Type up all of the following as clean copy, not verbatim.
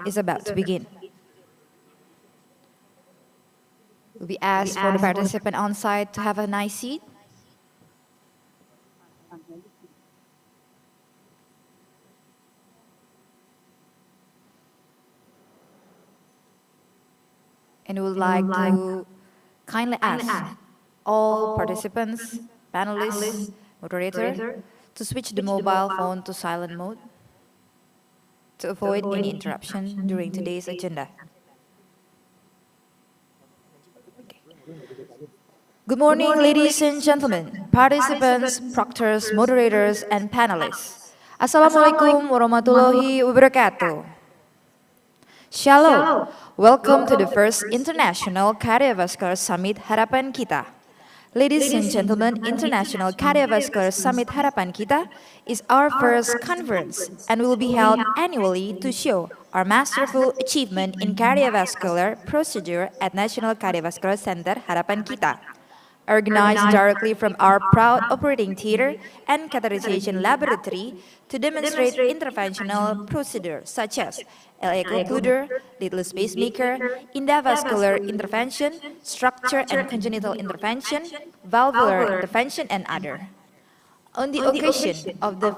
is about to begin. We ask for the participant on site to have a nice seat. And we would like to kindly ask all participants, panelists, moderator, to switch the mobile phone to silent mode to avoid any interruption during today's agenda. Good morning, ladies and gentlemen, participants, proctors, moderators, and panelists. Assalamualaikum warahmatullahi wabarakatuh. Shalom. Welcome to the first International Cardiovascular Summit Harapan Kita. Ladies and gentlemen, International Cardiovascular Summit Harapan Kita is our first conference and will be held annually to show our masterful achievement in cardiovascular procedure at National Cardiovascular Center Harapan Kita. Organized directly from our proud operating theater and catheterization laboratory to demonstrate interventional procedures such as LA occluder, leadless pacemaker, endovascular intervention, structure and congenital intervention, valvular intervention, and other. On the occasion of the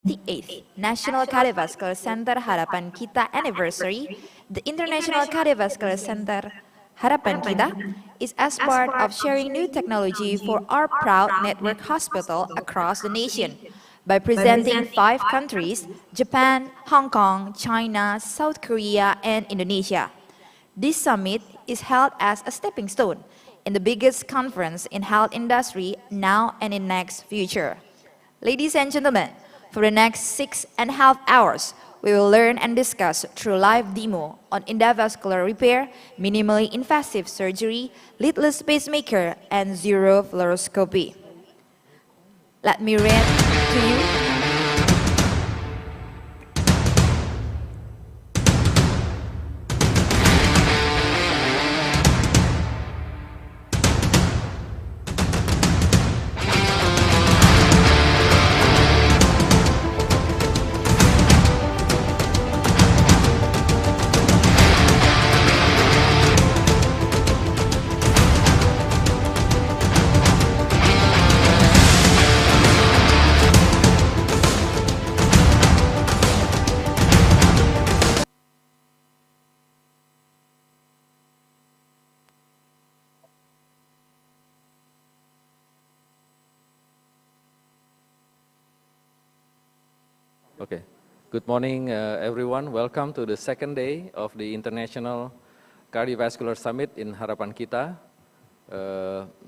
58th National Cardiovascular Center Harapan Kita anniversary, the International Cardiovascular Center Harapan Kita is as part of sharing new technology for our proud network hospital across the nation by presenting 5 countries, Japan, Hong Kong, China, South Korea, and Indonesia. This summit is held as a stepping stone in the biggest conference in health industry now and in next future. Ladies and gentlemen, for the next 6.5 hours, we will learn and discuss through live demo on endovascular repair, minimally invasive surgery, leadless pacemaker, and zero fluoroscopy. Let me read to you. Okay. Good morning, everyone. Welcome to the second day of the International Cardiovascular Summit in Harapan Kita.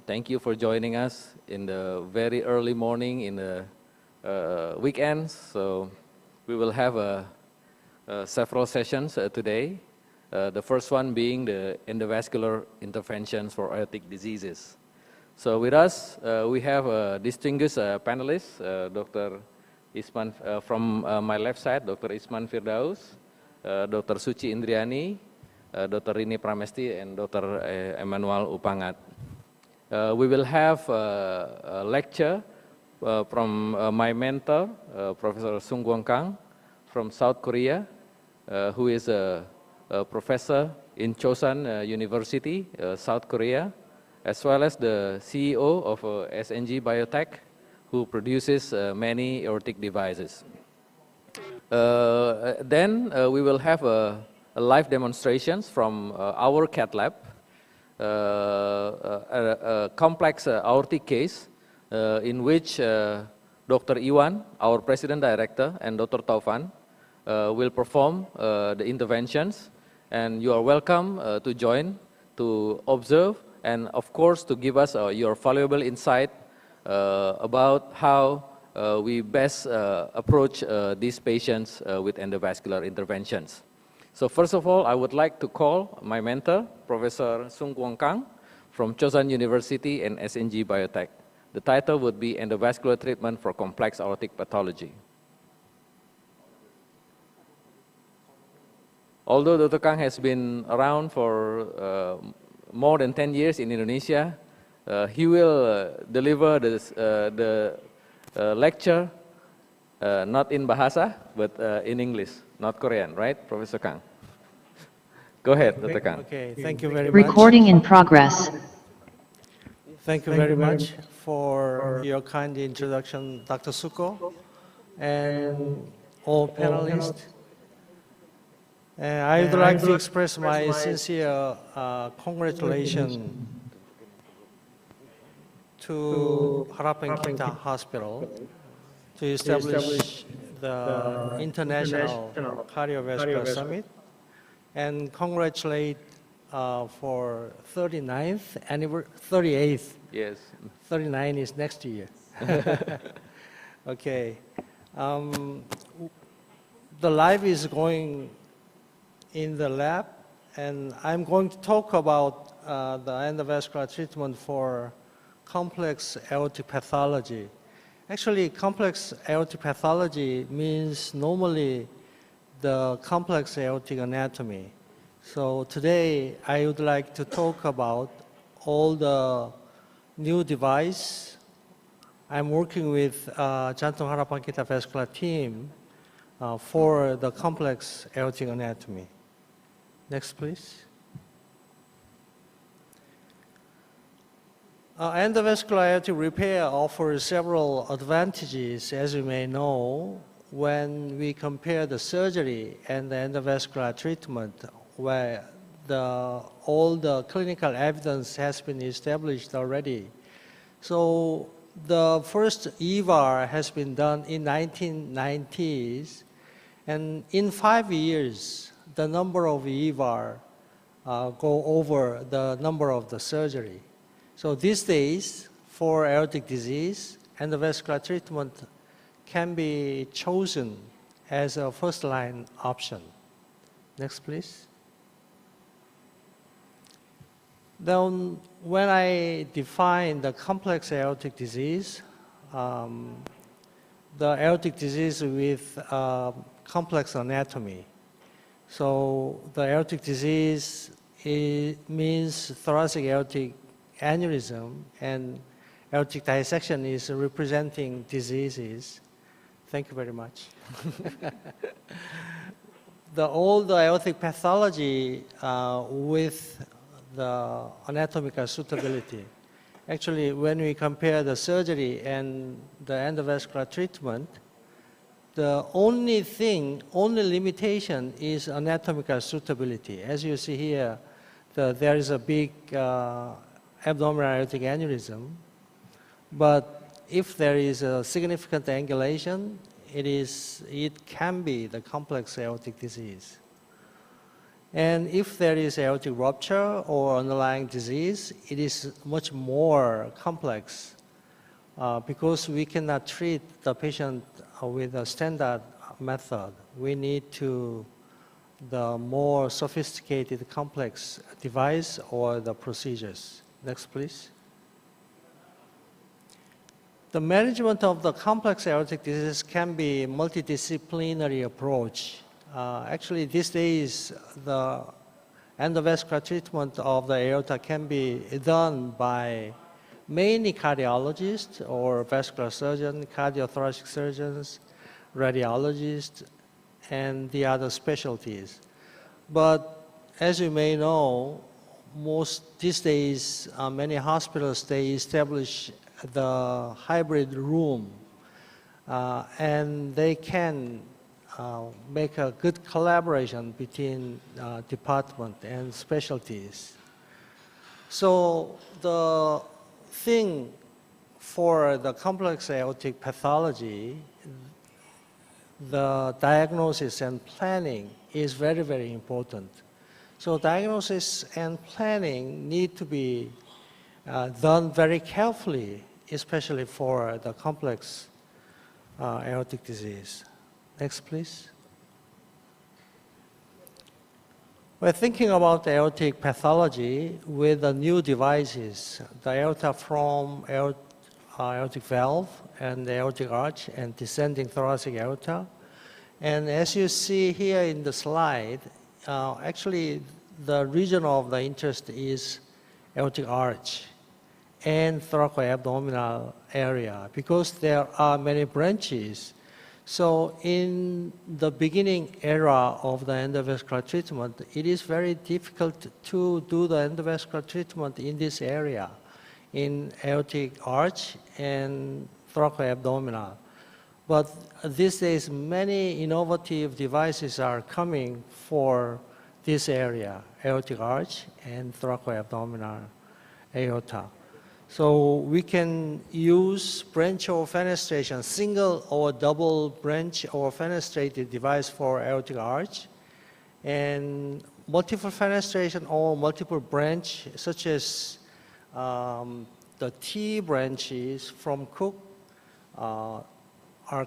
Thank you for joining us in the very early morning in the weekends. So we will have several sessions today. The first one being the endovascular interventions for aortic diseases. So with us, we have distinguished panelists, Dr. Isman, from my left side, Dr. Isman Firdaus, Dr. Suci Indriani, Dr. Rini Pramesti, and Dr. Emmanuel Upangat. We will have a lecture from my mentor, Professor Sung Kwon Kang from South Korea, who is a professor in Chosun University, South Korea, as well as the CEO of SNG Biotech, who produces many aortic devices. Then we will have a live demonstrations from our cath lab, a complex aortic case in which Dr. Iwan, our President Director, and Dr. Taufan will perform the interventions, and you are welcome to join, to observe, and of course to give us your valuable insight about how we best approach these patients with endovascular interventions. So first of all, I would like to call my mentor, Professor Sung Kwon Kang from Chosun University and SNG Biotech. The title would be Endovascular Treatment for Complex Aortic Pathology. Although Dr. Kang has been around for more than 10 years in Indonesia, he will deliver the lecture not in Bahasa, but in English, not Korean, right, Professor Kang? Go ahead, Dr. Kang. Okay, thank you very much. Recording in progress. Thank you very much for your kind introduction, Dr. Suko, and all panelists. I would like to express my sincere congratulations to Harapan Kita Hospital to establish the International Cardiovascular Summit, and congratulate for 38th. Yes. 39 is next year. Okay. The life is going in the lab, and I'm going to talk about the endovascular treatment for complex aortic pathology. Actually, complex aortic pathology means normally the complex aortic anatomy. So today, I would like to talk about all the new device. I'm working with Jantung Harapan Kita Vascular team for the complex aortic anatomy. Next, please. Endovascular aortic repair offers several advantages, as you may know, when we compare the surgery and the endovascular treatment, where all the clinical evidence has been established already. So the first EVAR has been done in 1990s, and in 5 years, the number of EVAR go over the number of the surgery. So these days, for aortic disease, endovascular treatment can be chosen as a first-line option. Next, please. Then, when I define the complex aortic disease, the aortic disease with complex anatomy. So the aortic disease means thoracic aortic aneurysm, and aortic dissection is representing diseases. Thank you very much. All the aortic pathology with the anatomical suitability. Actually, when we compare the surgery and the endovascular treatment, the only limitation is anatomical suitability. As you see here, there is a big abdominal aortic aneurysm, but if there is a significant angulation, it can be the complex aortic disease. And if there is aortic rupture or underlying disease, it is much more complex because we cannot treat the patient with a standard method. We need the more sophisticated complex device or the procedures. Next, please. The management of the complex aortic disease can be a multidisciplinary approach. Actually, these days, the endovascular treatment of the aorta can be done by mainly cardiologists or vascular surgeons, cardiothoracic surgeons, radiologists, and the other specialties. But as you may know, these days, many hospitals, they establish the hybrid room, and they can make a good collaboration between department and specialties. So the thing for the complex aortic pathology, the diagnosis and planning is very, very important. So diagnosis and planning need to be done very carefully, especially for the complex aortic disease. Next, please. We're thinking about aortic pathology with the new devices, the aorta from aortic valve and the aortic arch and descending thoracic aorta. And as you see here in the slide, actually the region of the interest is aortic arch and thoracoabdominal area because there are many branches So in the beginning era of the endovascular treatment, it is very difficult to do the endovascular treatment in this area, in aortic arch and thoracoabdominal. But these days, many innovative devices are coming for this area, aortic arch and thoracoabdominal aorta. So we can use branch or fenestration, single or double branch or fenestrated device for aortic arch, and multiple fenestration or multiple branch, such as the T branches from Cook are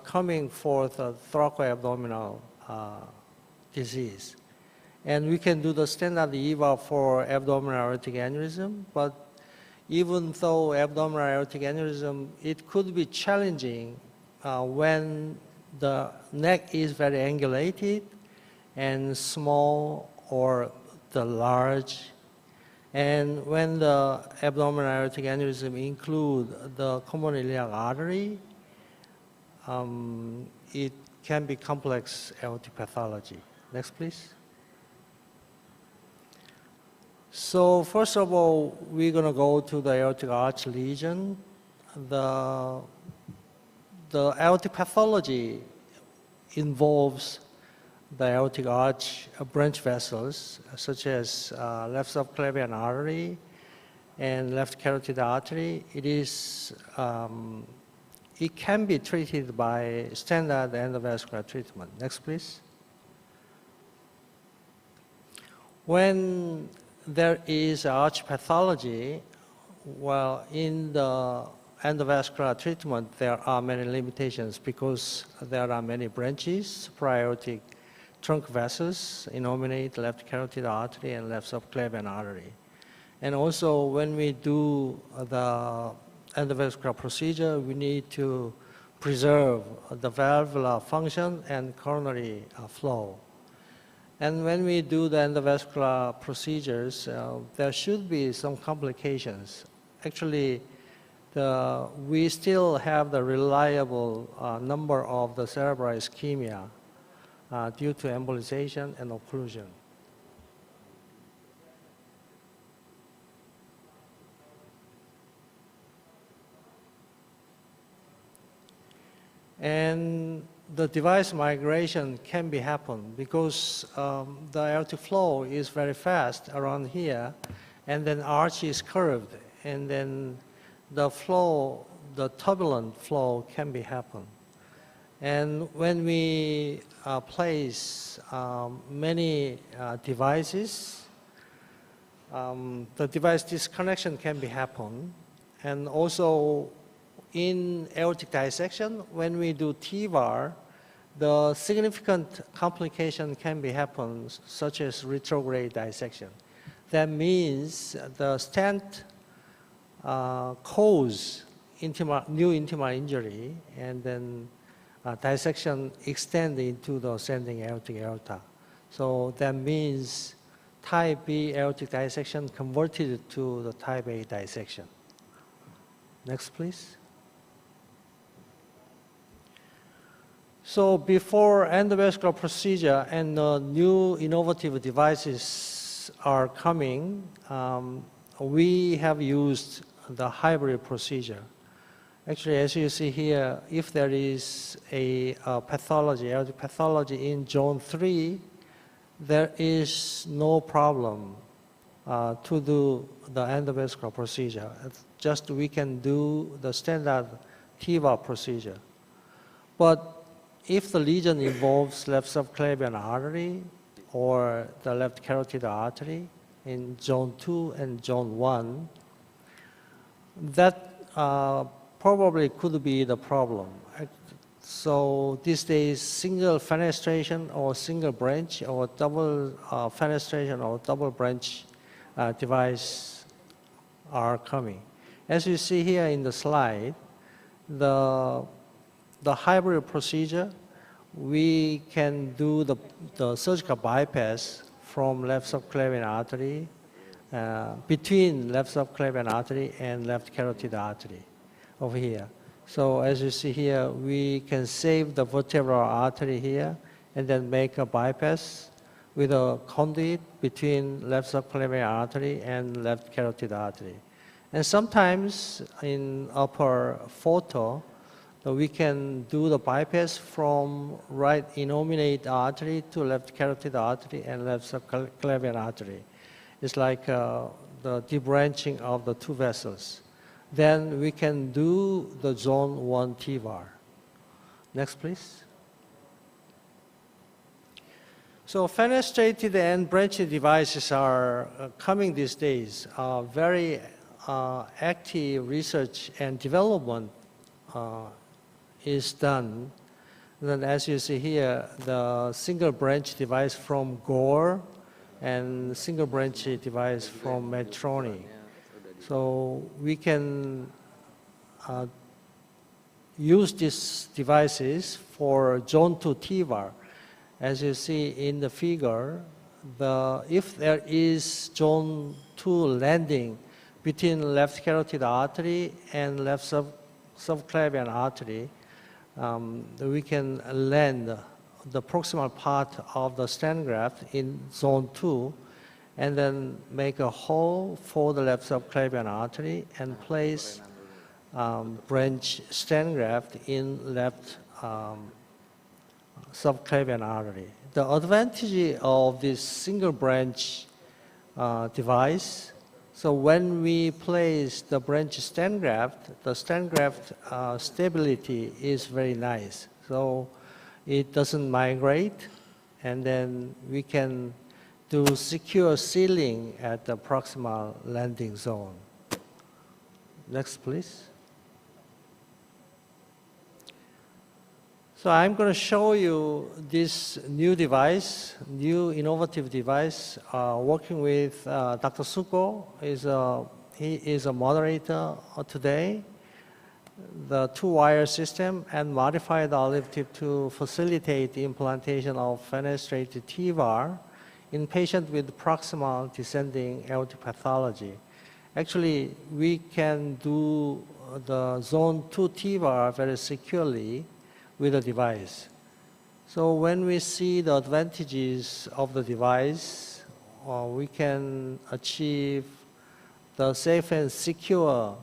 coming for the thoracoabdominal disease. And we can do the standard EVA for abdominal aortic aneurysm, but even though abdominal aortic aneurysm, it could be challenging when the neck is very angulated and small or the large. And when the abdominal aortic aneurysm include the common iliac artery, it can be complex aortic pathology. Next, please. So first of all, we're going to go to the aortic arch lesion. The aortic pathology involves the aortic arch branch vessels, such as left subclavian artery and left carotid artery. It can be treated by standard endovascular treatment. Next, please. When there is arch pathology, well, in the endovascular treatment, there are many limitations because there are many branches, supraortic trunk vessels, innominate left carotid artery and left subclavian artery. And also, when we do the endovascular procedure, we need to preserve the valvular function and coronary flow. And when we do the endovascular procedures, there should be some complications. Actually, we still have the reliable number of the cerebral ischemia due to embolization and occlusion. And the device migration can be happen because the aortic flow is very fast around here, and then arch is curved, and then the flow, the turbulent flow can be happen. And when we place many devices, the device disconnection can be happen, and also in aortic dissection, when we do TVAR, the significant complication can be happen, such as retrograde dissection. That means the stent cause new intimal injury, and then dissection extend into the ascending aortic aorta. So that means type B aortic dissection converted to the type A dissection. Next, please. So before endovascular procedure and new innovative devices are coming, we have used the hybrid procedure. Actually, as you see here, if there is a pathology, aortic pathology in zone 3, there is no problem to do the endovascular procedure. Just we can do the standard TIVA procedure. But if the lesion involves left subclavian artery or the left carotid artery in zone 2 and zone 1, that probably could be the problem. So these days, single fenestration or single branch or double fenestration or double branch device are coming. As you see here in the slide, the hybrid procedure, we can do the surgical bypass from left subclavian artery, between left subclavian artery and left carotid artery over here. So as you see here, we can save the vertebral artery here and then make a bypass with a conduit between left subclavian artery and left carotid artery. And sometimes in upper photo, we can do the bypass from right innominate artery to left carotid artery and left subclavian artery. It's like the debranching of the two vessels. Then we can do the zone 1 TVAR. Next, please. So fenestrated and branched devices are coming these days. Very active research and development is done. Then as you see here, the single branch device from Gore and single branch device from Medtronic. So we can use these devices for zone 2 TVAR. As you see in the figure, if there is zone 2 landing between left carotid artery and left subclavian artery, we can land the proximal part of the stent graft in zone 2 and then make a hole for the left subclavian artery and place branch stent graft in left subclavian artery. The advantage of this single branch device, so when we place the branch stent graft, the stent graft stability is very nice. So it doesn't migrate, and then we can do secure sealing at the proximal landing zone. Next, please. So I'm going to show you this new device, new innovative device, working with Dr. Suko. He is a moderator today. The two-wire system and modified olive tip to facilitate the implantation of fenestrated TVAR in patients with proximal descending aortic pathology. Actually, we can do the zone 2 TVAR very securely with the device. So when we see the advantages of the device, we can achieve the safe and secure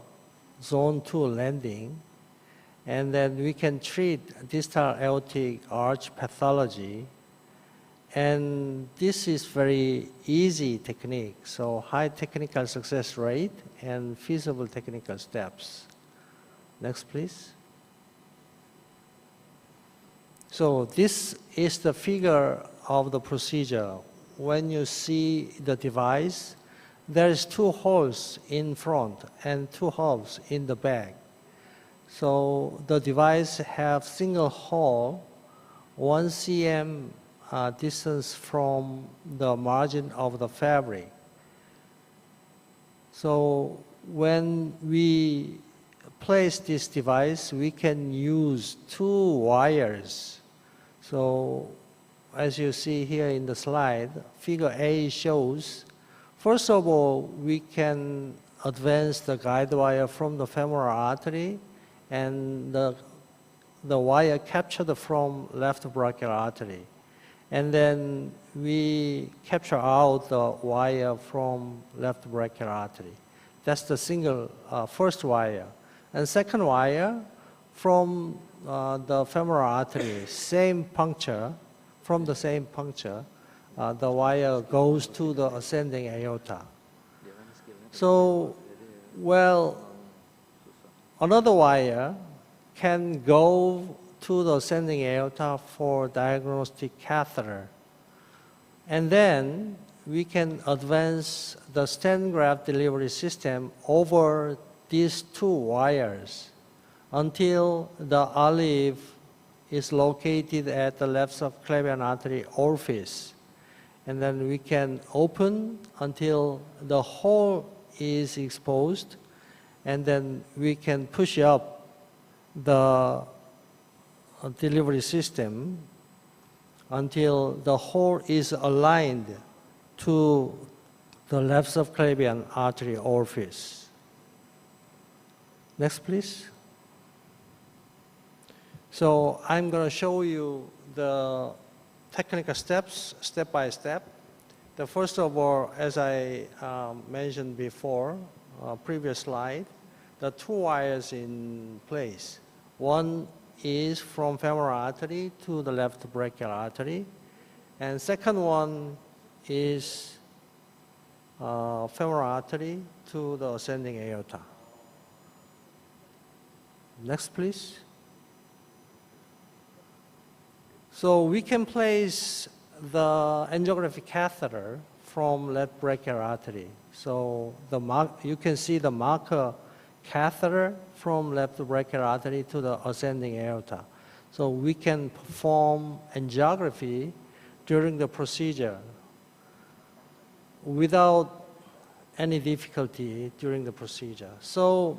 zone 2 landing, and then we can treat distal aortic arch pathology. And this is very easy technique, so high technical success rate and feasible technical steps. Next, please. So this is the figure of the procedure. When you see the device, there is 2 holes in front and 2 holes in the back. So the device have single hole, 1 cm distance from the margin of the fabric. So when we place this device, we can use 2 wires. So as you see here in the slide, figure A shows, first of all, we can advance the guide wire from the femoral artery, and the wire captured from left brachial artery. And then we capture out the wire from left brachial artery. That's the single first wire. And second wire from the femoral artery, same puncture, from the same puncture, the wire goes to the ascending aorta. So, well, another wire can go to the ascending aorta for diagnostic catheter. And then we can advance the stent graft delivery system over these 2 wires until the olive is located at the left subclavian artery orifice. And then we can open until the hole is exposed, and then we can push up the delivery system until the hole is aligned to the left subclavian artery orifice. Next, please. So I'm going to show you the technical steps, step by step. The first of all, as I mentioned before, previous slide, the two wires in place. One is from femoral artery to the left brachial artery, and second one is femoral artery to the ascending aorta. Next, please. So we can place the angiographic catheter from left brachial artery. So you can see the marker catheter from left brachial artery to the ascending aorta. So we can perform angiography during the procedure without any difficulty during the procedure. So,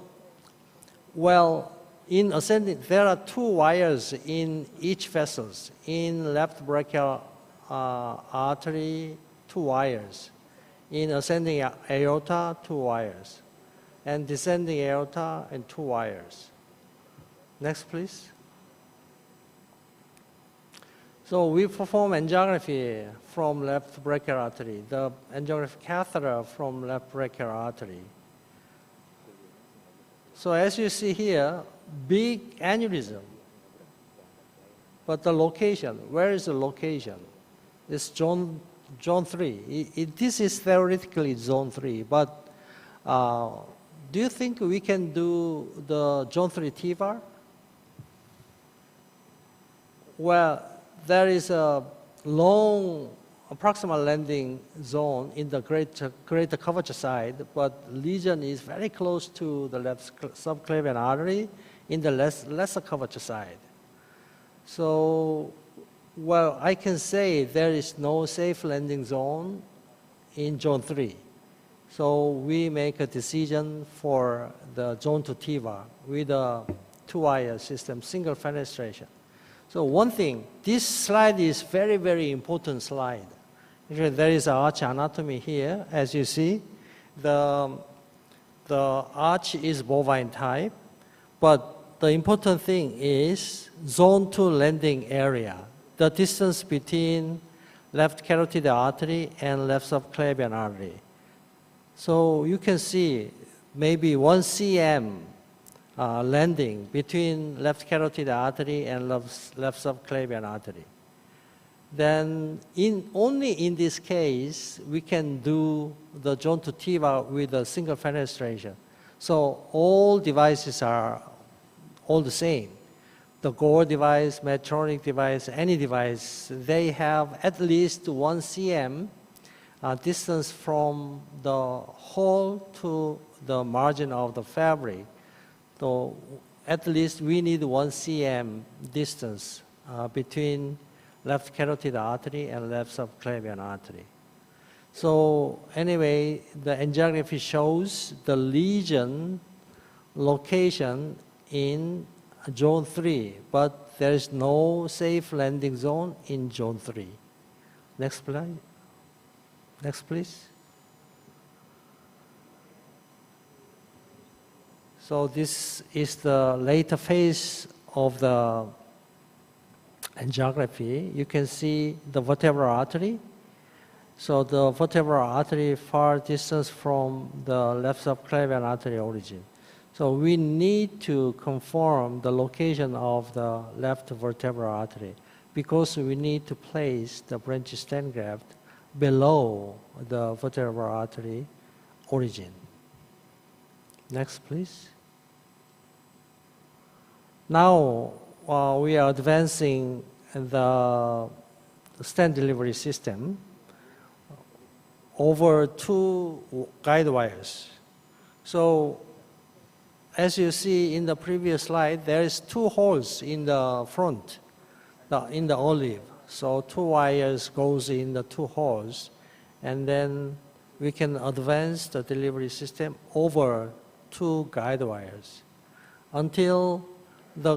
well, in ascending, there are two wires in each vessels. In left brachial artery, two wires. In ascending aorta, two wires. And descending aorta, and two wires. Next, please. So we perform angiography from left brachial artery, the angiographic catheter from left brachial artery. So as you see here, big aneurysm. But the location, where is the location? It's zone 3. This is theoretically zone 3, but do you think we can do the zone 3 TVAR? Well, there is a long proximal landing zone in the greater curvature side, but lesion is very close to the left subclavian artery in the lesser curvature side. So, well, I can say there is no safe landing zone in zone 3. So we make a decision for the zone 2 TVAR with a two-wire system, single fenestration. So one thing, this slide is very, very important slide. There is an arch anatomy here, as you see. The arch is bovine type, but the important thing is zone 2 landing area, the distance between left carotid artery and left subclavian artery. So you can see maybe 1 cm landing between left carotid artery and left subclavian artery. Then only in this case, we can do the zone 2 TVAR with a single fenestration. So all devices are all the same. The Gore device, Medtronic device, any device, they have at least 1 cm distance from the hole to the margin of the fabric. So at least we need 1 cm distance between left carotid artery and left subclavian artery. So anyway, the angiography shows the lesion location in zone 3, but there is no safe landing zone in zone 3. Next slide. Next, please. So this is the later phase of the angiography. You can see the vertebral artery. So the vertebral artery far distance from the left subclavian artery origin. So we need to confirm the location of the left vertebral artery because we need to place the branch stent graft below the vertebral artery origin. Next, please. Now we are advancing the stent delivery system over 2 guide wires. So as you see in the previous slide, there is 2 holes in the front, in the olive. So 2 wires goes in the 2 holes, and then we can advance the delivery system over 2 guide wires until the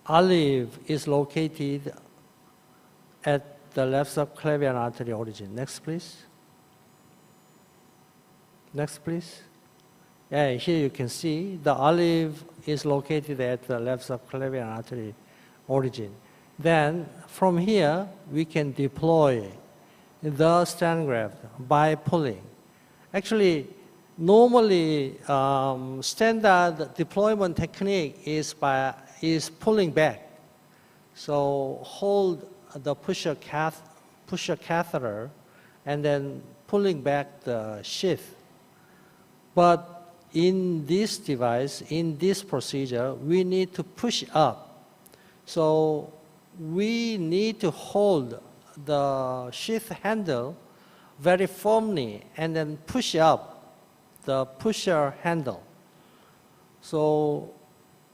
olive is located at the left subclavian artery origin. Next, please. Next, please. And here you can see the olive is located at the left subclavian artery origin. Then from here, we can deploy the stent graft by pulling. Actually, normally, standard deployment technique is pulling back. So hold the pusher catheter and then pulling back the sheath. But in this device, in this procedure, we need to push up. So we need to hold the sheath handle very firmly and then push up the pusher handle. So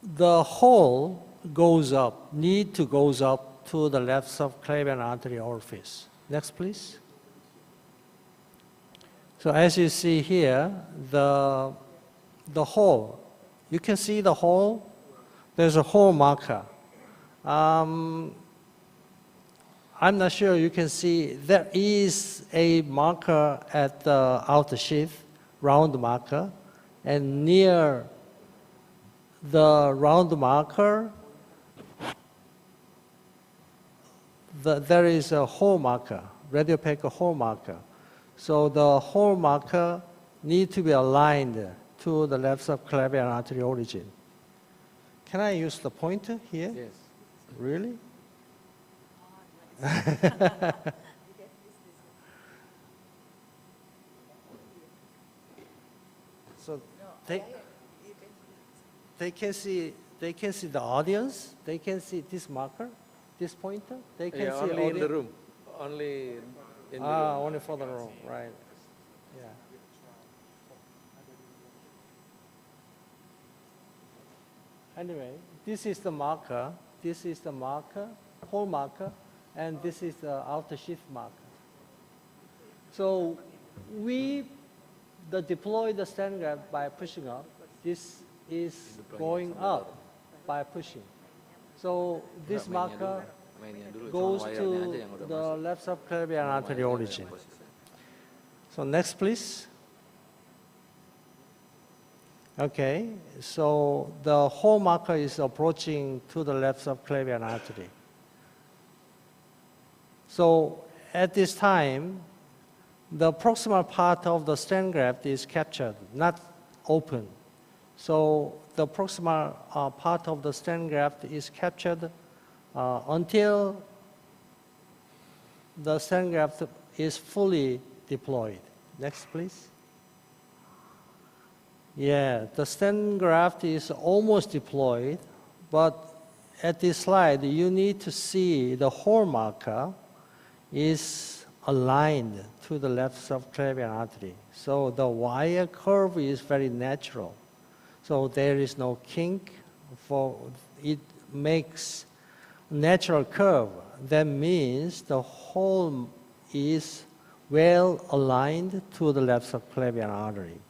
the hole goes up, goes up to the left subclavian artery orifice. Next, please. So as you see here, the hole, you can see the hole. There's a hole marker. I'm not sure you can see. There is a marker at the outer sheath, round marker, and near the round marker, there is a hole marker, radiopaque hole marker. So the hole marker needs to be aligned to the left subclavian artery origin. Can I use the pointer here? Yes. Really? So they can see the audience. They can see this marker, this pointer. They can see only in the room. Only in the room. Only for the room, right? Yeah. Anyway, this is the marker. This is the marker, hole marker, and this is the outer sheath marker. So we deploy the stent graft by pushing up. This is going up by pushing. So this marker goes to the left subclavian artery origin. So next, please. Okay, so the hole marker is approaching to the left subclavian artery. So at this time, the proximal part of the stent graft is captured, not open. So the proximal part of the stent graft is captured until the stent graft is fully deployed. Next, please. Yeah, the stent graft is almost deployed, but at this slide, you need to see the hole marker is aligned to the left subclavian artery. So the wire curve is very natural. So there is no kink. It makes natural curve. That means the hole is well aligned to the left subclavian artery.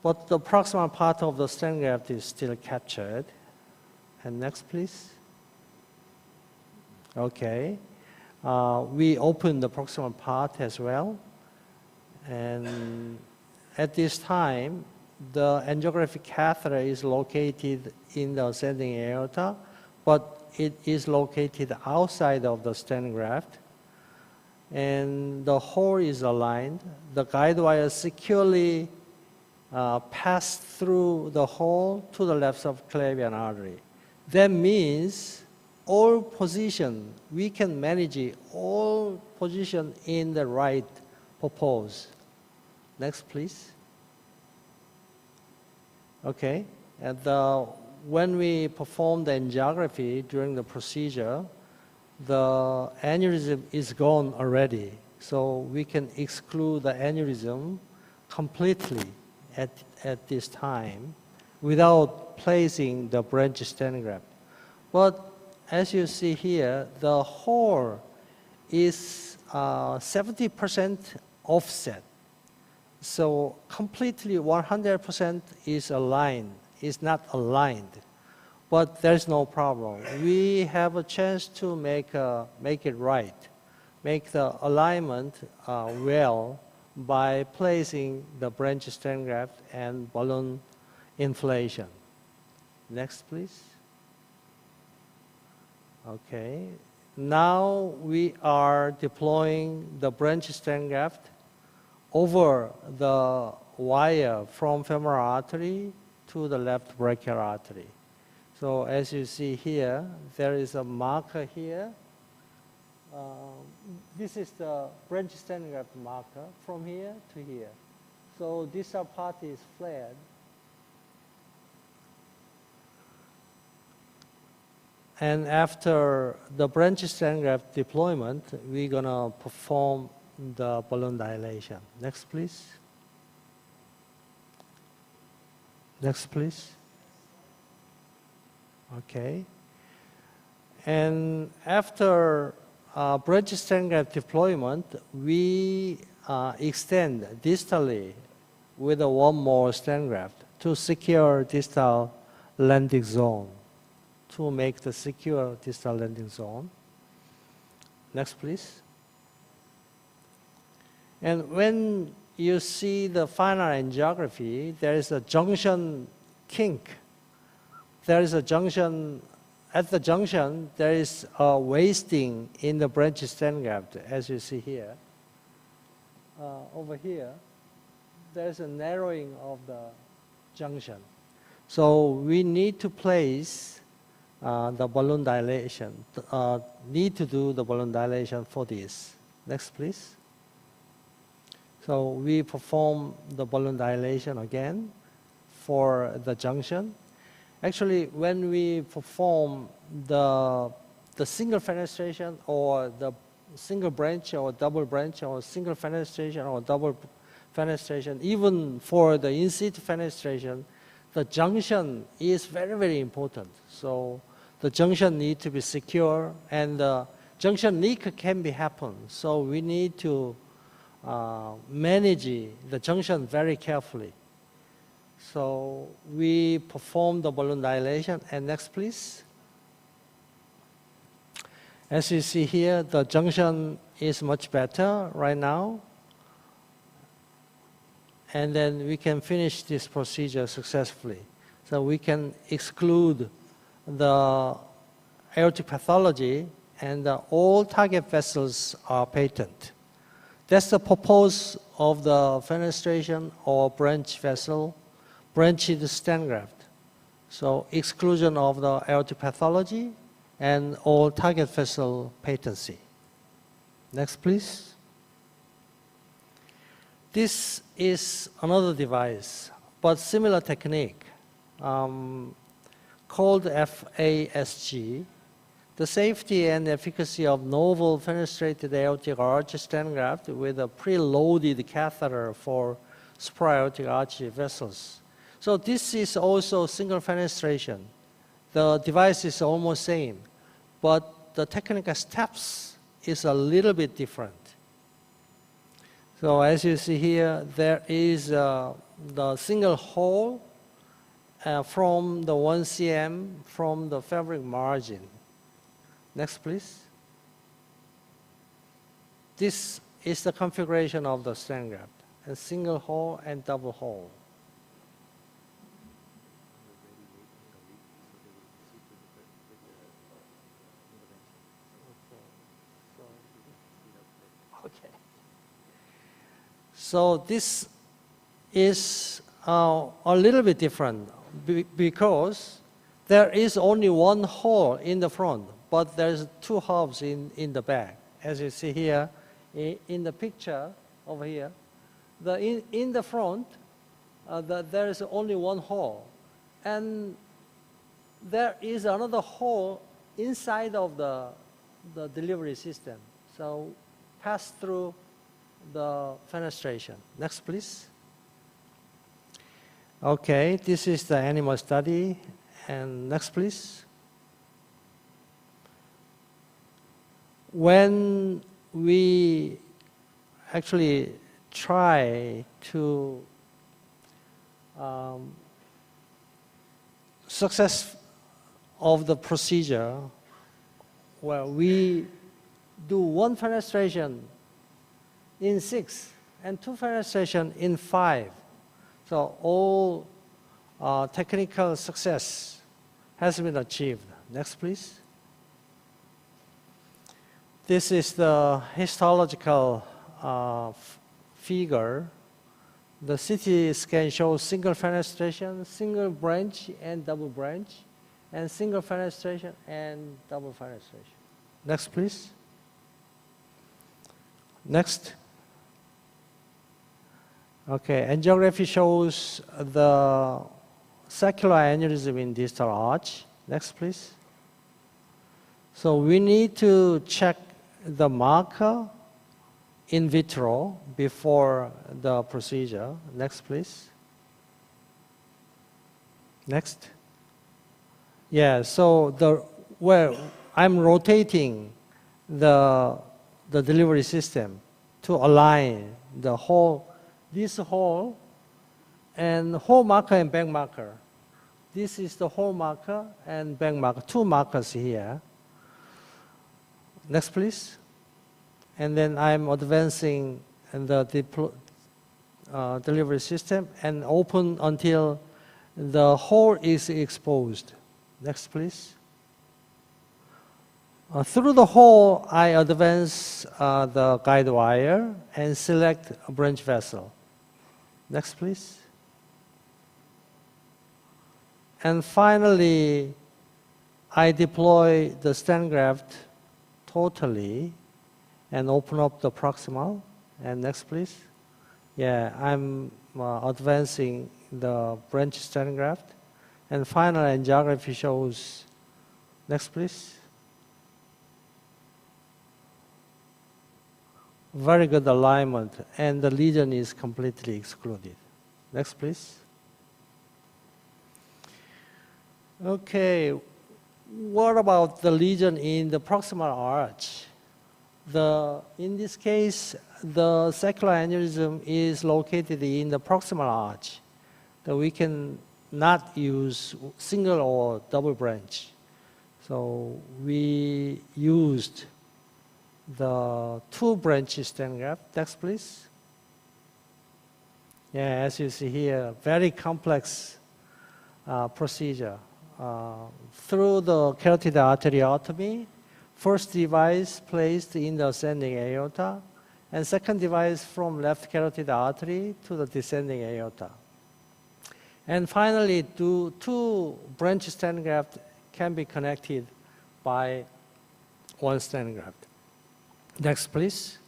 But the proximal part of the stent graft is still captured. And next, please. Okay. We open the proximal part as well. And at this time, the angiographic catheter is located in the ascending aorta, but it is located outside of the stent graft. And the hole is aligned. The guide wire securely pass through the hole to the left subclavian artery. That means all position, we can manage all position in the right purpose. Next, please. Okay, and when we perform the angiography during the procedure, the aneurysm is gone already. So we can exclude the aneurysm completely at this time without placing the branch stent graft. But as you see here, the hole is 70% offset. So completely 100% is aligned, is not aligned. But there's no problem. We have a chance to make it right, make the alignment well by placing the branch stent graft and balloon inflation. Next, please. Okay. Now we are deploying the branch stent graft over the wire from femoral artery to the left brachial artery. So as you see here, there is a marker here. This is the branch stent graft marker from here to here. So this part is flared. And after the branch stent graft deployment, we're going to perform the balloon dilation. Next, please. Next, please. Okay. And after branch stent graft deployment, we extend distally with one more stent graft to secure distal landing zone, to make the secure distal landing zone. Next, please. And when you see the final angiography, there is a junction kink. There is a junction, at the junction, there is a wasting in the branch stent graft, as you see here. Over here, there's a narrowing of the junction. So we need to place the balloon dilation, need to do the balloon dilation for this. Next, please. So we perform the balloon dilation again for the junction. Actually, when we perform the single fenestration or the single branch or double branch or single fenestration or double fenestration, even for the in-situ fenestration, the junction is very, very important. So the junction need to be secure, and the junction leak can be happen. So we need to manage the junction very carefully. So we perform the balloon dilation. And next, please. As you see here, the junction is much better right now. And then we can finish this procedure successfully. So we can exclude the aortic pathology, and all target vessels are patent. That's the purpose of the fenestration or branch vessel, branched stent graft. So exclusion of the aortic pathology and all target vessel patency. Next, please. This is another device, but similar technique, called FASG. The safety and efficacy of novel fenestrated aortic arch stent graft with a preloaded catheter for supraortic arch vessels. So this is also single fenestration. The device is almost same, but the technical steps is a little bit different. So as you see here, there is the single hole from the 1 cm from the fabric margin. Next, please. This is the configuration of the stent graft, a single hole and double hole. Okay. So this is a little bit different because there is only one hole in the front, but there's two halves in the back. As you see here, in the picture over here, in the front, there is only one hole. And there is another hole inside of the delivery system. So pass through the fenestration. Next, please. Okay, this is the animal study. And next, please. When we actually try to success of the procedure, where we do one fenestration in 6 and 2 fenestration in 5. So all technical success has been achieved. Next, please. This is the histological figure. The CT scan shows single fenestration, single branch, and double branch, and single fenestration and double fenestration. Next, please. Next. Okay, angiography shows the saccular aneurysm in distal arch. Next, please. So we need to check the marker in vitro before the procedure. Next, please. Next. Yeah, so where I'm rotating the delivery system to align the whole, this hole and hole marker and bank marker. This is the hole marker and bank marker, 2 markers here. Next, please. And then I'm advancing the delivery system and open until the hole is exposed. Next, please. Through the hole, I advance the guide wire and select a branch vessel. Next, please. And finally, I deploy the stent graft totally and open up the proximal. And next, please. Yeah, I'm advancing the branch stent graft. And final angiography shows, next, please. Very good alignment, and the lesion is completely excluded. Next, please. Okay, what about the lesion in the proximal arch? In this case, the saccular aneurysm is located in the proximal arch. So we can not use single or double branch. So we used the 2 branch stent graft. Next, please. Yeah, as you see here, very complex procedure. Through the carotid arteriotomy, first device placed in the ascending aorta, and second device from left carotid artery to the descending aorta. And finally, 2 branch stent graft can be connected by 1 stent graft. Next, please.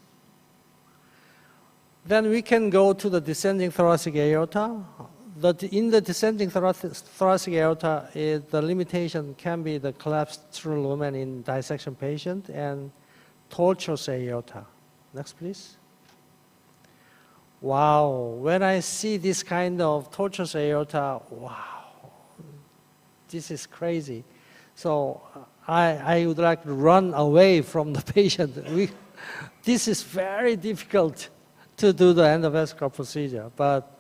Then we can go to the descending thoracic aorta. In the descending thoracic aorta, the limitation can be the collapsed true lumen in dissection patient and tortuous aorta. Next, please. Wow, when I see this kind of tortuous aorta, wow, this is crazy. So I would like to run away from the patient. This is very difficult to do the endovascular procedure, but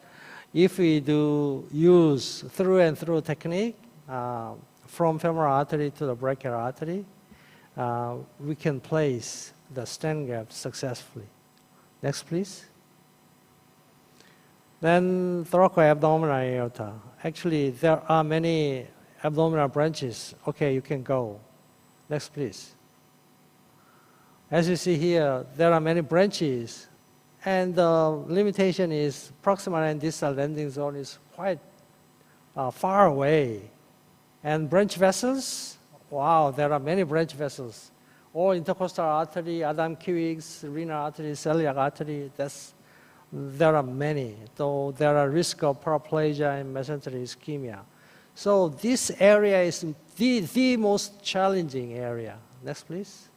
if we do use through and through technique from femoral artery to the brachial artery, we can place the stent graft successfully. Next, please. Then thoracoabdominal aorta. Actually, there are many abdominal branches. Okay, you can go. Next, please. As you see here, there are many branches, and the limitation is proximal and distal landing zone is quite far away. And branch vessels, wow, there are many branch vessels. Or intercostal artery, Adam-Kiewicz, renal artery, celiac artery, there are many. So there are risk of paraplasia and mesenteric ischemia. So this area is the most challenging area. Next, please.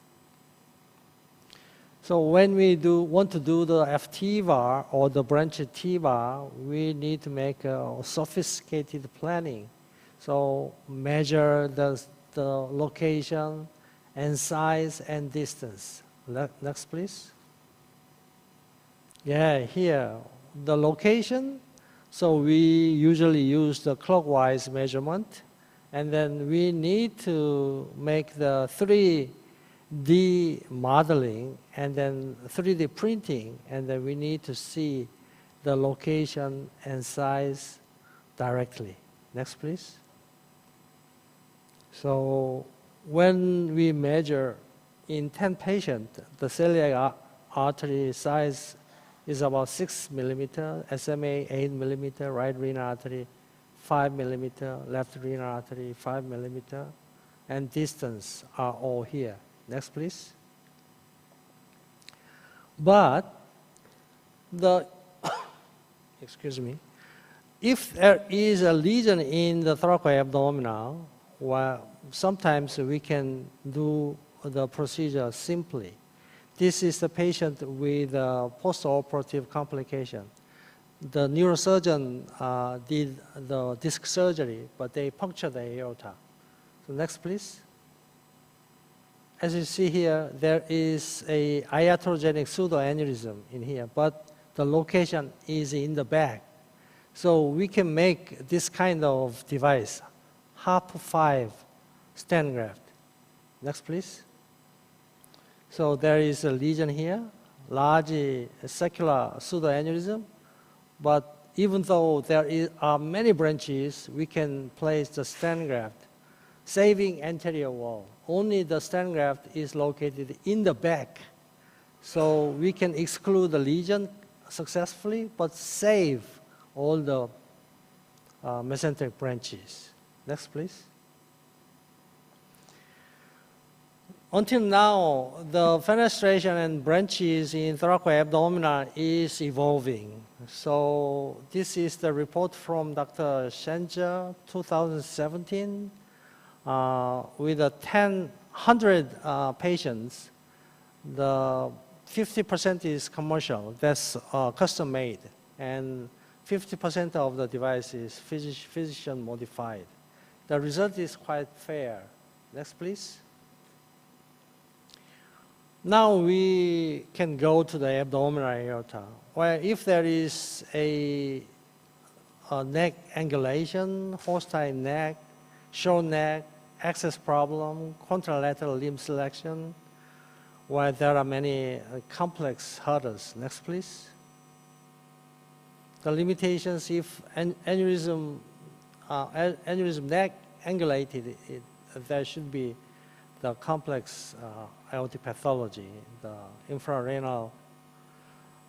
So when we want to do the FT-VAR or the branch T-VAR, we need to make a sophisticated planning. So measure the location and size and distance. Next, please. Yeah, here, the location. So we usually use the clockwise measurement, and then we need to make the 3 demodeling, and then 3D printing, and then we need to see the location and size directly. Next, please. So when we measure in 10 patients, the celiac artery size is about 6 millimeter, SMA 8 millimeter, right renal artery 5 millimeter, left renal artery 5 millimeter, and distance are all here. Next, please. But excuse me, if there is a lesion in the thoracoabdominal, well, sometimes we can do the procedure simply. This is the patient with a post-operative complication. The neurosurgeon did the disc surgery, but they punctured the aorta. So next, please. As you see here, there is a iatrogenic pseudoaneurysm in here, but the location is in the back. So we can make this kind of device, HAP5 stent graft. Next, please. So there is a lesion here, large circular pseudoaneurysm, but even though there are many branches, we can place the stent graft, saving anterior wall. Only the stent graft is located in the back. So we can exclude the lesion successfully, but save all the mesenteric branches. Next, please. Until now, the fenestration and branches in thoracoabdominal is evolving. So this is the report from Dr. Shenja, 2017, with 100 patients. The 50% is commercial, that's custom made, and 50% of the device is physician modified. The result is quite fair. Next, please. Now we can go to the abdominal aorta, where if there is a neck angulation, hostile neck, short neck, access problem, contralateral limb selection, where there are many complex hurdles. Next, please. The limitations, if aneurysm neck angulated, there should be the complex aortic pathology, the infrarenal,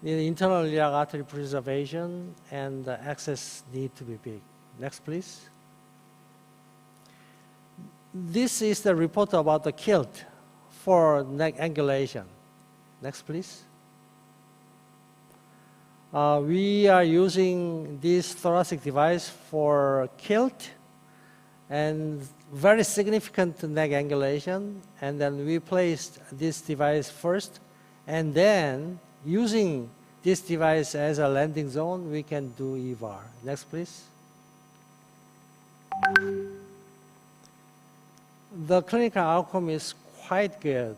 the internal iliac artery preservation, and the access need to be big. Next, please. This is the report about the kilt for neck angulation. Next, please. We are using this thoracic device for kilt and very significant neck angulation, and then we placed this device first, and then using this device as a landing zone, we can do EVAR. Next, please. The clinical outcome is quite good.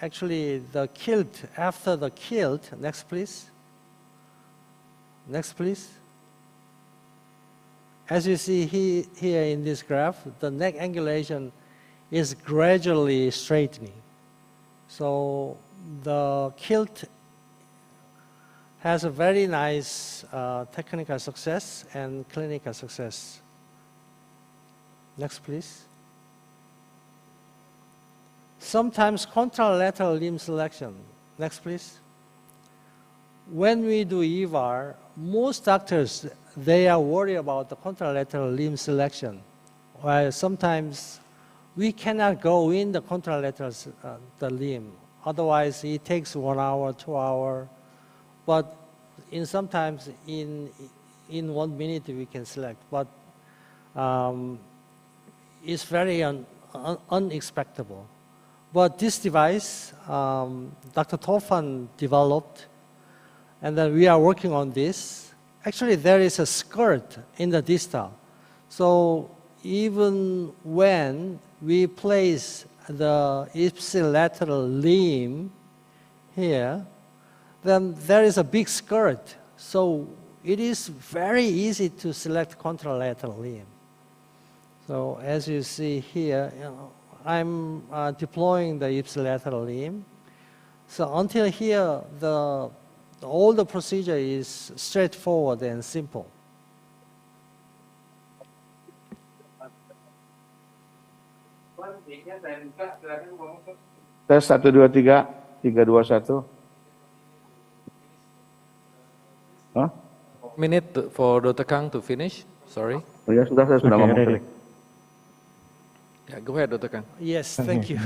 Actually, the kilt, after the kilt, next, please. Next, please. As you see here in this graph, the neck angulation is gradually straightening. So the kilt has a very nice technical success and clinical success. Next, please. Sometimes contralateral limb selection. Next, please. When we do EVAR, most doctors, they are worried about the contralateral limb selection. While sometimes we cannot go in the contralateral the limb. Otherwise, it takes 1 hour, 2 hours. But sometimes in 1 minute we can select. But it's very unexpectable. But this device, Dr. Tofan developed, and then we are working on this. Actually, there is a skirt in the distal. So even when we place the ipsilateral limb here, then there is a big skirt. So it is very easy to select contralateral limb. So as you see here, I'm deploying the ipsilateral limb. So until here, all the procedure is straightforward and simple. Tes 1, 2, 3, 3, 2, 1. Huh? Minute for Dr. Kang to finish. Sorry. Oh ya sudah, saya sudah ngomong tadi. Yeah, go ahead, Dr. Kang. Yes, thank you.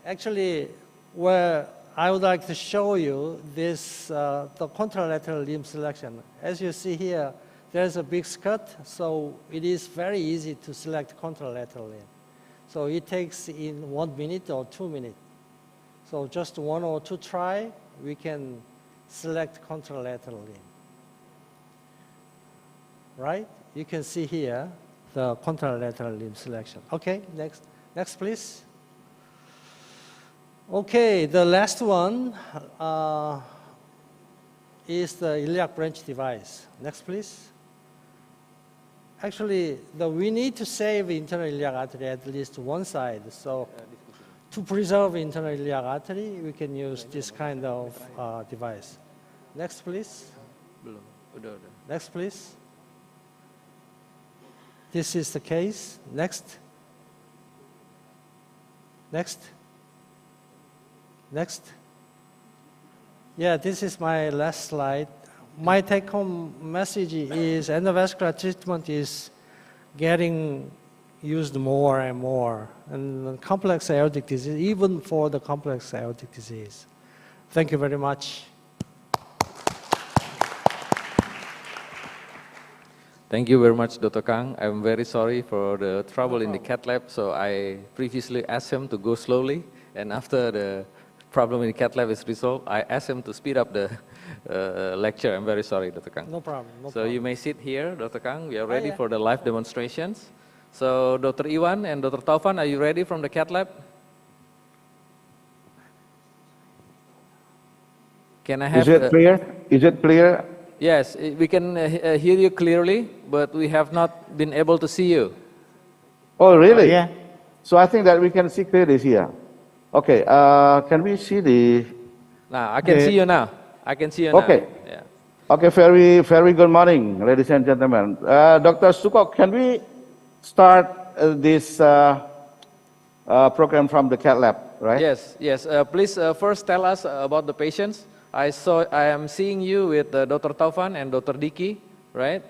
Actually, where I would like to show you this, the contralateral limb selection. As you see here, there's a big skirt, so it is very easy to select contralateral limb. So it takes in 1 minute or 2 minutes. So just 1 or 2 try, we can select contralateral limb. Right? You can see here the contralateral limb selection. Okay, next please. Okay, the last one is the iliac branch device. Next please. Actually, we need to save internal iliac artery at least one side. So to preserve internal iliac artery, we can use this kind of device. Next please. Belum. Udah. Next please. This is the case. Next. Next. Next. Yeah, this is my last slide. My take-home message is endovascular treatment is getting used more and more, and complex aortic disease, even for the complex aortic disease. Thank you very much. Thank you very much, Dr. Kang. I'm very sorry for the trouble in the cath lab. So I previously asked him to go slowly, and after the problem in the cath lab is resolved, I asked him to speed up the lecture. I'm very sorry, Dr. Kang. No problem. So you may sit here, Dr. Kang. We are ready yeah. for the live demonstrations. So Dr. Iwan and Dr. Taufan, are you ready from the cath lab? Can I have? Is it clear? Is it clear? Yes, we can hear you clearly, but we have not been able to see you. Oh, really? Yeah. So I think that we can see clearly here. Okay, can we see the... Now, I can see you now. I can see you now. Okay. Yeah. Okay, very good morning, ladies and gentlemen. Dr. Suko, can we start this program from the cath lab, right? Yes. Please first tell us about the patients. I am seeing you with Dr. Taufan and Dr. Diki, right?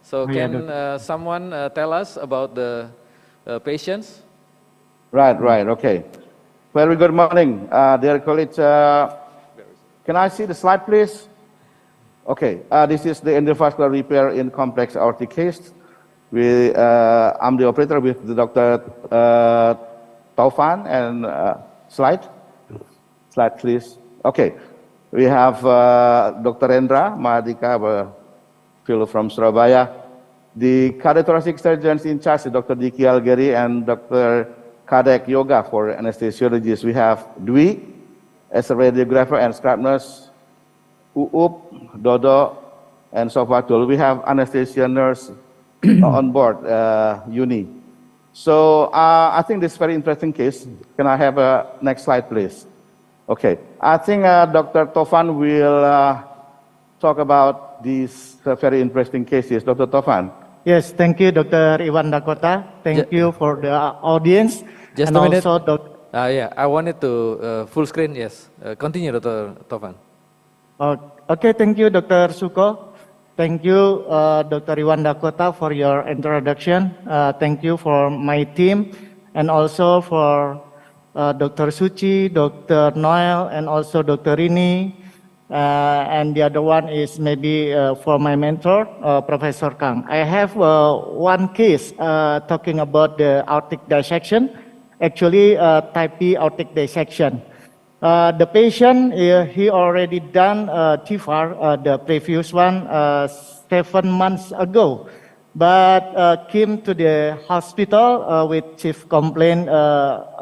So can someone tell us about the patients? Right, okay. Very good morning, dear colleagues. Can I see the slide, please? Okay, this is the endovascular repair in complex aortic case. I'm the operator with the Dr. Taufan, and slide, please. Okay, we have Dr. Rendra Mahadika, fellow from Surabaya. The cardiothoracic surgeons in charge, Dr. Diki Algeri and Dr. Cardiac Yoga for anesthesiologists. We have Dwi as a radiographer and scrub nurse, Uup, Dodo, and Sofatul. We have anesthesia nurse on board, Uni. So I think this is a very interesting case. Can I have a next slide, please? Okay, I think Dr. Taufan will talk about these very interesting cases. Dr. Taufan. Yes, thank you, Dr. Iwan Dakota. Thank you for the audience. Just and a minute. Also, Yeah, I wanted to full screen, yes. Continue, Dr. Taufan. Okay, thank you, Dr. Suko. Thank you, Dr. Iwan Dakota, for your introduction. Thank you for my team, and also for Dr. Suchi, Dr. Noel, and also Dr. Rini. And the other one is maybe for my mentor, Professor Kang. I have one case talking about the aortic dissection, actually type B aortic dissection. The patient, he already done TFAR, the previous one, 7 months ago, but came to the hospital with chief complaint,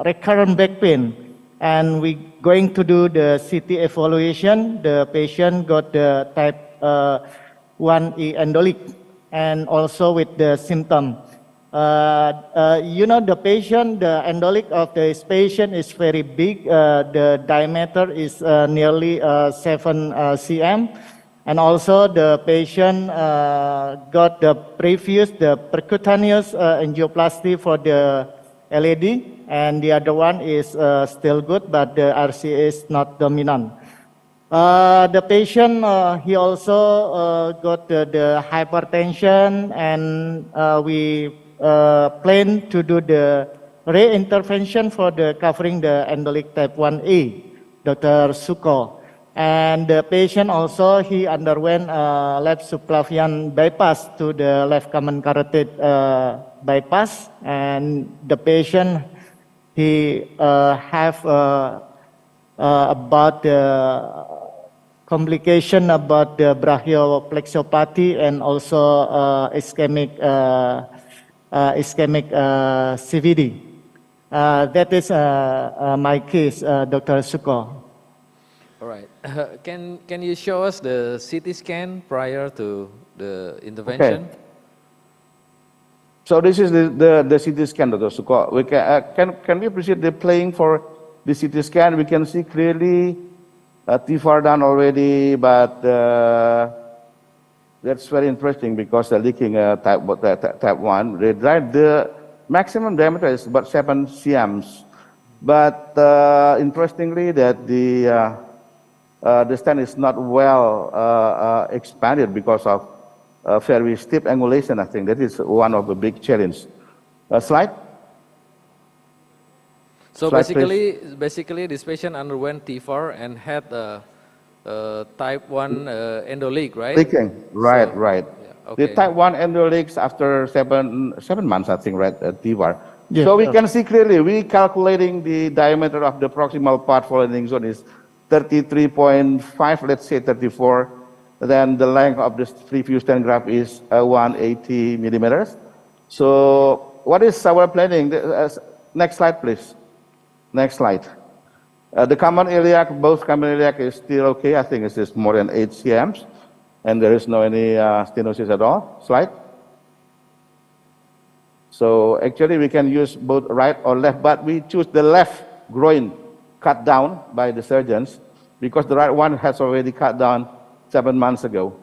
recurrent back pain. And we going to do the CT evaluation. The patient got the type 1E embolic, and also with the symptom. The patient, the embolic of this patient is very big. The diameter is nearly 7 cm. And also the patient got the percutaneous angioplasty for the LED, and the other one is still good, but the RCA is not dominant. The patient, he also got the hypertension, and we plan to do the re-intervention for the covering the embolic type 1A, Dr. Suko. And the patient also, he underwent left subclavian bypass to the left common carotid bypass, and the patient, he have about the complication about the brachioplexopathy and also ischemic CVD. That is my case, Dr. Suko. All right. Can you show us the CT scan prior to the intervention? Okay. So this is the CT scan, Dr. Suko. We can we proceed the playing for the CT scan? We can see clearly T4 done already, but that's very interesting because the leaking type 1, the maximum diameter is about 7 cms. But interestingly, that the stent is not well expanded because of very steep angulation. I think that is one of the big challenges. Slide. So Slide, basically, this patient underwent T4 and had type 1 endoleak, right? Leaking, right, So, right. yeah, okay. The type 1 endoleaks after seven months, I think, right, T4. Yeah, So we can see clearly, we calculating the diameter of the proximal part for landing zone is 33.5, let's say 34. Then the length of the preview stent graft is 180 millimeters. So what is our planning? Next slide, please. Next slide. The common iliac, both common iliac is still okay. I think it's just more than 8 cms, and there is no any stenosis at all. Slide. So actually we can use both right or left, but we choose the left groin cut down by the surgeons because the right one has already cut down 7 months ago.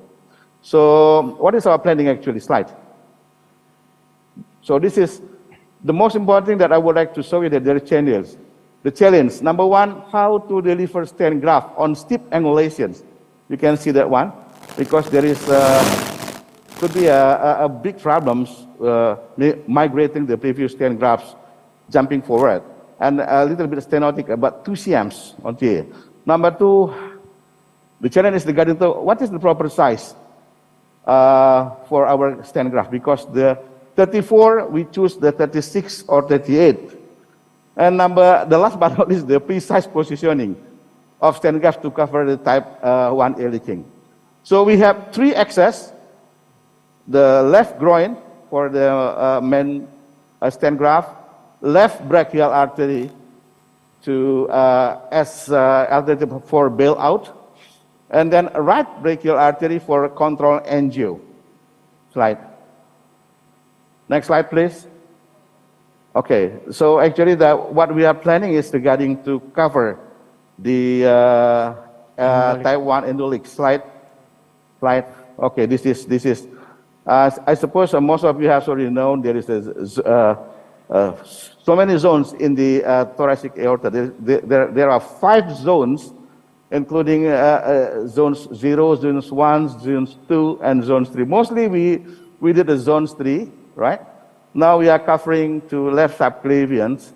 So what is our planning actually? Slide. So this is the most important thing that I would like to show you, that there are changes. The challenge, number one, how to deliver stent graft on steep angulations. You can see that one, because there is could be a big problems migrating the previous stent grafts, jumping forward, and a little bit stenotic, about 2 cms on here. Number two, the challenge is regarding to what is the proper size for our stent graft, because the 34, we choose the 36 or 38. And the last but not least, the precise positioning of stent graft to cover the type 1A leaking. So we have 3 access: the left groin for the main stent graft, left brachial artery to as alternative for bailout, and then right brachial artery for control angio. Slide. Next slide, please. Okay, so actually what we are planning is regarding to cover the type 1 endoleak. Slide. Okay, this is. I suppose most of you have already known there is so many zones in the thoracic aorta. There are 5 zones, including zones 0, zones 1, zones 2, and zones 3. Mostly we did the zones 3, right? Now we are covering to left subclavians.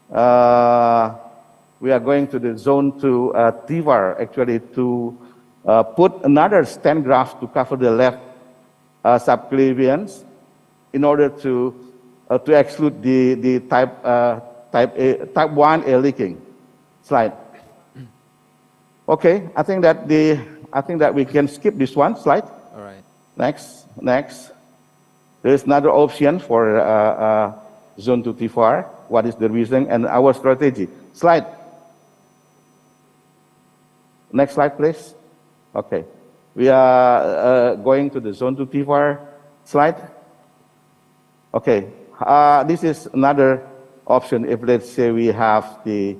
We are going to the zone 2 TIVAR, actually, to put another stent graft to cover the left subclavians in order to exclude the type 1A leaking. Slide. Okay, I think that we can skip this one. Slide. All right. Next. There is another option for zone 2 TIVAR. What is the reason and our strategy? Slide. Next slide, please. Okay. We are going to the zone 2 TIVAR. Slide. Okay, this is another option if let's say we have the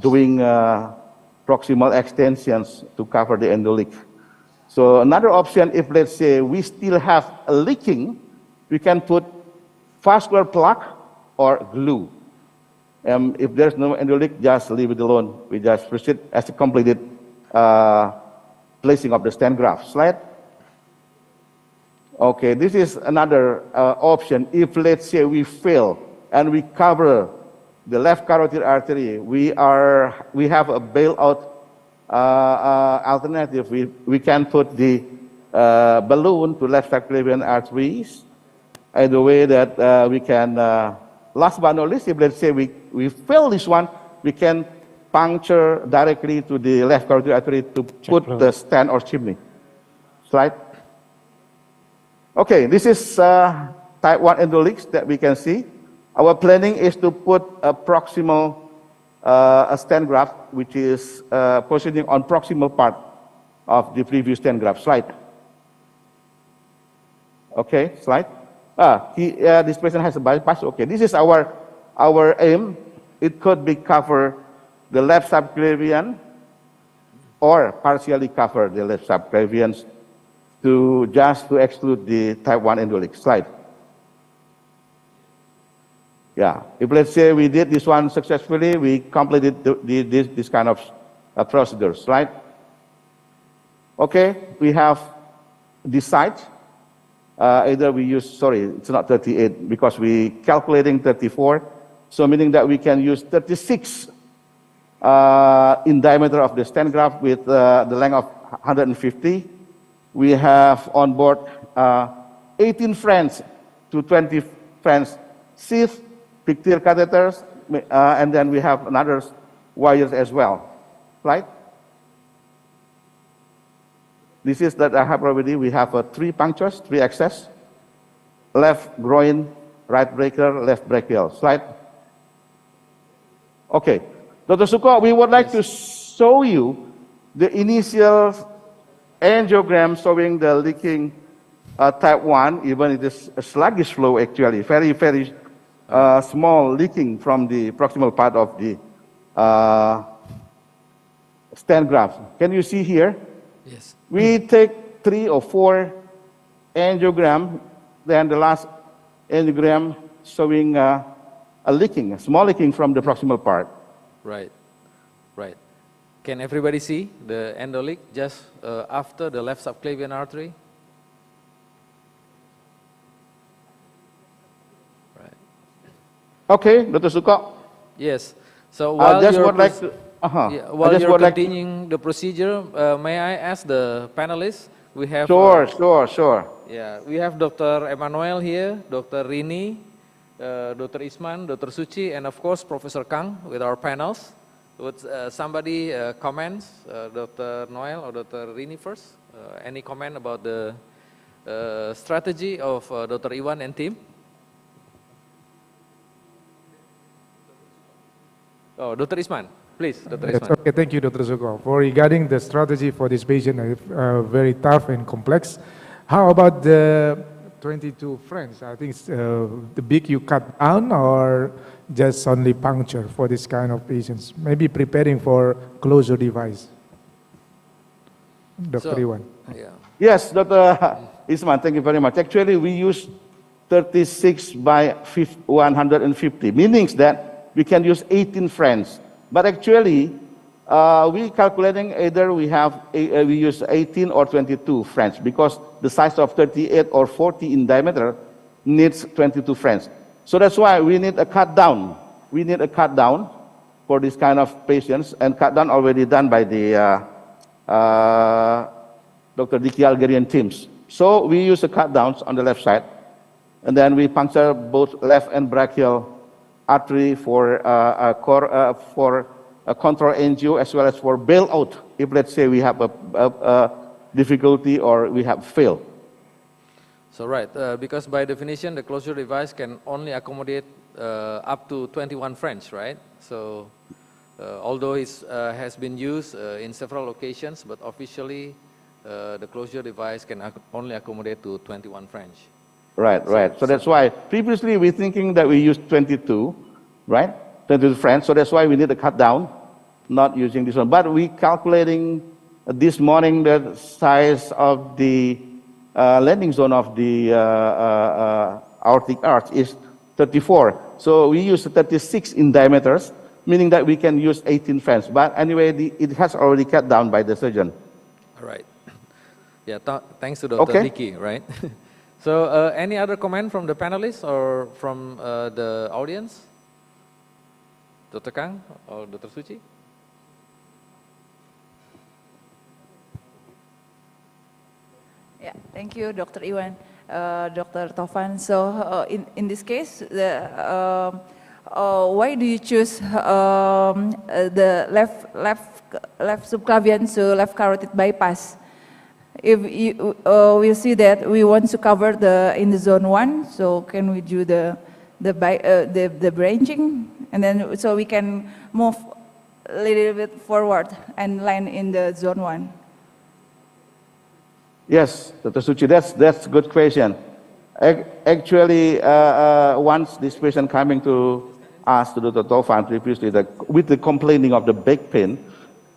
doing proximal extensions to cover the endoleak. So another option if let's say we still have a leaking, we can put vascular plug or glue. If there's no endoleak, just leave it alone. We just proceed as a completed placing of the stent graft. Slide. Okay, this is another option. If let's say we fail and we cover the left carotid artery, we have a bailout alternative. We can put the balloon to left subclavian arteries. Either way that we can, last but not least, if let's say we fail this one, we can puncture directly to the left carotid artery to put the stent or chimney. Slide. Okay, this is type 1 endoleaks that we can see. Our planning is to put a proximal a stent graft, which is positioning on proximal part of the previous stent graft. Slide. Okay, slide. This patient has a bypass. Okay, this is our aim. It could be cover the left subclavian or partially cover the left subclavians to exclude the type 1 endoleak. Slide. Yeah, if let's say we did this one successfully, we completed this kind of procedure. Slide. Okay, we have this site. Either we use, sorry, it's not 38 because we calculating 34. So meaning that we can use 36 in diameter of the stent graft with the length of 150. We have on board 18 French to 20 French sheath, picture catheters, and then we have another wires as well. Right? This is that I have already. We have 3 punctures, 3 access, left groin, right brachial, left brachial. Slide. Okay. Dr. Suko, we would like to show you the initial angiogram showing the leaking type 1, even it is a sluggish flow actually, very, very small leaking from the proximal part of the stent graft. Can you see here? Yes. We take 3 or 4 angiogram, then the last angiogram showing a leaking, a small leaking from the proximal part. Right, right. Can everybody see the endoleak just after the left subclavian artery? Right. Okay, Dr. Suko. Yes. So while just you're would like to, while you're continuing the procedure, may I ask the panelists? We have sure. Yeah, we have Dr. Emmanuel here, Dr. Rini, Dr. Isman, Dr. Suci, and of course Professor Kang with our panels. Would somebody comments, Dr. Noel or Dr. Rini first? Any comment about the strategy of Dr. Iwan and team? Oh, Dr. Isman, please, Dr. Yes, Isman. okay, thank you, Dr. Suko. For regarding the strategy for this patient, very tough and complex. How about the 22 French? I think the big you cut down or just only puncture for this kind of patients? Maybe preparing for closure device. Dr. Iwan. Yeah. Yes, Dr. Isman, thank you very much. Actually, we use 36 by 150, meaning that we can use 18 French. But actually, we calculating either we use 18 or 22 French because the size of 38 or 40 in diameter needs 22 French. So that's why we need a cut down. We need a cut down for this kind of patients, and cut down already done by the Dr. Diki Algerian teams. So we use the cut downs on the left side, and then we puncture both left and brachial artery for a control angio as well as for bailout if let's say we have a difficulty or we have failed. So right, because by definition the closure device can only accommodate up to 21 French, right? So although it has been used in several occasions, but officially the closure device can only accommodate to 21 French. Right, right. So that's why previously we're thinking that we used 22, right? 22 friends. So that's why we need to cut down, not using this one. But we calculating this morning the size of the landing zone of the aortic arch is 34. So we use 36 in diameters, meaning that we can use 18 friends. But anyway, it has already cut down by the surgeon. All right. Yeah, thanks to Dr. Vicky, right? So any other comment from the panelists or from the audience? Dr. Kang or Dr. Suci? Yeah, thank you, Dr. Iwan, Dr. Tovan. So in this case, why do you choose the left subclavian to left carotid bypass? If you, we see that we want to cover in the zone 1, so can we do the branching, and then so we can move a little bit forward and land in the zone 1? Yes, Dr. Suci, that's a good question. Actually, once this patient coming to us, to Dr. Tovan previously, with the complaining of the back pain,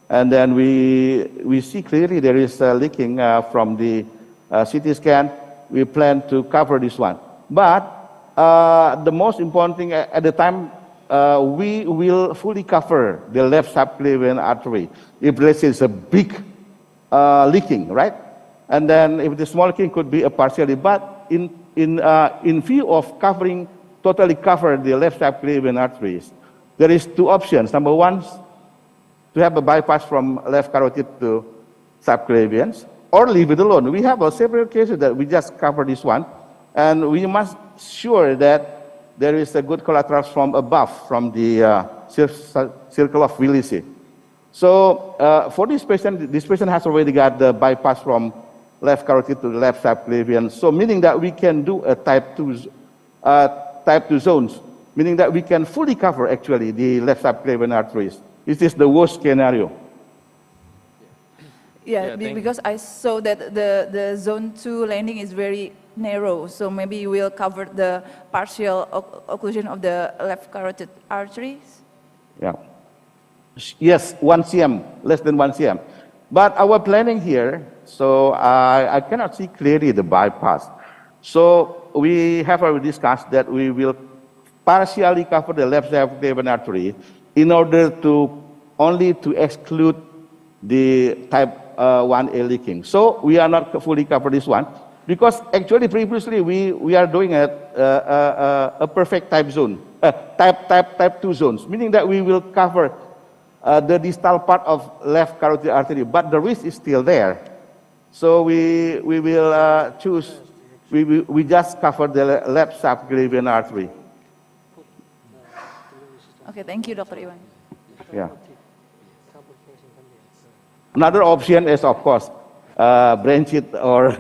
and then we see clearly there is leaking from the CT scan. We plan to cover this one. But the most important thing at the time, we will fully cover the left subclavian artery. If let's say it's a big leaking, right? And then if the small leaking could be a partially, but in view of totally cover the left subclavian arteries, there is 2 options. Number 1, to have a bypass from left carotid to subclavians, or leave it alone. We have several cases that we just cover this one, and we must sure that there is a good collateral from above, from the circle of Willis. So for this patient has already got the bypass from left carotid to the left subclavian. So meaning that we can do a type 2 zones, meaning that we can fully cover actually the left subclavian arteries. This is the worst scenario. Yeah, because I saw that the zone 2 landing is very narrow, so maybe we'll cover the partial occlusion of the left carotid arteries. Yeah. Yes, 1 cm, less than 1 cm. But our planning here, so I cannot see clearly the bypass. So we have already discussed that we will partially cover the left subclavian artery in order to only to exclude the type 1A leaking. So we are not fully cover this one because actually previously we are doing a perfect type zone, type 2 zones, meaning that we will cover the distal part of left carotid artery, but the risk is still there. So we will choose, we just cover the left subclavian artery. Okay, thank you, Dr. Iwan. Yeah. Another option is, of course, branch it or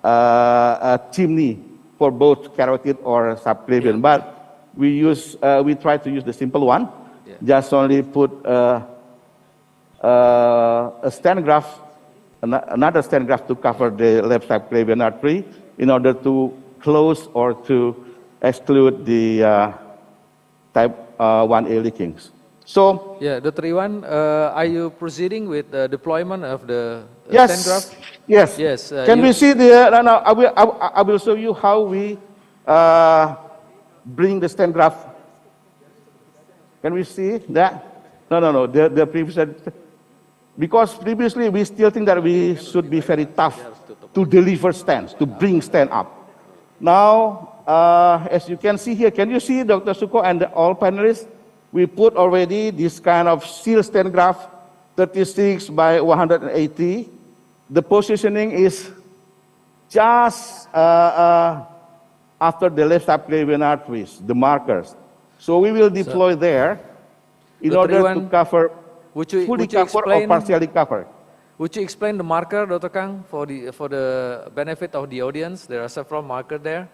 a chimney for both carotid or subclavian. But we try to use the simple one. Yeah. Just only put a stent graft, another stent graft to cover the left subclavian artery in order to close or to exclude the type 1A leakings. So yeah, Dr. Iwan, are you proceeding with the deployment of the stent graft? Yes. Yes. Can we see the? No. I will show you how we bring the stent graft. Can we see that? No. The previous, because previously we still think that we should be very tough to deliver stents, to bring stent up. Now, as you can see here, can you see, Dr. Suko and all panelists? We put already this kind of seal stent graft, 36 by 180. The positioning is just after the left subclavian arteries, the markers. So we will deploy there in order to cover, fully cover or partially cover. Would you explain the marker, Dr. Kang, for the benefit of the audience? There are several markers there.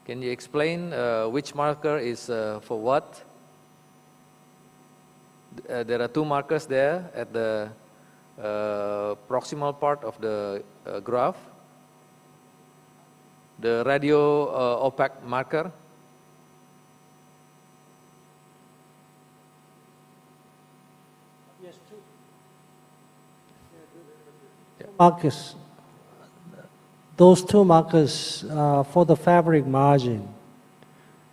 Can you explain which marker is for what? There are 2 markers there at the proximal part of the graph. the radio opaque marker. Markers. Those two markers for the fabric margin.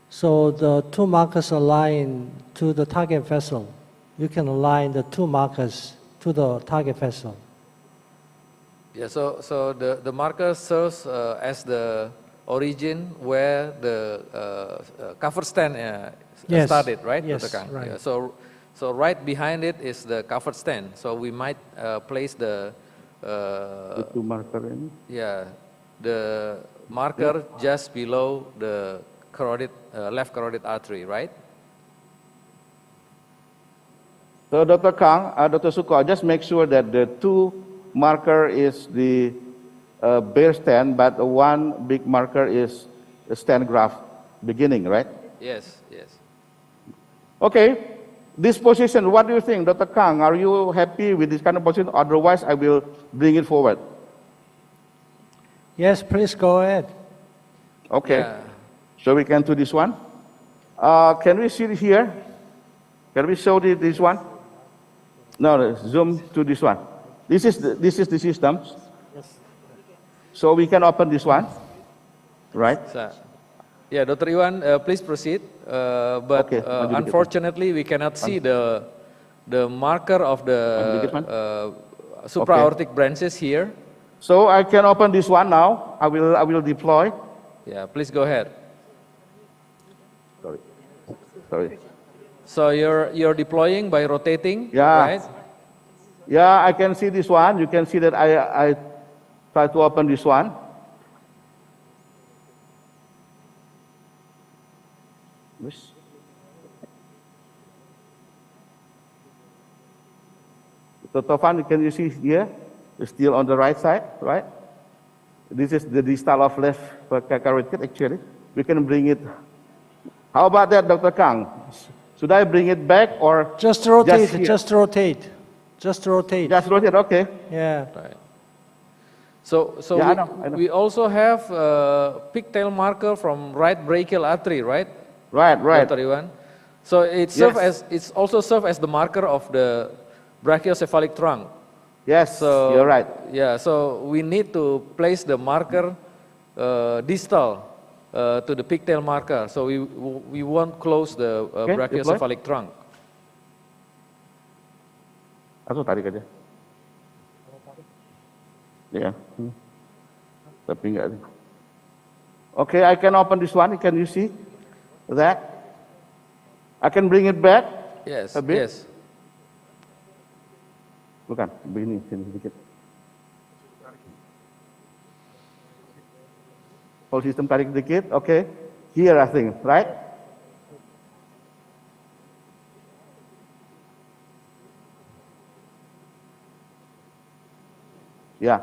So the two markers align to the target vessel. You can align the two markers to the target vessel. Yeah, so the marker serves as the origin where the cover stand Yes. started, right, Yes, Dr. Kang? right. Yeah, so right behind it is the cover stand. So we might place the two marker ini. yeah, the marker just below the carotid, left carotid artery, right? So Dr. Kang, Dr. Suko, just make sure that the two marker is the bare stand, but the one big marker is the stand graph beginning, right? Yes, yes. Okay, this position, what do you think, Dr. Kang? Are you happy with this kind of position? Otherwise, I will bring it forward. Yes, please go ahead. Okay, Yeah. so we can do this one. Can we see it here? Can we show this one? No, zoom to this one. This is the system. So we can open this one, right? So, yeah, Dr. Iwan, please proceed. But Okay, maju dikit. unfortunately, we cannot see the marker of Maju dikit, Man. the supraortic branches here. So I can open this one now. I will deploy. Yeah, please go ahead. Sorry. So you're deploying by rotating, Yeah. right? Yeah, I can see this one. You can see that I try to open this one. Yes. So Tovan, can you see here? It's still on the right side, right? This is the distal of left carotid actually. We can bring it. How about that, Dr. Kang? Should I bring it back or Just rotate, here? just rotate. Just rotate. Just rotate? Okay. Yeah. Right. So Yeah, we, I know. we also have pigtail marker from right brachial artery, right? Right. Dr. Iwan. So it's also serve as the marker of the brachiocephalic trunk. Yes, So you're right. Yeah, so we need to place the marker distal to the pigtail marker. So we won't close the Okay, brachiocephalic trunk. Atau tarik aja. Ya. Tapi enggak. Okay, I can open this one. Can you see that? I can bring it back. Yes, A bit? yes. Bukan, begini, sini sedikit. Whole system tarik sedikit. Okay. Here I think, right? Ya.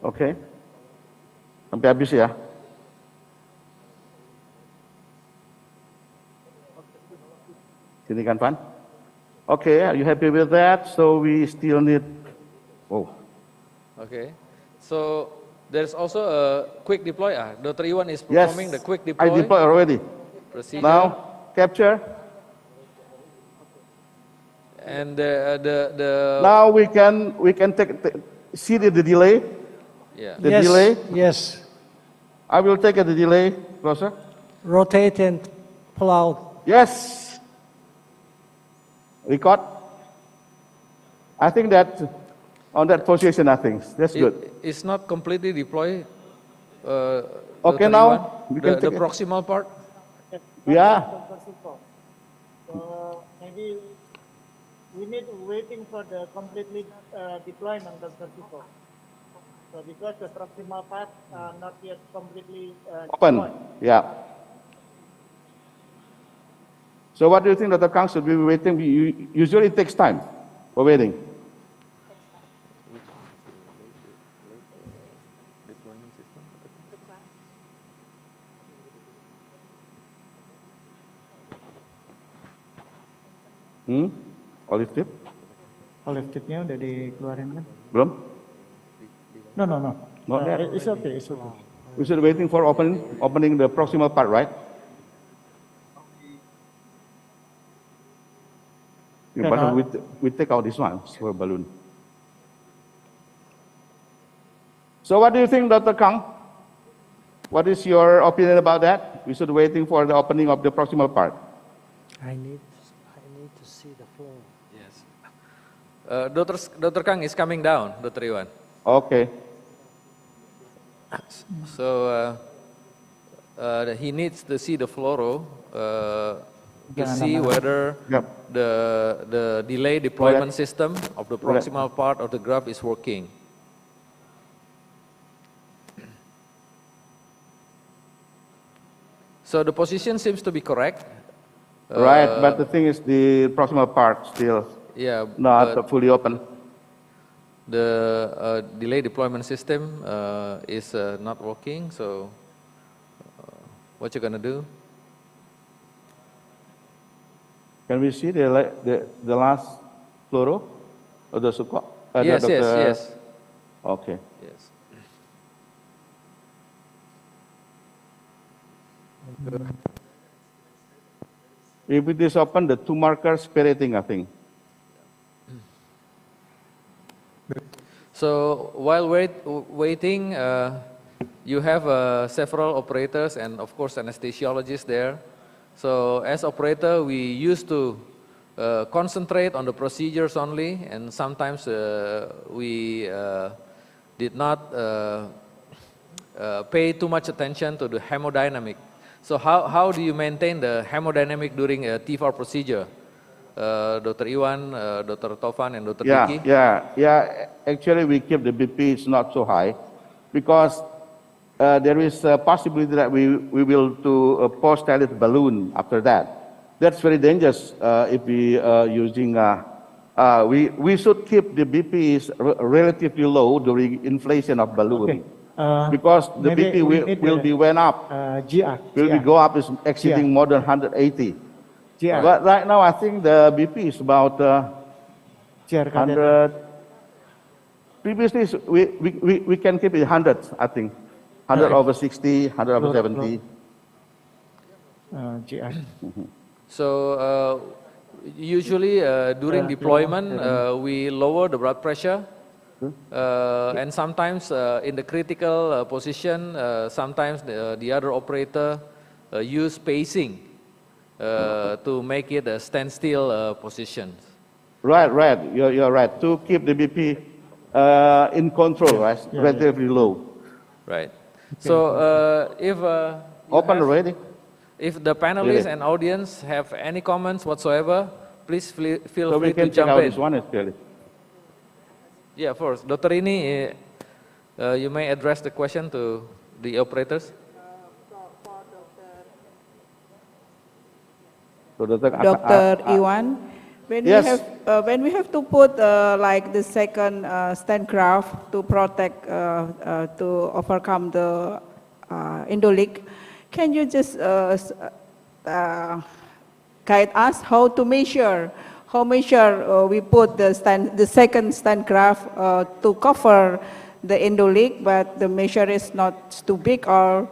Oke. Sampai habis ya. Sini kan, Pan? Okay, are you happy with that? So we still need. Oh, Okay. So there's also a quick deploy. Dr. Iwan is yes. performing the quick I deploy deploy already. procedure. Now capture. And the Now we can see the delay. yeah. The yes. delay. Yes. I will take the delay closer. Rotate and pull out. Yes. Record. I think that on that position, I think that's good. It's not completely deployed. Okay, Dr. now Iwan, we can the take it. proximal part. Yeah. So maybe we need waiting for the completely deployment of the people. So because the proximal part not yet completely Open. deployed. Yeah. So what do you think, Dr. Kang? Should we be waiting? Usually it takes time for waiting. Olive tip? Olive tip-nya udah dikeluarin kan? Belum? No, no, no. Not yet? It's okay, it's okay. We should waiting for opening the proximal part, right? Yeah, but we take out this one for balloon. So what do you think, Dr. Kang? What is your opinion about that? We should waiting for the opening of the proximal part. I need to see the flow. Yes. Dr. Kang is coming down, Dr. Iwan. Okay. So he needs to see the fluoro to see whether the delay deployment system of the proximal part of the graph is working. So the position seems to be correct. Right, but the thing is the proximal part still not fully open. The delay deployment system is not working, so what you gonna do? Can we see the last fluoro or the suko? Yes, yes. Okay. Yes. If it is open, the two markers separating, I think. So while waiting, you have several operators and of course anesthesiologists there. So as operator, we used to concentrate on the procedures only, and sometimes we did not pay too much attention to the hemodynamic. So how do you maintain the hemodynamic during a TFAR procedure? Dr. Iwan, Dr. Tovan, and Dr. Diki? Yeah. Actually, we keep the BP is not so high because there is a possibility that we will do a post-dilate balloon after that. That's very dangerous if we using. We should keep the BP is relatively low during inflation of balloon. Okay. Because the BP will be went up. Will be go up is exceeding more than 180. But right now I think the BP is about 100. Previously we can keep it 100, I think. 100 over 60, 100 over 70. So usually during deployment we lower the blood pressure. And sometimes in the critical position, sometimes the other operator use pacing to make it a standstill position. Right. You're right. To keep the BP in control, right? Relatively low. Right. So if open already. If the panelists and audience have any comments whatsoever, please feel free to jump in. So we can check out this one is clearly. Yeah, first, Dr. Ini, you may address the question to the operators. Dr. Iwan, when we have to put like the second stent graft to protect to overcome the endoleak, can you just guide us how to measure? How we put the second stent graft to cover the endoleak, but the measure is not too big or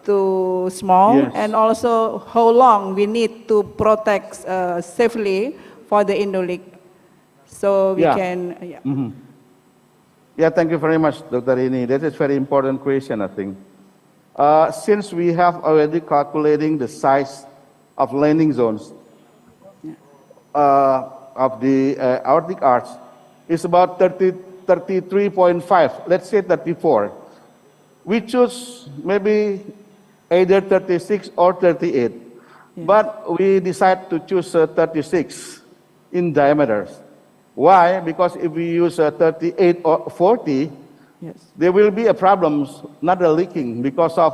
too small, and also how long we need to protect safely for the endoleak, so we can. Yeah, thank you very much, Dr. Ini. That is very important question, I think. Since we have already calculating the size of landing zones of the aortic arch, is about 33.5, let's say 34. We choose maybe either 36 or 38, but we decide to choose 36 in diameters. Why? Because if we use 38 or 40, there will be a problem, not a leaking, because of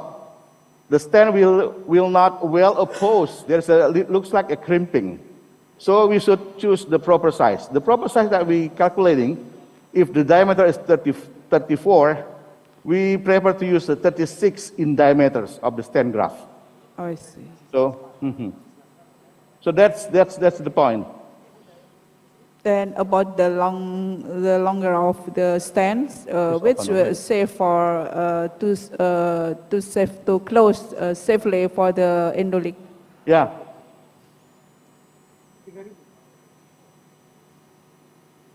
the stent will not well oppose. There's looks like a crimping. So we should choose the proper size. The proper size that we calculating, if the diameter is 34, we prefer to use the 36 in diameters of the stent graft. Oh, I see. So, so that's the point. Then about the longer of the stents, which was safe for to close safely for the endoleak. Yeah.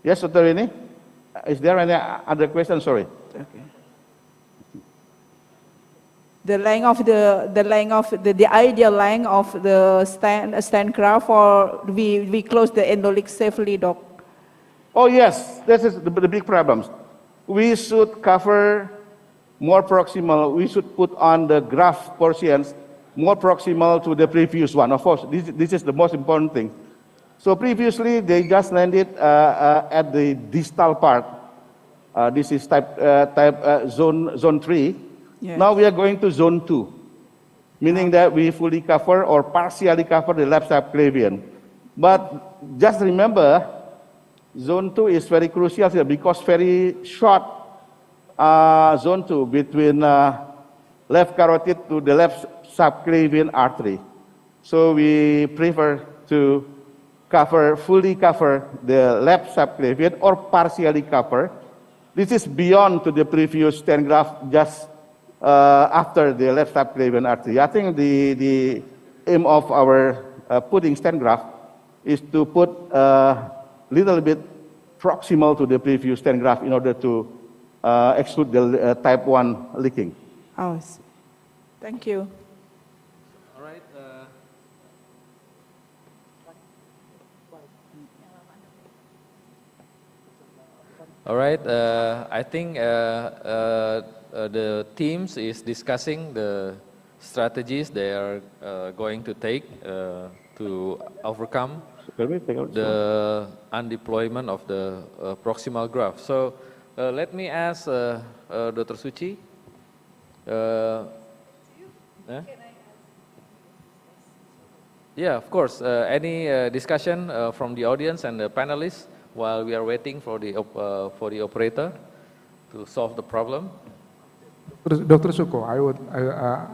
Yes, Dr. Rini? Is there any other question? Sorry. Okay. The ideal length of the stent graft, or we close the endoleak safely, doc. Oh yes, this is the big problems. We should cover more proximal. We should put on the graft portions more proximal to the previous one. Of course, this is the most important thing. So previously, they just landed at the distal part. This is zone 3. Yes. Now we are going to zone 2, meaning that we fully cover or partially cover the left subclavian. But just remember, zone 2 is very crucial here because very short zone 2 between left carotid to the left subclavian artery. So we prefer to fully cover the left subclavian or partially cover. This is beyond to the previous stent graft just after the left subclavian artery. I think the aim of our putting stent graft is to put a little bit proximal to the previous stent graft in order to exclude the type 1 leaking. Oh, thank you. All right. All right. I think the teams is discussing the strategies they are going to take to overcome the undeployment of the proximal graft. So let me ask Dr. Suci. Yeah, of course. Any discussion from the audience and the panelists while we are waiting for the operator to solve the problem? Dr. Suko,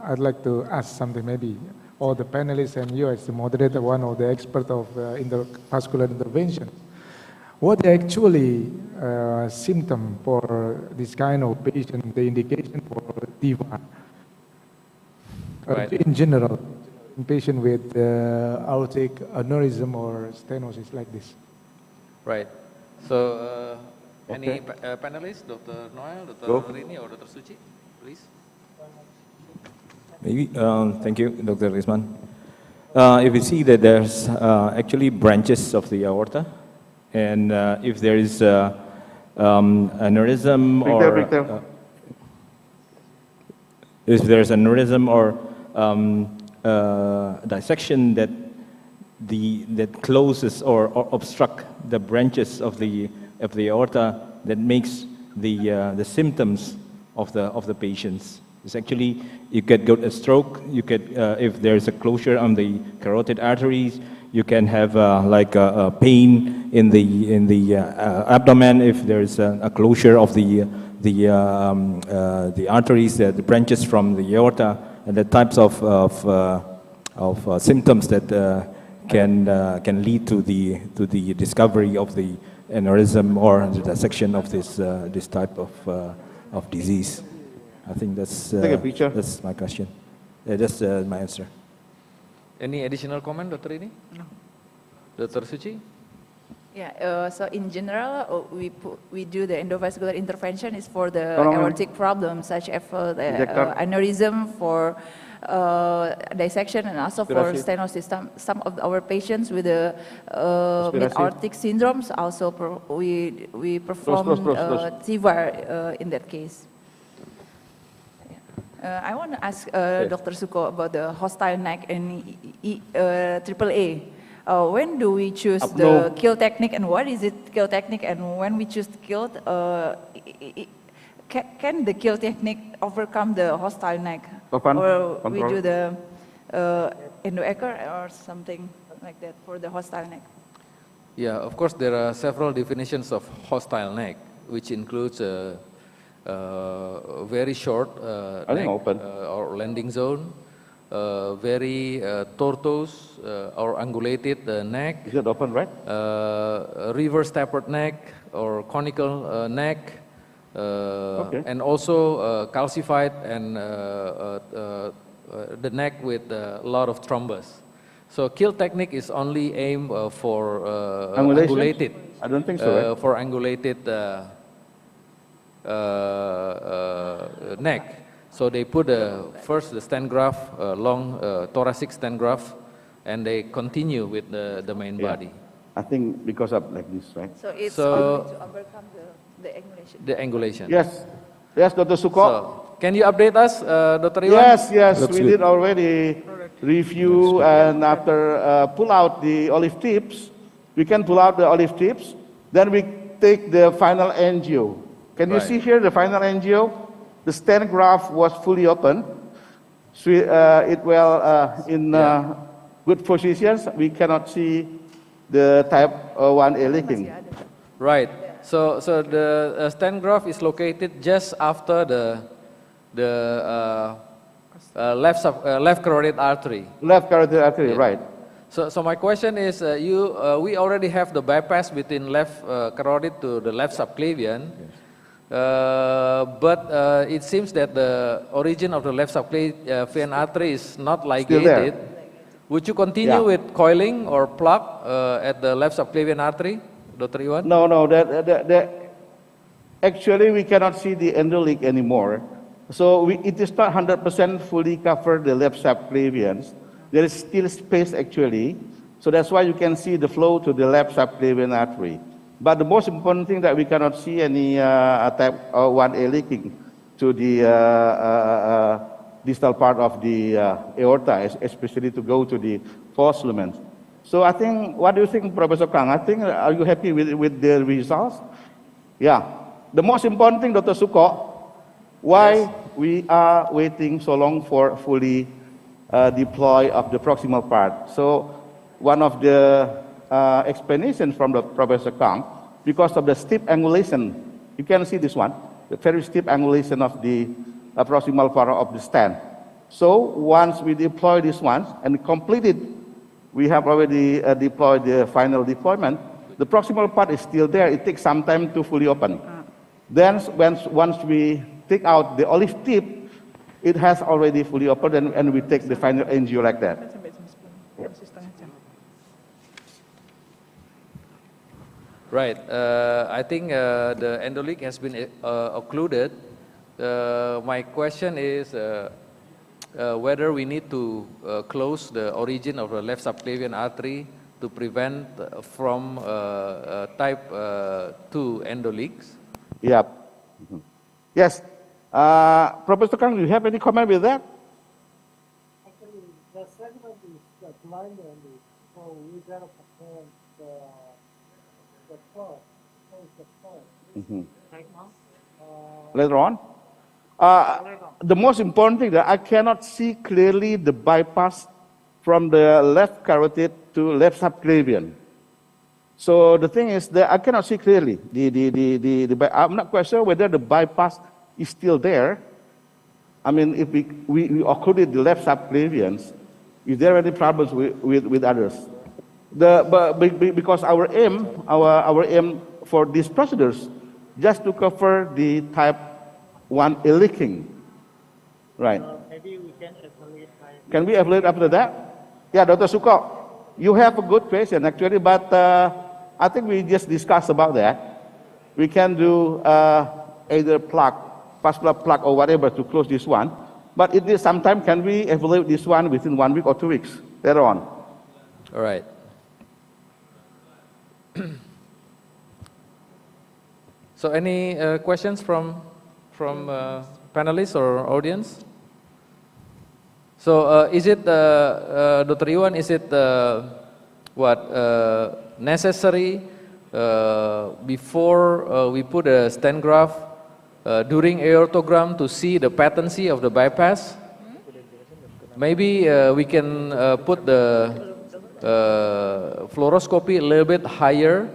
I'd like to ask something, maybe all the panelists and you as the moderator, one of the expert of vascular intervention. What actually symptom for this kind of patient, the indication for TIVA? Right. In general, in patient with aortic aneurysm or stenosis like this. Right. So, any panelists, Dr. Noel, Dr. Rini, or Dr. Suci, please? Maybe, thank you, Dr. Risman. If you see that there's actually branches of the aorta, and if there is aneurysm or if there's aneurysm or dissection that closes or obstruct the branches of the aorta, that makes the symptoms of the patients. It's actually, you could get a stroke, you could, if there's a closure on the carotid arteries, you can have like a pain in the abdomen if there's a closure of the arteries, the branches from the aorta, and the types of symptoms that can lead to the discovery of the aneurysm or the dissection of this type of disease. I think that's my question. That's my answer. Any additional comment, Dr. Rini? No. Dr. Suci? Yeah, so in general, we do the endovascular intervention is for the aortic problems, such as for the aneurysm, for dissection, and also for stenosis. Some of our patients with the mid-aortic syndromes also we perform TIVA in that case. I want to ask Dr. Suko about the hostile neck and AAA. When do we choose the kill technique, and what is it kill technique, and when we choose kill, can the kill technique overcome the hostile neck? Or we do the endoecho or something like that for the hostile neck? Yeah, of course there are several definitions of hostile neck, which includes very short neck or landing zone, very tortuous or ungulated neck. Is it open, right? Reverse tapered neck or conical neck. Okay. And also calcified and the neck with a lot of thrombus. So kill technique is only aimed for angulated. I don't think so, right? For angulated neck. So they put first the stent graft, long thoracic stent graft, and they continue with the main body. I think because of like this, right? So it's So- only to overcome the angulation. The angulation. Yes. Yes, Dr. Suko. So, can you update us, Dr. Iwan? Yes, yes, Looks we good. did already review, and after pull out the olive tips, we can pull out the olive tips, then we take the final angio. Can you Right. see here the final angio? The stent graft was fully open. So it well in good positions. We cannot see the type 1A leaking. Right. So the stent graft is located just after the left carotid artery. Left carotid artery, right. So my question is, we already have the bypass between left carotid to the left subclavian, but it seems that the origin of the left subclavian artery is not Still there. ligated. Would you continue Yeah. with coiling or plug at the left subclavian artery, Dr. Iwan? No, actually we cannot see the endoleak anymore. So it is not 100% fully covered the left subclavians. There is still space actually. So that's why you can see the flow to the left subclavian artery. But the most important thing that we cannot see any type 1A leaking to the distal part of the aorta, especially to go to the false lumen. So I think, what do you think, Professor Kang? I think, are you happy with the results? Yeah. The most important thing, Dr. Suko, why we are waiting so long for fully deploy of the proximal part. So one of the explanations from the Professor Kang, because of the steep angulation, you can see this one, the very steep angulation of the proximal part of the stent. So once we deploy this one and complete it, we have already deployed the final deployment. The proximal part is still there. It takes some time to fully open. Then once we take out the olive tip, it has already fully opened, and we take the final angio like that. Right. I think the endoleak has been occluded. My question is whether we need to close the origin of the left subclavian artery to prevent from type 2 endoleaks. Yeah. Yes. Professor Kang, do you have any comment with that? Actually, the segment is blind only, so we gotta compare the part. Right now? Later on? The most important thing that I cannot see clearly the bypass from the left carotid to left subclavian. So the thing is that I cannot see clearly. I'm not quite sure whether the bypass is still there. I mean, if we occluded the left subclavians, is there any problems with others? Because our aim for these procedures just to cover the type 1A leaking, right? Maybe we can evaluate. Can we evaluate after that? Yeah, Dr. Suko, you have a good question actually, but I think we just discussed about that. We can do either plug, vascular plug or whatever to close this one, but it is sometime, can we evaluate this one within 1 week or 2 weeks later on? All right. So any questions from panelists or audience? So is it, Dr. Iwan, is it necessary before we put a stent graft during aortogram to see the patency of the bypass? Maybe we can put the fluoroscopy a little bit higher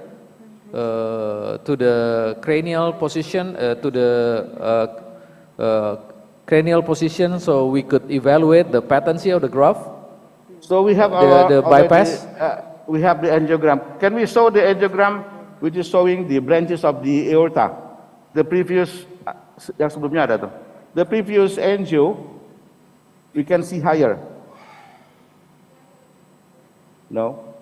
to the cranial position, to the cranial position so we could evaluate the patency of the graft? So we have The bypass? We have the angiogram. Can we show the angiogram which is showing the branches of the aorta? The previous, yang sebelumnya ada tuh. The previous angio, we can see higher. No?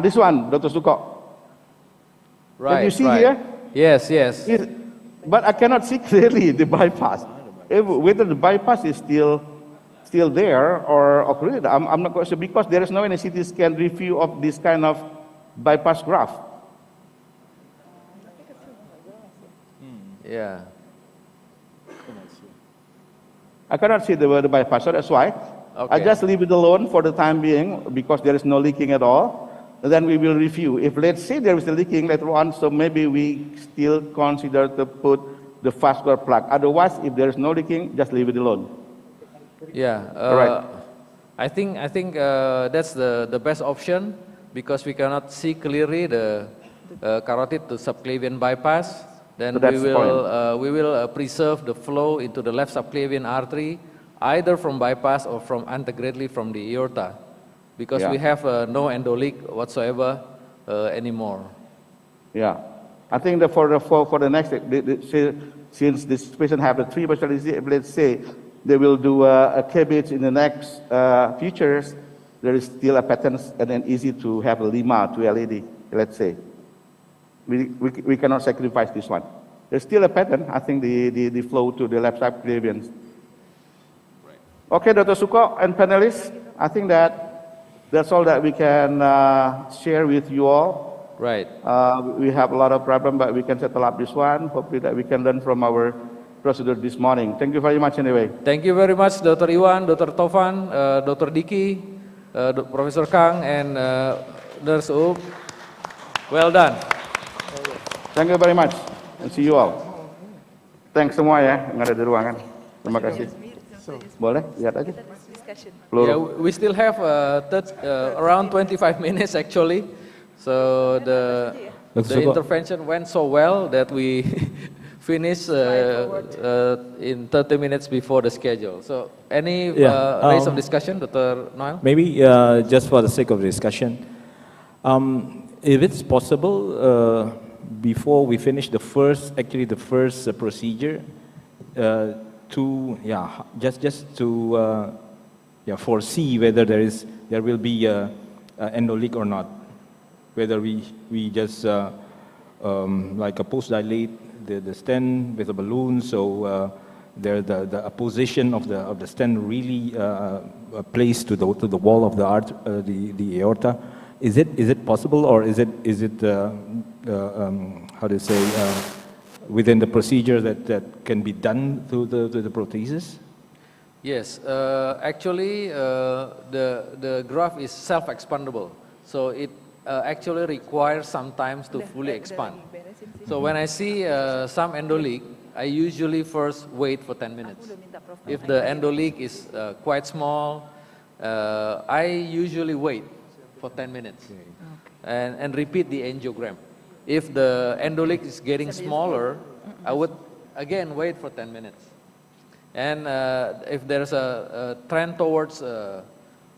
This one, Dr. Suko. Right, Can you see right. here? Yes, yes. But I cannot see clearly the bypass. Whether the bypass is still there or occurred, I'm not quite sure because there is no any CT scan review of this kind of bypass graft. Yeah. I cannot see the bypass, so that's why I Okay. just leave it alone for the time being because there is no leaking at all. And then we will review. If let's say there is a leaking later on, so maybe we still consider to put the vascular plug. Otherwise, if there is no leaking, just leave it alone. Yeah. Right. I think that's the best option because we cannot see clearly the carotid to subclavian bypass. Then So that's the we will preserve the flow into the left subclavian artery, either from bypass or from antegrade from the aorta, because we have no endoleak whatsoever anymore. Yeah, I think that for the next, since this patient have the 3 specialties, let's say they will do a cabbage in the next futures, there is still a pattern and then easy to have a Lima to LED, let's say. We cannot sacrifice this one. There's still a pattern, I think the flow to the left side clavians. Okay, Dr. Suko and panelists, I think that's all that we can share with you all. Right. We have a lot of problems, but we can settle up this one. Hopefully that we can learn from our procedure this morning. Thank you very much anyway. Thank you very much, Dr. Iwan, Dr. Tovan, Dr. Diki, Professor Kang, and Nurse Up. Well done. Thank you very much, and see you all. Thanks semua ya, yang ada di ruangan. Terima kasih. Boleh, lihat aja. Yeah, we still have around 25 minutes actually. So the intervention went so well that we finished in 30 minutes before the schedule. So any raise of discussion, Dr. Noel? Maybe just for the sake of discussion, if it's possible, before we finish the first procedure, just to foresee whether there will be an endoleak or not, whether we just like a post-dilate the stent with a balloon, so the position of the stent really placed to the wall of the aorta. Is it possible, or is it how to say within the procedure that can be done through the prosthesis? Yes, actually the graft is self-expandable, so it actually requires some time to fully expand. So when I see some endoleak, I usually first wait for 10 minutes. If the endoleak is quite small, I usually wait for 10 minutes and repeat the angiogram. If the endoleak is getting smaller, I would again wait for 10 minutes. And if there's a trend towards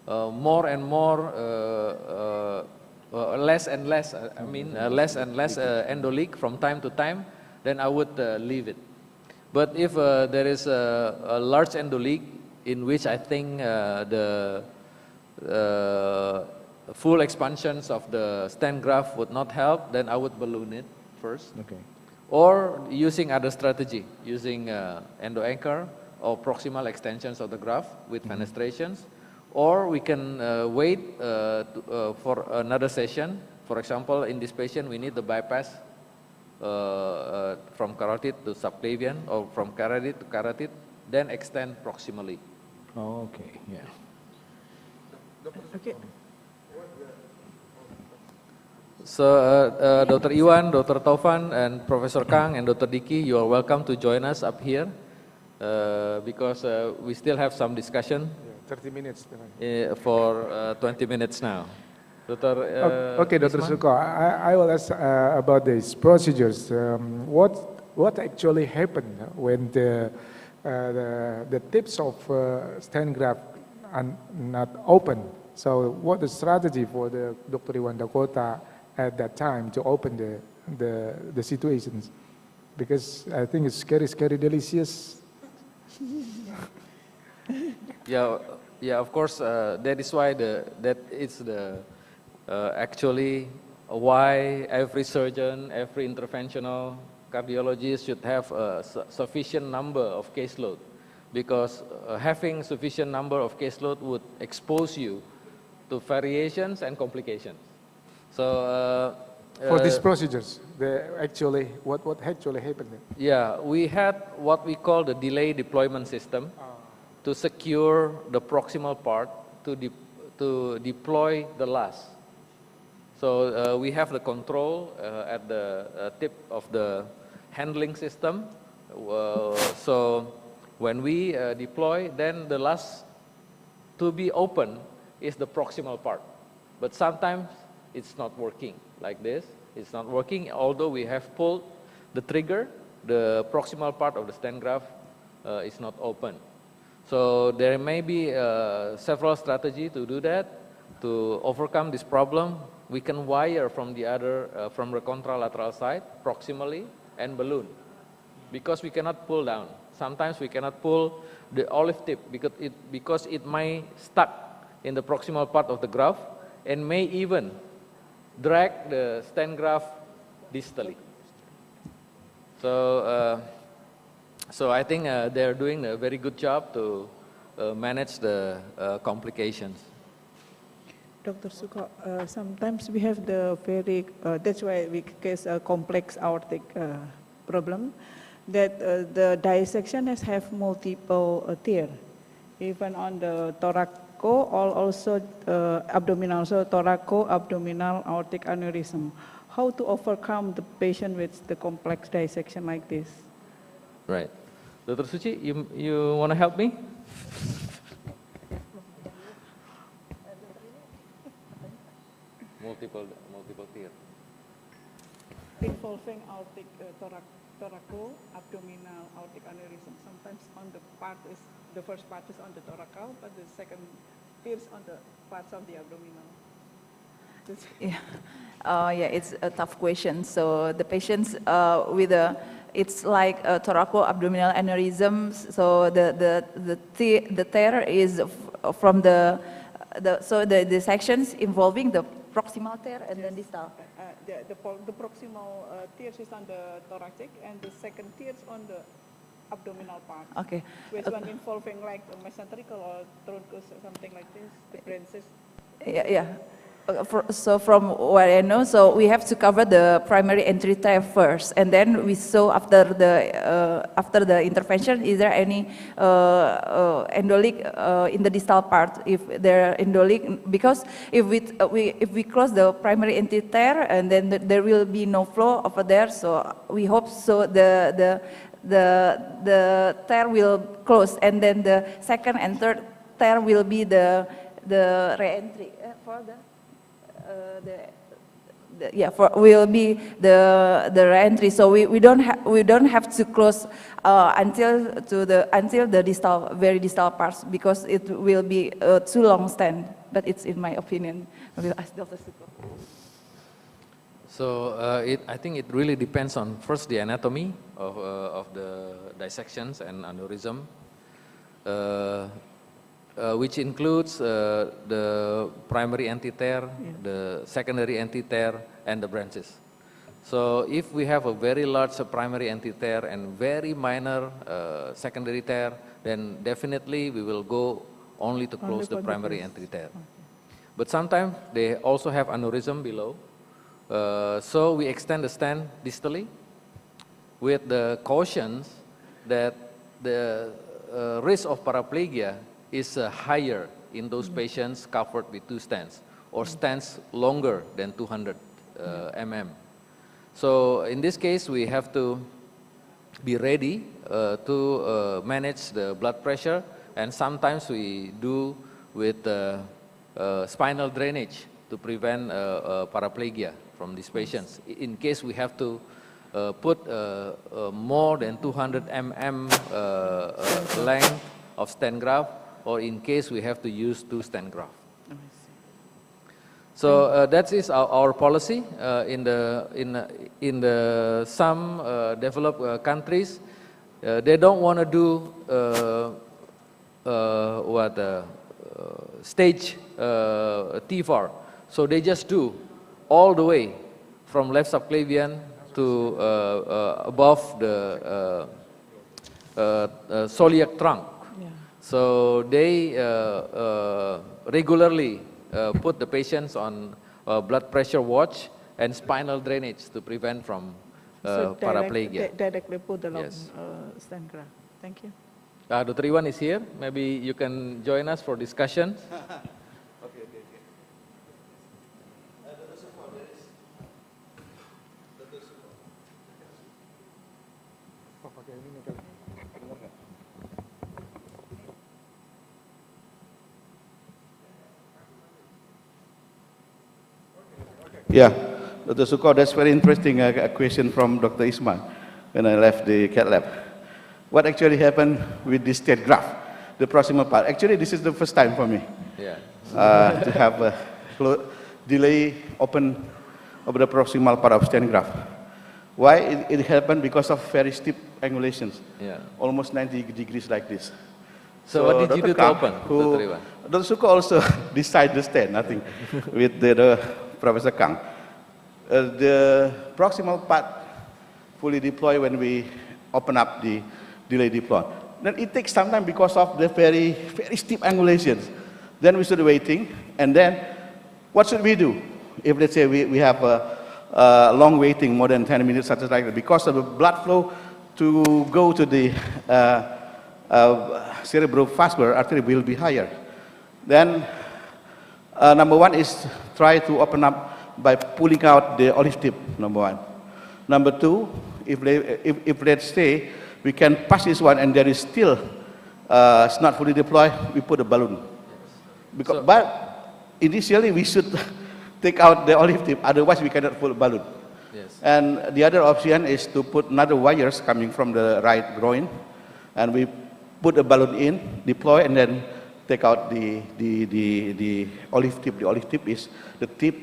more and more, less and less, less and less endoleak from time to time, then I would leave it. But if there is a large endoleak in which I think the full expansions of the stent graft would not help, then I would balloon it first. Okay. Or using other strategy, using endo anchor or proximal extensions of the graft with fenestrations. Or we can wait for another session. For example, in this patient, we need the bypass from carotid to subclavian or from carotid to carotid, then extend proximally. Oh, okay, yeah. Okay. So Dr. Iwan, Dr. Tovan, and Professor Kang, and Dr. Diki, you are welcome to join us up here because we still have some discussion 30 minutes. for 20 minutes now. Dr. Okay, Dr. Isman? Suko, I will ask about these procedures. What actually happened when the tips of stent graft are not open? So what the strategy for the Dr. Iwan Dakota at that time to open the situations? Because I think it's scary, delicious. Yeah, of course, that is why actually why every surgeon, every interventional cardiologist should have a sufficient number of caseload, because having sufficient number of caseload would expose you to variations and complications. So For these procedures, what actually happened? yeah, we had what we call the delay deployment system to secure the proximal part to deploy the last. So we have the control at the tip of the handling system. So when we deploy, then the last to be open is the proximal part. But sometimes it's not working like this. It's not working, although we have pulled the trigger, the proximal part of the stent graft is not open. So there may be several strategies to do that. To overcome this problem, we can wire from the contralateral side, proximally, and balloon. Because we cannot pull down. Sometimes we cannot pull the olive tip because it may stuck in the proximal part of the graft and may even drag the stent graft distally. So I think they're doing a very good job to manage the complications. Dr. Suko, sometimes we have the that's why we case a complex aortic problem, that the dissection has have multiple tear, even on the thoraco, also abdominal, so thoraco-abdominal aortic aneurysm. How to overcome the patient with the complex dissection like this? Right. Dr. Suci, you want to help me? multiple tear. Involving aortic thoraco-abdominal aortic aneurysm. Sometimes on the first part is on the thoracal, but the second tears on the parts of the abdominal. Yeah, it's a tough question. So the patients it's like a thoraco-abdominal aneurysm. So the tear is from the sections involving the proximal tear and then distal. The proximal tears is on the thoracic, and the second tears on the abdominal part. Okay. Which one involving like a mesenterical or truncus or something like this, the branches? Yeah. So from what I know, so we have to cover the primary entry tear first, and then we saw after the intervention, is there any embolic in the distal part? If there are embolic, because if we close the primary entry tear, and then there will be no flow over there. So we hope so the tear will close, and then the second and third tear will be the re-entry for will be the re-entry. So we don't have to close until the distal, very distal parts, because it will be too long stand. But it's in my opinion. I will ask Dr. Suko. So I think it really depends on first the anatomy of the dissections and aneurysm. Which includes the primary antitear, the secondary antitear, and the branches. So if we have a very large primary antitear and very minor secondary tear, then definitely we will go only to close the primary antitear. But sometimes they also have aneurysm below. So we extend the stent distally with the cautions that the risk of paraplegia is higher in those patients covered with 2 stents or stents longer than 200 mm. So in this case, we have to be ready to manage the blood pressure, and sometimes we do with spinal drainage to prevent paraplegia from these patients. In case we have to put more than 200 length of stent graft, or in case we have to use 2 stent graft. So that is our policy in the some developed countries. They don't want to do stage T4, so they just do all the way from left subclavian to above the celiac trunk. Yeah. So they regularly put the patients on blood pressure watch and spinal drainage to prevent from paraplegia. Directly put the long Yes. stent graft. Thank you. Dr. Iwan is here. Maybe you can join us for discussion. Yeah, Dr. Suko, that's very interesting a question from Dr. Isman when I left the CAT lab. What actually happened with this stent graft, the proximal part? Actually, this is the first time for me Yeah. to have a delay open of the proximal part of stent graft. Why it happened? Because of very steep angulations, Yeah. almost 90 degrees like this. So what did you Dr. do to Kang, open, who- Dr. Iwan? Dr. Suko also decided the stent, nothing, with the Professor Kang. The proximal part fully deployed when we open up the delay deploy. Then it takes some time because of the very, very steep angulations. Then we started waiting, and then what should we do? If let's say we have a long waiting, more than 10 minutes, such as like that, because of the blood flow to go to the cerebrovascular artery will be higher. Then number one is try to open up by pulling out the olive tip, number one. Number two, if let's say we can pass this one and there is still it's not fully deployed, we put a balloon. Because, but initially we should take out the olive tip, otherwise we cannot put a balloon. Yes. And the other option is to put another wires coming from the right groin, and we put a balloon in, deploy, and then take out the olive tip. The olive tip is the tip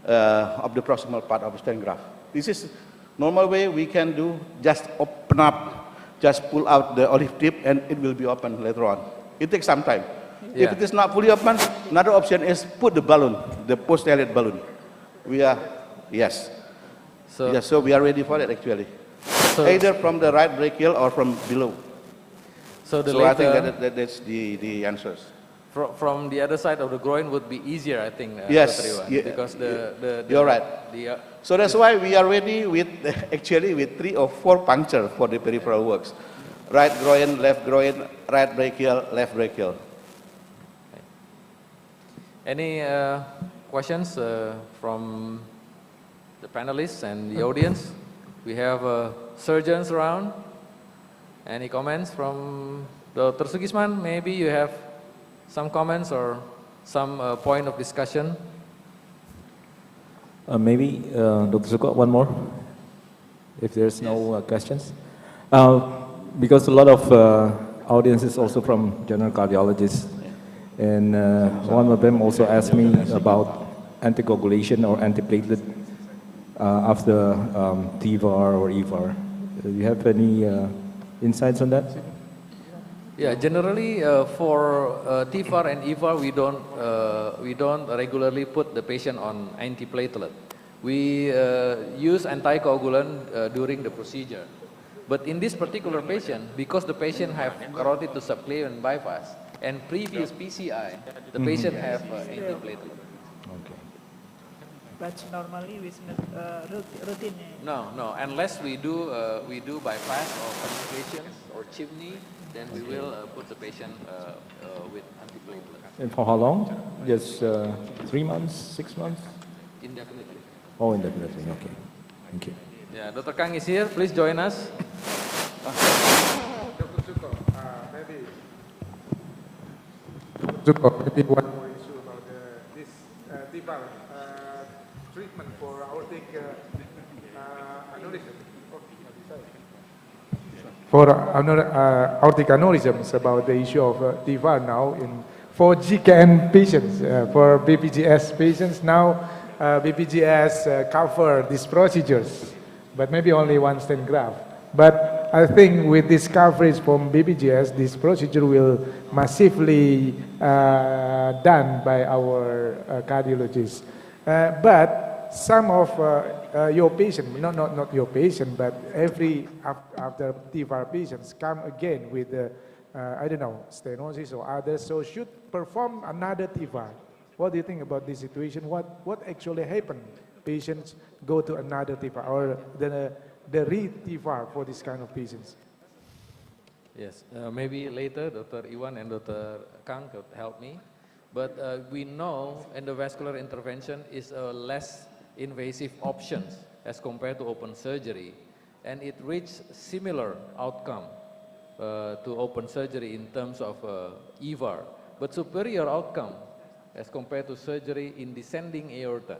of the proximal part of the stent graft. This is normal way we can do, just open up, just pull out the olive tip, and it will be open later on. It takes some time. Yeah. If it is not fully open, another option is put the balloon, the post-Elliott balloon. We are, yes. So, Yes, so we are ready for it actually. so, Either from the right brachial or from below. so the So I think later, that's the answers. from the other side of the groin would be easier, I think, Yes, Dr. Iwan, yeah, because the you're right. The, So that's why we are ready with actually with 3 or 4 puncture for the peripheral works. Right groin, right brachial, left brachial. any questions from the panelists and the audience? We have surgeons around. Any comments from Dr. Sugisman? Maybe you have some comments or some point of discussion. Maybe, Dr. Suko, one more, if there's no questions. Because a lot of audience is also from general cardiologists, and one of them also asked me about anticoagulation or antiplatelet after TVAR or EVAR. Do you have any insights on that? Yeah, generally for TVAR and EVAR, we don't regularly put the patient on antiplatelet. We use anticoagulant during the procedure. But in this particular patient, because the patient have carotid to subclavian bypass and previous PCI, the patient have antiplatelet. Okay. But normally we routine. No, unless we do bypass or communications or chimney, then we will put the patient with antiplatelet. And for how long? Just 3 months, 6 months? Indefinitely. Oh, indefinitely, okay. Thank you. Yeah, Dr. Kang is here. Please join us. Dr. Suko, maybe one more issue about this TIVAR treatment for aortic aneurysm. For aortic aneurysms, about the issue of TIVAR now for GKN patients, for BPJS patients now, BPJS cover these procedures, but maybe only one stent graft. But I think with this coverage from BPJS, this procedure will massively done by our cardiologists. But some of your patients, not your patient, but every after TIVAR patients come again with I don't know, stenosis or others, so should perform another TIVAR. What do you think about this situation? What actually happened? Patients go to another TIVAR or the re-TIVAR for this kind of patients? Yes, maybe later Dr. Iwan and Dr. Kang could help me. But we know endovascular intervention is a less invasive option as compared to open surgery. And it reached similar outcome to open surgery in terms of EVAR, but superior outcome as compared to surgery in descending aorta.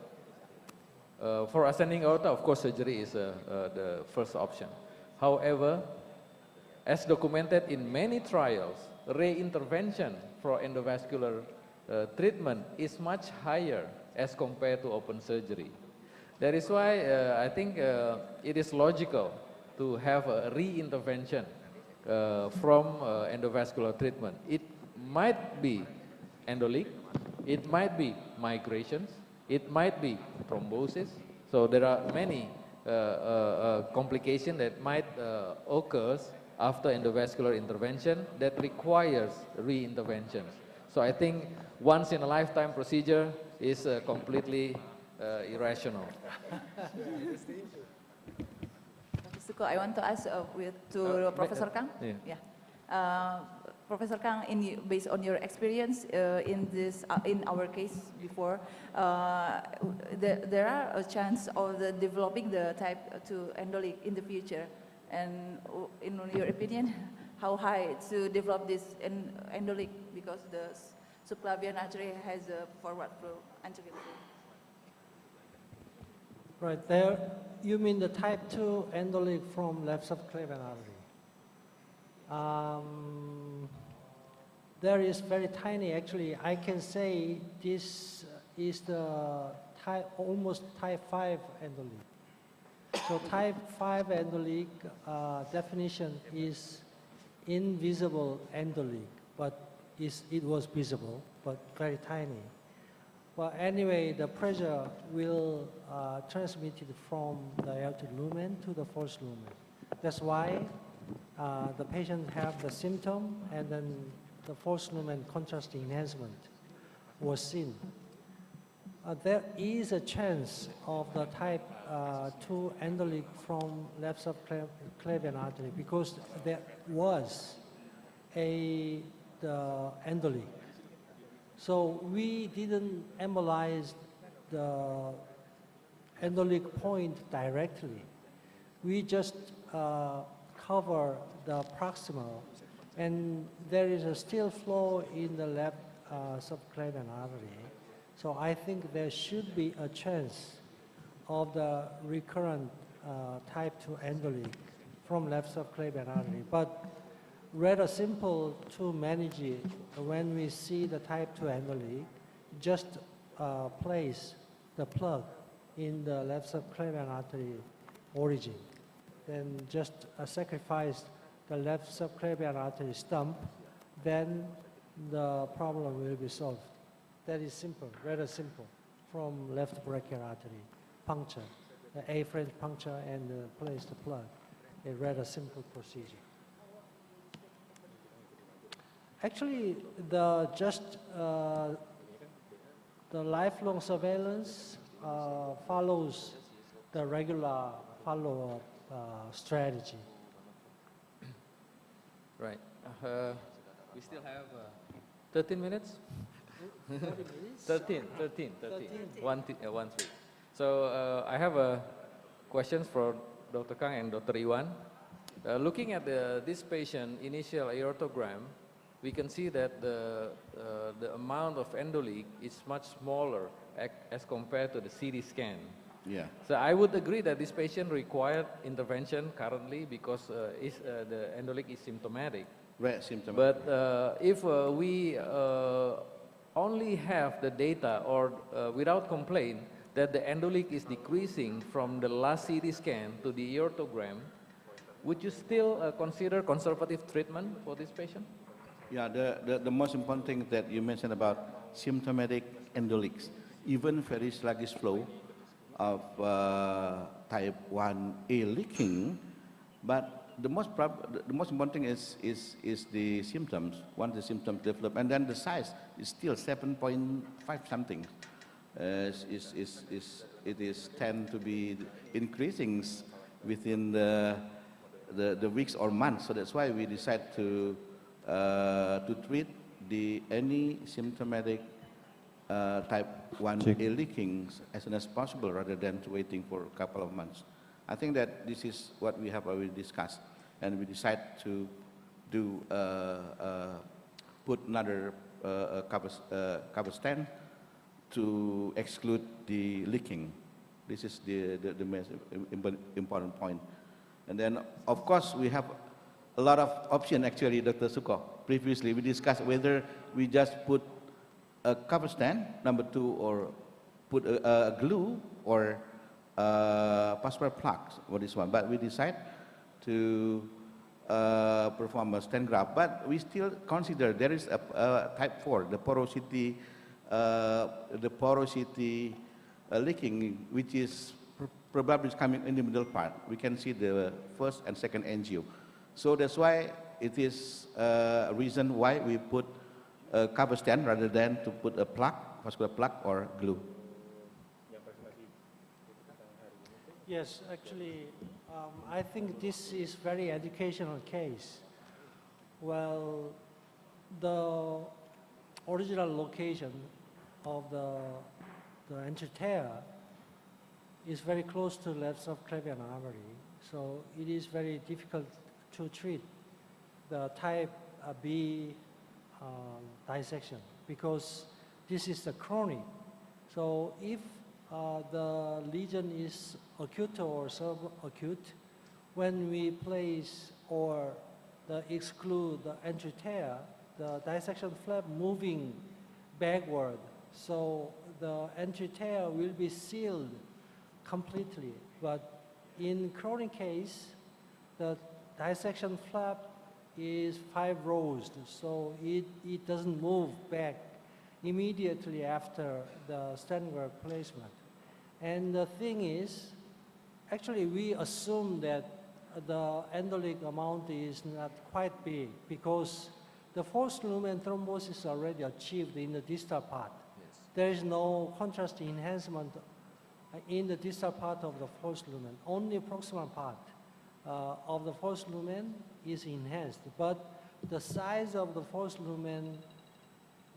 For ascending aorta, of course, surgery is the first option. However, as documented in many trials, re-intervention for endovascular treatment is much higher as compared to open surgery. That is why I think it is logical to have a re-intervention from endovascular treatment. It might be endoleak, it might be migrations, it might be thrombosis. So there are many complications that might occur after endovascular intervention that requires re-interventions. So I think once in a lifetime procedure is completely irrational. Dr. Suko, I want to ask to Professor Kang. Yeah. Professor Kang, based on your experience in our case before, there are a chance of developing the type 2 endoleak in the future. And in your opinion, how high to develop this endoleak because the subclavian artery has a forward flow, anterior flow? Right there, you mean the type 2 endoleak from left subclavian artery. There is very tiny, actually, I can say this is the almost type 5 endoleak. So type 5 endoleak definition is invisible endoleak, but it was visible, but very tiny. Well, anyway, the pressure will transmit it from the aortic lumen to the false lumen. That's why the patient have the symptom, and then the false lumen contrast enhancement was seen. There is a chance of the type 2 endoleak from left subclavian artery because there was the endoleak. So we didn't embolize the endoleak point directly. We just cover the proximal, and there is a still flow in the left subclavian artery. So I think there should be a chance of the recurrent type 2 endoleak from left subclavian artery. But rather simple to manage it. When we see the type 2 endoleak, just place the plug in the left subclavian artery origin. Then just sacrifice the left subclavian artery stump, then the problem will be solved. That is simple, rather simple, from left brachial artery, puncture, the A-French puncture and place the plug, a rather simple procedure. Actually, the lifelong surveillance follows the regular follow-up strategy. Right. We still have 13 minutes? 13. 1, 3. So I have questions for Dr. Kang and Dr. Iwan. Looking at this patient initial aortogram, we can see that the amount of endoleak is much smaller as compared to the CT scan. Yeah. So I would agree that this patient required intervention currently because the endoleak is symptomatic. Right, symptomatic. But if we only have the data or without complaint that the endoleak is decreasing from the last CT scan to the aortogram, would you still consider conservative treatment for this patient? Yeah, the most important thing that you mentioned about symptomatic endoleaks, even very sluggish flow of type 1A leaking, but the most important thing is the symptoms. Once the symptoms develop, and then the size is still 7.5 something. It is tend to be increasing within the weeks or months. So that's why we decide to treat any symptomatic type 1A leaking as soon as possible rather than waiting for a couple of months. I think that this is what we have already discussed, and we decide to do put another cover stand to exclude the leaking. This is the most important point. And then, of course, we have a lot of options actually, Dr. Suko. Previously, we discussed whether we just put a cover stand, number 2, or put a glue or password plugs for this one. But we decide to perform a stent graft. But we still consider there is a type 4, the porosity leaking, which is probably coming in the middle part. We can see the first and second angio. So that's why it is a reason why we put a cover stand rather than to put a plug, vascular plug or glue. Yes, actually, I think this is very educational case. Well, the original location of the anterior is very close to left subclavian artery, so it is very difficult to treat the type B dissection because this is the chronic. So if the lesion is acute or subacute, when we place or exclude the anterior, the dissection flap moving backward, so the anterior will be sealed completely. But in chronic case, the dissection flap is fibrosed, so it doesn't move back immediately after the stent graft placement. And the thing is, actually we assume that the endoleak amount is not quite big because the forced lumen thrombosis is already achieved in the distal part. Yes. There is no contrast enhancement in the distal part of the forced lumen. Only proximal part of the forced lumen is enhanced, but the size of the forced lumen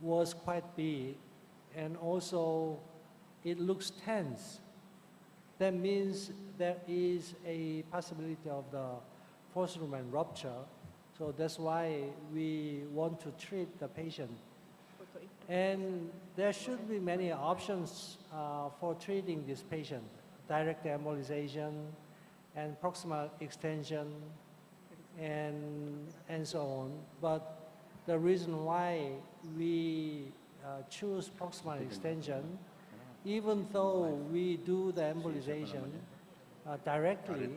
was quite big, and also it looks tense. That means there is a possibility of the forced lumen rupture, so that's why we want to treat the patient. And there should be many options for treating this patient: direct embolization and proximal extension and so on. But the reason why we choose proximal extension, even though we do the embolization directly,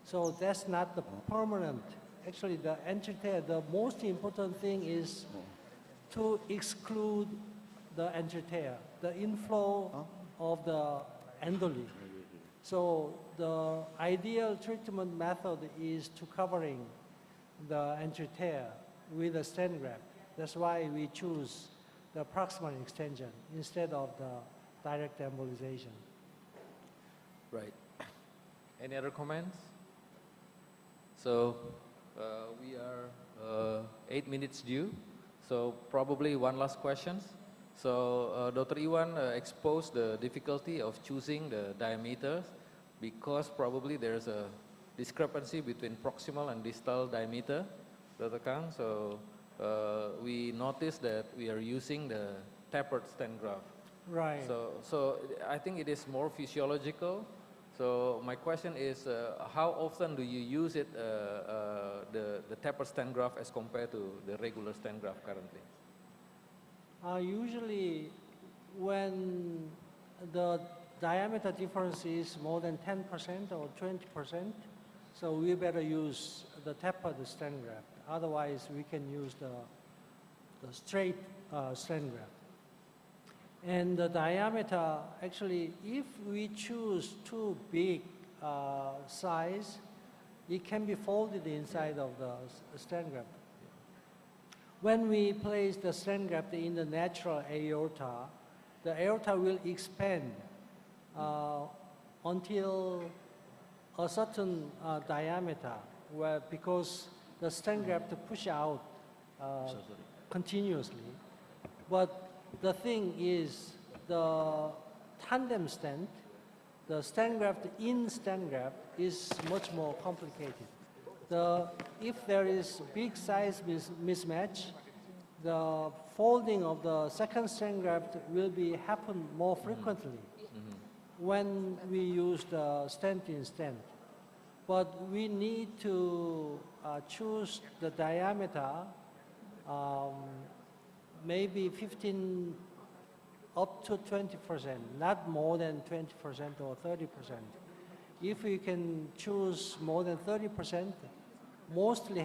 so that's not the permanent. Actually, the anterior, the most important thing is to exclude the anterior, the inflow of the endoleak. So the ideal treatment method is to covering the anterior with a stent graft. That's why we choose the proximal extension instead of the direct embolization. Right. Any other comments? So we are 8 minutes due. So probably one last question. So Dr. Iwan exposed the difficulty of choosing the diameters because probably there's a discrepancy between proximal and distal diameter, Dr. Kang. So we noticed that we are using the tapered stent graft. Right. So I think it is more physiological. So my question is, how often do you use it, the tapered stent graft as compared to the regular stent graft currently? Usually, when the diameter difference is more than 10% or 20%, so we better use the tapered stent graft. Otherwise, we can use the straight stent graft. And the diameter, actually, if we choose too big size, it can be folded inside of the stent graft. When we place the stent graft in the natural aorta, the aorta will expand until a certain diameter, because the stent graft push out continuously. But the thing is, the tandem stent, the stent graft in stent graft is much more complicated. If there is big size mismatch, the folding of the second stent graft will happen more frequently when we use the stent in stent. But we need to choose the diameter, maybe 15 up to 20%, not more than 20% or 30%. If we can choose more than 30%, mostly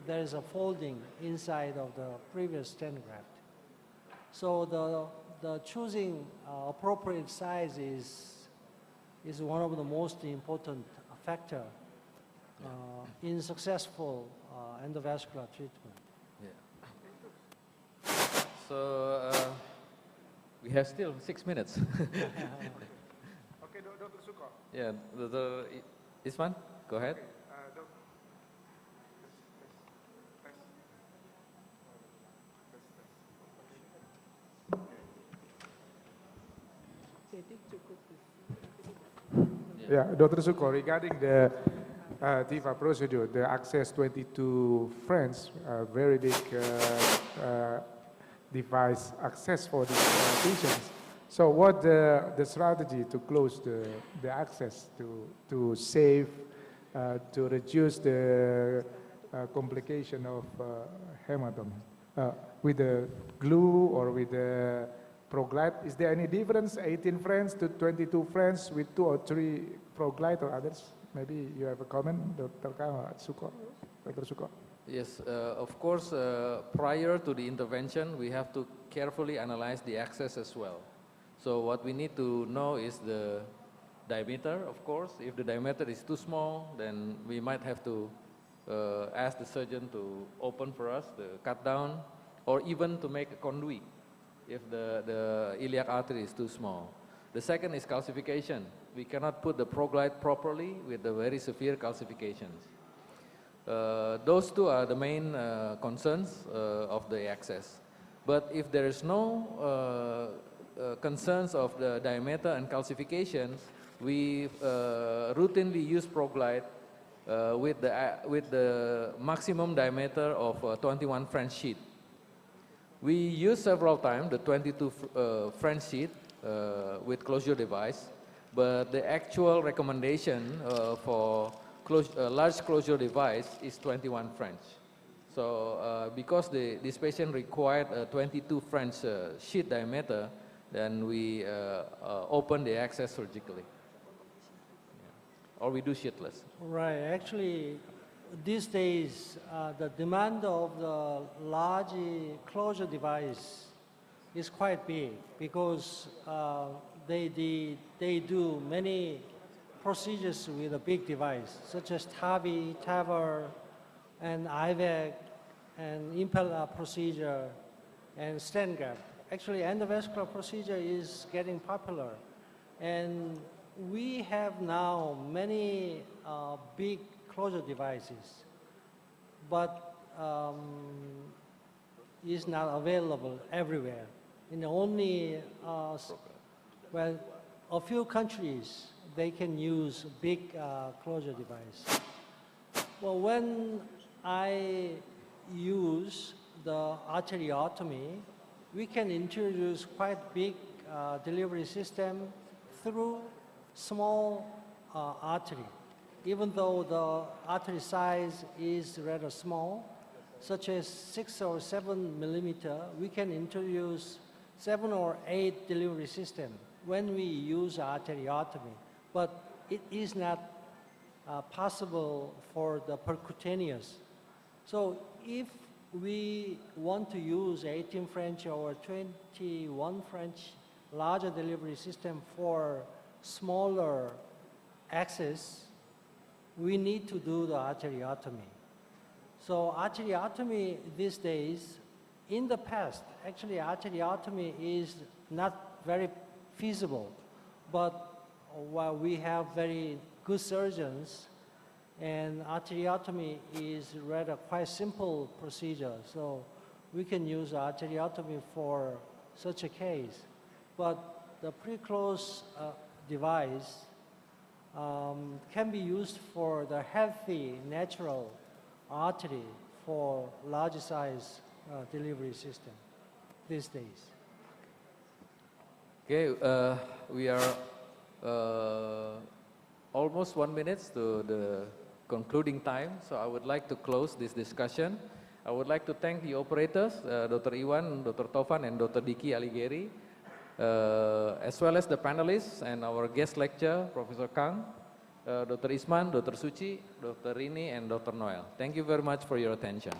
there is a folding inside of the previous stent graft. So the choosing appropriate size is one of the most important factor in successful endovascular treatment. Yeah. So we have still 6 minutes. Okay, Dr. Suko. Yeah, Dr. Isman, go ahead. Yeah, Dr. Suko, regarding the TIFA procedure, the access 22 friends, very big device access for these patients. So what the strategy to close the access to save, to reduce the complication of hematoma with the glue or with the ProGlide? Is there any difference, 18 friends to 22 friends with 2 or 3 ProGlide or others? Maybe you have a comment, Dr. Suko, Dr. Suko. Yes, of course, prior to the intervention, we have to carefully analyze the access as well. So what we need to know is the diameter, of course. If the diameter is too small, then we might have to ask the surgeon to open for us, the cut down, or even to make a conduit if the iliac artery is too small. The second is calcification. We cannot put the ProGlide properly with the very severe calcifications. Those two are the main concerns of the access. But if there is no concerns of the diameter and calcifications, we routinely use ProGlide with the maximum diameter of 21 French sheet. We use several times the 22 French sheet with closure device, but the actual recommendation for large closure device is 21 French. So because this patient required a 22 French sheet diameter, then we open the access surgically. Yeah. Or we do sheetless. Right, actually, these days, the demand of the large closure device is quite big because they do many procedures with a big device, such as TAVI, TAVR, and IVAC, and impella procedure, and stent graft. Actually, endovascular procedure is getting popular. And we have now many big closure devices, but is not available everywhere. In only, well, a few countries, they can use big closure device. Well, when I use the arteriotomy, we can introduce quite big delivery system through small artery. Even though the artery size is rather small, such as 6 or 7 millimeter, we can introduce 7 or 8 delivery system when we use arteriotomy. But it is not possible for the percutaneous. So if we want to use 18 French or 21 French larger delivery system for smaller access, we need to do the arteriotomy. So arteriotomy these days, in the past, actually arteriotomy is not very feasible, but while we have very good surgeons, and arteriotomy is rather quite simple procedure, so we can use arteriotomy for such a case. But the pre-closed device can be used for the healthy, natural artery for large size delivery system these days. Okay, we are almost 1 minute to the concluding time, so I would like to close this discussion. I would like to thank the operators, Dr. Iwan, Dr. Tovan, and Dr. Diki Alighieri, as well as the panelists and our guest lecturer, Professor Kang, Dr. Isman, Dr. Suci, Dr. Rini, and Dr. Noel. Thank you very much for your attention.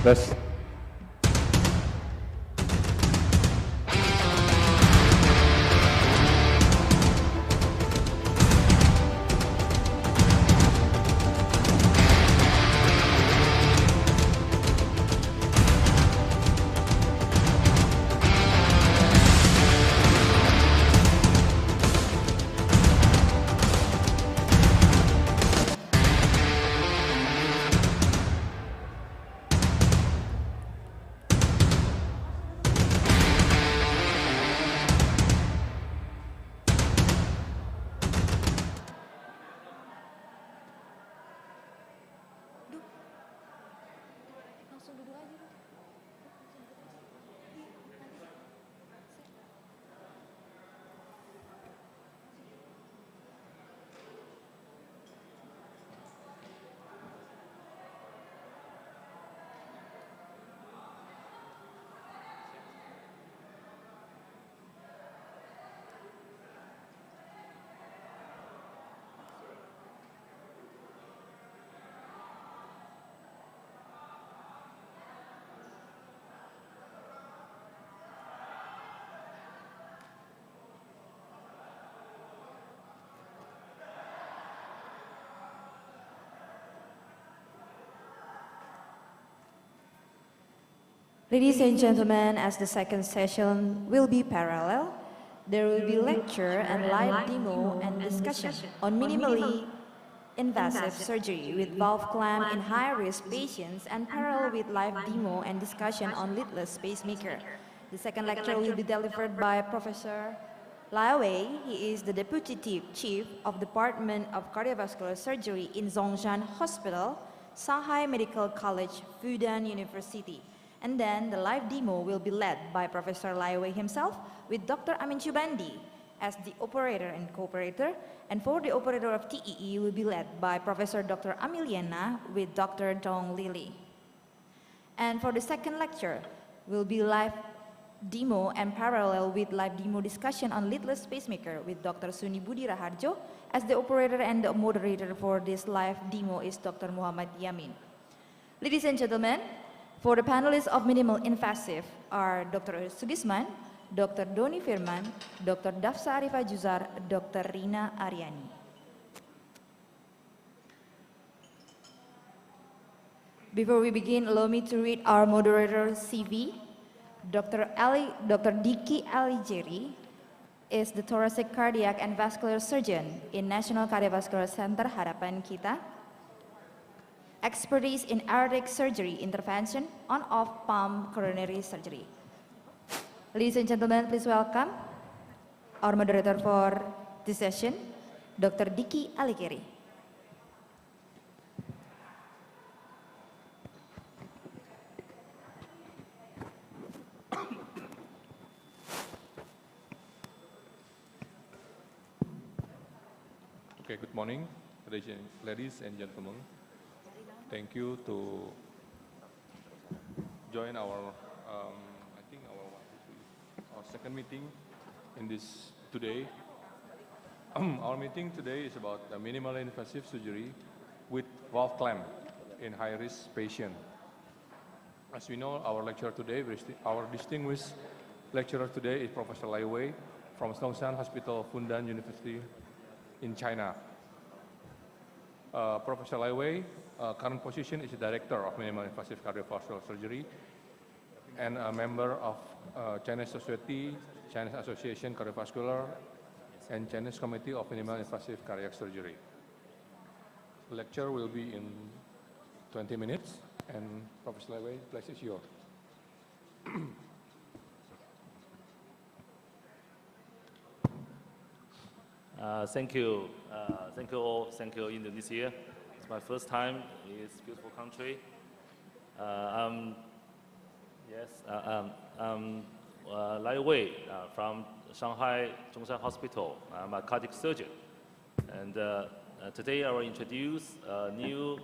That's Ladies and gentlemen, as the second session will be parallel, there will be lecture and live demo and discussion on minimally invasive surgery with valve clamp in high-risk patients and parallel with live demo and discussion on leadless pacemaker. The second lecture will be delivered by Professor Lai Wei. He is the Deputy Chief of Department of Cardiovascular Surgery in Zhongshan Hospital, Shanghai Medical College, Fudan University. And then the live demo will be led by Professor Lai Wei himself with Dr. Amin Chubandi as the operator and co-operator. And for the operator of TEE will be led by Professor Dr. Amiliana with Dr. Dong Lili. And for the second lecture will be live demo and parallel with live demo discussion on leadless pacemaker with Dr. Suni Budi Raharjo as the operator, and the moderator for this live demo is Dr. Muhammad Yamin. Ladies and gentlemen, for the panelists of minimal invasive are Dr. Sugisman, Dr. Doni Firman, Dr. Dafsa Arifah Juzar, Dr. Rina Aryani. Before we begin, allow me to read our moderator CV. Dr. Diki Aligeri is the thoracic, cardiac, and vascular surgeon in National Cardiovascular Center Harapan Kita. Expertise in aortic surgery intervention on off pump coronary surgery. Ladies and gentlemen, please welcome our moderator for this session, Dr. Diki Aligeri. Okay, good morning, ladies and gentlemen. Thank you to join our, I think our second meeting in this today. Our meeting today is about the minimal invasive surgery with valve clamp in high-risk patient. As we know, our lecturer today, our distinguished lecturer today is Professor Lai Wei from Zhongshan Hospital, Fudan University in China. Professor Lai Wei, current position is the Director of Minimal Invasive Cardiovascular Surgery and a member of Chinese Society, Chinese Association Cardiovascular, and Chinese Committee of Minimal Invasive Cardiac Surgery. The lecture will be in 20 minutes, and Professor Lai Wei, the place is yours. Thank you all. Thank you, Indonesia. It's my first time in this beautiful country. I'm Lai Wei from Shanghai Zhongshan Hospital. I'm a cardiac surgeon, and today I will introduce a new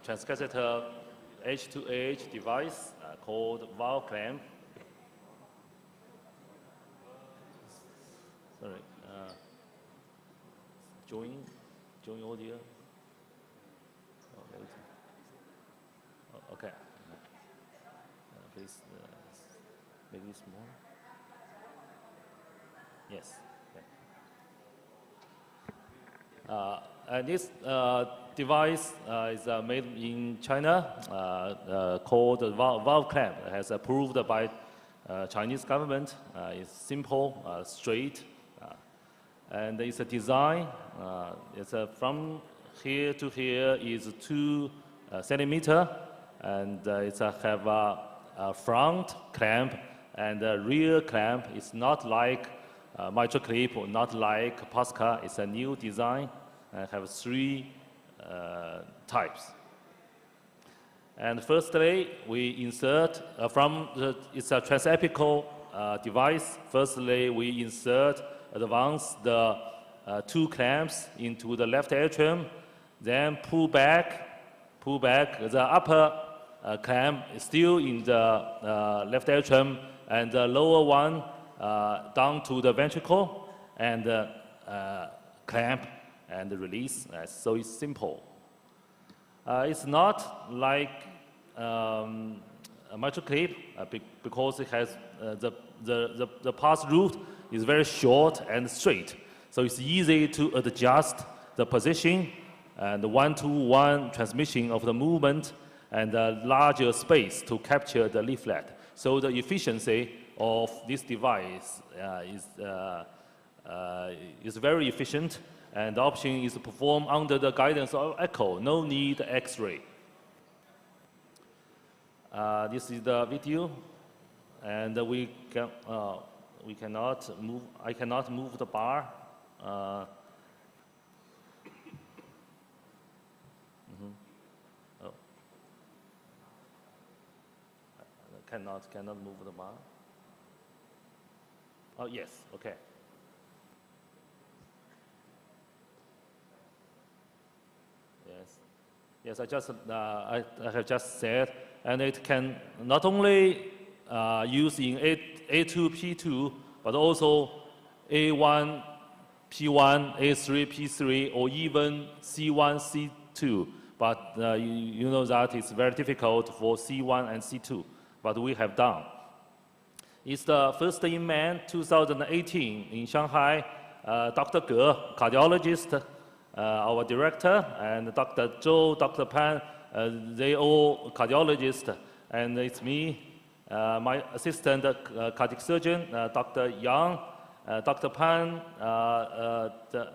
transcatheter H2H device called valve clamp. Sorry. Join audio. Okay. please make this more. Yes. And this device is made in China, called the valve clamp. It has approved by Chinese government. It's simple, straight, and it's a design. It's from here to here is 2 centimeter, and it's have a front clamp and a rear clamp. It's not like mitral clip or not like Pasca. It's a new design and have 3 types. And firstly, we insert it's a transapical device. Firstly, we advance the 2 clamps into the left atrium, then pull back. The upper clamp is still in the left atrium, and the lower one down to the ventricle, and clamp and release. So it's simple. It's not like a mitral clip because it has the pass route is very short and straight. So it's easy to adjust the position and the one-to-one transmission of the movement and a larger space to capture the leaflet. So the efficiency of this device is very efficient, and the option is to perform under the guidance of echo. No need X-ray. This is the video, and we cannot move. I cannot move the bar. Cannot move the bar. Oh yes, okay. Yes, I have just said, and it can not only use in A2, P2, but also A1, P1, A3, P3, or even C1, C2. But you know that it's very difficult for C1 and C2, but we have done. It's the first in man, 2018 in Shanghai. Dr. Ge, cardiologist, our director, and Dr. Zhou, Dr. Pan, they all cardiologists, and it's me, my assistant cardiac surgeon, Dr. Yang, Dr. Pan, the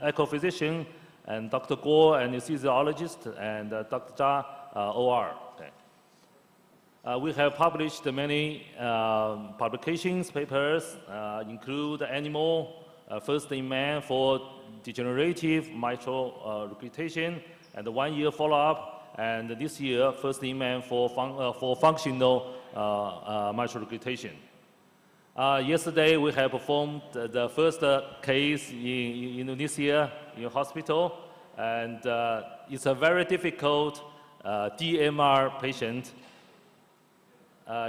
echo physician, and Dr. Guo, anesthesiologist, and Dr. Zha, OR. Okay. We have published many publications, papers, include animal, first in man for degenerative mitral regurgitation, and 1-year follow-up, and this year, first in man for functional mitral regurgitation. Yesterday, we have performed the first case in Indonesia in a hospital, and it's a very difficult DMR patient.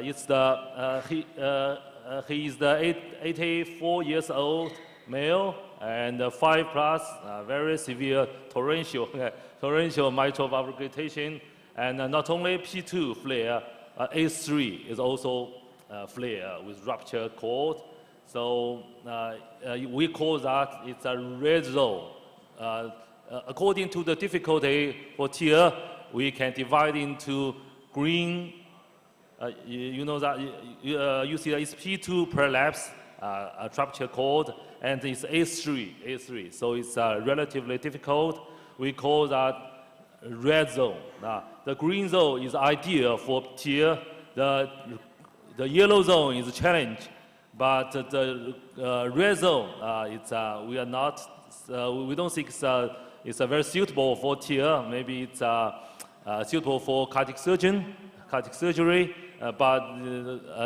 He is the 84 years old male and 5+, very severe torrential mitral valve regurgitation, and not only P2 flare, A3 is also flare with rupture cord. So we call that it's a red zone. According to the difficulty for TIA, we can divide into green. You know that you see that it's P2 prolapse, a rupture cord, and it's A3. So it's relatively difficult. We call that red zone. The green zone is ideal for TIA. The yellow zone is a challenge, but the red zone, we don't think it's very suitable for TIA. Maybe it's suitable for cardiac surgery, but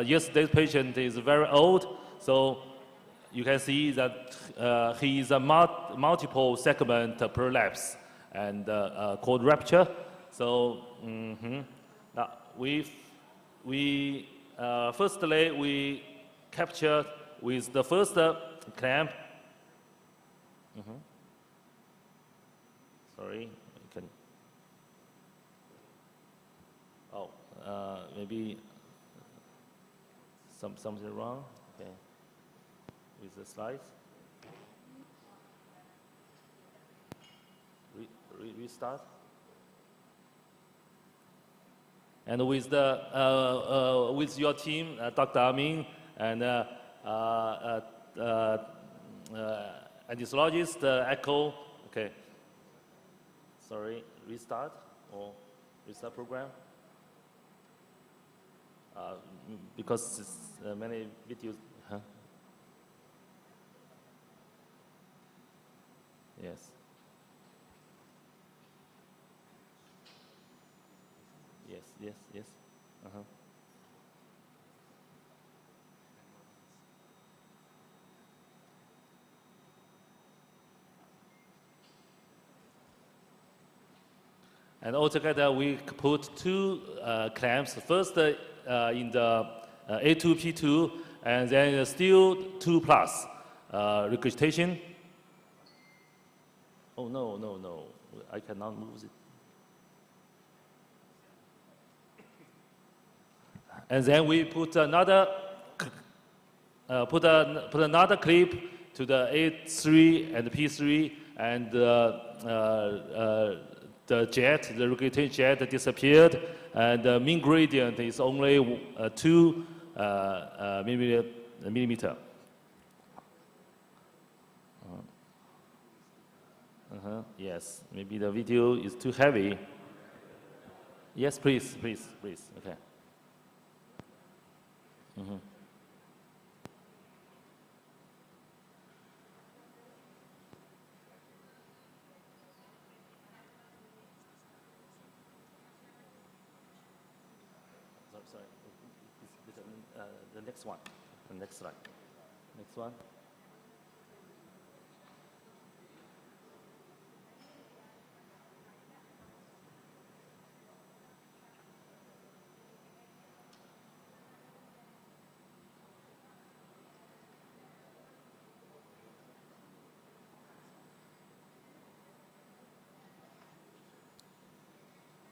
yesterday's patient is very old, so you can see that he is a multiple segment prolapse and cord rupture. So firstly, we captured with the first clamp. Sorry, I can. Oh, maybe something wrong. Okay. With the slides. Restart. And with with your team, Dr. Amin and anesthesiologist Echo. Okay. Sorry. Restart or restart program. Because many videos. Huh? Yes. Yes. Uh-huh. And altogether, we put two clamps. First in the A2P2, and then still 2 plus regurgitation. Oh no! I cannot move it. And then we put another put another clip to the A3 and P3, and the regurgitation jet disappeared, and the mean gradient is only 2 millimeter. Yes, maybe the video is too heavy. Yes, please. Okay. Sorry. The next one. The next slide. Next one.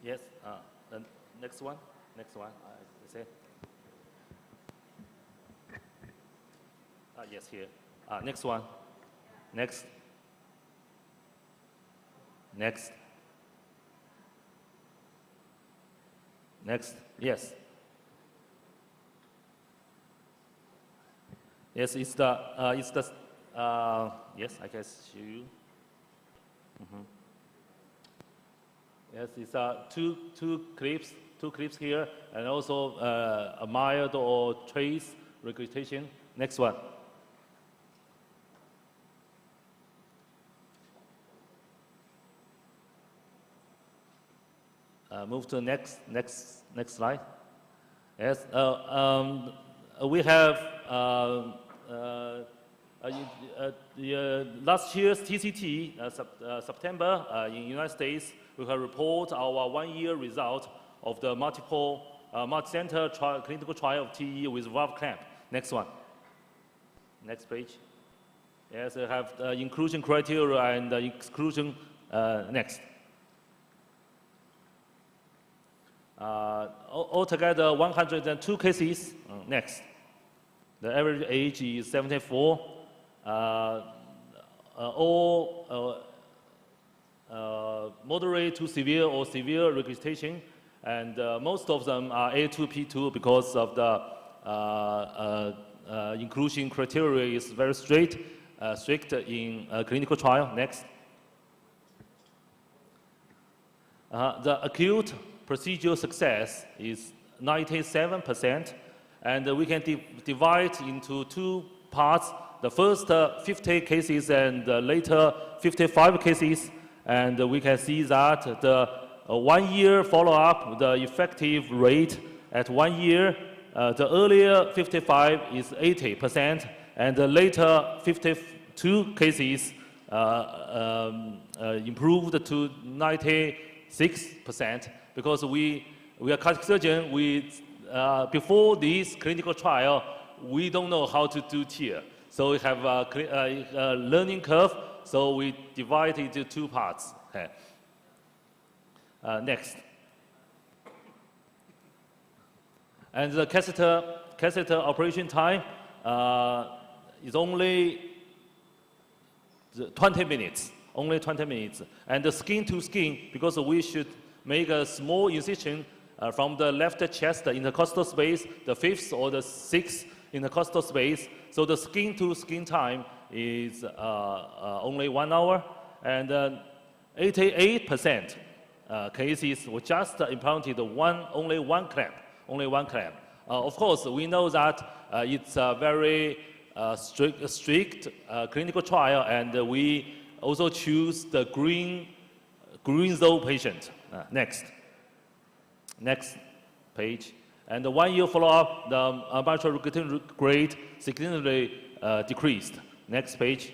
Yes, the next one, I say. Yes, here. Next one, next, yes. Yes, it's the, yes, I can show you. Yes, it's two clips here, and also a mild or trace regurgitation. Next one. Move to next slide. Yes, we have last year's TCT, September, in the United States, we have reported our 1-year result of the multi-center clinical trial of TE with valve clamp. Next one. Next page. Yes, we have inclusion criteria and exclusion next. Altogether, 102 cases. Next. The average age is 74. All moderate to severe or severe regurgitation, and most of them are A2P2 because of the inclusion criteria is very strict in clinical trial. Next. The acute procedural success is 97%, and we can divide into 2 parts. The first 50 cases and later 55 cases, and we can see that the 1-year follow-up, the effective rate at 1 year, the earlier 55 is 80%, and the later 52 cases improved to 96%, because we are cardiac surgeon. Before this clinical trial, we don't know how to do TEER. So we have a learning curve, so we divide it into 2 parts. Okay. Next. And the catheter catheter operation time is only 20 minutes, only 20 minutes. And the skin to skin, because we should make a small incision from the left chest intercostal space, the fifth or the sixth intercostal space. So the skin to skin time is only 1 hour, and 88% cases were just implanted only one clamp, of course, we know that it's a very strict clinical trial, and we also choose the green zone patient. Next page. And the 1 year follow-up, the mitral regurgitation rate significantly decreased. Next page.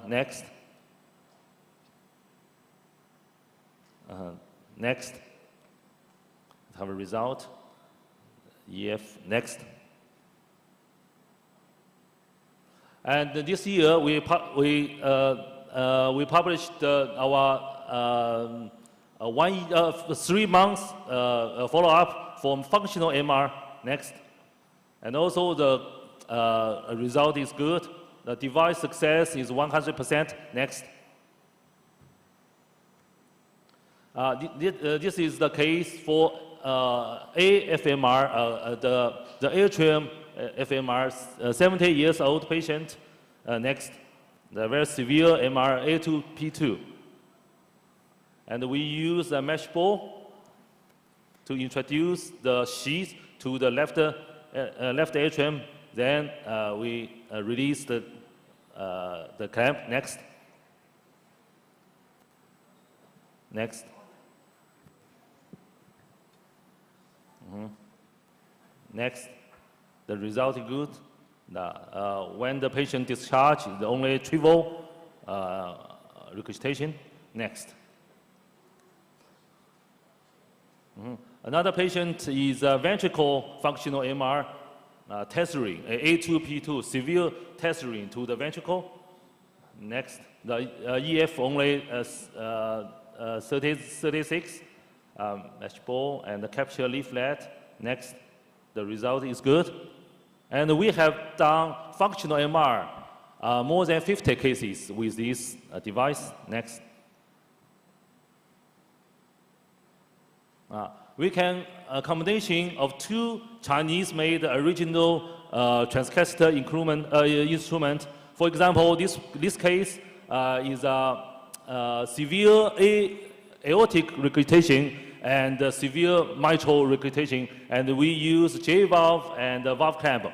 Next. Next. Have a result. EF. Next. And this year we published our 3 months follow-up from functional MR. Next. And also the result is good. The device success is 100%. Next. This is the case for AFMR, the atrium FMR, 70 years old patient. Next, the very severe MR A2P2. And we use a mesh ball to introduce the sheath to the left atrium. Then we release the clamp. Next. Next. Next. The result is good. When the patient discharged, the only trivial regurgitation. Next. Another patient is a ventricle functional MR tethering, A2P2, severe tethering to the ventricle. Next, the EF only 36, mesh ball and the capture leaflet. Next, the result is good. And we have done functional MR, more than 50 cases with this device. Next. We can a combination of 2 Chinese-made original transcatheter instrument. For example, this case is a severe aortic regurgitation and severe mitral regurgitation, and we use J valve and valve clamp.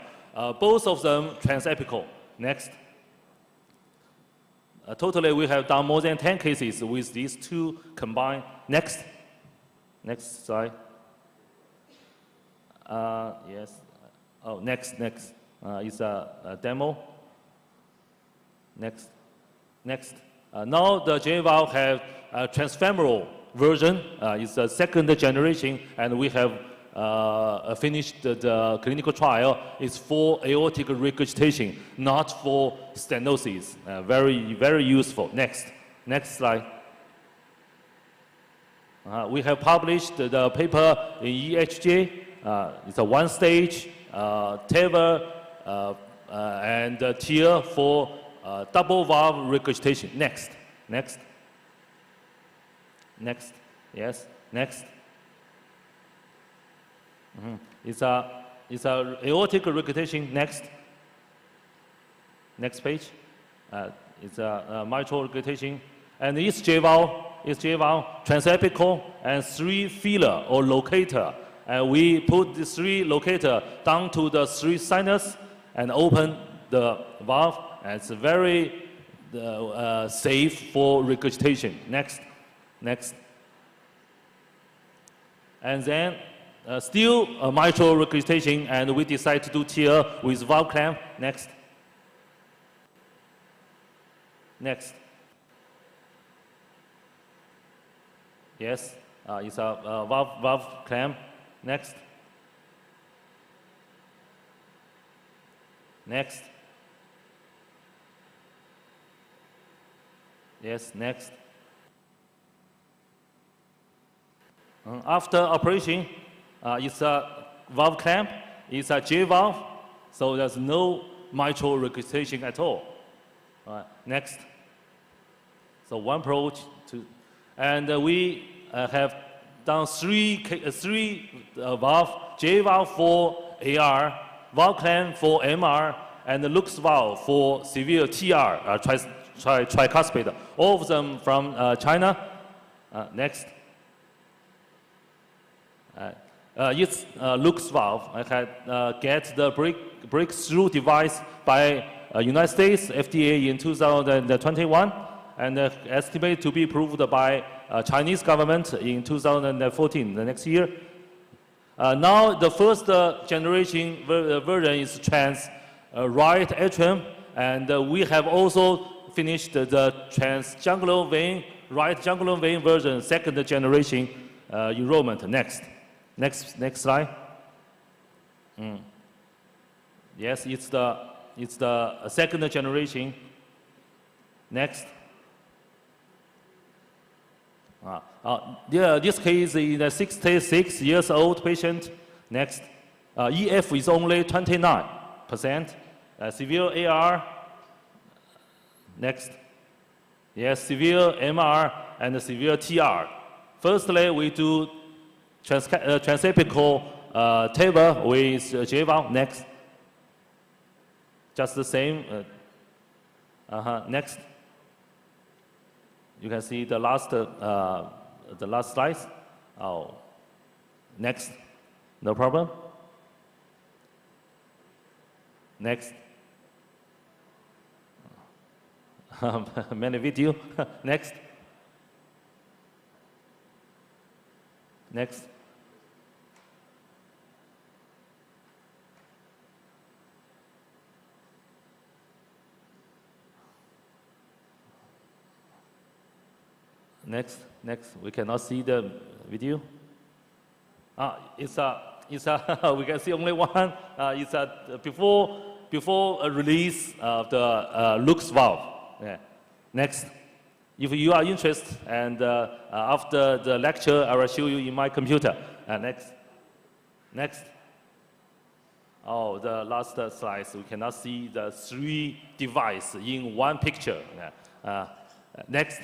Both of them transapical. Next. Totally, we have done more than 10 cases with these 2 combined. Next. Next slide. Yes. Oh, next. Is a demo. Next. Now the J valve have a transfemoral version. It's a 2nd generation, and we have finished the clinical trial. It's for aortic regurgitation, not for stenosis. Very, very useful. Next slide. We have published the paper in EHJ. It's a 1-stage TAVR and TEER for double valve regurgitation. Next. Yes. Next. It's a aortic regurgitation. Next page. It's a mitral regurgitation, and it's J valve, transapical, and 3 filler or locator. And we put the 3 locator down to the 3 sinus and open the valve. And it's very safe for regurgitation. Next. And then still a mitral regurgitation, and we decide to do TEER with valve clamp. Next. Yes, it's a valve clamp. Next. Yes, next. After operation, It's a valve clamp. It's a J valve, so there's no mitral regurgitation at all. Next. So one approach to, and we have done three valve, J valve for AR, valve clamp for MR, and the Lux valve for severe TR, tricuspid. All of them from China. Next. It's Lux valve. I had get the breakthrough device by United States FDA in 2021, and estimated to be approved by Chinese government in 2014, the next year. Now the first generation version is trans right atrium, and we have also finished the transjugular vein, right jugular vein version, second generation enrollment. Next slide. Yes, it's the second generation. Next. This case is a 66 years old patient. Next. EF is only 29%. Severe AR. Next. Yes, severe MR and severe TR. Firstly, we do transapical TAVR with J valve. Next. Just the same. Next. You can see the last slide. Oh, next. No problem. Next. Many video. Next. Next. Next. We cannot see the video. It's a we can see only one. It's a before a release of the Lux valve. Yeah. Next. If you are interested, and after the lecture, I will show you in my computer. Next. Oh, the last slides. We cannot see the three devices in one picture. Next.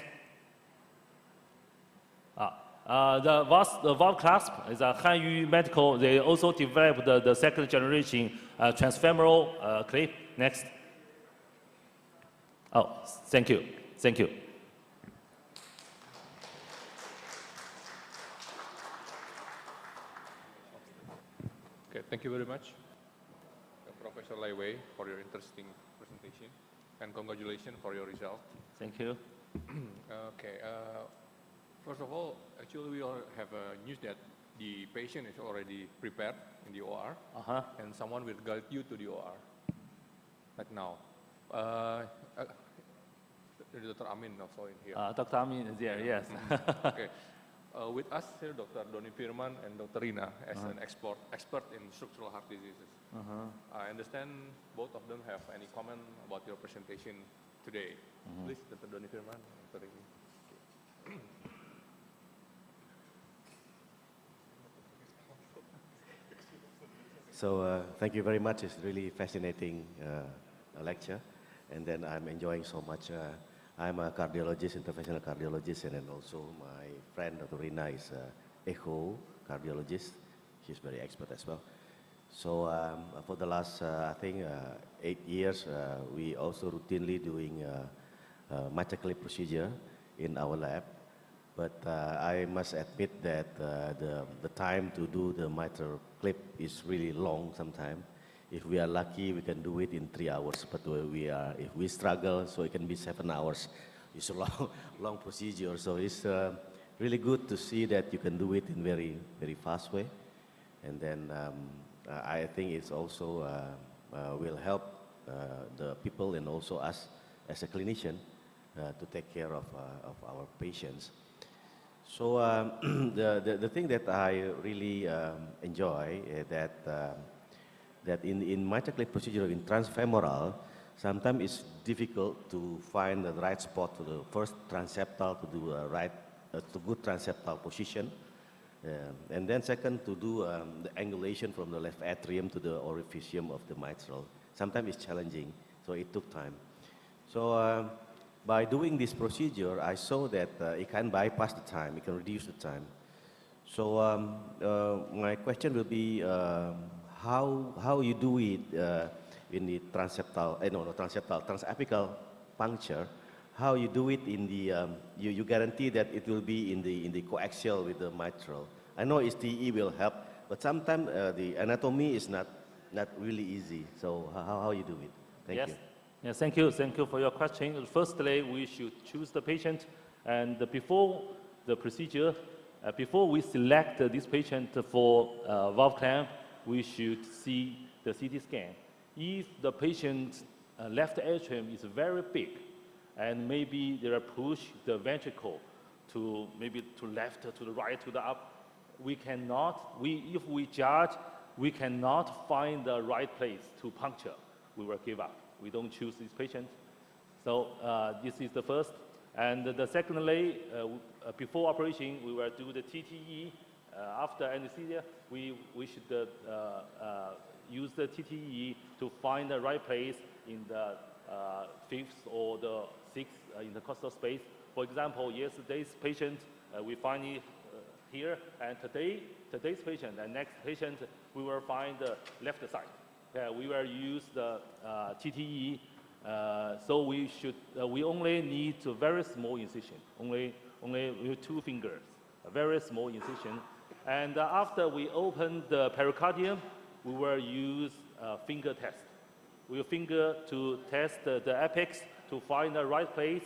The valve clasp is a Hanyu Medical. They also developed the second generation transfemoral clip. Next. Oh, thank you. Okay, thank you very much, Professor Lai Wei, for your interesting presentation, and congratulations for your result. Thank you. Okay. First of all, actually we all have news that the patient is already prepared in the OR, and someone will guide you to the OR. Like now. Dr. Amin also in here. Dr. Amin is there, yes. Okay. With us here, Dr. Doni Firman and Dr. Rina as an expert in structural heart diseases. I understand both of them have any comment about your presentation today. Please, Dr. Doni Firman, Dr. Rina. So thank you very much. It's really fascinating lecture, and then I'm enjoying so much. I'm a cardiologist, interventional cardiologist, and then also my friend Dr. Rina is echo cardiologist. She's very expert as well. So for the last, I think, 8 years, we also routinely doing mitral clip procedure in our lab. But I must admit that the time to do the mitral clip is really long sometimes. If we are lucky, we can do it in 3 hours. But if we struggle, so it can be 7 hours. It's a long procedure. So it's really good to see that you can do it in very fast way. And then I think it's also will help the people and also us as a clinician to take care of our patients. So the thing that I really enjoy is that in mitral clip procedure in transfemoral, sometimes it's difficult to find the right spot for the first transeptal to do a good transeptal position. And then second, to do the angulation from the left atrium to the orificium of the mitral. Sometimes it's challenging, so it took time. So by doing this procedure, I saw that it can bypass the time, it can reduce the time. So my question will be how you do it in the transeptal, transapical puncture. How you do it in the, you guarantee that it will be in the coaxial with the mitral. I know STE will help, but sometimes the anatomy is not really easy. So how you do it? Thank you. Yes, thank you. Thank you for your question. Firstly, we should choose the patient, and before the procedure, before we select this patient for valve clamp, we should see the CT scan. If the patient's left atrium is very big, and maybe they are push the ventricle to maybe to left, to the right, to the up, if we judge, we cannot find the right place to puncture. We will give up. We don't choose this patient. So this is the first. And the secondly, before operation, we will do the TTE. After anesthesia, we should use the TTE to find the right place in the fifth or the sixth intercostal space. For example, yesterday's patient, we find it here, and today's patient and next patient, we will find the left side. We will use the TTE. So we only need a very small incision, only with 2 fingers, a very small incision. And after we open the pericardium, we will use finger test. We will finger to test the apex to find the right place.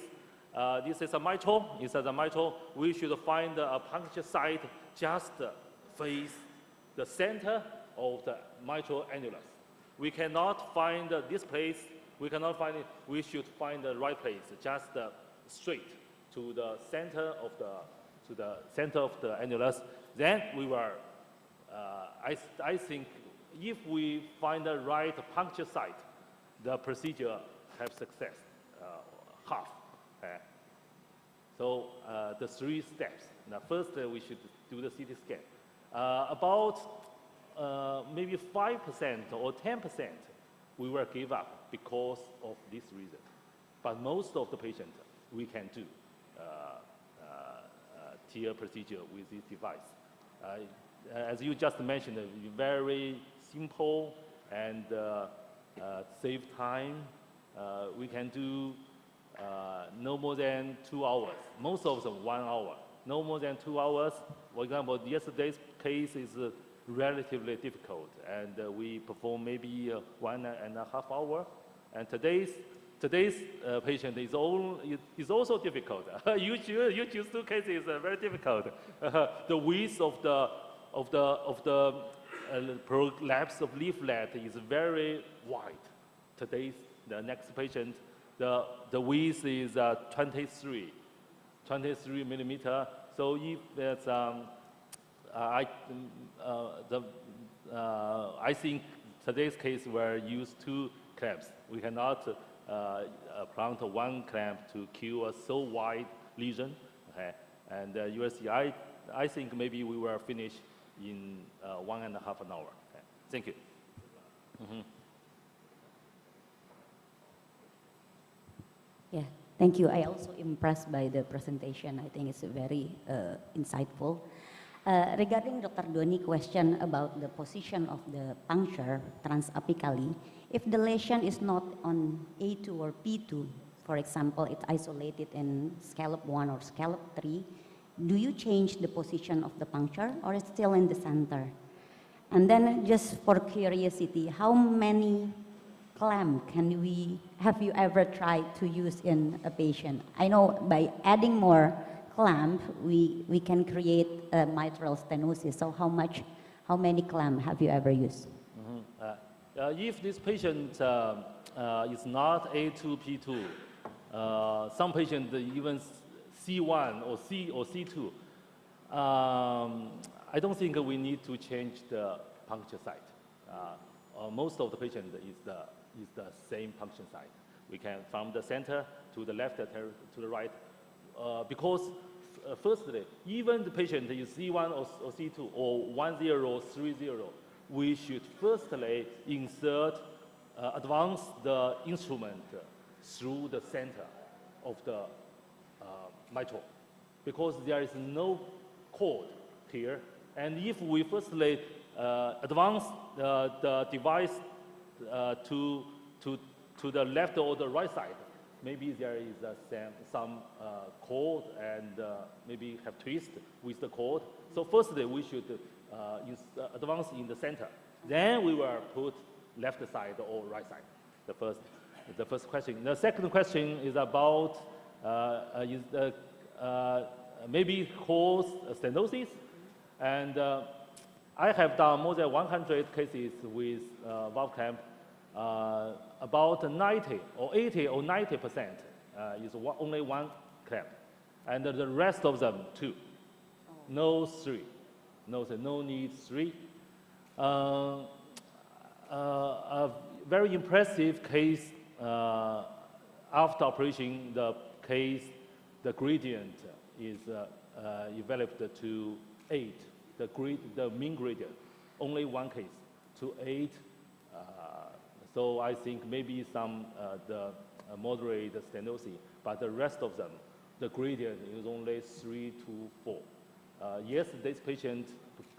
This is a mitral. Inside the mitral, we should find a puncture site just face the center of the mitral annulus. We cannot find this place. We cannot find it. We should find the right place, just straight to the center of the annulus. Then we will. I think if we find the right puncture site, the procedure have success, half. So the 3 steps. Now first we should do the CT scan. About maybe 5% or 10% we will give up because of this reason. But most of the patients we can do TEER procedure with this device. As you just mentioned, very simple and save time. We can do no more than 2 hours. Most of them 1 hour. No more than 2 hours. For example, yesterday's case is relatively difficult, and we perform maybe 1.5 hours. And today's patient is also difficult. You choose 2 cases, very difficult. The width of the prolapse of leaflet is very wide. The next patient, the width is 23 millimeter. So if there's I think today's case will use 2 clamps. We cannot plant 1 clamp to kill a so wide lesion. Okay? And you will see, I think maybe we will finish in 1.5 hours. Okay? Thank you. Yeah, thank you. I also impressed by the presentation. I think it's very insightful. Regarding Dr. Doni's question about the position of the puncture transapically, if the lesion is not on A2 or P2, for example, it's isolated in scallop 1 or scallop 3, do you change the position of the puncture or it's still in the center? And then just for curiosity, how many clamp have you ever tried to use in a patient? I know by adding more clamp, we can create a mitral stenosis. So how many clamp have you ever used? If this patient is not A2, P2, some patients even C1 or C2, I don't think we need to change the puncture site. Most of the patient is the same puncture site. We can from the center to the left to the right, because firstly, even the patient is C1 or C2 or 10 or 30, we should firstly insert, advance the instrument through the center of the mitral, because there is no cord here. And if we firstly advance the device to the left or the right side, maybe there is some cord and maybe have twist with the cord. So firstly, we should advance in the center. Then we will put left side or right side. The first question. The second question is about maybe cause stenosis. And I have done more than 100 cases with valve clamp. About 90 or 80 or 90% is only one clamp, and the rest of them two. No three. No need three. A very impressive case after operation. The gradient is developed to 8. The mean gradient, only one case to 8. So I think maybe some the moderate stenosis, but the rest of them, the gradient is only 3 to 4. Yes, this patient,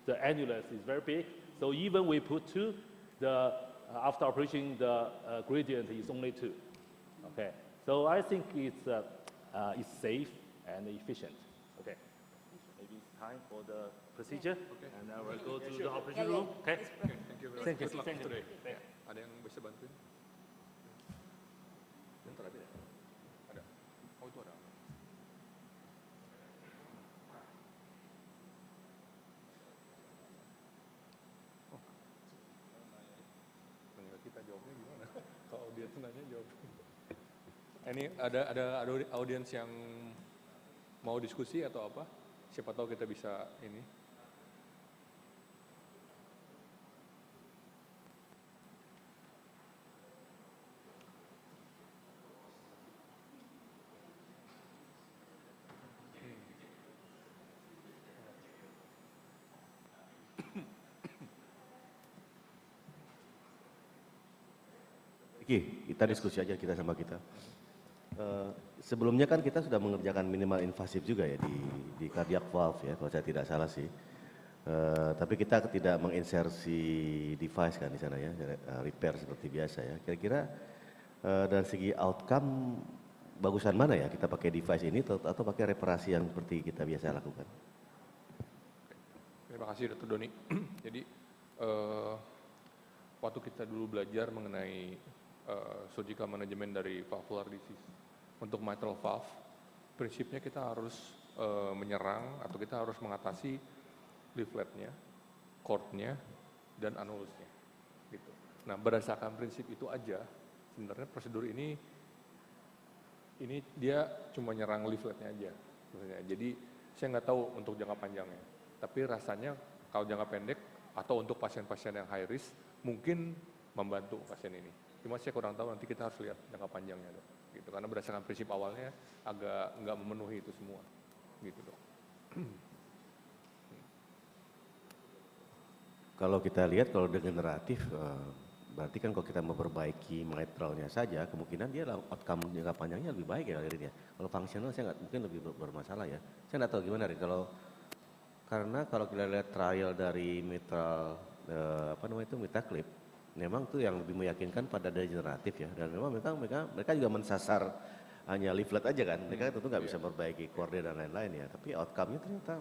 the annulus is very big, so even we put 2, after operation, the gradient is only 2. Okay, so I think it's safe and efficient. Okay, maybe it's time for the procedure, and I will go to the operation room. Okay, Thank you very much. Good luck today. Ada yang bisa bantuin? Bentar aja. Ada. Oh, itu ada. Oh. Tinggal kita jawabnya gimana? Kalau audiens nanya jawab. Ini ada audiens yang mau diskusi atau apa? Siapa tahu kita bisa ini. Kita diskusi aja kita sama kita. Sebelumnya kan kita sudah mengerjakan minimal invasif juga ya di cardiac valve ya, kalau saya tidak salah sih. Tapi kita tidak menginsersi device kan di sana ya, repair seperti biasa ya. Kira-kira dari segi outcome bagusan mana ya, kita pakai device ini atau pakai reparasi yang seperti kita biasa lakukan? Terima kasih Dr. Doni. Jadi waktu kita dulu belajar mengenai surgical management dari valvular disease untuk mitral valve, prinsipnya kita harus menyerang atau kita harus mengatasi leafletnya, cordnya, dan anulusnya. Gitu. Nah, berdasarkan prinsip itu aja, sebenarnya prosedur ini dia cuma nyerang leafletnya aja. Jadi saya nggak tahu untuk jangka panjangnya. Tapi rasanya kalau jangka pendek atau untuk pasien-pasien yang high risk mungkin membantu pasien ini. Cuma saya kurang tahu, nanti kita harus lihat jangka panjangnya dok. Gitu. Karena berdasarkan prinsip awalnya agak nggak memenuhi itu semua. Gitu dok. Kalau kita lihat kalau degeneratif, berarti kan kalau kita memperbaiki mitralnya saja, kemungkinan dia outcome jangka panjangnya lebih baik ya Rin ya. Kalau fungsional saya nggak mungkin lebih bermasalah ya. Saya nggak tahu gimana Rin. Karena kalau kita lihat trial dari mitral mitral clip, memang tuh yang lebih meyakinkan pada degeneratif ya. Dan memang mereka juga mensasar hanya leaflet aja kan. Mereka tentu nggak bisa memperbaiki kornea dan lain-lain ya. Tapi outcome-nya ternyata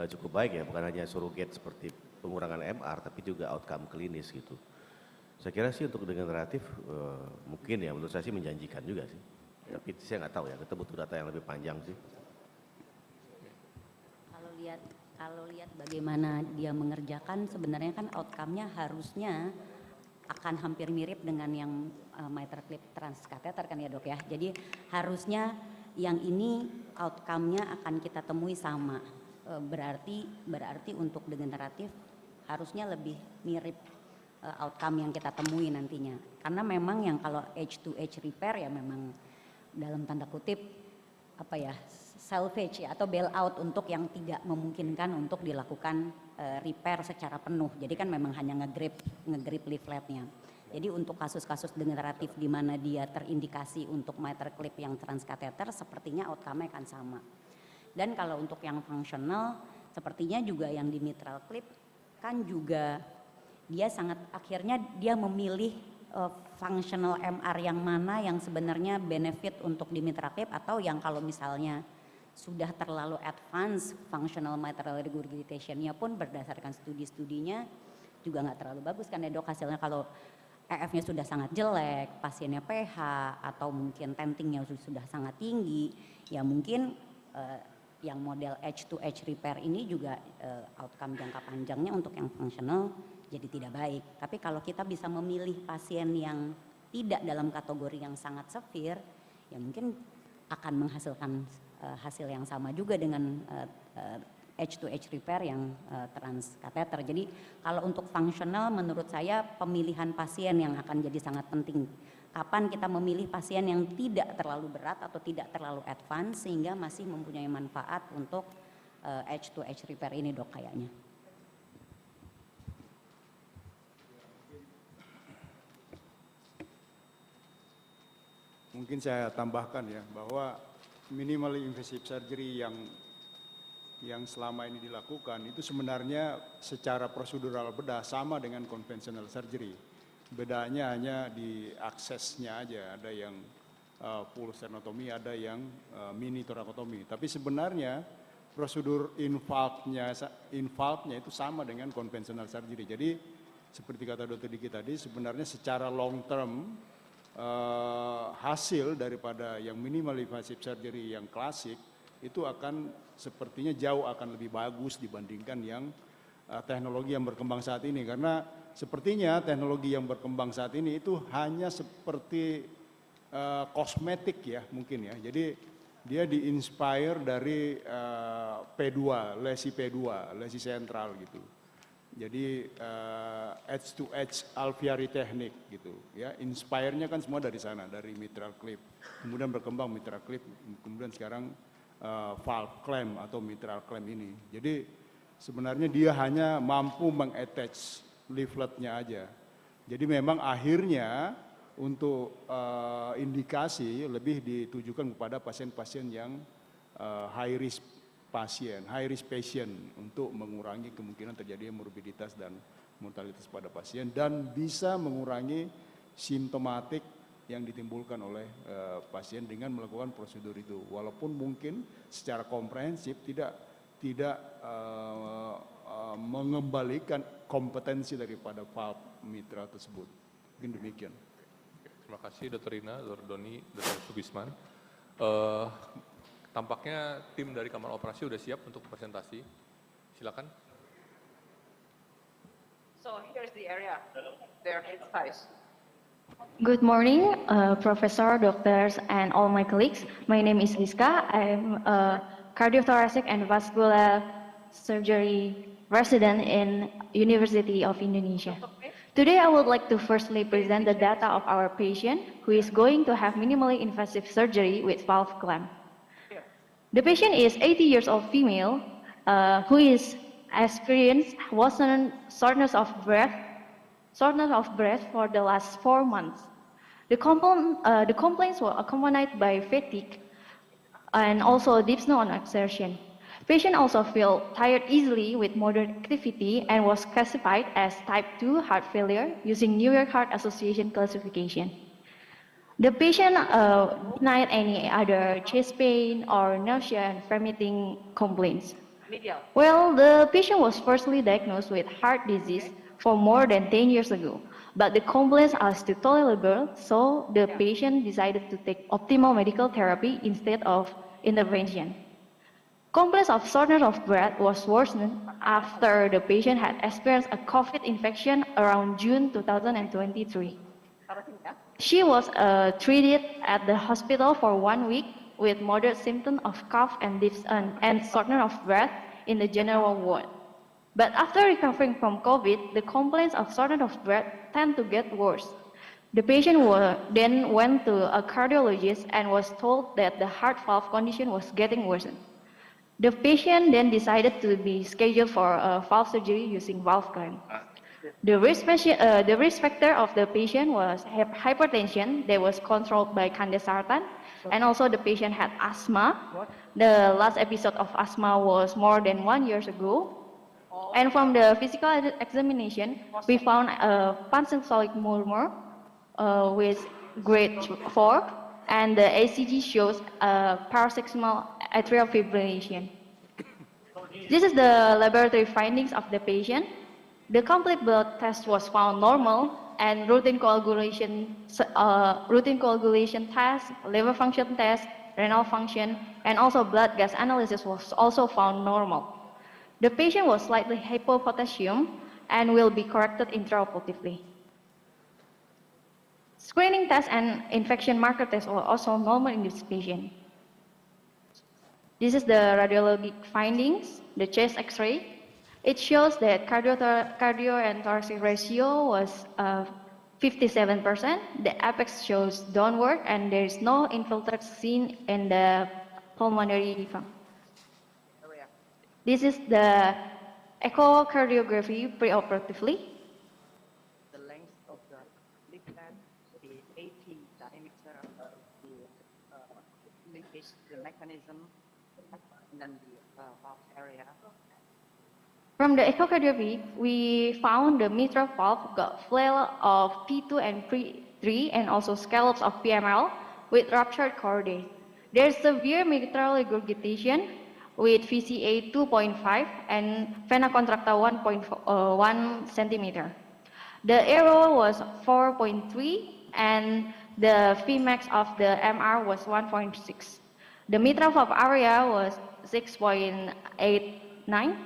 cukup baik ya. Bukan hanya surrogate seperti pengurangan MR, tapi juga outcome klinis gitu. Saya kira sih untuk degeneratif mungkin ya menurut saya sih menjanjikan juga sih. Tapi saya nggak tahu ya, kita butuh data yang lebih panjang sih. Kalau lihat bagaimana dia mengerjakan, sebenarnya kan outcome-nya harusnya akan hampir mirip dengan yang mitral clip transkateter kan ya dok ya. Jadi harusnya yang ini outcome-nya akan kita temui sama. Berarti untuk degeneratif harusnya lebih mirip outcome yang kita temui nantinya. Karena memang yang kalau H2H repair ya memang dalam tanda kutip apa ya, salvage ya, atau bail out untuk yang tidak memungkinkan untuk dilakukan repair secara penuh. Jadi kan memang hanya nge-grip leafletnya. Jadi untuk kasus-kasus degeneratif di mana dia terindikasi untuk mitral clip yang transkateter, sepertinya outcome-nya akan sama. Dan kalau untuk yang fungsional, sepertinya juga yang di mitral clip kan juga dia akhirnya dia memilih functional MR yang mana yang sebenarnya benefit untuk di mitral clip, atau yang kalau misalnya sudah terlalu advance functional mitral regurgitation-nya pun berdasarkan studi-studinya juga nggak terlalu bagus kan ya dok, hasilnya kalau EF-nya sudah sangat jelek, pasiennya PH atau mungkin tentingnya sudah sangat tinggi, ya mungkin yang model H2H repair ini juga outcome jangka panjangnya untuk yang fungsional jadi tidak baik. Tapi kalau kita bisa memilih pasien yang tidak dalam kategori yang sangat severe, ya mungkin akan menghasilkan hasil yang sama juga dengan H2H repair yang transkateter. Jadi kalau untuk fungsional menurut saya pemilihan pasien yang akan jadi sangat penting. Kapan kita memilih pasien yang tidak terlalu berat atau tidak terlalu advance sehingga masih mempunyai manfaat untuk H2H repair ini dok kayaknya. Mungkin saya tambahkan ya bahwa minimally invasive surgery yang selama ini dilakukan itu sebenarnya secara prosedural bedah sama dengan conventional surgery. Bedanya hanya di aksesnya aja, ada yang full sternotomy, ada yang mini torakotomi. Tapi sebenarnya prosedur infarktnya itu sama dengan conventional surgery. Jadi seperti kata Dr. Diki tadi, sebenarnya secara long term hasil daripada yang minimal invasive surgery yang klasik itu akan sepertinya jauh akan lebih bagus dibandingkan yang teknologi yang berkembang saat ini, karena sepertinya teknologi yang berkembang saat ini itu hanya seperti kosmetik ya mungkin ya. Jadi dia di-inspire dari lesi P2, lesi sentral gitu. Jadi H2H alveoli teknik gitu ya, inspire-nya kan semua dari sana, dari mitral clip. Kemudian berkembang mitral clip, kemudian sekarang valve clamp atau mitral clamp ini. Jadi sebenarnya dia hanya mampu mengattach leafletnya aja. Jadi memang akhirnya untuk indikasi lebih ditujukan kepada pasien-pasien yang high risk patient untuk mengurangi kemungkinan terjadinya morbiditas dan mortalitas pada pasien dan bisa mengurangi simptomatik yang ditimbulkan oleh pasien dengan melakukan prosedur itu. Walaupun mungkin secara komprehensif tidak mengembalikan kompetensi daripada valve mitral tersebut. Mungkin demikian. Terima kasih Dr. Rina, Dr. Doni, Dr. Sugisman. Tampaknya tim dari kamar operasi sudah siap untuk presentasi. Silakan. So here's the area. There is size. Good morning, Professor, doctors, and all my colleagues. My name is Rizka. I'm a cardiothoracic and vascular surgery resident in University of Indonesia. Today, I would like to firstly present the data of our patient who is going to have minimally invasive surgery with valve clamp. The patient is 80 years old female who is experienced worsened shortness of breath for the last 4 months. The complaints were accompanied by fatigue and also dyspnea on exertion. Patient also feel tired easily with moderate activity and was classified as type 2 heart failure using New York Heart Association classification. The patient denied any other chest pain or nausea and vomiting complaints. Well, the patient was firstly diagnosed with heart disease for more than 10 years ago, but the complaints are still tolerable, so the patient decided to take optimal medical therapy instead of intervention. Complaints of shortness of breath was worsened after the patient had experienced a COVID infection around June 2023. She was treated at the hospital for 1 week with moderate symptoms of cough and shortness of breath in the general ward. But after recovering from COVID, the complaints of shortness of breath tend to get worse. The patient then went to a cardiologist and was told that the heart valve condition was getting worsened. The patient then decided to be scheduled for a valve surgery using valve clamp. The risk factor of the patient was hypertension that was controlled by Kesehatan, and also the patient had asthma. The last episode of asthma was more than 1 year ago. And from the physical examination, we found a pansystolic murmur with grade 4, and the ACG shows paroxysmal atrial fibrillation. This is the laboratory findings of the patient. The complete blood test was found normal, and routine coagulation test, liver function test, renal function, and also blood gas analysis was also found normal. The patient was slightly hypopotassium and will be corrected intraoperatively. Screening tests and infection marker tests were also normal in this patient. This is the radiologic findings, the chest X-ray. It shows that cardio and thoracic ratio was 57%. The apex shows downward, and there is no infiltrate seen in the pulmonary function. This is the echocardiography preoperatively. The length of the leaflet, the AP diameter of the linkage, the mechanism, and then the valve area. From the echocardiography, we found the mitral valve got flail of P2 and P3 and also scallops of PML with ruptured chordae. There's severe mitral regurgitation with VCA 2.5 and vena contracta 1 centimeter. The error was 4.3 and the Vmax of the MR was 1.6. The mitral valve area was 6.89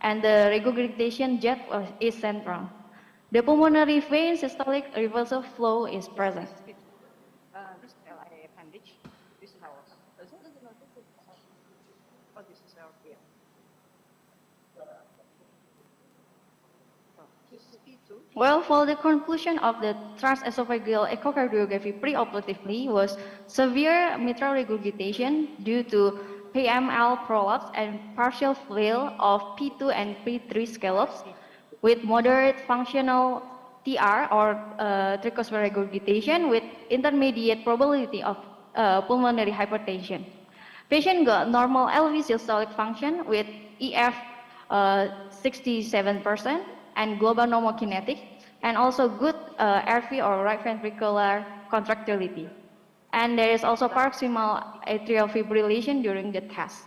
and the regurgitation jet is central. The pulmonary vein systolic reversal flow is present. This LIA appendage, this is our, this is our here. Well, for the conclusion of the transesophageal echocardiography preoperatively was severe mitral regurgitation due to PML prolapse and partial fail of P2 and P3 scallops with moderate functional TR or tricuspid regurgitation with intermediate probability of pulmonary hypertension. Patient got normal LV systolic function with EF 67% and global normokinetic, and also good RV or right ventricular contractility. And there is also paroxysmal atrial fibrillation during the test.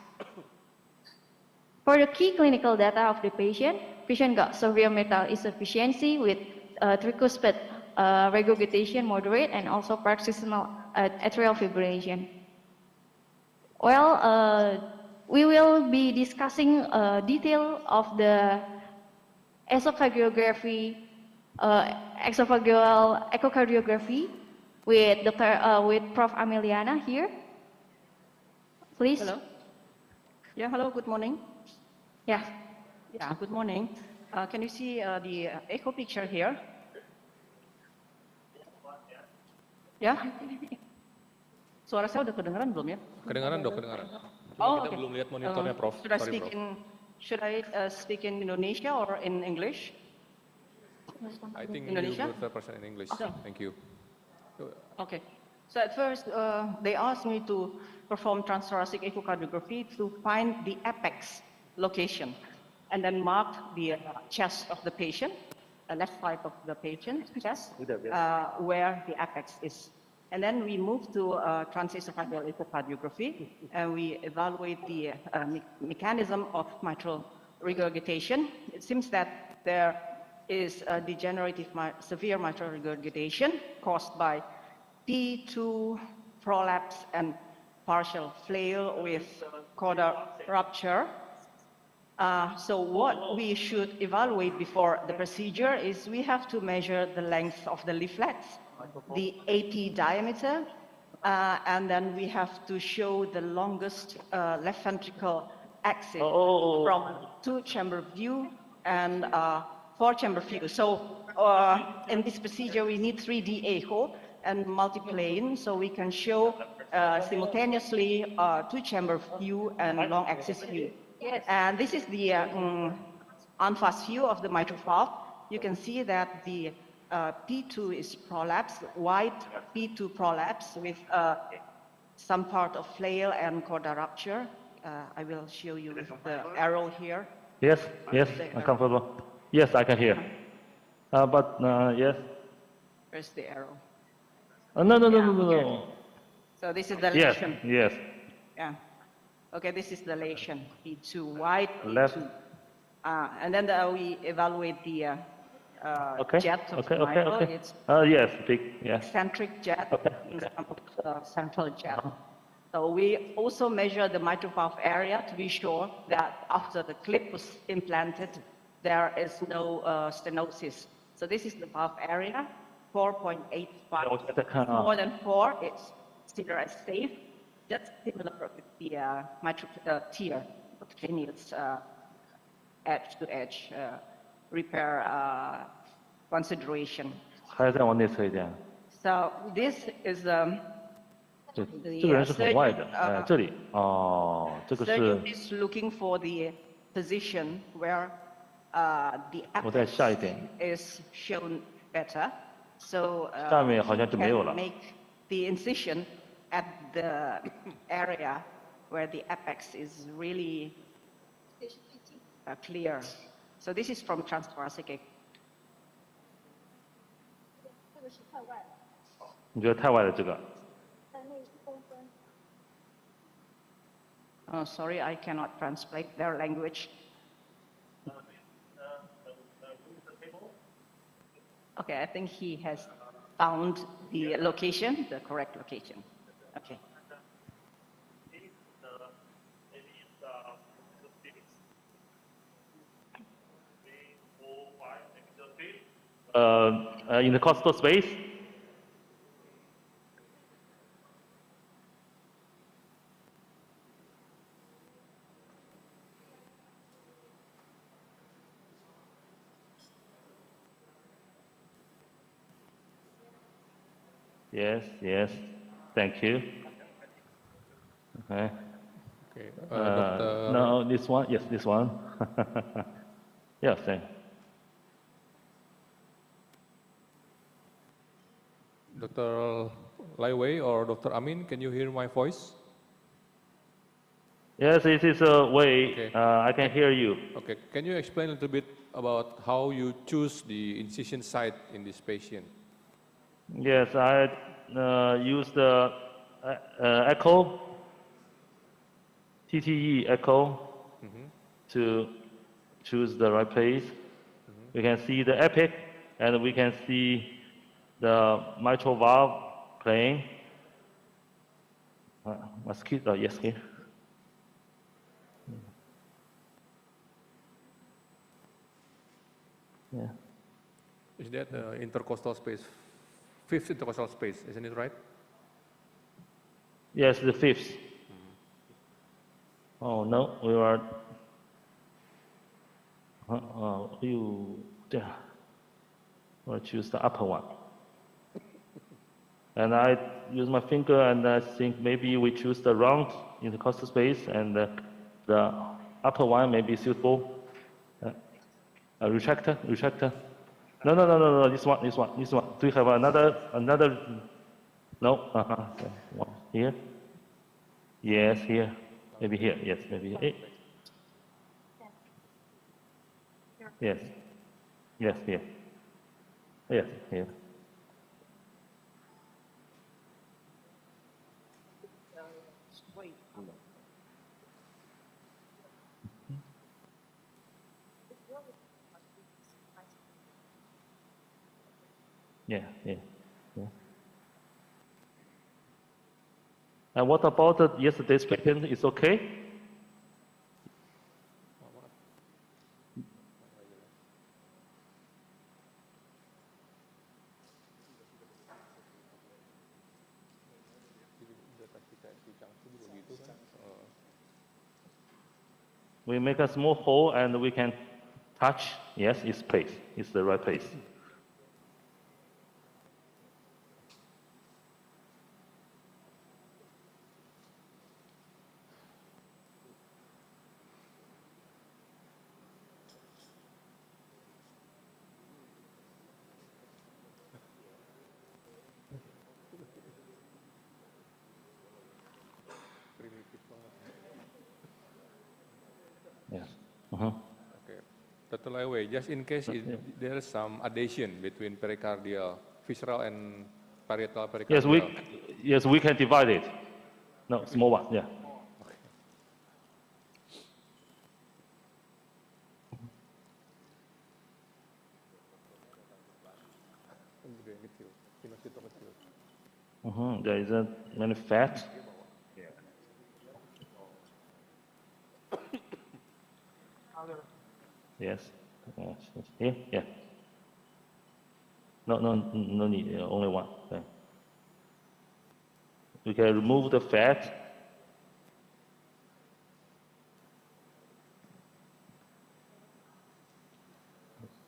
For the key clinical data of the patient got severe mitral insufficiency with tricuspid regurgitation moderate and also paroxysmal atrial fibrillation. Well, we will be discussing detail of the esophageal echocardiography with with Prof. Ameliana here. Please. Hello. Yeah, hello, good morning. Yeah. Yeah, good morning. Can you see the echo picture here? Ya? Suara saya udah kedengaran belum ya? Kedengaran dok, kedengaran. Cuma Oh, kita okay. belum lihat monitornya, Prof. Should I Sorry, speak Prof. should I speak in Indonesia or in English? I think Indonesia? you prefer person in English. Okay. Thank you. Okay. So at first, they asked me to perform transthoracic echocardiography to find the apex location, and then mark the chest of the patient, left side of the patient chest, where the apex is. And then we move to transesophageal echocardiography, and we evaluate the mechanism of mitral regurgitation. It seems that there is a degenerative severe mitral regurgitation caused by P2 prolapse and partial flail with caudal rupture. So what we should evaluate before the procedure is we have to measure the length of the leaflets, the AP diameter, and then we have to show the longest left ventricle exit from two-chamber view and four-chamber view. So in this procedure, we need 3D echo and multiplane, so we can show simultaneously two-chamber view and long-axis view. Yes. And this is the on-fast view of the mitral valve. You can see that the P2 is prolapsed, wide P2 prolapse with some part of flail and chorda rupture. I will show you with the arrow here. Yes, yes, I'm comfortable. Yes, I can hear. Yes. Where's the arrow? No. So this is the Yes, lesion. yes. Yeah. Okay, this is the lesion. P2 wide, P2. Left. And then we evaluate the jet of the Okay. mitral. It's Yes, big, yes. eccentric jet, central jet. So we also measure the mitral valve area to be sure that after the clip was implanted, there is no stenosis. So this is the valve area, 4.85. More than 4, it's considered as safe. That's similar with the mitral tear, continuous edge-to-edge repair consideration. 还再往内侧一点。 So this is 对，这个人是很外的，这里哦，这个是 surgeon is looking for the position where the 我再 apex 下一点， is shown better. So 下面好像就没有了。 can make the incision at the area where the apex is really clear. So this is from transthoracic. 你觉得太外了这个？ Oh, sorry, I cannot translate their language. Okay, I think he has found the location, the correct location. Okay. In the costal space. Yes. Thank you. Okay. Okay. No, this one. Yes, this one. Yes, thank. Dr. Lai Wei or Dr. Amin, can you hear my voice? Yes, it is a way. Okay. I can hear you. Okay. Can you explain a little bit about how you choose the incision site in this patient? Yes, I use the echo, TTE echo, to choose the right place. We can see the epic, and we can see the mitral valve plane. Mosquito, yes, here. Yeah. Is that intercostal space? Fifth intercostal space, isn't it right? Yes, the fifth. Oh no, we were. We'll choose the upper one. And I use my finger, and I think maybe we choose the round intercostal space, and the upper one may be suitable. Retractor. No. This one. Do you have another? No. Here. Yes, here. Maybe here. Yes, maybe here. Yes. Here. Yes, here. Yeah. And what about yesterday's patient? Is okay? We make a small hole, and we can Touch, yes, it's place. It's the right place. Yes. Okay. Dr. Laiwei, just in case there is some adhesion between pericardial, visceral and parietal pericardial. Yes, we can divide it. No, small one, yeah. There is a many fat. Yes. Here, yeah. No need. Only one. Okay. We can remove the fat.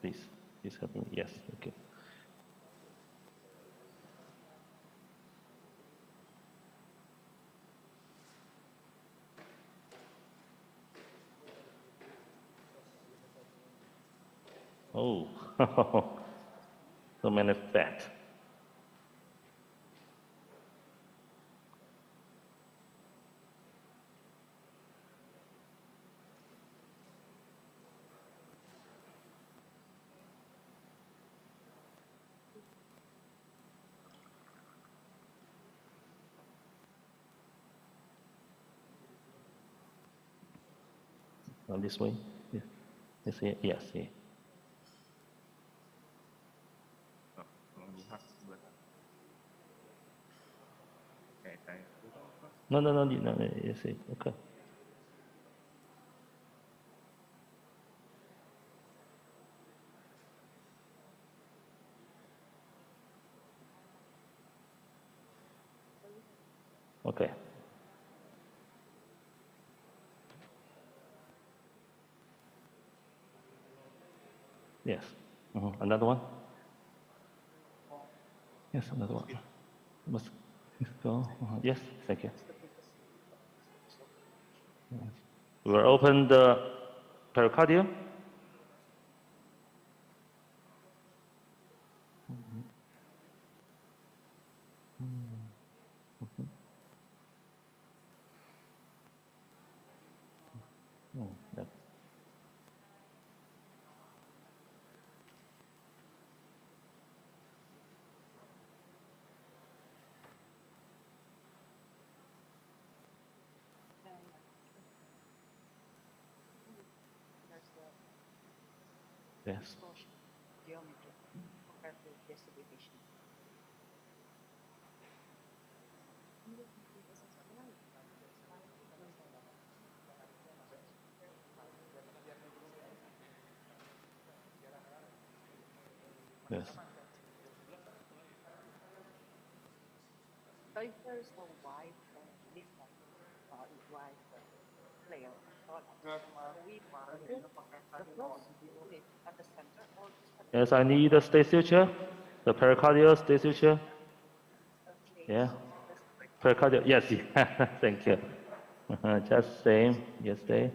Please help me. Yes. Okay. Oh, so many fat. This way. Yeah. Yes. Yeah. No. Yes. Okay. Okay. Yes. Another one? Yes, another one. Must go. Yes, thank you. We will open the pericardium. Yep. Yes. Geometry compared to distribution. Yes. So if there is a wide leaf wide layer of product, we put the close leaf at the center or Yes, I need a stay suture. The pericardial stay suture. Yeah. Pericardial. Yes. Thank you. Just same. Yes, stay.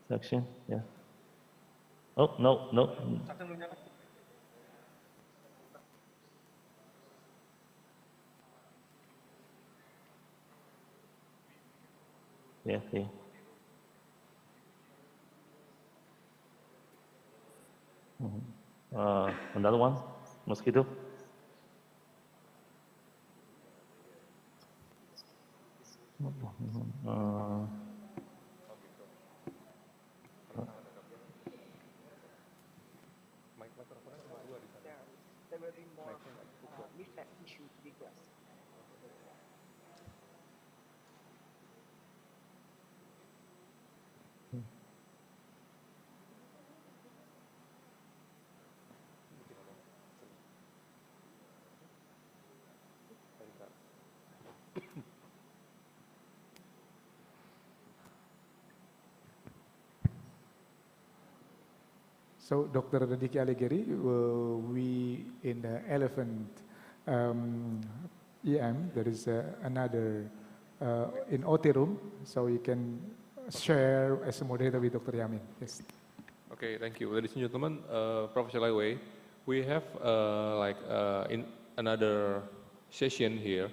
Suction. Yeah. Oh, no. Yeah, see. Another one, mosquito. So, Dr. Diki Alighieri, we in the elephant EM, there is another in OT room, so you can share as a moderator with Dr. Yamin. Yes. Okay, thank you. Ladies and gentlemen, Professor Lai Wei, we have in another session here,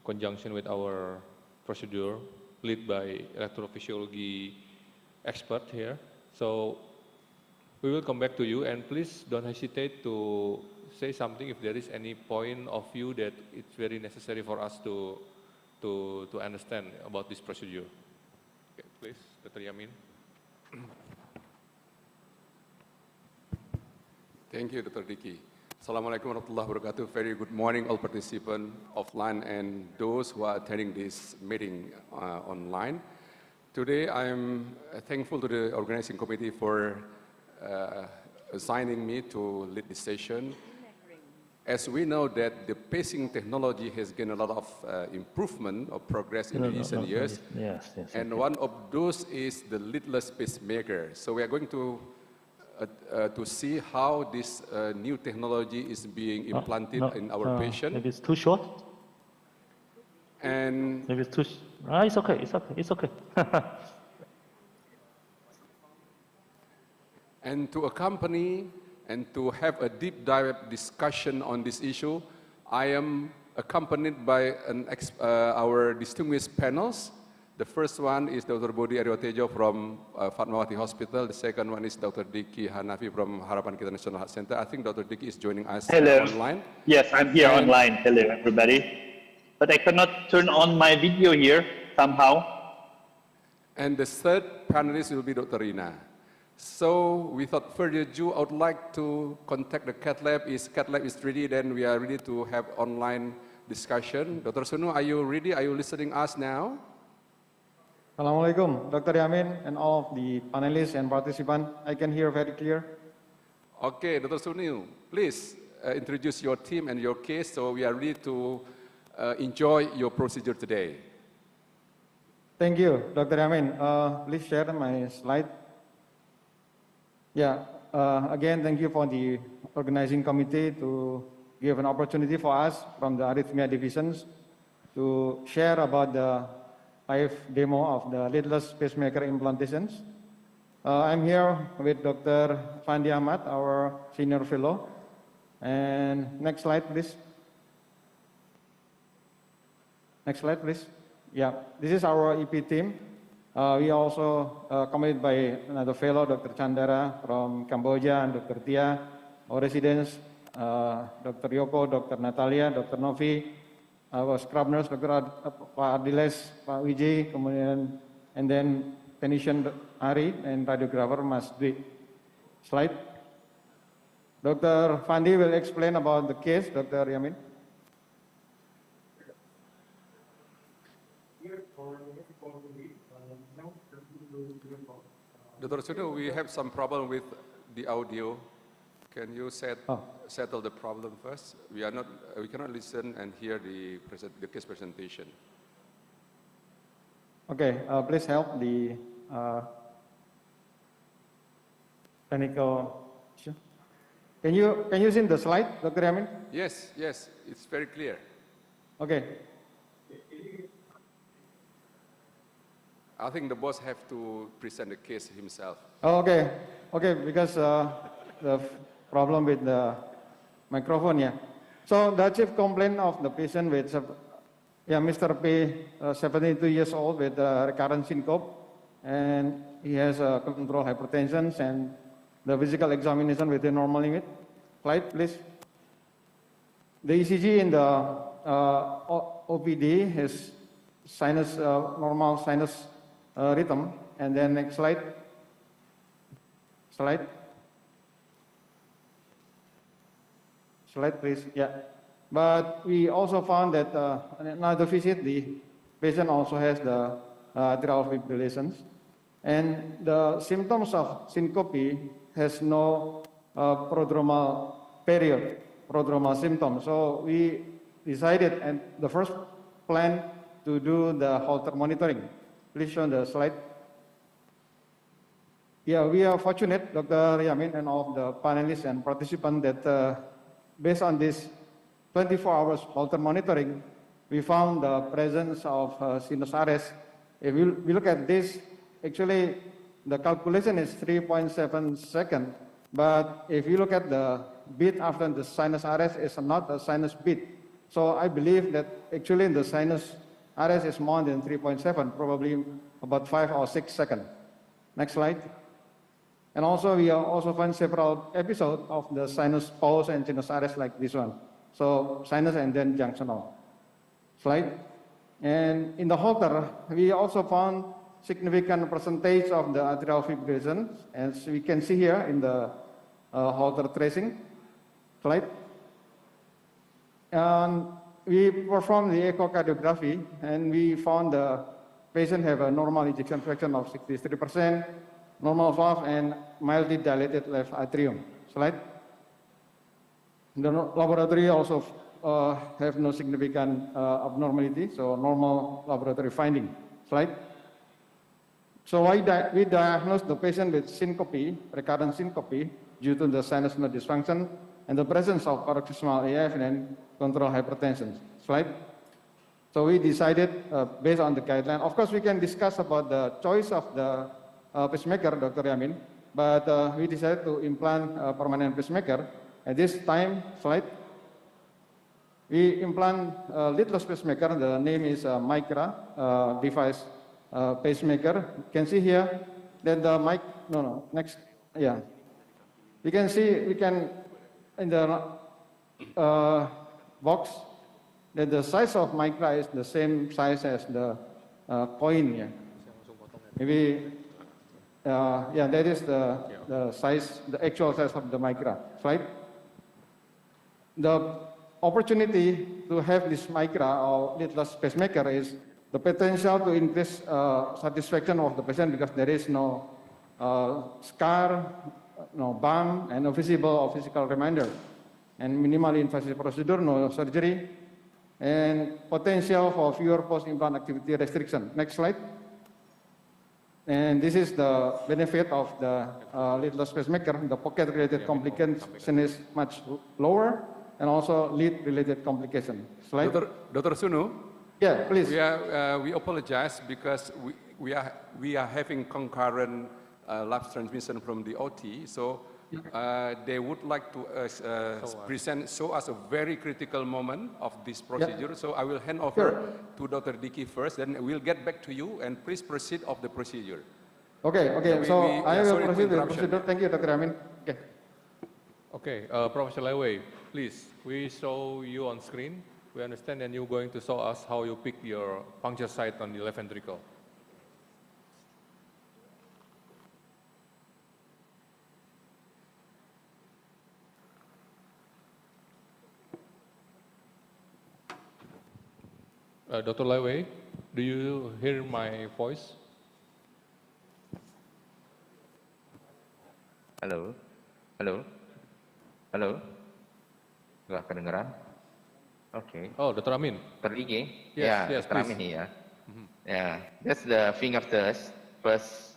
conjunction with our procedure, led by electrophysiology expert here. So we will come back to you, and please don't hesitate to say something if there is any point of view that it's very necessary for us to understand about this procedure. Okay, please, Dr. Yamin. Thank you, Dr. Diki. Assalamualaikum warahmatullahi wabarakatuh. Very good morning, all participants offline and those who are attending this meeting online. Today, I'm thankful to the organizing committee for assigning me to lead this session. As we know that the pacing technology has gained a lot of improvement or progress in recent years. Yes, and one of those is the leadless pacemaker. So we are going to see how this new technology is being implanted in our patient. Maybe it's too short. And maybe it's too. It's okay. It's okay. It's okay. And to accompany and to have a deep dive discussion on this issue, I am accompanied by our distinguished panels. The first one is Dr. Bodi Aryotejo from Fatmawati Hospital. The second one is Dr. Diki Hanafi from Harapan Kita National Heart Center. I think Dr. Diki is joining us online. Yes, I'm here online. Hello, everybody. But I cannot turn on my video here somehow. And the third panelist will be Dr. Rina. So without further ado, I would like to contact the CAT lab. If CAT lab is ready, then we are ready to have online discussion. Dr. Sunu, are you ready? Are you listening us now? Assalamualaikum, Dr. Yamin and all of the panelists and participants. I can hear very clear. Okay, Dr. Sunu, please introduce your team and your case so we are ready to enjoy your procedure today. Thank you, Dr. Yamin. Please share my slide. Yeah, again, thank you for the organizing committee to give an opportunity for us from the arrhythmia divisions to share about the live demo of the leadless pacemaker implantations. I'm here with Dr. Fandi Ahmad, our senior fellow. And next slide, please. Next slide, please. Yeah, this is our EP team. We also accompanied by another fellow, Dr. Chandara from Cambodia, and Dr. Tia, our residents, Dr. Yoko, Dr. Natalia, Dr. Novi, our scrub nurse, Dr. Pak Adiles, Pak Wiji, kemudian, and then technician Ari, and radiographer Mas Dwi. Slide. Dr. Fandi will explain about the case, Dr. Yamin. Dr. Sunu, we have some problem with the audio. Can you settle the problem first? We cannot listen and hear the case presentation. Okay, please help the technical issue. Can you see the slide, Dr. Yamin? Yes, yes, it's very clear. Okay. I think the boss have to present the case himself. Oh, okay, okay, because the problem with the microphone, yeah. So the chief complaint of the patient with, Mr. P, 72 years old with recurrent syncope, and he has controlled hypertension and the physical examination within normal limit. Slide, please. The ECG in the OPD is sinus, normal sinus rhythm. And then next slide. Slide. Slide, please. Yeah. But we also found that in another visit, the patient also has the atrial fibrillations. And the symptoms of syncope has no prodromal period, prodromal symptoms. So we decided and the first plan to do the Holter monitoring. Please show the slide. yeah, we are fortunate, Dr. Yamin and all of the panelists and participants that based on this 24 hours Holter monitoring, we found the presence of sinus arrest. If we look at this, actually the calculation is 3.7 seconds, but if you look at the beat after the sinus arrest, it's not a sinus beat. So I believe that actually the sinus arrest is more than 3.7, probably about 5 or 6 seconds. Next slide. And also we also find several episodes of the sinus pulse and sinus arrest like this one. So sinus and then junctional. Slide. And in the Holter, we also found significant percentage of the atrial fibrillation, as we can see here in the Holter tracing. Slide. And we performed the echocardiography, and we found the patient have a normal ejection fraction of 63%, normal valve, and mildly dilated left atrium. Slide. The laboratory also have no significant abnormality, so normal laboratory finding. Slide. So we diagnosed the patient with syncope, recurrent syncope, due to the sinus node dysfunction and the presence of paroxysmal AF and controlled hypertension. Slide. So we decided based on the guideline. Of course, we can discuss about the choice of the pacemaker, Dr. Yamin, but we decided to implant a permanent pacemaker. At this time, slide, we implant a leadless pacemaker. The name is Micra device pacemaker. You can see here that the next, yeah. You can see, in the box, that the size of Micra is the same size as the coin here. Maybe, yeah, that is the size, the actual size of the Micra. Slide. The opportunity to have this Micra or leadless pacemaker is the potential to increase satisfaction of the patient because there is no scar, no bump, and no visible or physical reminder, and minimally invasive procedure, no surgery, and potential for fewer post-implant activity restriction. Next slide. And this is the benefit of the leadless pacemaker. The pocket-related complication is much lower, and also lead-related complication. Slide. Dr. Sunu? Yeah, please. We apologize because we are having concurrent lapse transmission from the OT, so they would like to show us a very critical moment of this procedure. So I will hand over to Dr. Diki first, then we'll get back to you, and please proceed of the procedure. Okay. So I will proceed with the procedure. Thank you, Dr. Amin. Okay. Okay, Professor Lewey, please, we show you on screen. We understand, and you're going to show us how you pick your puncture site on the left ventricle. Dr. Lewey, do you hear my voice? Halo, halo, halo, nggak kedengeran? Okay. Oh, Dr. Amin. Dr. Diki? Yes, Dr. Amin here. Yeah, that's the finger test. First,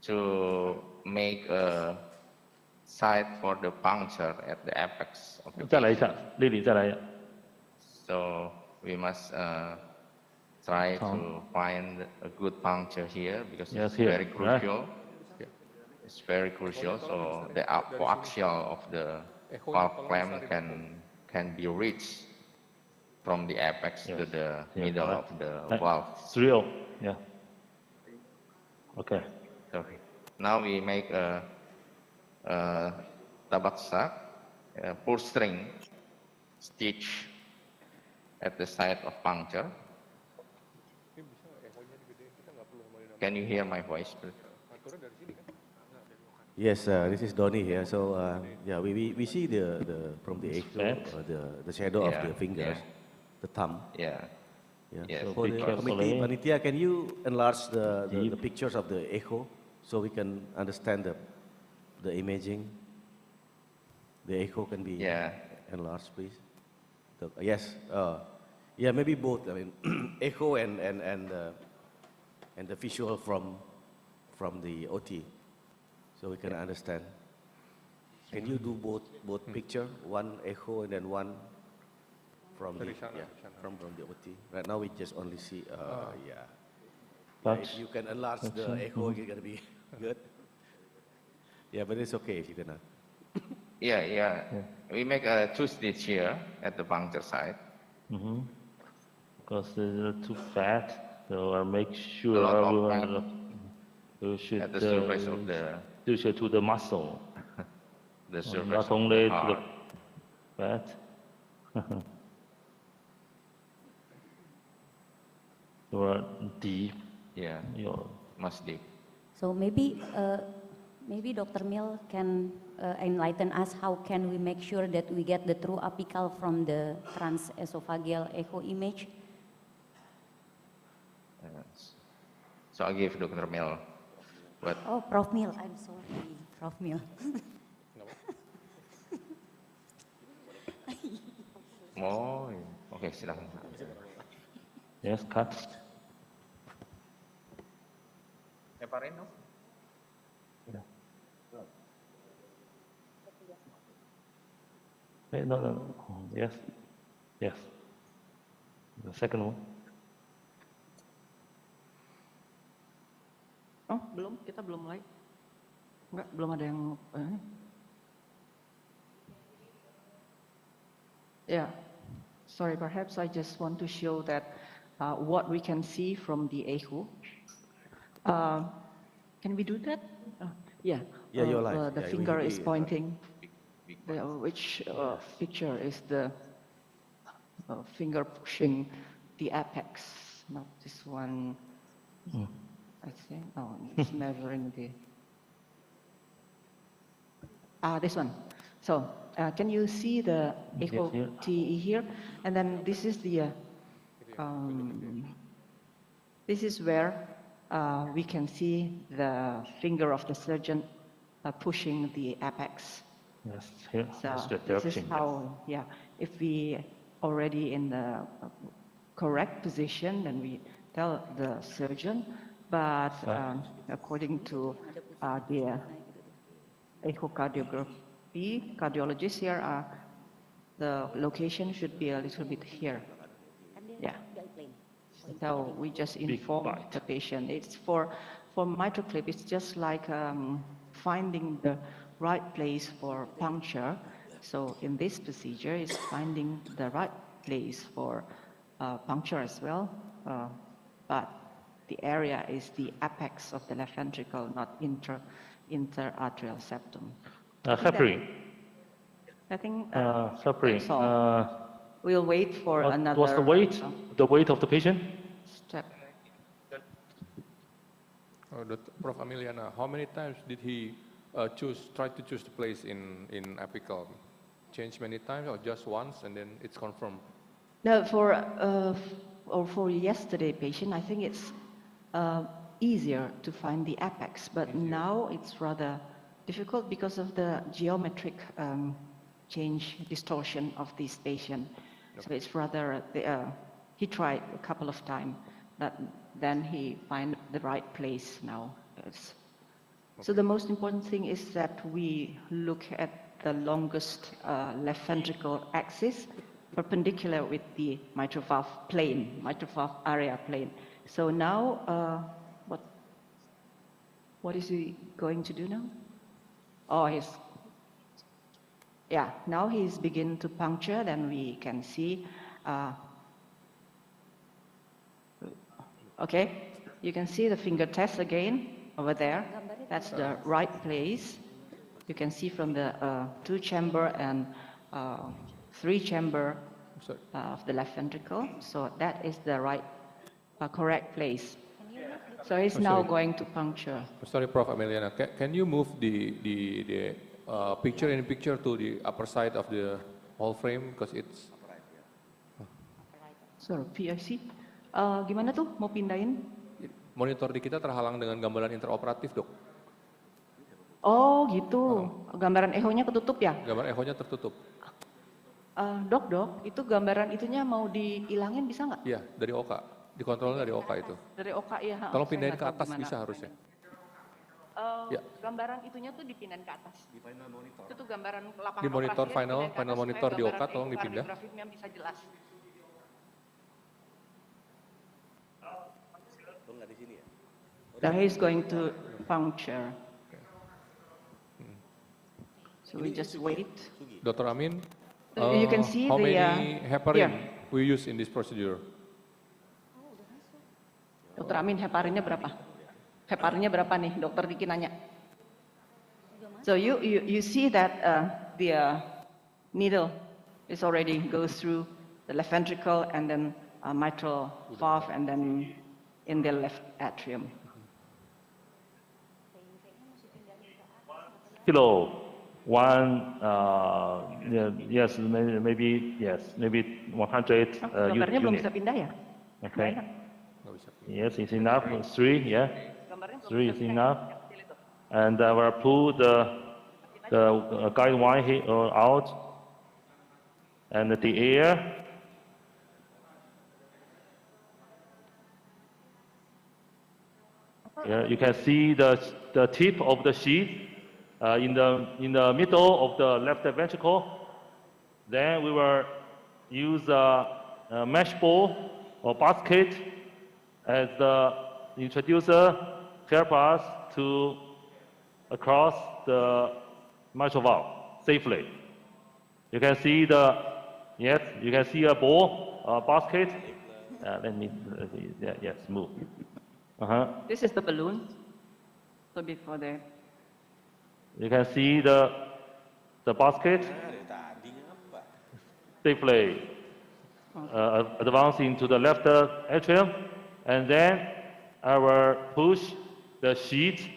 to make a site for the puncture at the apex of the patient. So we must try to find a good puncture here because it's very crucial. It's very crucial. So the coaxial of the valve clamp can be reached from the apex to the middle of the valve. Yeah. Okay. So now we make a tabak sac, a pull string stitch at the site of puncture. Can you hear my voice, please? Yes, this is Donny here. So yeah, we see from the echo the shadow of the fingers, the thumb. Yeah. So for the committee, Panitia, can you enlarge the pictures of the echo so we can understand the imaging? The echo can be enlarged, please. Yes. Yeah, maybe both. I mean, echo and the visual from the OT. so we can understand. Can you do both picture, one echo and then one from the from the OT? Right now we just only see yeah. But if you can enlarge the echo, it's gonna be good. Yeah, but it's okay if you cannot. Yeah. We make two stitch here at the puncture site. Because they're too fat, so I'll make sure A lot of we should at the surface of the to the muscle, the surface not of only the to heart. the fat. You are deep. Yeah, must deep. So maybe Dr. Mill can enlighten us how can we make sure that we get the true apical from the transesophageal echo image? So I give Dr. Mel. But oh, Prof. Mill, I'm sorry, Prof. Mill. Oh, oke, silakan. Yes, cut. Heparin, no? Wait, no. Yes. The second one. Oh, belum, kita belum mulai. Enggak, belum ada yang Yeah, sorry, perhaps I just want to show that what we can see from the echo. Can we do that? Yeah, you're live. The finger is pointing. Which picture is the finger pushing the apex? Not this one. I think, it's measuring the, this one. So, can you see the echo TE here? And then this is the, this is where we can see the finger of the surgeon pushing the apex. Yes, here, So this is how, if we already in the correct position, then we tell the surgeon. But according to the echocardiography, cardiologists here, the location should be a little bit here. Yeah. So we just inform the patient. It's for mitral clip, it's just like finding the right place for puncture. So in this procedure, it's finding the right place for puncture as well. But the area is the apex of the left ventricle, not interarterial septum. Heparin. I think heparin. We'll wait for another. What's the weight? The weight of the patient? Step. Prof. Ameliana, how many times did he try to choose the place in apical? Change many times or just once and then it's confirmed? No, for yesterday patient, I think it's easier to find the apex, but now it's rather difficult because of the geometric change, distortion of this patient. So it's rather, he tried a couple of times, but then he find the right place now. So the most important thing is that we look at the longest left ventricle axis perpendicular with the mitral valve plane, mitral valve area plane. So now, what is he going to do now? Oh, now he's begin to puncture, then we can see, okay, you can see the finger test again over there. That's the right place. You can see from the 2-chamber and 3-chamber of the left ventricle. So that is the right, correct place. So he's now going to puncture. Sorry, Prof. Ameliana, can you move the picture to the upper side of the whole frame because it's. Sorry, PIC. Gimana tuh mau pindahin? Monitor di kita terhalang dengan gambaran interoperatif, dok. Oh gitu, gambaran echonya ketutup ya? Gambar echonya tertutup. Dok, itu gambaran itunya mau dihilangin bisa nggak? Iya, dari OKA. Dikontrolnya dari OKA itu. Dari OKA ya. Tolong pindahin ke atas bisa harusnya. gambaran itunya tuh dipindahin ke atas. Di final monitor. Itu tuh gambaran lapangan Di monitor operasinya final monitor di Oka tolong dipindah. Kardiografinya bisa jelas. Now he's going to puncture. So we just wait. Dr. Amin, You can see how the, many heparin here. we use in this procedure? Dokter Amin, heparinnya berapa? Heparinnya berapa nih? Dokter Diki nanya. So you see that the needle is already goes through the left ventricle and then mitral valve and then in the left atrium. Kilo 1, yes, maybe 100 Gambarnya belum unit. bisa pindah ya? Okay. Yes, it's enough. 3, yeah. 3 is enough. And I will pull the guide wire here, out. And the air. Yeah, you can see the tip of the sheath in the middle of the left ventricle. Then we will use a mesh ball or basket as the introducer help us to across the mitral valve safely. You can see you can see a ball, basket. Let me, yes, move. This is the balloon. So before the. You can see the basket safely advancing to the left atrium, and then I will push the sheet.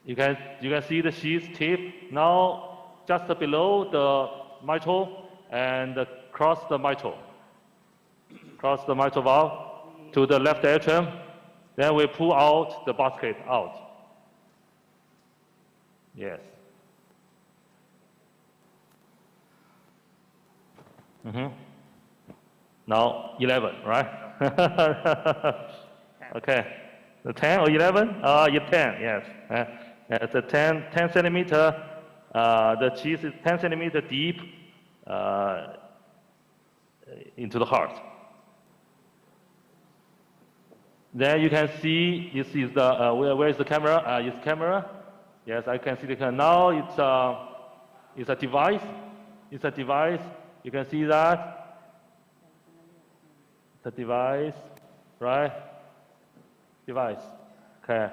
You can see the sheet tip now just below the mitral and cross the mitral valve to the left atrium. Then we pull out the basket out. Yes. Now 11, right? Okay. The 10 or 11? Yeah, 10, yes. It's a 10 centimeter. The cheese is 10 centimeter deep into the heart. Then you can see, this is the, where is the camera? It's camera. Yes, I can see the camera. Now it's a device. It's a device. You can see that. It's a device, right? Device. Okay.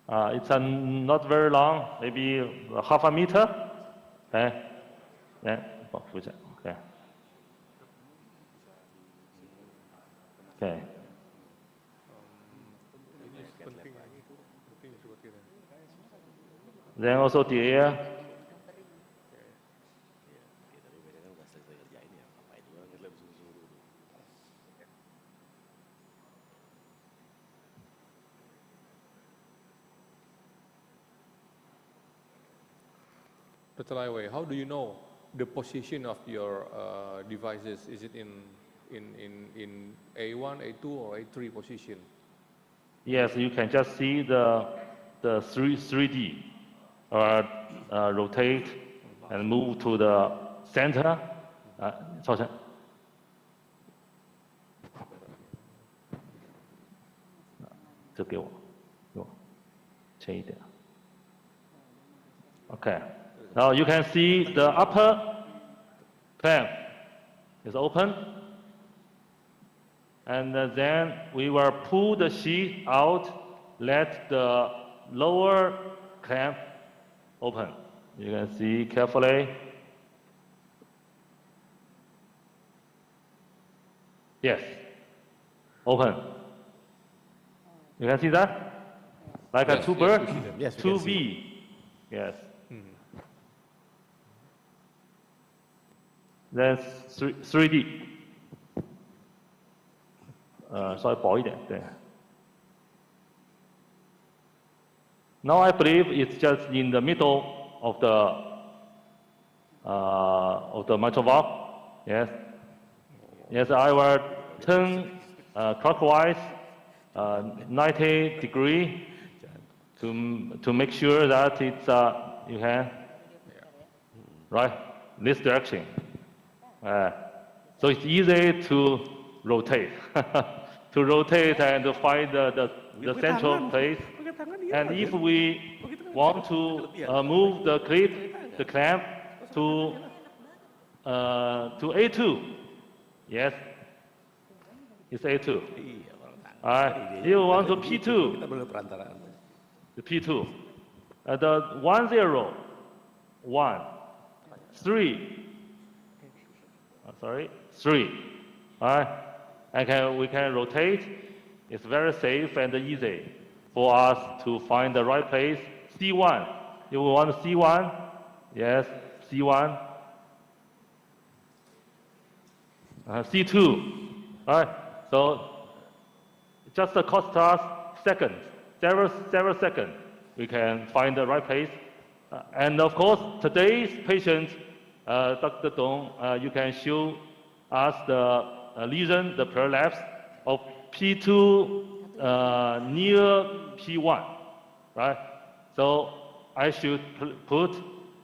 It's not very long, maybe half a meter. Okay. Yeah. Okay. Okay. Then also the air. Dr. Laiwei, how do you know the position of your devices? Is it in A1, A2, or A3 position? Yes, you can just see the 3D rotate and move to the center. 超声，这给我前一点。Okay. Now you can see the upper clamp is open, and then we will pull the sheath out, let the lower clamp open. You can see carefully. Yes, open. You can see that? Like yes, a two bird, yes, two V. Yes. Then 3D， 稍微薄一点，对。Now I believe it's just in the middle of the mitral valve. Yes. Yes, I will turn clockwise 90 degree to make sure that it's you can right this direction. So it's easy to rotate, to rotate and find the central place. And if we want to move the clip, the clamp to A2, yes, it's A2. You want to P2, the P2. The 1, 0, 1, 3, sorry, 3. We can rotate. It's very safe and easy for us to find the right place. C1, you want C1, yes, C1. C2, so just cost us seconds, several seconds. We can find the right place. And of course, today's patient, Dr. Dong, you can show us the lesion, the prolapse of P2 near P1, right? So I should put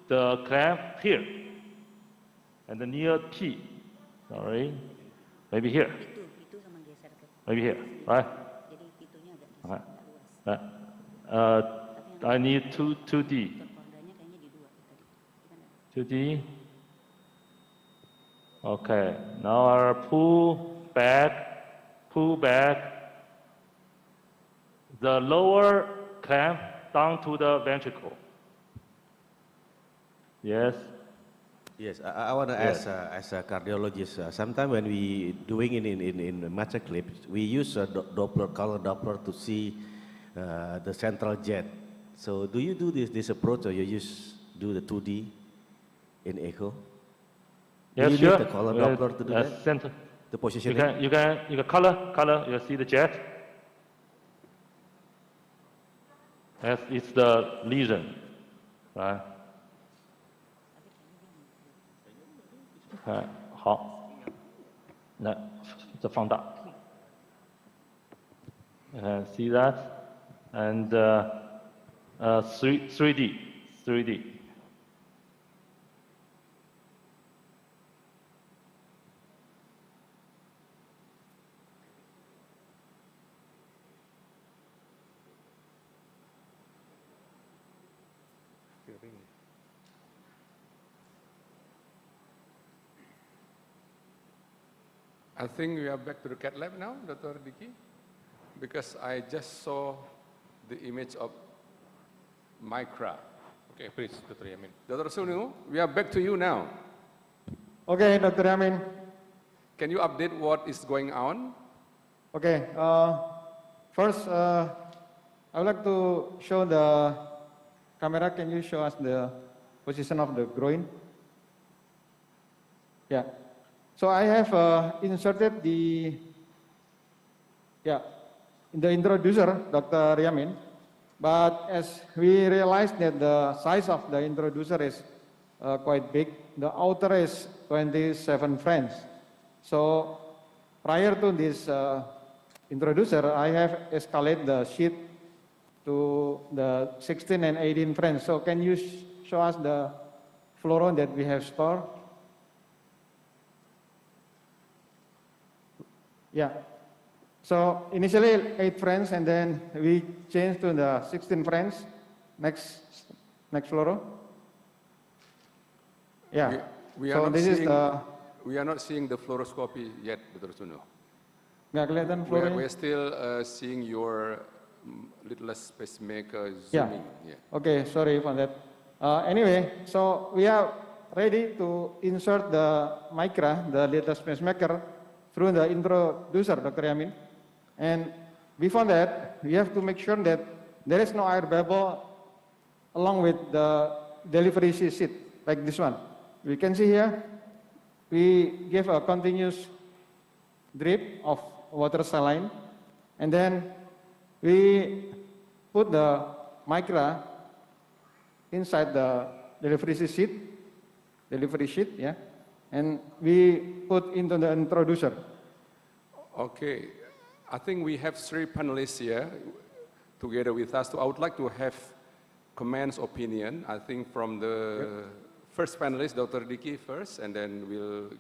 the clamp here and near P, sorry, maybe here, maybe here, right? I need 2D. 2D. Okay, now I'll pull back the lower clamp down to the ventricle. Yes. Yes, I want to ask, as a cardiologist, sometimes when we doing it in master clips, we use a Doppler, color Doppler to see the central jet. So do you do this approach, or you do the 2D in echo? Yes, do you sure. need the color Doppler to do that? Center. The positioning? You can color, you see the jet. Yes, it's the lesion, right? 好，来，这放大。See that, and 3D. I think we are back to the CAT lab now, Dr. Diki, because I just saw the image of Micra. Okay, please, Dr. Yamin. Dr. Sunu, we are back to you now. Okay, Dr. Yamin. Can you update what is going on? Okay, first, I would like to show the camera. Can you show us the position of the groin? Yeah. So I have inserted in the introducer, Dr. Yamin, but as we realized that the size of the introducer is quite big, the outer is 27 frames. So prior to this introducer, I have escalated the sheet to the 16 and 18 frames. So can you show us the fluoro that we have stored? Yeah. So initially 8 frames, and then we changed to the 16 frames. Next fluoro. Yeah. We are not seeing the fluoroscopy yet, Dr. Sunu. Nggak kelihatan fluoronya? We are still seeing your littlest pacemaker Yeah. zooming. Yeah. Okay, sorry for that. Anyway, so we are ready to insert the Micra, the littlest pacemaker, through the introducer, Dr. Yamin. And before that, we have to make sure that there is no air bubble along with the delivery sheet, like this one. We can see here, we give a continuous drip of water saline, and then we put the Micra inside the delivery sheet, yeah, and we put into the introducer. Okay, I think we have 3 panelists here together with us. So I would like to have comments, opinion. I think from the first panelist, Dr. Diki first, and then we'll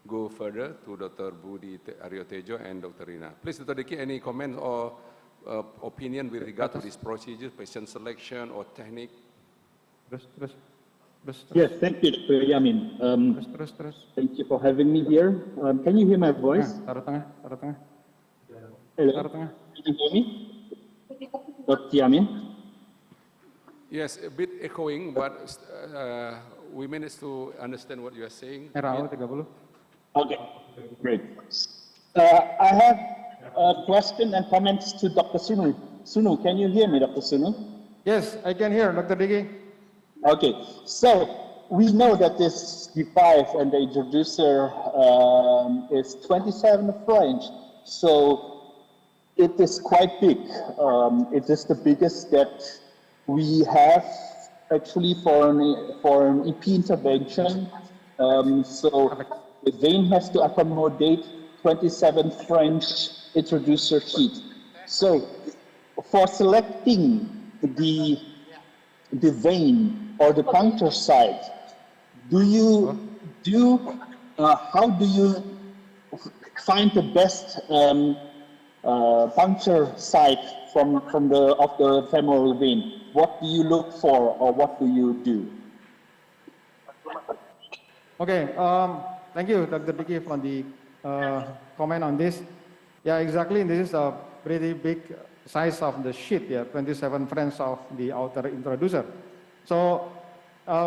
go further to Dr. Budi Aryo Tejo and Dr. Rina. Please, Dr. Diki, any comments or opinion with regard to this procedure, patient selection or technique? Yes, thank you, Dr. Yamin. Thank you for having me here. Can you hear my voice? Hello? Can you hear me? Dr. Yamin? Yes, a bit echoing, but we managed to understand what you are saying. Okay, great. I have a question and comments to Dr. Sunu. Sunu, can you hear me, Dr. Sunu? Yes, I can hear, Dr. Diki. Okay, so we know that this device and the introducer is 27 French, so it is quite big. It is the biggest that we have actually for an EP intervention. So the vein has to accommodate 27 French introducer sheet. So for selecting the vein or the puncture site, how do you find the best puncture site from the femoral vein? What do you look for, or what do you do? Okay, thank you, Dr. Diki, for the comment on this. Yeah, exactly. This is a pretty big size of the sheet, yeah, 27 French of the outer introducer. So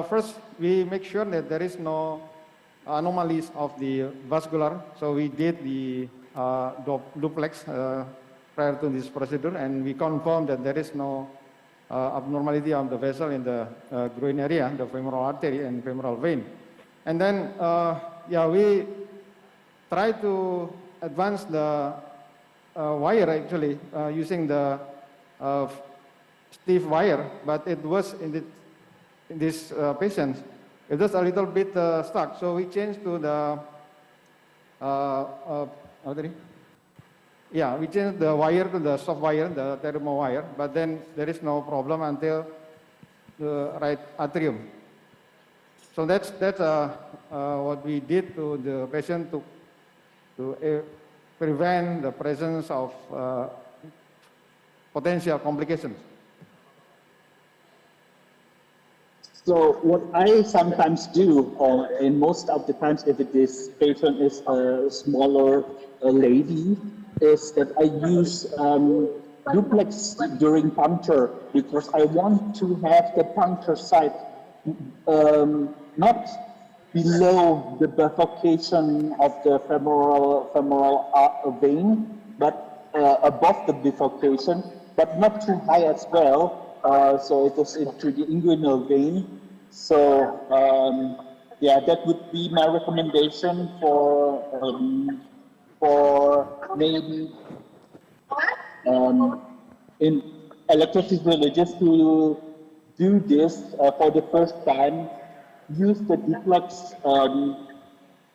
first, we make sure that there is no anomalies of the vascular. So we did the duplex prior to this procedure, and we confirmed that there is no abnormality of the vessel in the groin area, the femoral artery and femoral vein. And then, yeah, we try to advance the wire actually using the stiff wire, but it was in this patient, it was a little bit stuck. So we changed to the yeah, we changed the wire to the soft wire, the thermo wire, but then there is no problem until the right atrium. So that's what we did to the patient to prevent the presence of potential complications. So what I sometimes do, or in most of the times if this patient is a smaller lady, is that I use duplex during puncture, because I want to have the puncture site not below the bifurcation of the femoral vein, but above the bifurcation, but not too high as well. So it is into the inguinal vein. So yeah, that would be my recommendation for maybe in electrophysiologists to do this for the first time. Use the duplex.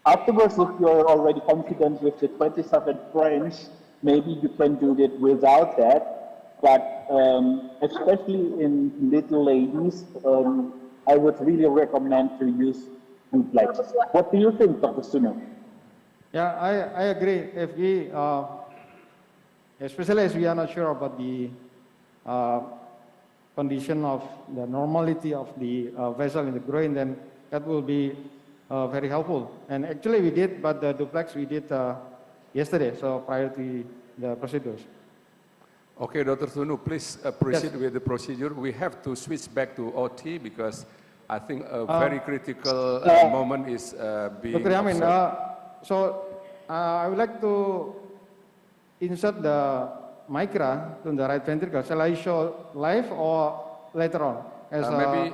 Afterwards, if you're already confident with the 27 French, maybe you can do it without that. But especially in little ladies, I would really recommend to use duplex. What do you think, Dr. Sunu? Yeah, I agree. If we, especially as we are not sure about the condition of the normality of the vessel in the groin, then that will be very helpful. And actually we did, but the duplex we did yesterday, so prior to the procedures. Okay, Dr. Sunu, please proceed with the procedure. We have to switch back to OT because I think a very critical moment is being Dr. Yamin, observed. I would like to insert the micra to the right ventricle. Shall I show live or later on? Maybe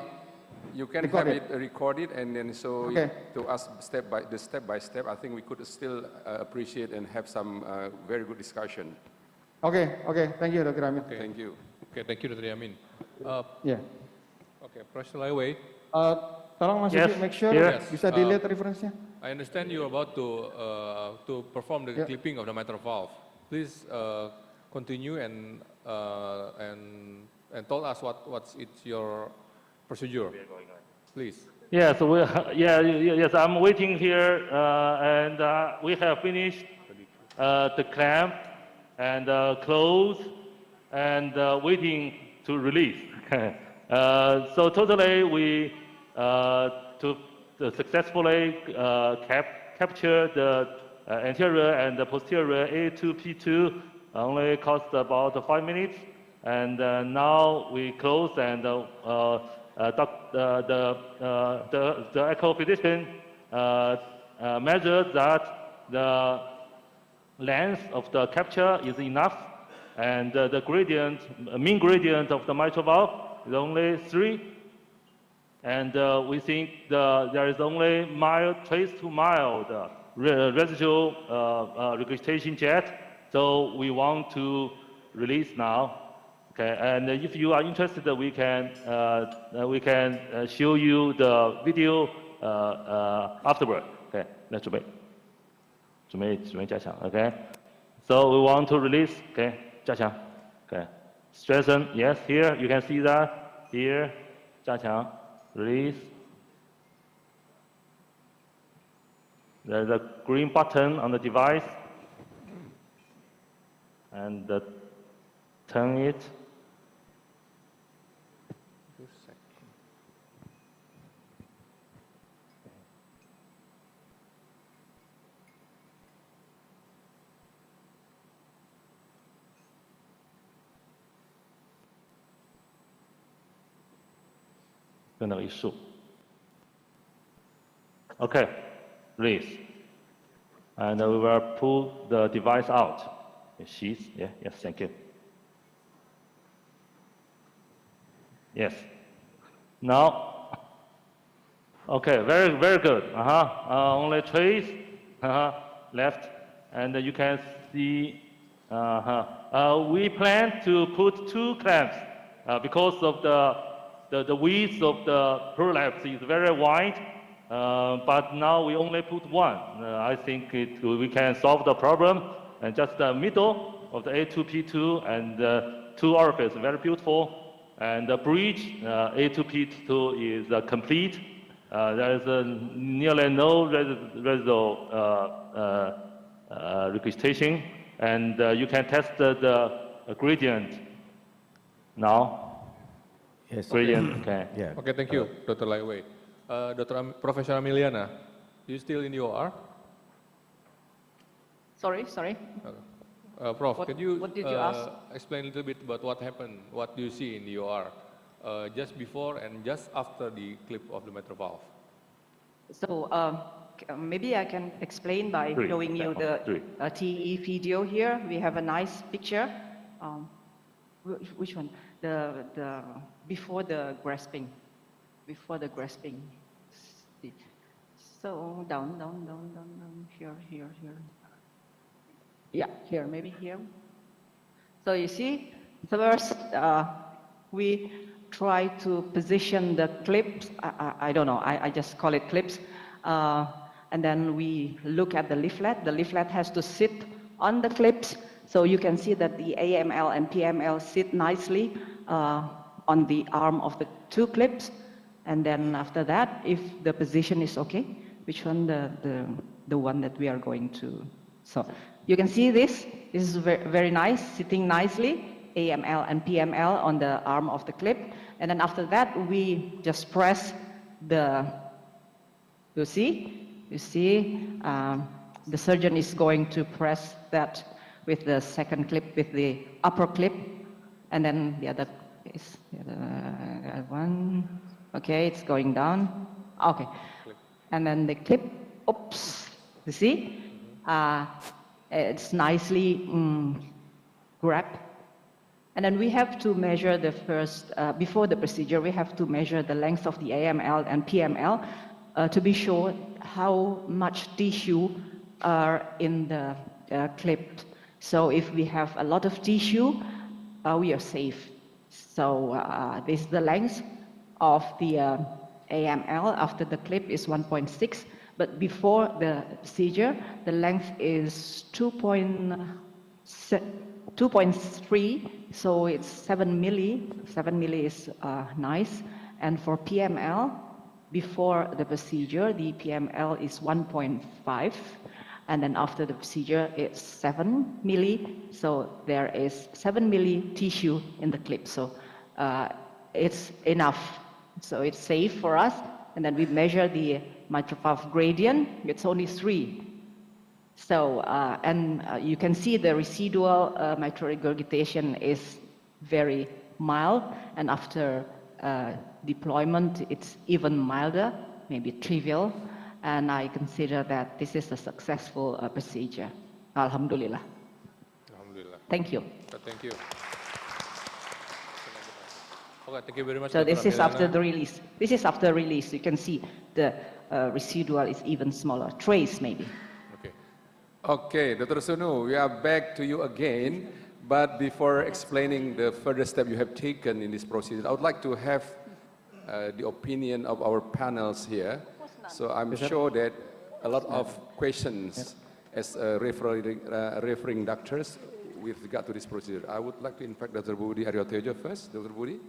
you can have it recorded and then show it to us step by step. I think we could still appreciate and have some very good discussion. Okay, thank you, Dr. Yamin. Okay. Thank you. Okay, thank you, Dr. Yamin. Yeah. Okay, Professor Laiwei. Tolong Mas Yudi, make sure bisa dilihat reference-nya. I understand you're about to perform the clipping of the mitral valve. please continue and tell us what's your procedure, please. Yes, yes, I'm waiting here, and we have finished the clamp and close and waiting to release. So totally we to successfully capture the anterior and the posterior A2P2 only cost about 5 minutes, and now we close and the echo physician measures that the length of the capture is enough, and the gradient, mean gradient of the mitral valve is only 3, and we think there is only mild, trace to mild residual regurgitation jet, so we want to release now. Okay, and if you are interested, we can show you the video afterward. Okay, let's wait. Okay, so we want to release. Okay, 加强. Okay, strengthen. Yes, here you can see that. Here, 加强. Release. There's a green button on the device, and turn it. Okay, release. And we will pull the device out. The sheath, yeah, yes, thank you. Yes. Now, okay, very good. Only trace, left, and you can see. We plan to put 2 clamps because of the width of the prolapse is very wide, but now we only put 1. I think we can solve the problem, and just the middle of the A2P2 and 2 orifices, very beautiful, and the bridge A2P2 is complete. There is nearly no residual regurgitation, and you can test the gradient now. Yes. Gradient, okay. Yeah. Okay, thank you, Dr. Lai Wei. Professor Ameliana, you still in the OR? Sorry. Prof, What could you, did you ask? explain a little bit about what happened, what do you see in the OR, just before and just after the clip of the mitral valve? So maybe I can explain by showing you the TE video here. We have a nice picture. Which one? The before the grasping. So down. Here. Yeah, here, maybe here. So you see, first we try to position the clips. I don't know, I just call it clips. And then we look at the leaflet. The leaflet has to sit on the clips. So you can see that the AML and PML sit nicely on the arm of the 2 clips. And then after that, if the position is okay, which one the one that we are going to. So you can see this is very nice, sitting nicely, AML and PML on the arm of the clip. And then after that, we just press you see, the surgeon is going to press that with the second clip, with the upper clip, and then the other is the other one. Okay, it's going down. Okay, and then the clip. Oops, you see, it's nicely grabbed. And then we have to measure the first before the procedure. We have to measure the length of the AML and PML to be sure how much tissue are in the clip. So if we have a lot of tissue, we are safe. So this is the length of the AML after the clip is 1.6, but before the procedure, the length is 2.5 2.3, so it's 7 milli. 7 milli is nice. And for PML, before the procedure, the PML is 1.5. And then after the procedure, it's 7 milli. So there is 7 milli tissue in the clip. So it's enough. So it's safe for us. And then we measure the mitral valve gradient. It's only 3. So, you can see the residual mitral regurgitation is very mild. And after deployment, it's even milder, maybe trivial. And I consider that this is a successful procedure. Alhamdulillah. Alhamdulillah. Thank you. Thank you. Okay, thank you very much. So Dr. this is after Amilana. the release. This is after release. You can see the residual is even smaller, trace maybe. Okay, Dr. Sunu, we are back to you again. But before explaining the further step you have taken in this procedure, I would like to have the opinion of our panels here. So I'm sure that a lot of questions as referring doctors with regard to this procedure. I would like to invite Dr. Budi Aryotejo first. Dr. Budi.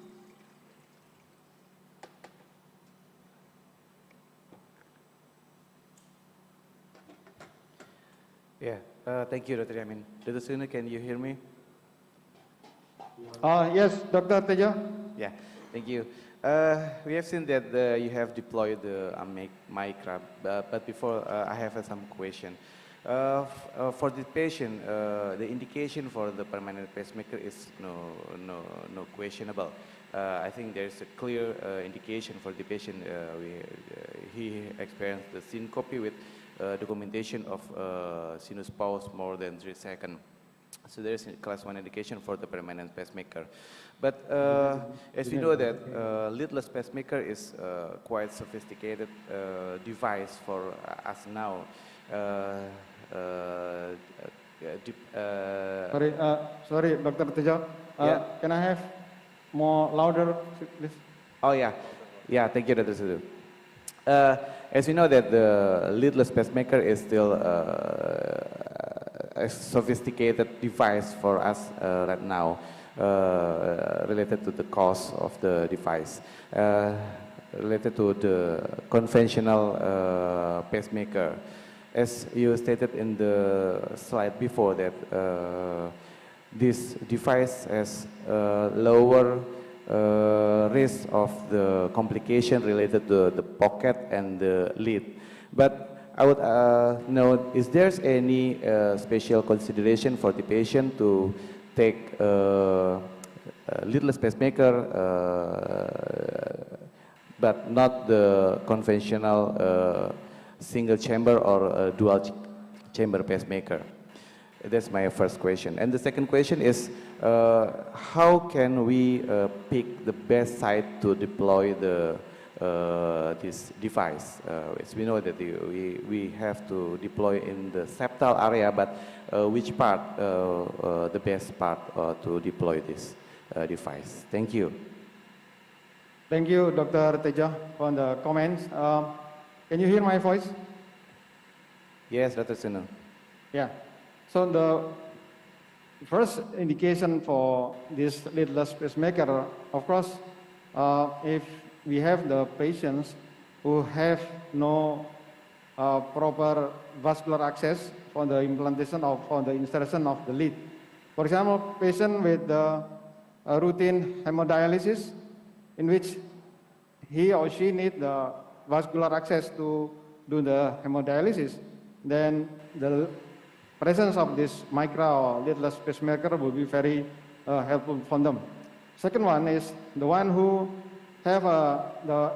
Yeah, thank you, Dr. Yamin. Dr. Sunu, can you hear me? Yes, Dr. Tejo. Yeah, thank you. We have seen that you have deployed the micra, but before I have some question. For the patient, the indication for the permanent pacemaker is no questionable. I think there's a clear indication for the patient. He experienced the syncope with documentation of sinus pause more than 3 seconds. So there is a class 1 indication for the permanent pacemaker. But as we know that leadless pacemaker is quite sophisticated device for us now. Sorry, Dr. Tejo. Can I have more louder, please? Oh yeah, thank you, Dr. Sudu. As we know that the leadless pacemaker is still a sophisticated device for us right now, related to the cost of the device, related to the conventional pacemaker. As you stated in the slide before that this device has lower risk of the complication related to the pocket and the lead. But I would know, is there any special consideration for the patient to take leadless pacemaker, but not the conventional single chamber or dual chamber pacemaker? That's my first question. And the second question is, how can we pick the best site to deploy this device? As we know that we have to deploy in the septal area, but which part, the best part to deploy this device? Thank you. Thank you, Dr. Tejo, for the comments. Can you hear my voice? Yes, Dr. Sunu. Yeah. So the first indication for this leadless pacemaker, of course, if we have the patients who have no proper vascular access for the implantation for the insertion of the lead. For example, patient with the routine hemodialysis, in which he or she need the vascular access to do the hemodialysis, then the presence of this micra or leadless pacemaker will be very helpful for them. Second one is the one who have the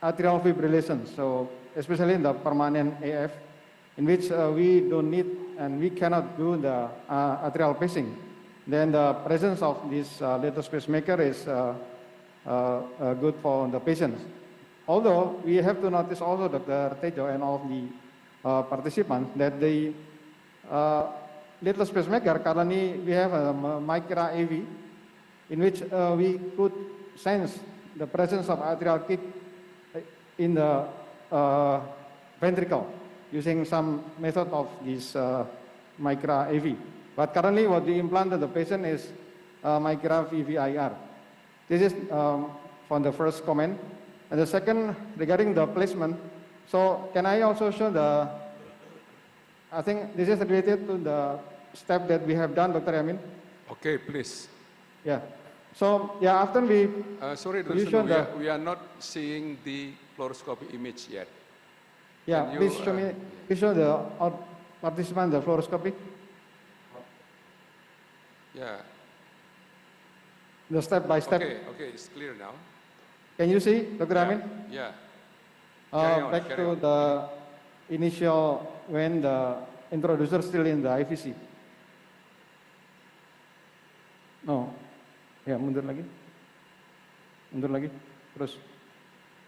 atrial fibrillation, so especially in the permanent AF, in which we don't need and we cannot do the atrial pacing. Then the presence of this leadless pacemaker is good for the patients. Although we have to notice also, Dr. Tejo and all of the participants, that the leadless pacemaker, currently we have a micra AV, in which we could sense the presence of atrial kick in the ventricle using some method of this micra AV. But currently what we implanted the patient is Micra VVIR. This is from the first comment. And the second, regarding the placement, so can I also show the, I think this is related to the step that we have done, Dr. Yamin. Okay, please. Yeah. So, yeah, after we... sorry, we show the, we are not seeing the fluoroscopy image yet. yeah, Can please show me, please show the participant the fluoroscopy. Yeah. The step by step. Okay, okay, it's clear now. Can you see, Dr. Amin? Yeah. Carry on, Back carry to on. the initial, when the introducer still in the IVC. No. Ya, mundur lagi. Mundur lagi. Terus.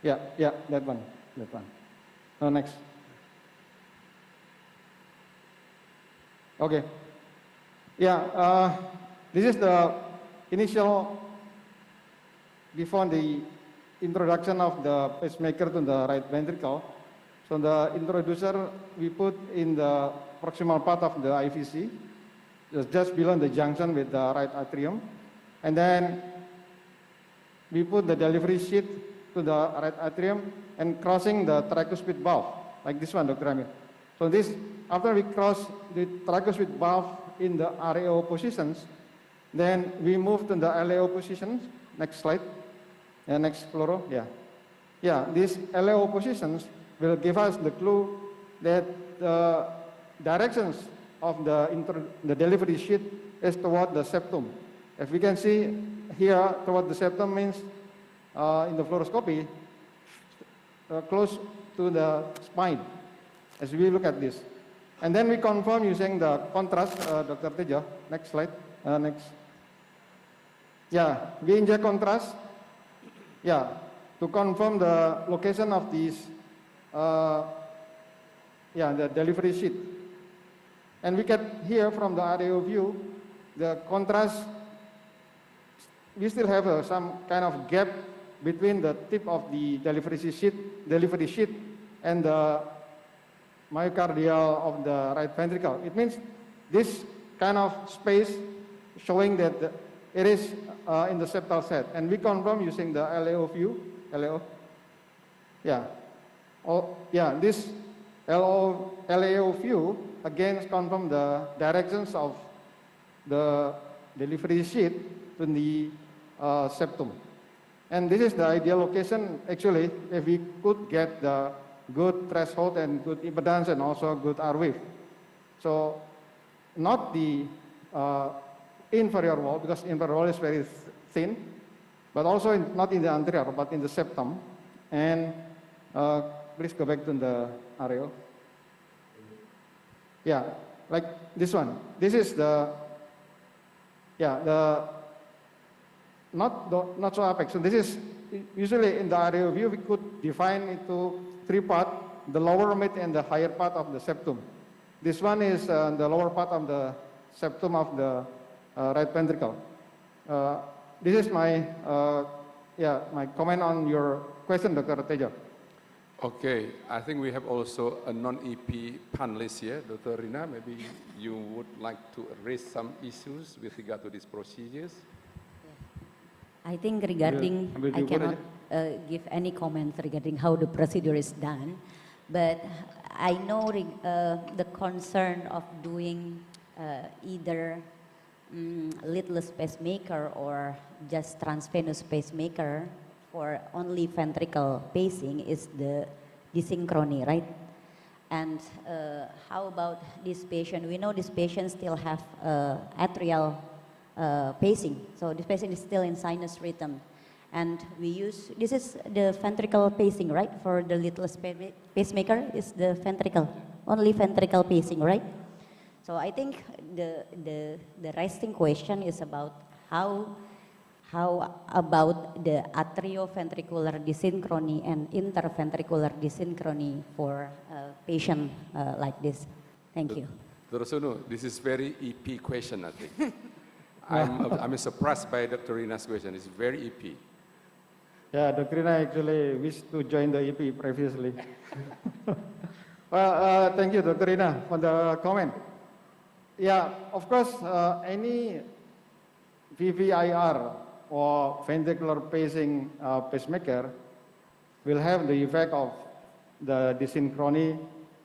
Ya, ya, that one. That one. No, next. Okay. Yeah, this is the initial, before the introduction of the pacemaker to the right ventricle. So the introducer we put in the proximal part of the IVC, just below the junction with the right atrium. And then we put the delivery sheet to the right atrium and crossing the tricuspid valve, like this one, Dr. Amir. So this, after we cross the tricuspid valve in the RAO positions, then we move to the LAO positions. Next slide. Yeah, next fluoro. Yeah. Yeah, these LAO positions will give us the clue that the directions of the delivery sheet is toward the septum. If we can see here toward the septum means in the fluoroscopy close to the spine as we look at this. And then we confirm using the contrast, Dr. Tejo. Next slide. Next. Yeah, we inject contrast. Yeah, to confirm the location of these, the delivery sheet. And we can hear from the RAO view, the contrast, we still have some kind of gap between the tip of the delivery sheet and the myocardial of the right ventricle. It means this kind of space showing that it is in the septal set. And we confirm using the LAO view, LAO. Yeah. Oh, yeah, this LAO view again confirm the directions of the delivery sheet to the septum. And this is the ideal location, actually, if we could get the good threshold and good impedance and also good R wave. So, not the inferior wall, because inferior wall is very thin, but also not in the anterior, but in the septum. And please go back to the RAO. Yeah, like this one. This is the, not so apex. So this is, usually in the RAO view, we could define into three parts, the lower, mid, and the higher part of the septum. This one is the lower part of the septum of the right ventricle. This is my, my comment on your question, Dr. Tejo. Okay, I think we have also a non-EP panelist here, Dr. Rina. Maybe you would like to raise some issues with regard to these procedures. I think regarding, I cannot give any comments regarding how the procedure is done, but I know the concern of doing either leadless pacemaker or just transvenous pacemaker for only ventricle pacing is the desynchrony, right? And how about this patient? We know this patient still have atrial pacing, so this patient is still in sinus rhythm. And we use, this is the ventricle pacing, right? For the leadless pacemaker is the ventricle, only ventricle pacing, right? So I think the resting question is about how about the atrioventricular desynchrony and interventricular desynchrony for a patient like this. Thank you. Dr. Sunu, this is very EP question, I think. I'm surprised by Dr. Rina's question. It's very EP. Yeah, Dr. Rina actually wished to join the EP previously. Well, thank you, Dr. Rina, for the comment. Yeah, of course, any VVIR or ventricular pacing pacemaker will have the effect of the desynchrony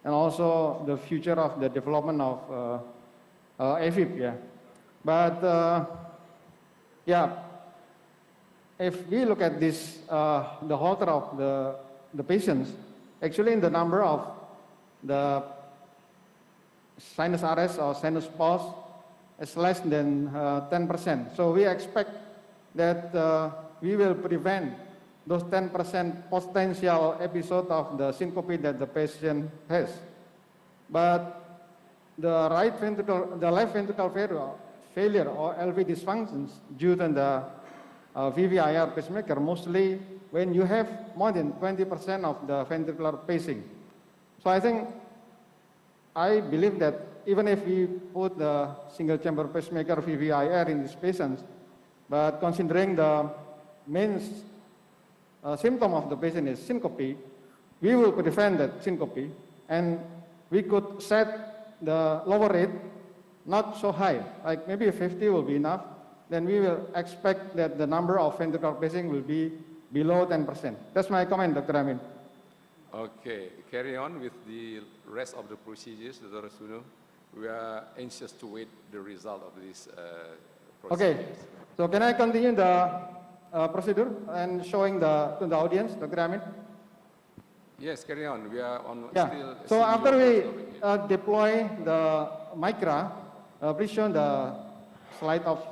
and also the future of the development of AFib, yeah. But yeah, if we look at this, the halter of the patients, actually in the number of the sinus arrest or sinus pulse is less than 10%. So we expect that we will prevent those 10% potential episode of the syncope that the patient has. But the left ventricle failure or LV dysfunctions due to the VVIR pacemaker, mostly when you have more than 20% of the ventricular pacing. So I believe that even if we put the single chamber pacemaker VVIR in these patients, but considering the main symptom of the patient is syncope, we will prevent that syncope, and we could set the lower rate not so high, like maybe 50 will be enough. Then we will expect that the number of ventricular pacing will be below 10%. That's my comment, Dr. Amin. Okay, carry on with the rest of the procedures, Dr. Suno. We are anxious to wait the result of this procedure. Okay, so can I continue the procedure and showing to the audience, Dr. Amin? Yes, carry on. We are on Yeah. still. So after we deploy the micra, please show the slide of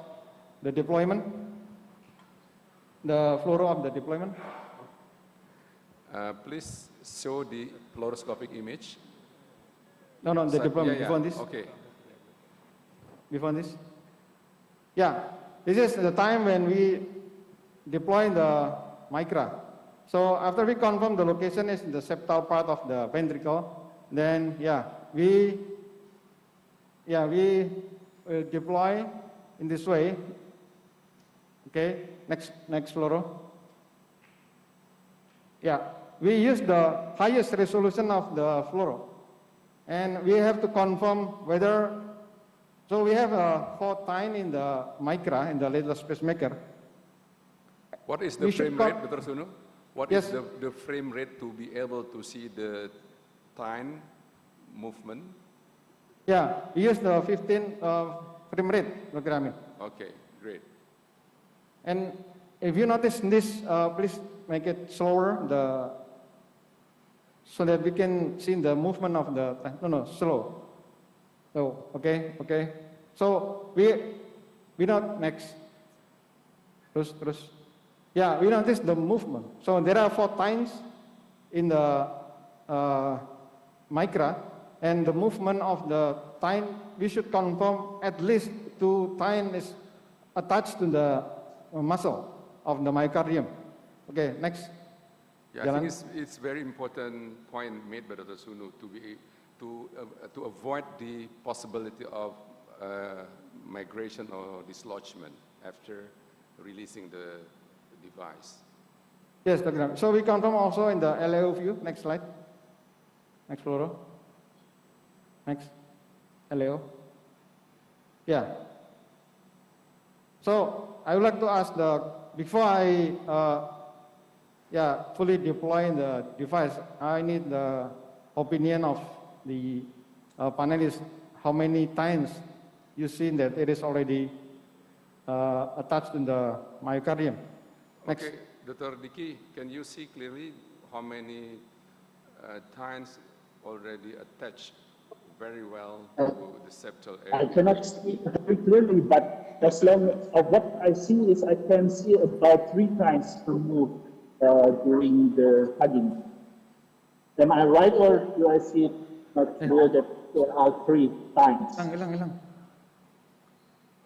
the deployment, the fluoro of the deployment. Please show the fluoroscopic image. No, the deployment before this. Okay. Before this. Yeah, this is the time when we deploy the micra. So after we confirm the location is the septal part of the ventricle, then we deploy in this way. Okay, next fluoro. Yeah, we use the highest resolution of the fluoro, and we have to confirm whether. So we have a 4 tine in the micra, in the leadless pacemaker. What is the frame rate, Dr. Suno? What is the frame rate to be able to see the tine movement? Yeah, we use the 15 frame rate, Dr. Amin. Okay, great. And if you notice this, please make it slower, so that we can see the movement of the, slow. So, okay. So we not next. Terus. Yeah, we notice the movement. So there are 4 tines in the micra, and the movement of the tine, we should confirm at least 2 tine is attached to the muscle of the myocardium. Okay, next. Yeah, I think it's very important point made by Dr. Suno to avoid the possibility of migration or dislodgement after releasing the device. Yes, Dr. Amin. So we confirm also in the LAO view. Next slide. Next fluoro. Next. LAO. Yeah. So I would like to ask before I fully deploy the device, I need the opinion of the panelists. How many times you seen that it is already attached in the myocardium? Next. Okay, Dr. Diki, can you see clearly how many times already attached very well to the septal area? I cannot see very clearly, but as long as what I see is I can see about 3 times removed during the hugging. Am I right, or do I see it not clear that there are 3 times?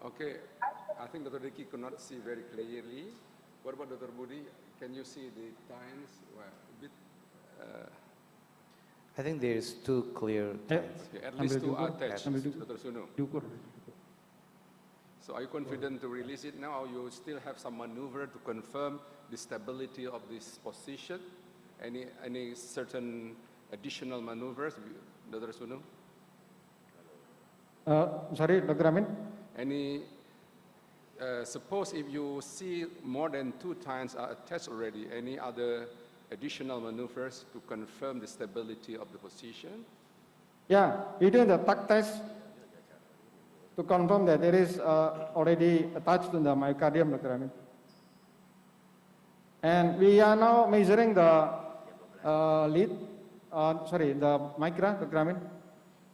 Okay, I think Dr. Diki could not see very clearly. What about Dr. Budi? Can you see the times? Well, a bit. I think there is 2 clear times. Okay, at least 2 are attached, Dr. Suno. So are you confident to release it now, or you still have some maneuver to confirm the stability of this position? Any certain additional maneuvers, Dr. Suno? Sorry, Dr. Amin? Suppose if you see more than 2 times a test already, any other additional maneuvers to confirm the stability of the position? Yeah, we do the tuck test to confirm that it is already attached to the myocardium, Dr. Amin. And we are now measuring the the micra, Dr. Amin.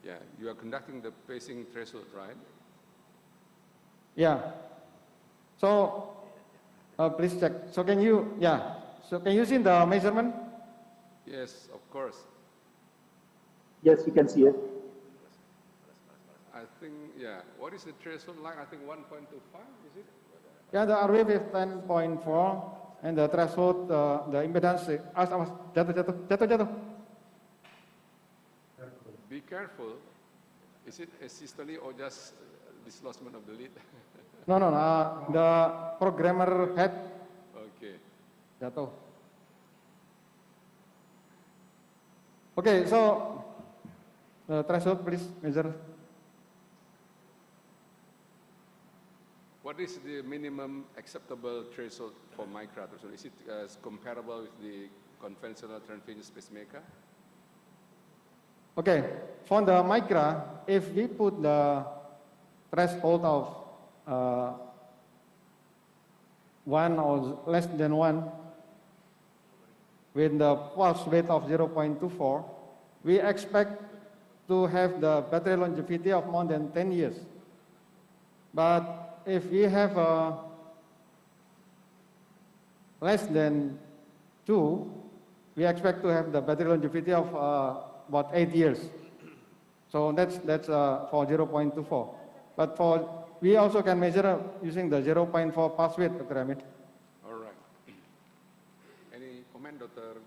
Yeah, you are conducting the pacing threshold, right? Yeah. So, please check. So can you, so can you see the measurement? Yes, of course. Yes, you can see it. I think, yeah. What is the threshold like? I think 1.25, is it? Yeah, the R wave is 10.4, and the threshold, the impedance, jatuh. Be careful. Is it asystole or just dislodgement of the lead? No, the programmer head. Okay. Jatuh. Okay, so the threshold, please measure. What is the minimum acceptable threshold for micra? Is it comparable with the conventional transvenous pacemaker? Okay, for the micra, if we put the threshold of 1 or less than 1 with the pulse rate of 0.24, we expect to have the battery longevity of more than 10 years. But if we have less than 2, we expect to have the battery longevity of about 8 years. So that's for 0.24. But we also can measure using the 0.4 pulse width, Dr. Amin. All right. Any comment, Dr.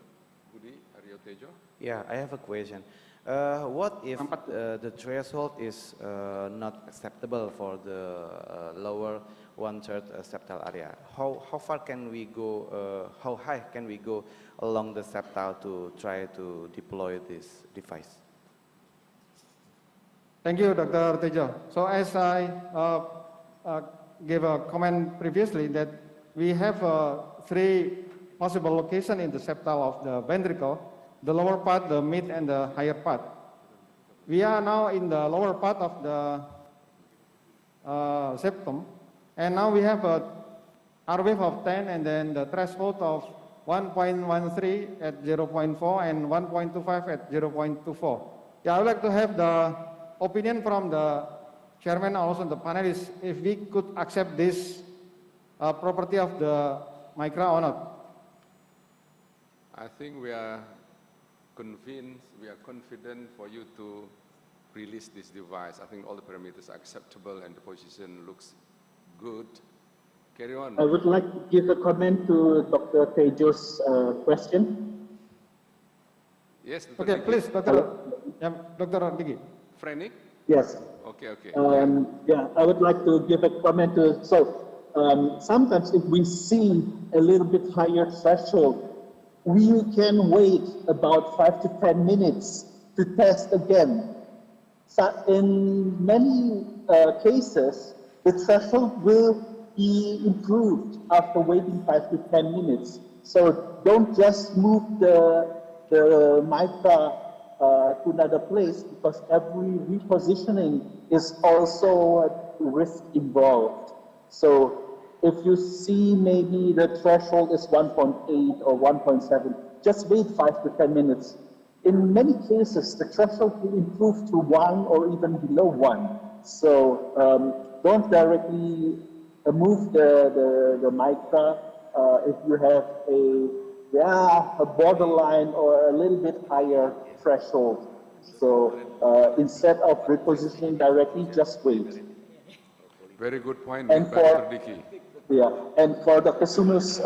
Budi Aryo Tejo? Yeah, I have a question. What if the threshold is not acceptable for the lower 1/3 septal area? How far can we go, how high can we go along the septal to try to deploy this device? Thank you, Dr. Tejo. So as I gave a comment previously that we have 3 possible locations in the septal of the ventricle, the lower part, the mid, and the higher part. We are now in the lower part of the septum, and now we have a R wave of 10 and then the threshold of 1.13 at 0.4 and 1.25 at 0.24. Yeah, I would like to have the opinion from the chairman and also the panelists if we could accept this property of the micra or not. I think we are convinced, we are confident for you to release this device. I think all the parameters are acceptable and the position looks good. Carry on. I would like to give a comment to Dr. Tejo's question. Yes, Dr. Okay, Digi. please, Dr. Digi. Frenick? Yes. Okay. Yeah, I would like to give a comment to, sometimes if we see a little bit higher threshold, we can wait about 5 to 10 minutes to test again. So in many cases, the threshold will be improved after waiting 5 to 10 minutes. So don't just move the micra to another place because every repositioning is also a risk involved. So if you see maybe the threshold is 1.8 or 1.7, just wait 5 to 10 minutes. In many cases, the threshold will improve to 1 or even below 1. So don't directly move the micra if you have a borderline or a little bit higher threshold. So instead of repositioning directly, just wait. Very good point, And Dr. Diki. Yeah, and for Dr. Sunu's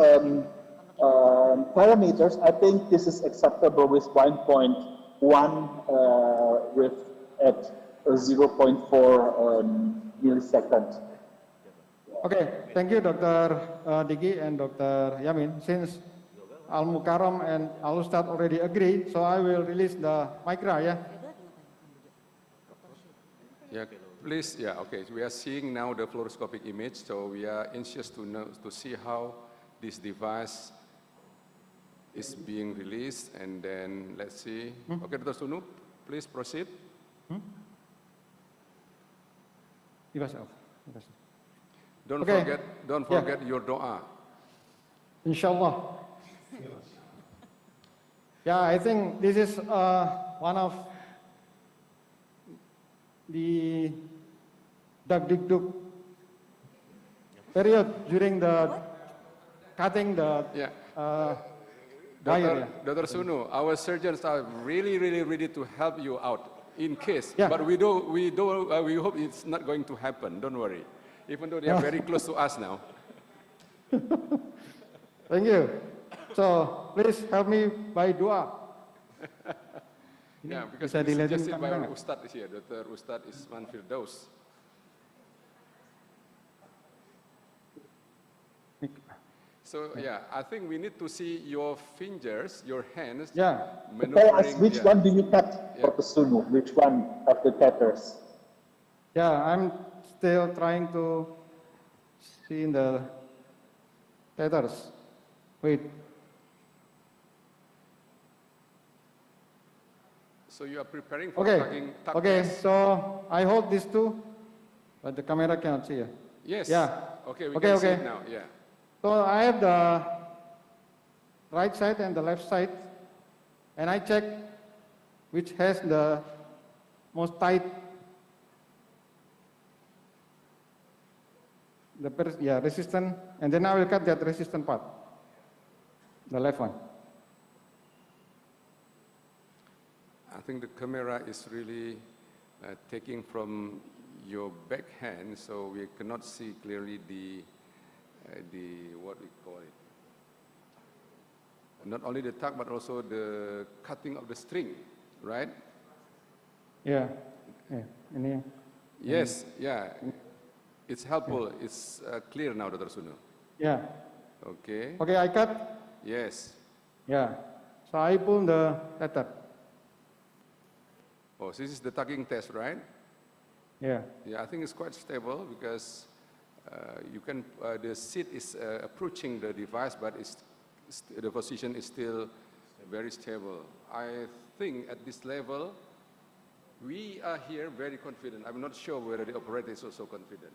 parameters, I think this is acceptable with 1.1 at 0.4 millisecond. Okay, thank you, Dr. Digi and Dr. Yamin. Since Al-Mukarram and Al-Ustad already agree, so I will release the micra, yeah? Yeah, Please, yeah, okay. We are seeing now the fluoroscopic image, so we are anxious to see how this device is being released, and then let's see. Okay, Dr. Sunu, please proceed. Don't forget your doa. Inshallah. Yeah, I think this is one of the dug period during the cutting the wire. Dr. Sunu, our surgeons are really ready to help you out in case, but we hope it's not going to happen. Don't worry, even though they are very close to us now. Thank you. So please help me by dua. Yeah, because it's suggested by our Ustad is here, Dr. Ustad Isman Firdaus. So yeah, I think we need to see your fingers, your hands. Tell us which one do you cut, Dr. Sunu? Which one of the cutters? Yeah, I'm still trying to see in the tethers. Wait. So you are preparing for Okay. Okay. So I hold these two, but the camera cannot see it. Yes. Yeah. Okay. We can see it now. Yeah. So I have the right side and the left side, and I check which has the most tight. Resistant, and then I will cut that resistant part, the left one. I think the camera is really taking from your back hand, so we cannot see clearly the what we call it. Not only the tuck, but also the cutting of the string, right? Yeah. In here. Yes. Yeah. It's helpful. It's clear now, Dr. Sunu. Yeah. Okay. Okay, I cut. Yes. Yeah. So I pull the tether. Oh, this is the tucking test, right? Yeah. Yeah, I think it's quite stable because you can. The seat is approaching the device, but the position is still very stable. I think at this level, we are here very confident. I'm not sure whether the operator is also confident.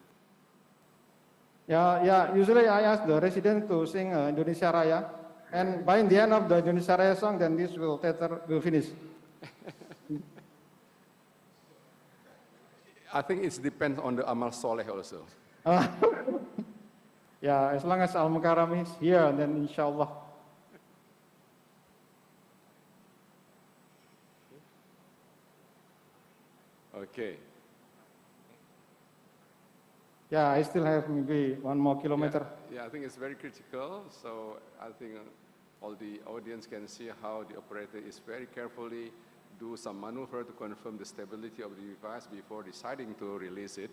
Yeah. Usually I ask the resident to sing Indonesia Raya, and by the end of the Indonesia Raya song, then this tether will finish. I think it depends on the amal soleh also. Yeah, as long as Al-Mukarram is here, then inshallah. Okay. Yeah, I still have maybe 1 more kilometer. Yeah, I think it's very critical. So I think all the audience can see how the operator is very carefully do some maneuver to confirm the stability of the device before deciding to release it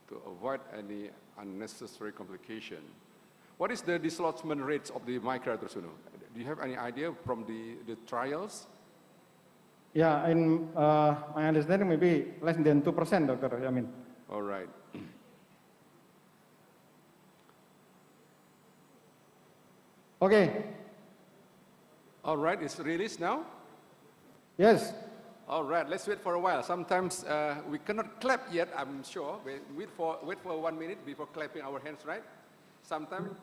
to avoid any unnecessary complication. What is the dislodgement rates of the micra, Dr. Sunu? Do you have any idea from the trials? Yeah, in my understanding, maybe less than 2%, Dr. Yamin. All right. Okay. All right, it's released now? Yes. All right, let's wait for a while. Sometimes we cannot clap yet, I'm sure. Wait for 1 minute before clapping our hands, right? Sometimes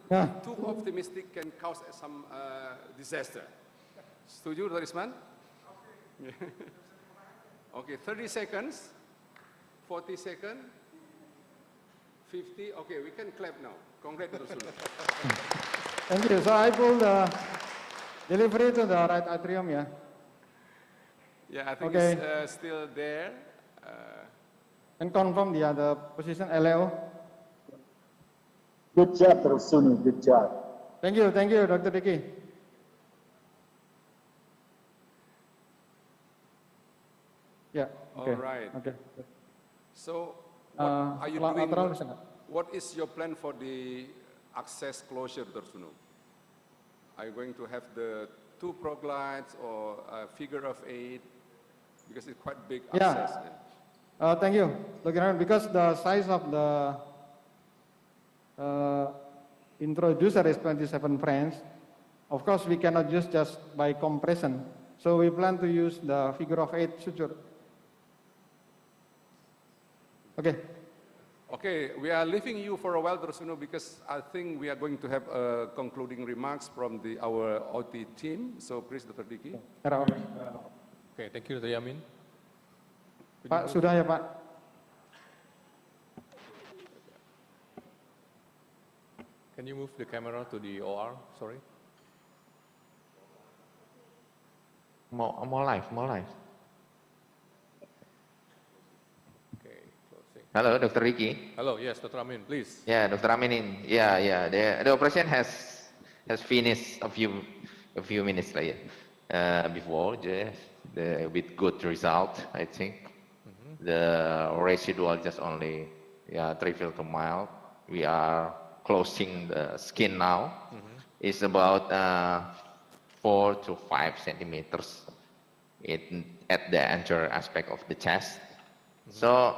too optimistic can cause some disaster. Setuju, Dr. Isman? Okay, 30 seconds, 40 seconds, 50. Okay, we can clap now. Congratulations. Thank you. So I pull the delivery to the right atrium, yeah? Yeah, I think it's still there. And confirm the other position, LAO. Good job, Dr. Sunu. Good job. Thank you, Dr. Diki. Yeah. Okay. All right. Okay. So, what are you doing? Lateral, What is your plan for the access closure, Dr. Sunu? Are you going to have the 2 proglides or a figure of 8? Because it's quite big access. Thank you, Dr. Aaron. Because the size of the introducer is 27 frames, of course we cannot use just by compression. So we plan to use the figure of 8 suture. Okay. Okay, we are leaving you for a while, Dr. Suno, because I think we are going to have concluding remarks from our OT team. So please, Dr. Diki. Okay, thank you, Dr. Yamin. Pak, sudah ya Pak? Can you move the camera to the OR? Sorry. More live, more live. Okay, closing. Hello, Dr. Ricky. Hello, yes, Dr. Amin, please. Yeah, Dr. Amin in. Yeah. The operation has finished a few minutes later before with good result. I think the residual just only 3 filter mild. We are closing the skin now. It's about 4 to 5 centimeters at the anterior aspect of the chest. So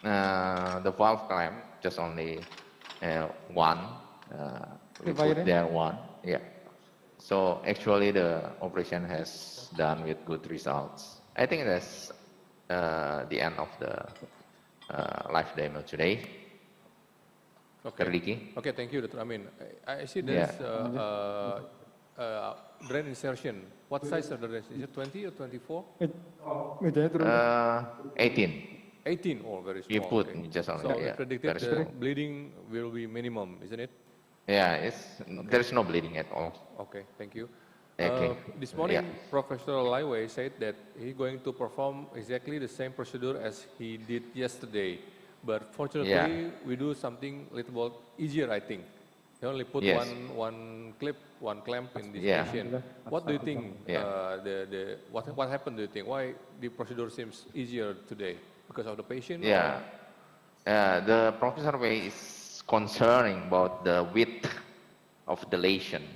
the valve clamp just only one. We put there one. Yeah. So actually the operation has done with good results. I think that's the end of the live demo today. Okay. Ricky. Okay, thank you, Dr. Amin. I see there's drain insertion. What size of the drain? Is it 20 or 24? 18. 18, oh, very small. You put okay. just only, so yeah, predicted the bleeding will be minimum, isn't it? Yeah, there's no bleeding at all. Okay, thank you. Okay. This morning, Professor Laiwei said that he's going to perform exactly the same procedure as he did yesterday. But fortunately, we do something a little bit easier, I think. He only put one clamp in this patient. What do you think? What happened? Do you think? Why the procedure seems easier today? Because of the patient? Yeah. The Professor Wei is concerning about the width of the lesion.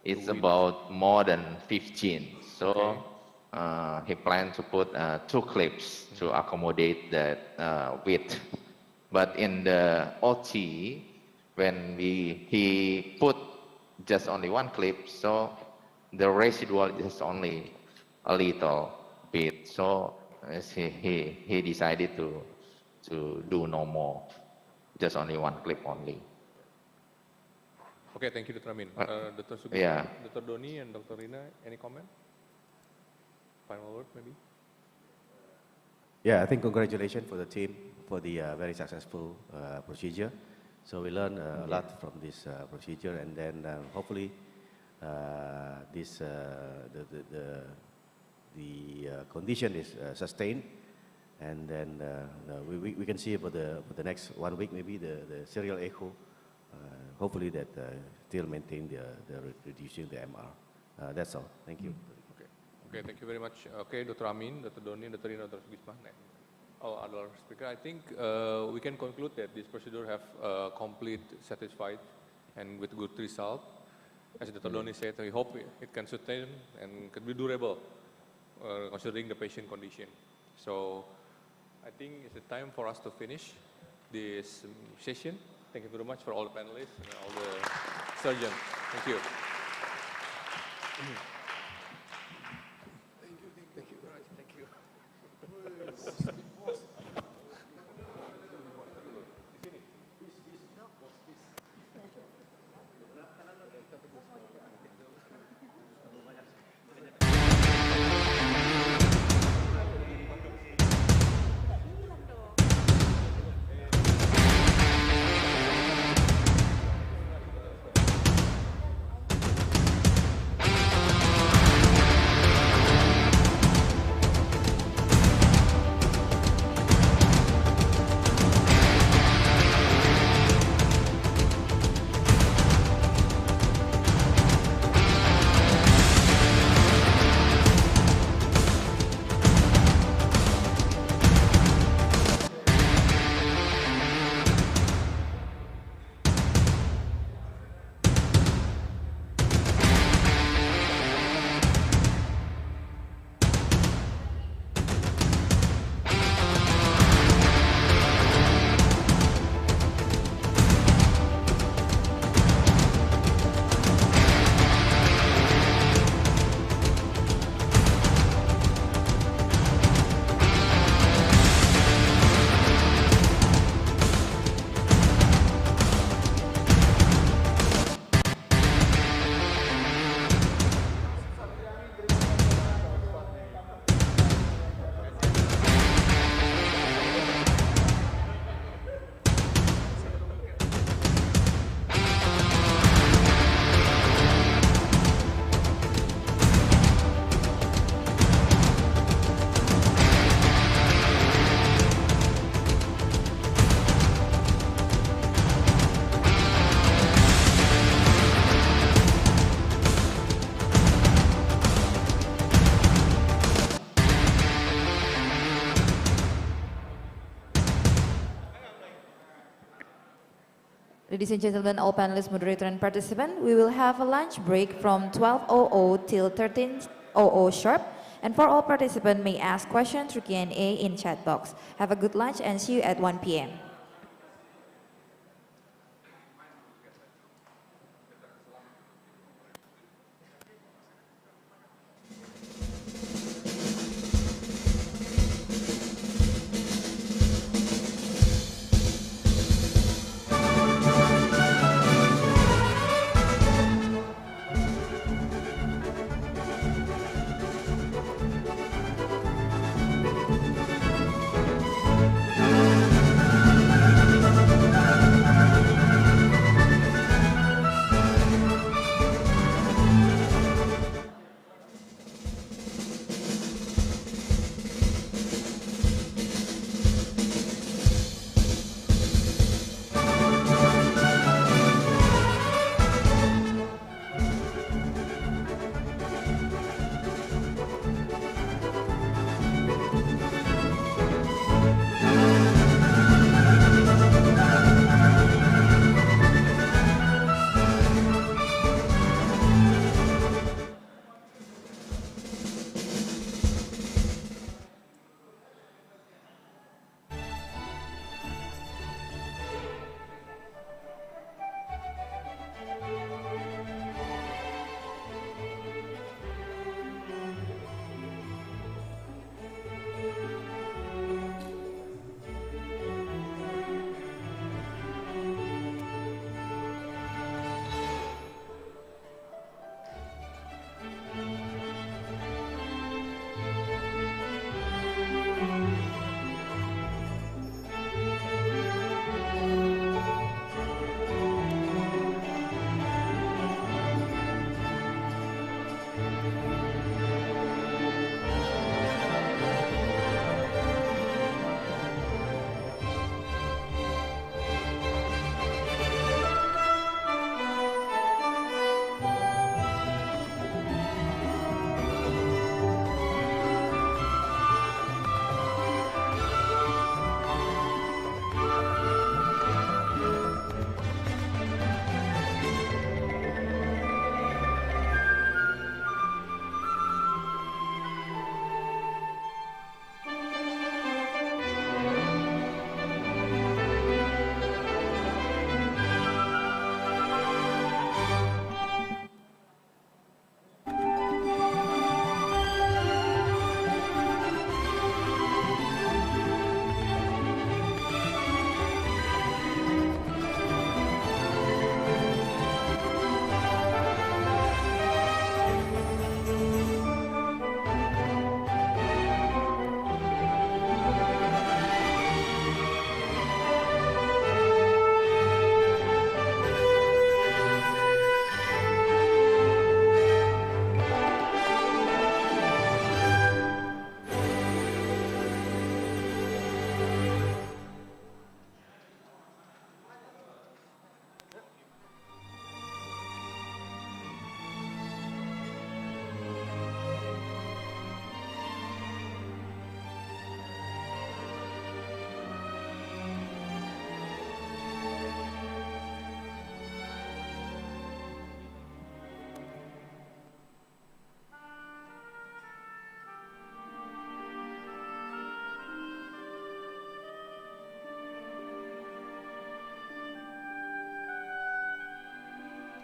It's about more than 15. So he planned to put 2 clips to accommodate that width. But in the OT, when he put just only 1 clip, so the residual is only a little bit. So he decided to do no more, just only 1 clip only. Okay, thank you, Dr. Amin. Dr. Sugeng, Dr. Doni, and Dr. Rina, any comment? Final word, maybe? Yeah, I think congratulations for the team for the very successful procedure. So we learned a lot from this procedure, and then hopefully the condition is sustained, and then we can see for the next 1 week maybe the serial echo. Hopefully that still maintain the reducing the MR. That's all. Thank you. Okay, thank you very much. Okay, Dr. Amin, Dr. Doni, Dr. Rina, Dr. Sugisma. Oh, other speaker. I think we can conclude that this procedure have complete satisfied and with good result. As Dr. Doni said, we hope it can sustain and can be durable considering the patient condition. So I think it's the time for us to finish this session. Thank you very much for all the panelists and all the surgeons. Thank you. Ladies and gentlemen, all panelists, moderator, and participants, we will have a lunch break from 12:00 till 13:00 sharp. And for all participants, may ask questions through Q&A in chat box. Have a good lunch and see you at 1 p.m.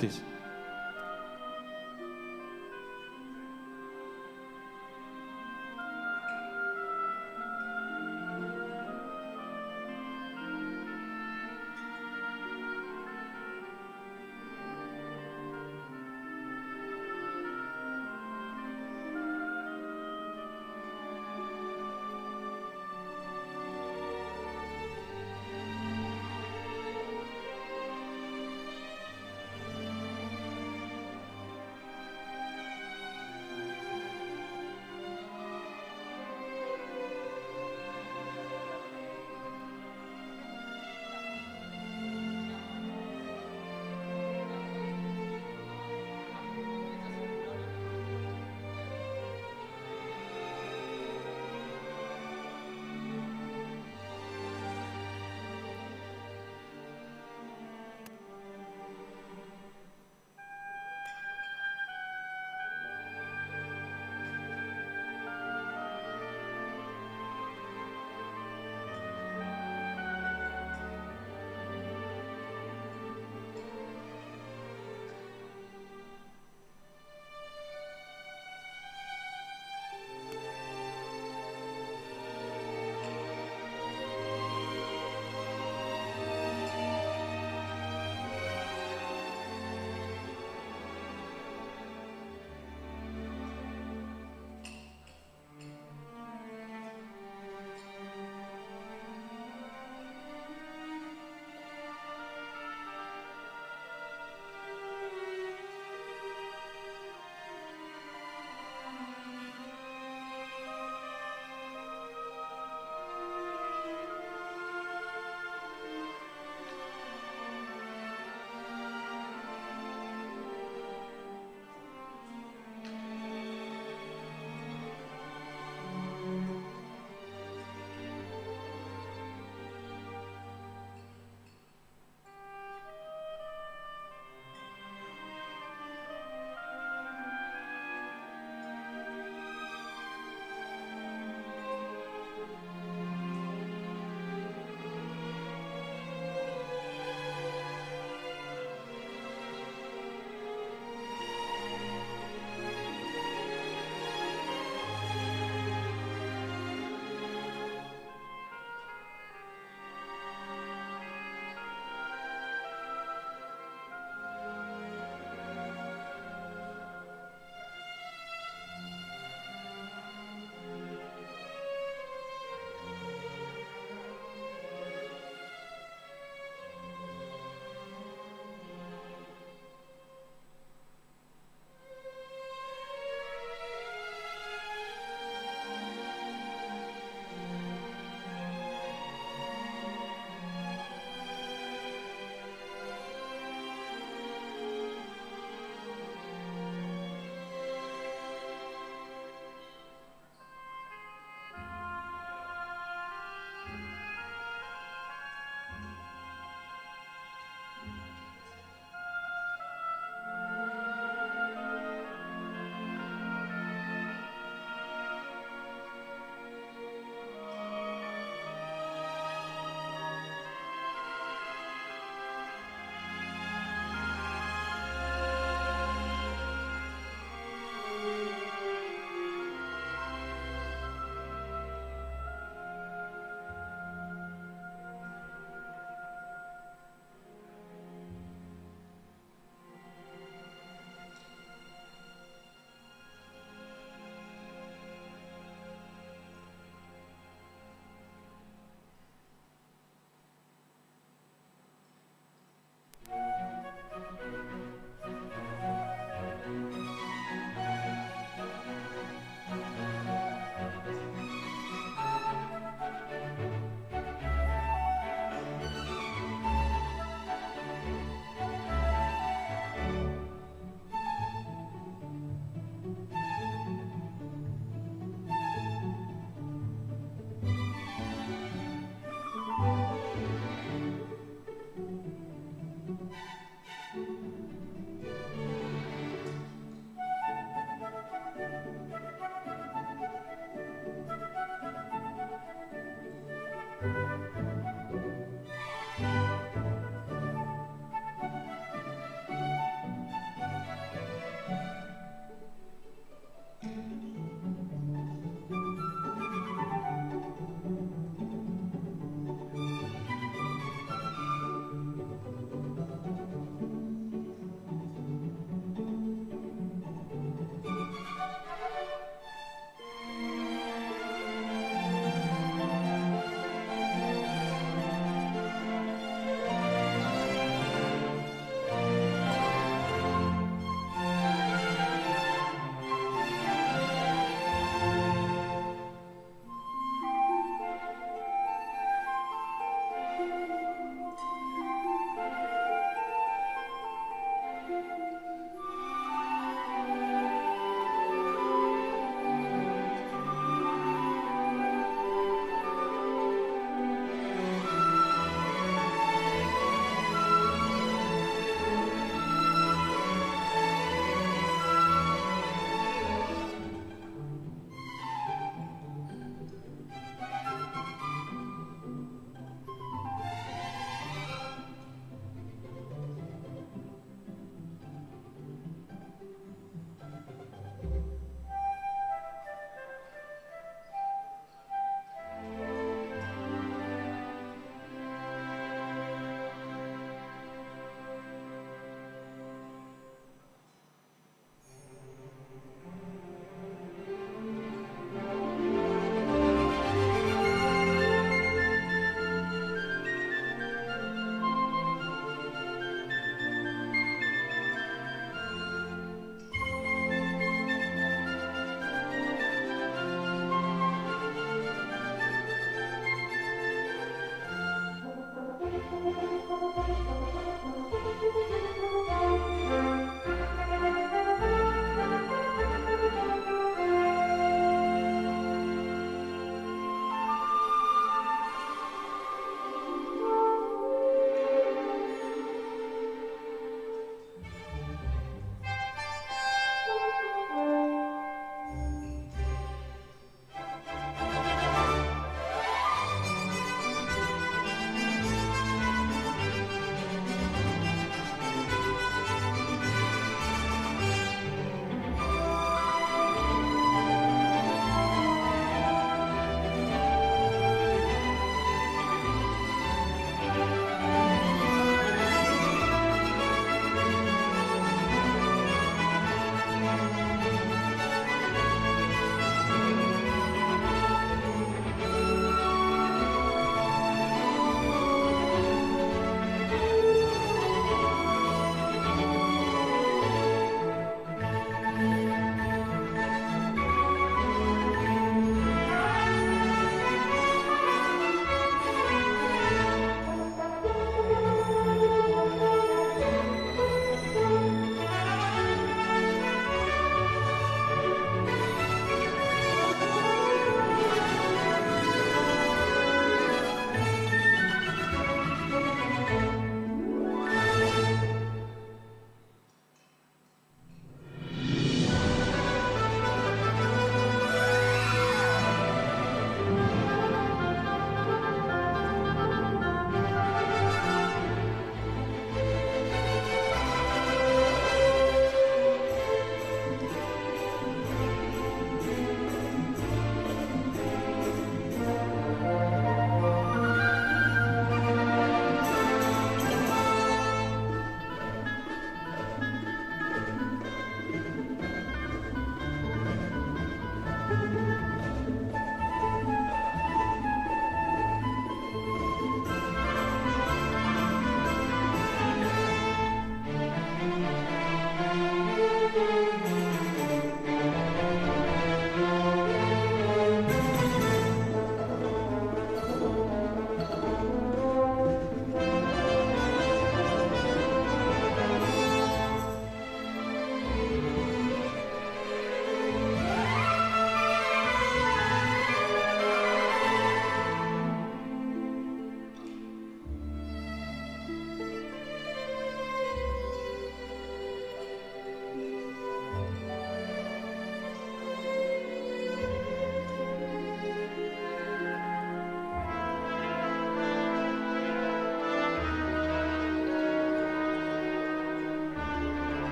This.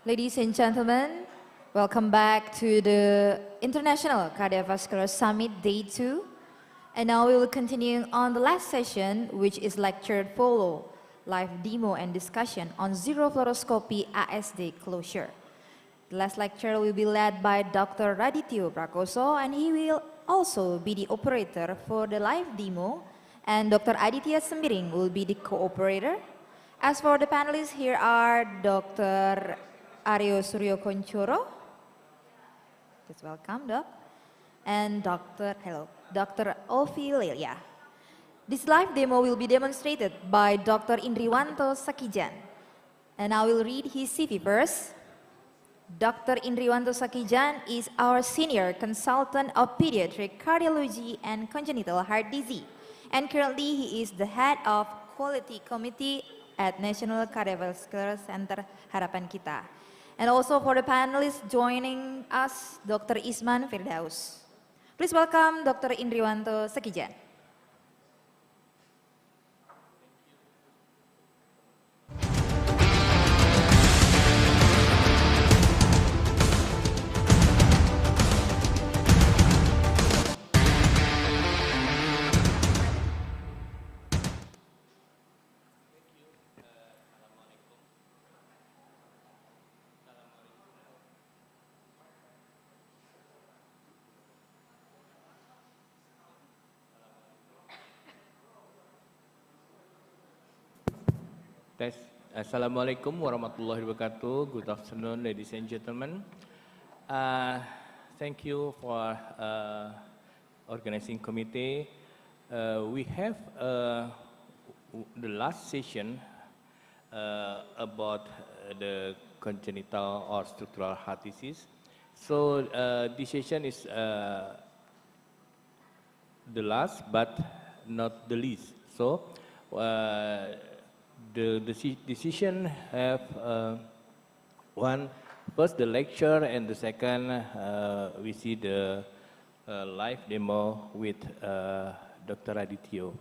Ladies and gentlemen, welcome back to the International Cardiovascular Summit Day 2. And now we will continue on the last session, which is lecture follow, live demo and discussion on zero fluoroscopy ASD closure. The last lecture will be led by Dr. Radityo Prakoso, and he will also be the operator for the live demo, and Dr. Aditya Sembiring will be the co-operator. As for the panelists, here are Dr. Aryo Suryo Konchoro. Just welcome, Doc. And Dr. Olvi Lelia. This live demo will be demonstrated by Dr. Indriwanto Sakijan. And I will read his CV first. Dr. Indriwanto Sakijan is our senior consultant of pediatric cardiology and congenital heart disease. And currently he is the head of quality committee at National Cardiovascular Center Harapan Kita. And also for the panelists joining us, Dr. Isman Firdaus. Please welcome Dr. Indriwanto Sakijan. Assalamualaikum warahmatullahi wabarakatuh. Good afternoon, ladies and gentlemen. Thank you for organizing committee. We have the last session about the congenital or structural heart disease. So this session is the last but not the least. So the decision have first the lecture, and the second we see the live demo with Dr. Radityo.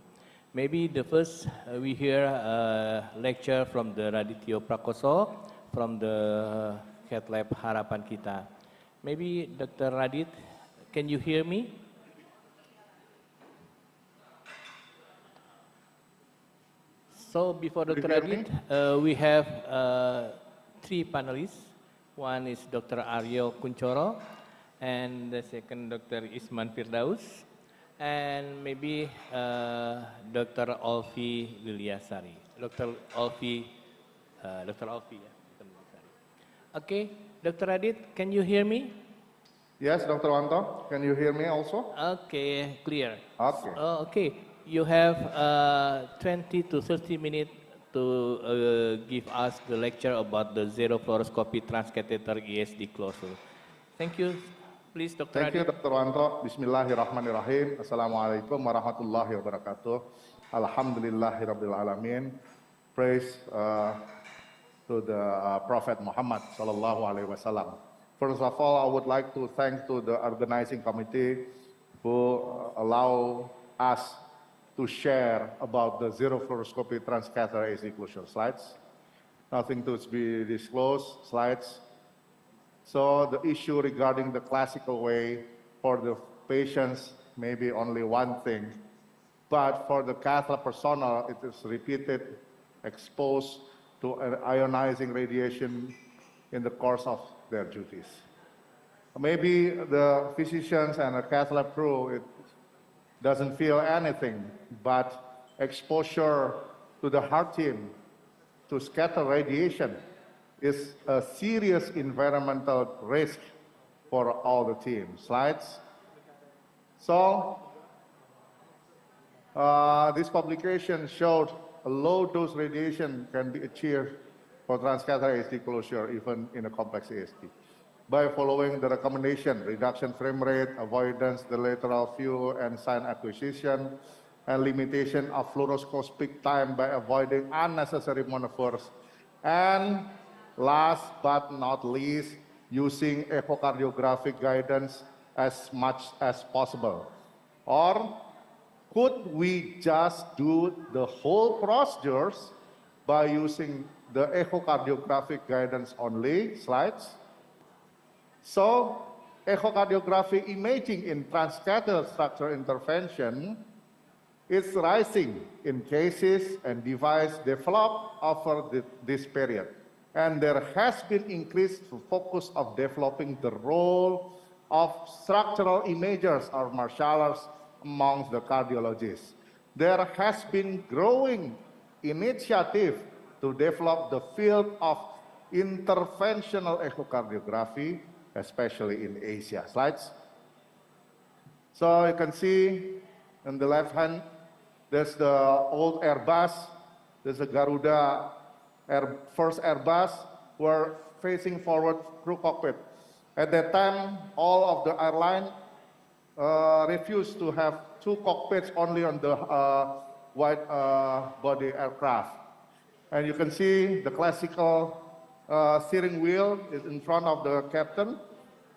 Maybe the first we hear a lecture from the Radityo Prakoso from the Cath Lab Harapan Kita. Maybe Dr. Radit, can you hear me? So before Dr. Adit, we have three panelists. One is Dr. Aryo Kunchoro, and the second Dr. Isman Firdaus, and maybe Dr. Olvi Liliasari. Dr. Olvi. Okay, Dr. Adit, can you hear me? Yes, Dr. Wanto, can you hear me also? Okay, clear. Okay. Okay. You have 20 to 30 minutes to give us the lecture about the zero fluoroscopy transcatheter ESD closure. Thank you. Please, Dr. Thank you, Dr. Wanto. Bismillahirrahmanirrahim. Assalamualaikum warahmatullahi wabarakatuh. Alhamdulillahirabbil alamin. Praise to the Prophet Muhammad sallallahu alaihi wasallam. First of all, I would like to thank to the organizing committee who allow us to share about the zero fluoroscopy transcatheter ASD closure. Slides. Nothing to be disclosed. Slides. So the issue regarding the classical way for the patients maybe only one thing, but for the cath lab personnel it is repeated exposed to ionizing radiation in the course of their duties. Maybe the physicians and the cath lab crew, it doesn't feel anything, but exposure to the heart team to scatter radiation is a serious environmental risk for all the team. Slides. So this publication showed a low dose radiation can be achieved for transcatheter ASD closure even in a complex ASD. By following the recommendation, reduction frame rate, avoidance the lateral view and sign acquisition, and limitation of fluoroscopic time by avoiding unnecessary maneuvers, and last but not least, using echocardiographic guidance as much as possible. Or could we just do the whole procedures by using the echocardiographic guidance only. Slides. So, echocardiography imaging in transcatheter structural intervention is rising in cases and device developed over this period. And there has been increased focus of developing the role of structural imagers or marshallers amongst the cardiologists. There has been growing initiative to develop the field of interventional echocardiography, especially in Asia. Slides. So you can see on the left hand, there's the old Airbus, there's the Garuda first Airbus, were facing forward crew cockpit. At that time, all of the airline refused to have two cockpits only on the wide body aircraft. And you can see the classical steering wheel is in front of the captain.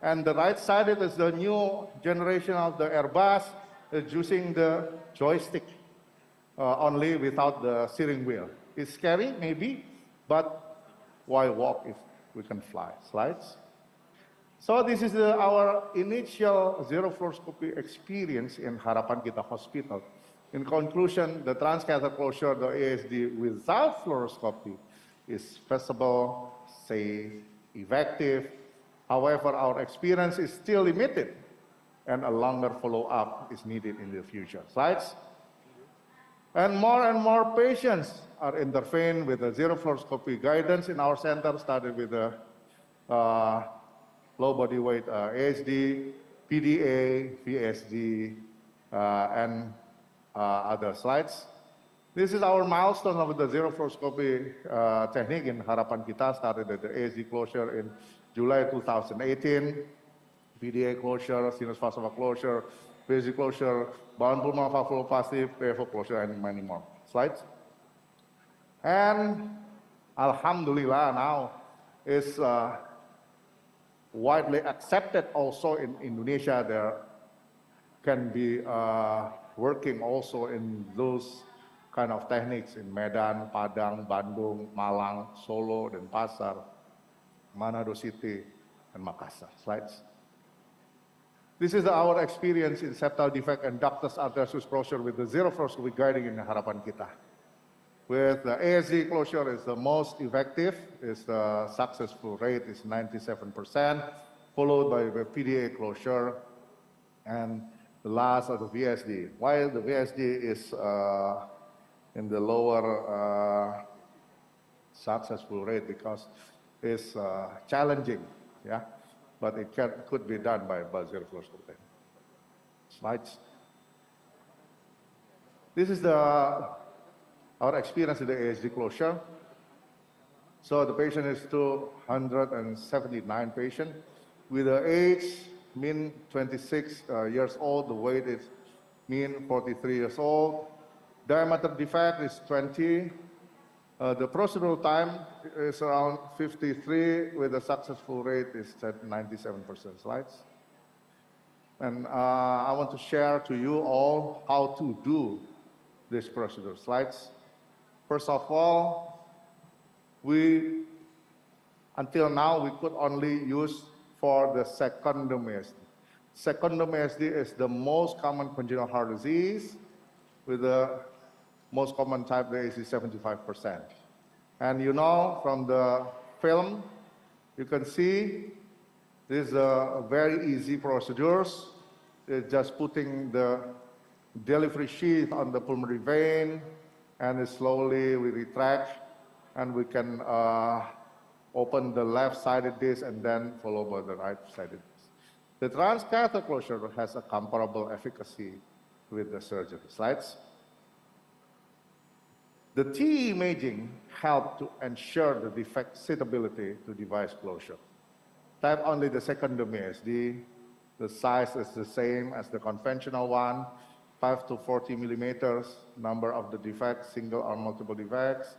And the right side is the new generation of the Airbus using the joystick only without the steering wheel. It's scary, maybe, but why walk if we can fly? Slides. So this is our initial zero fluoroscopy experience in Harapan Kita Hospital. In conclusion, the transcatheter closure, the ASD without fluoroscopy, is feasible, safe, effective. However, our experience is still limited, and a longer follow-up is needed in the future. Slides. And more patients are intervened with the zero fluoroscopy guidance in our center, started with the low body weight ASD, PDA, VSD, and other slides. This is our milestone of the zero fluoroscopy technique in Harapan Kita, started at the ASD closure in July 2018, PDA closure, sinus vascular closure, VSD closure, bound pulmonary valvuloplasty, PFO closure, and many more. Slides. And Alhamdulillah now is widely accepted also in Indonesia. There can be working also in those kind of techniques in Medan, Padang, Bandung, Malang, Solo, Denpasar, Manado City, and Makassar. Slides. This is our experience in septal defect and ductus arteriosus closure with the zero fluoroscopy guiding in Harapan Kita. With the ASD closure is the most effective, is the successful rate is 97%, followed by the PDA closure, and the last of the VSD. While the VSD is in the lower successful rate because it's challenging, yeah, but it could be done by zero fluoroscopy. Slides. This is our experience in the ASD closure. So the patient is 279 patient with the age mean 26 years old, the weight is mean 43 years old, diameter defect is 20, the procedural time is around 53 with a successful rate is at 97%. Slides. And I want to share to you all how to do this procedure. Slides. First of all, until now we could only use for the secondum ASD. Secondum ASD is the most common congenital heart disease with the most common type, the ASD 75%. And you know from the film, you can see this is a very easy procedures. It's just putting the delivery sheath on the pulmonary vein, and slowly we retract, and we can open the left-sided disc and then follow by the right-sided disc. The transcatheter closure has a comparable efficacy with the surgery. Slides. The TE imaging helped to ensure the defect suitability to device closure. Type only the secondum ASD. The size is the same as the conventional one, 5 to 40 millimeters, number of the defects, single or multiple defects.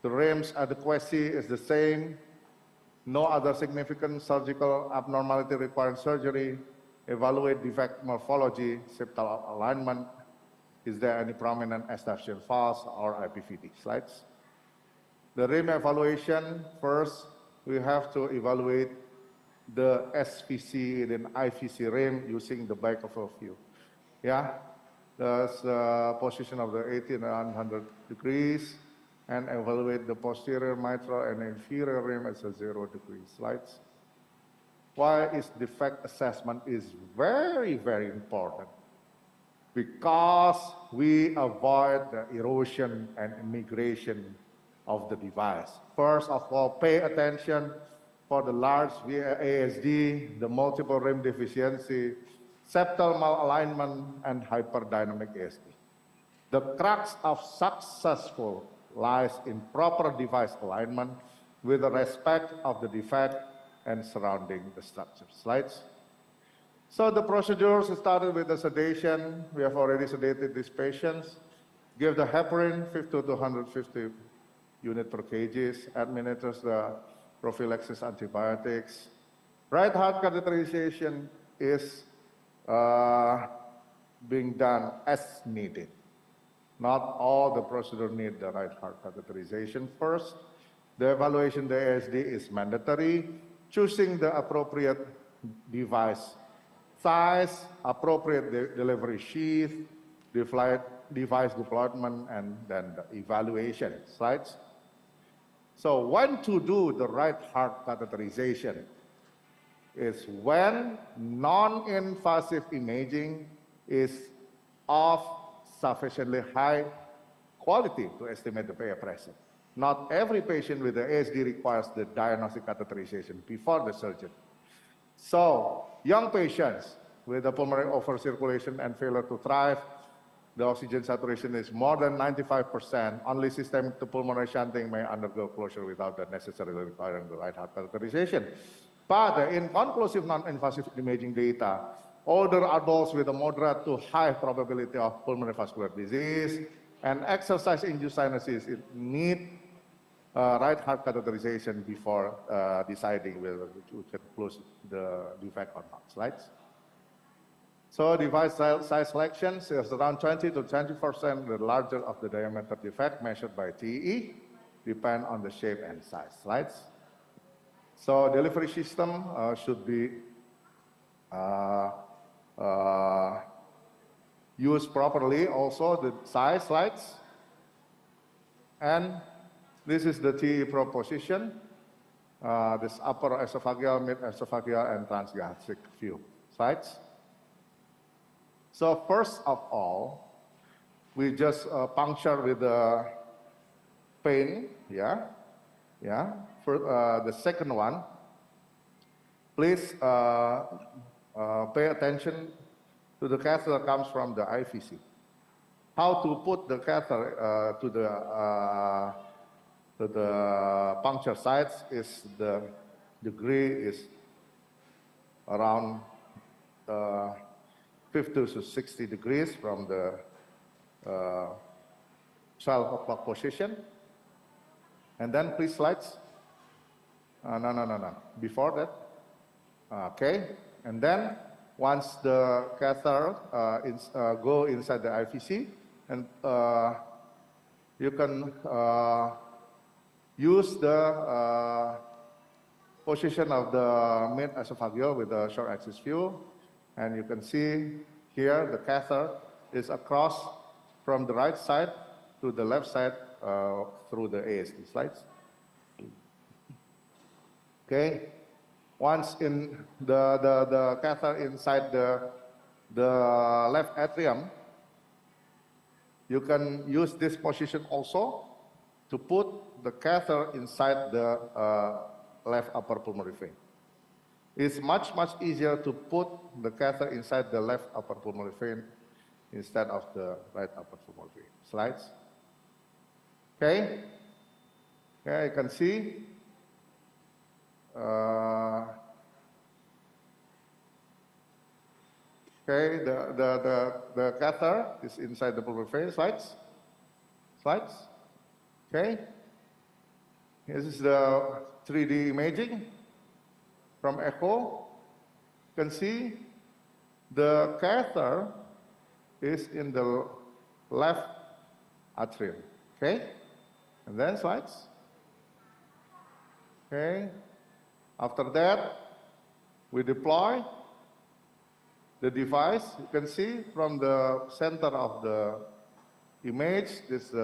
The RIMS adequacy is the same. No other significant surgical abnormality requiring surgery. Evaluate defect morphology, septal alignment. Is there any prominent estachian falls or IPVD? Slides. The rim evaluation, first, we have to evaluate the SVC and IVC rim using the back of a view. Yeah, the position of the 80 and 100 degrees, and evaluate the posterior mitral and inferior rim as a 0 degree. Slides. Why is defect assessment is very, very important? Because we avoid the erosion and immigration of the device. First of all, pay attention for the large ASD, the multiple rim deficiency, septal malalignment, and hyperdynamic ASD. The crux of successful lies in proper device alignment with the respect of the defect and surrounding the structure. Slides. So the procedures started with the sedation. We have already sedated these patients. Give the heparin 50 to 150 unit per kg. Administers the prophylaxis antibiotics. Right heart catheterization is being done as needed. Not all the procedure need the right heart catheterization first. The evaluation, the ASD is mandatory. Choosing the appropriate device size, appropriate delivery sheath, device deployment, and then the evaluation. Slides. So when to do the right heart catheterization is when non-invasive imaging is of sufficiently high quality to estimate the PA pressure. Not every patient with the ASD requires the diagnostic catheterization before the surgery. So, young patients with the pulmonary overcirculation and failure to thrive, the oxygen saturation is more than 95%, only systemic to pulmonary shunting may undergo closure without the necessarily requiring the right heart catheterization. But the inconclusive non-invasive imaging data, older adults with a moderate to high probability of pulmonary vascular disease and exercise-induced sinuses need right heart catheterization before deciding whether we can close the defect or not. Slides. So device size selection is around 20 to 20% the larger of the diameter defect measured by TE, depend on the shape and size. Slides. So delivery system should be used properly. Also the size. Slides. And this is the TE proposition. This upper esophageal, mid esophageal, and transgastric view. Slides. So first of all, we just puncture with the pain. Yeah. For the second one, please pay attention to the catheter that comes from the IVC. How to put the catheter to the puncture sites is the degree is around 50 to 60 degrees from the 12 o'clock position. And then please slides. No. Before that. Okay. And then once the catheter go inside the IVC, and you can use the position of the mid esophageal with the short axis view, and you can see here the catheter is across from the right side to the left side through the ASD. Slides. Okay. Once in the catheter inside the left atrium, you can use this position also to put the catheter inside the left upper pulmonary vein. It's much easier to put the catheter inside the left upper pulmonary vein instead of the right upper pulmonary vein. Slides. Okay. Yeah, you can see. Okay, the catheter is inside the pulmonary vein. Slides. Okay. This is the 3D imaging from echo. You can see the catheter is in the left atrium. Okay. And then slides. Okay. After that, we deploy the device. You can see from the center of the image, this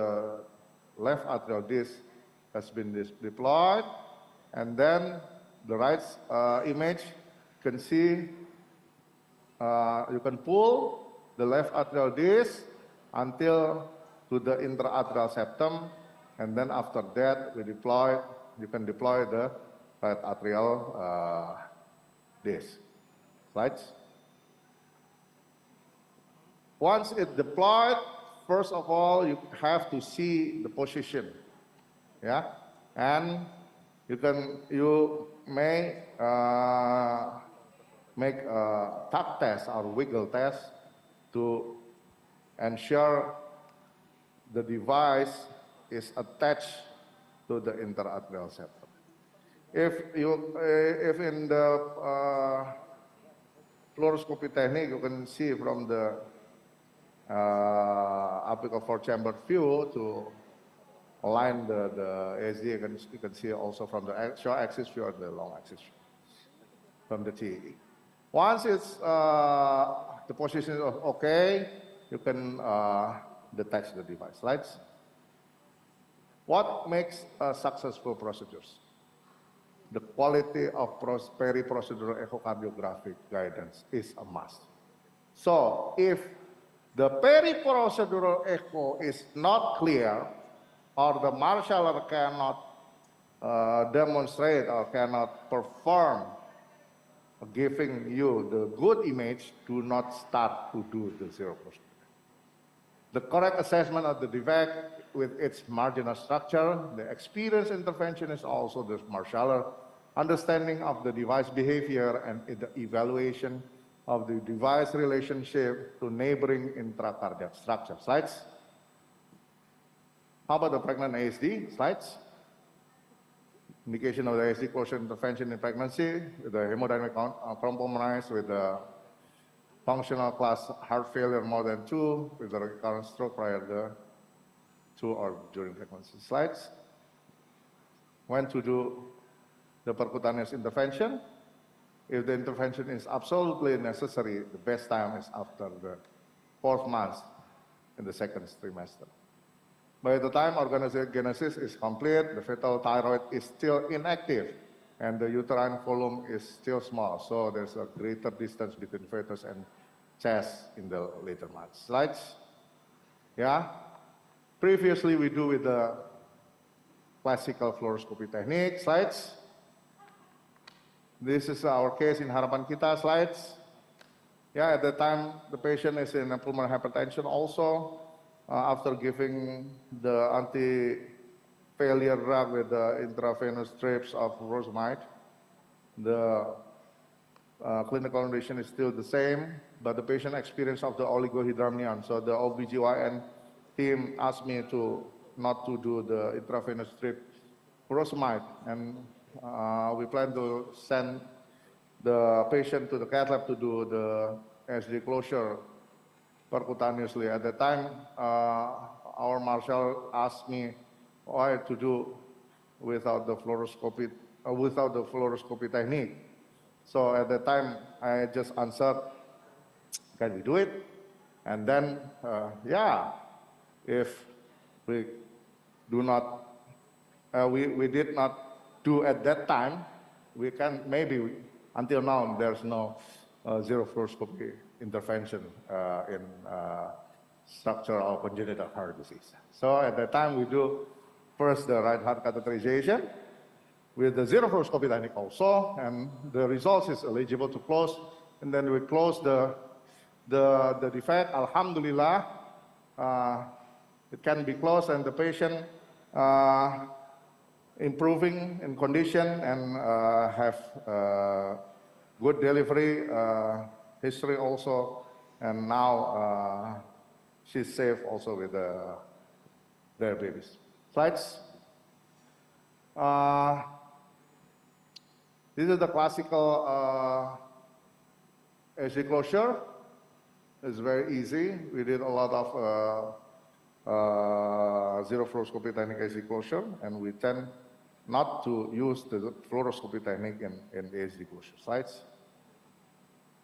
left atrial disc has been deployed, and then the right image, you can see you can pull the left atrial disc until to the intra-atrial septum, and then after that you can deploy the right atrial disc. Slides. Once it's deployed, first of all, you have to see the position, yeah, and you may make a tap test or wiggle test to ensure the device is attached to the interatrial septum. If in the fluoroscopy technique, you can see from the apical four-chambered view to align the ASD, you can see also from the short axis view or the long axis view from the TE. Once it's the position is okay, you can detach the device. Slides. What makes successful procedures? The quality of peri-procedural echocardiographic guidance is a must. So if the peri-procedural echo is not clear, or the marshaller cannot demonstrate or cannot perform giving you the good image, do not start to do the zero procedure. The correct assessment of the defect with its marginal structure, the experienced interventionist, also the marshaller, understanding of the device behavior and the evaluation of the device relationship to neighboring intracardiac structure. Slides. How about the pregnant ASD? Slides. Indication of the ASD closure intervention in pregnancy with the hemodynamic compromise, with the functional class heart failure more than 2, with the recurrent stroke prior to or during pregnancy. Slides. When to do the percutaneous intervention? If the intervention is absolutely necessary, the best time is after the 4th month in the 2nd trimester. By the time organogenesis is complete, the fetal thyroid is still inactive and the uterine volume is still small. So there's a greater distance between fetus and chest in the later months. Slides. Yeah. Previously we do with the classical fluoroscopy technique. Slides. This is our case in Harapan Kita. Slides. Yeah, at the time the patient is in pulmonary hypertension also. After giving the anti-failure drug with the intravenous strips of furosemide, the clinical condition is still the same, but the patient experience of the oligohydramnion. So the OBGYN team asked me not to do the intravenous strip furosemide, and we plan to send the patient to the cath lab to do the ASD closure percutaneously. At the time, our marshal asked me why to do without the fluoroscopy technique. So at the time, I just answered, "Can we do it?" And then, yeah, if we do not, we did not do at that time, we can maybe until now there's no zero fluoroscopy intervention in structural or congenital heart disease. So at that time we do first the right heart catheterization with the zero fluoroscopy technique also, and the results is eligible to close, and then we close the defect. Alhamdulillah, it can be closed, and the patient improving in condition and have good delivery history also, and now she's safe also with their babies. Slides. This is the classical ASD closure. It's very easy. We did a lot of zero fluoroscopy technique ASD closure, and we tend not to use the fluoroscopy technique in ASD closure sites.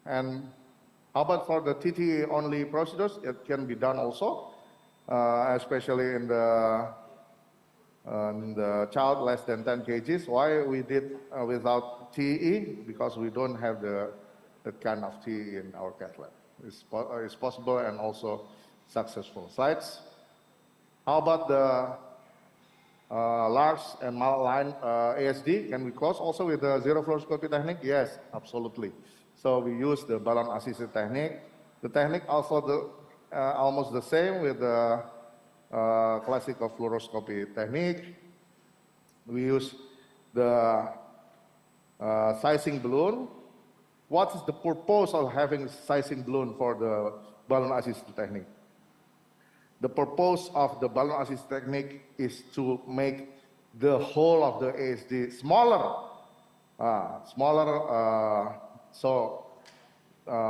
And how about for the TTE only procedures? It can be done also, especially in the child less than 10 kgs. Why we did without TE? Because we don't have that kind of TE in our cath lab. It's possible and also successful. Slides. How about the large and mild ASD? Can we close also with the zero fluoroscopy technique? Yes, absolutely. So we use the balloon assisted technique. The technique also almost the same with the classical fluoroscopy technique. We use the sizing balloon. What is the purpose of having sizing balloon for the balloon assisted technique? The purpose of the balloon assisted technique is to make the whole of the ASD smaller, so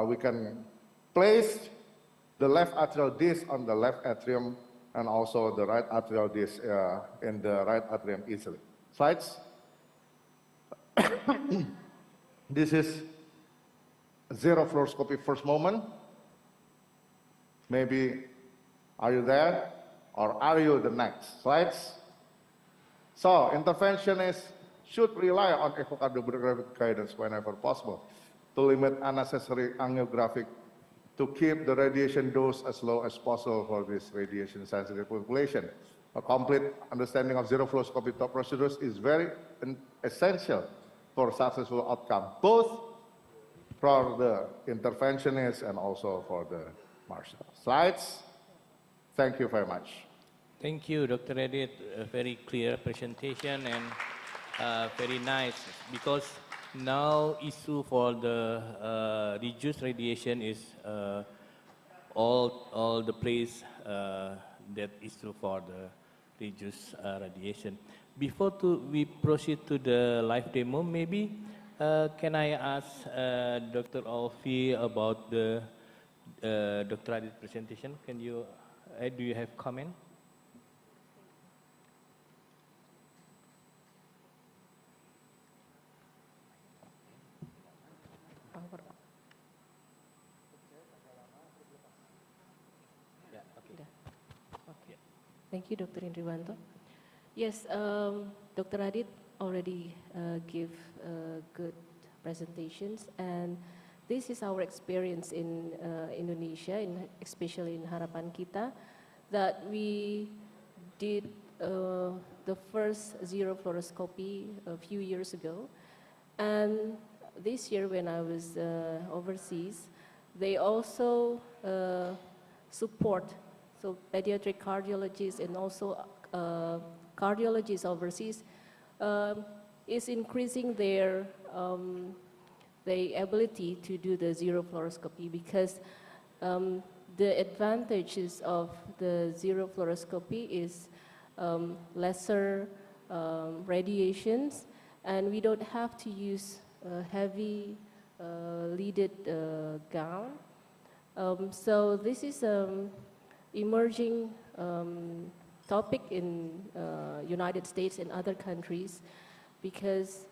we can place the left atrial disc on the left atrium and also the right atrial disc in the right atrium easily. Slides. This is zero fluoroscopy first moment. Maybe, are you there? Or are you the next? Slides. So, interventionists should rely on echocardiographic guidance whenever possible to limit unnecessary angiographic, to keep the radiation dose as low as possible for this radiation-sensitive population. A complete understanding of zero fluoroscopy top procedures is very essential for successful outcome, both for the interventionists and also for the marshal. Slides. Thank you very much. Thank you, Dr. Edith. A very clear presentation and very nice, because now issue for the reduced radiation is all the place that issue for the reduced radiation. Before we proceed to the live demo, maybe can I ask Dr. Alfie about the Dr. Adit's presentation? Can you, do you have comment? Thank you, Dr. Indriwanto. Yes, Dr. Adit already gave good presentations, and this is our experience in Indonesia, especially in Harapan Kita, that we did the first zero fluoroscopy a few years ago, and this year when I was overseas, they also support. So pediatric cardiologists and also cardiologists overseas is increasing their ability to do the zero fluoroscopy, because the advantages of the zero fluoroscopy is lesser radiations, and we don't have to use heavy leaded gown. So this is emerging topic in United States and other countries, because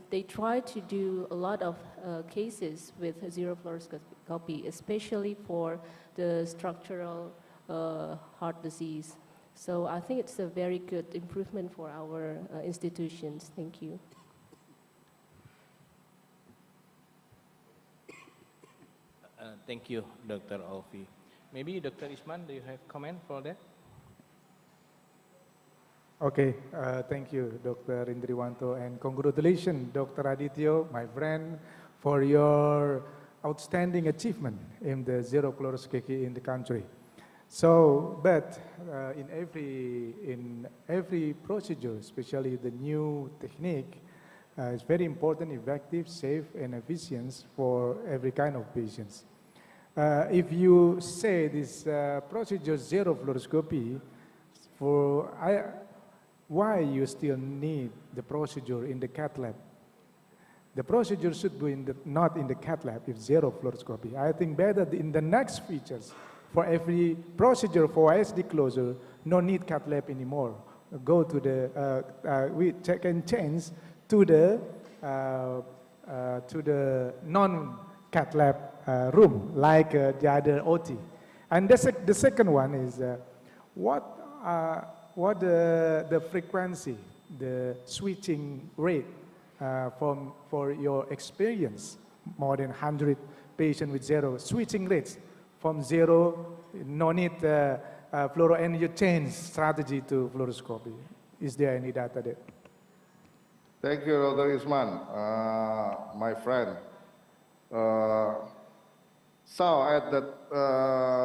they try to do a lot of cases with zero fluoroscopy, especially for the structural heart disease. So I think it's a very good improvement for our institutions. Thank you. Thank you, Dr. Alfie. Maybe Dr. Isman, do you have comment for that? Okay, thank you, Dr. Indriwanto, and congratulations, Dr. Adityo, my friend, for your outstanding achievement in the zero fluoroscopy in the country. So, but in every procedure, especially the new technique, is very important, effective, safe, and efficient for every kind of patients. If you say this procedure zero fluoroscopy, why you still need the procedure in the cath lab? The procedure should be not in the cath lab if zero fluoroscopy. I think better in the next features, for every procedure for ISD closure, no need cath lab anymore. go to the, we can change to the non-cath lab room, like the other OT. And the second one is, what the frequency, the switching rate for your experience, more than 100 patients with zero, switching rates from zero, no need fluoro, and you change strategy to fluoroscopy. Is there any data there? Thank you, Dr. Isman, my friend. So at the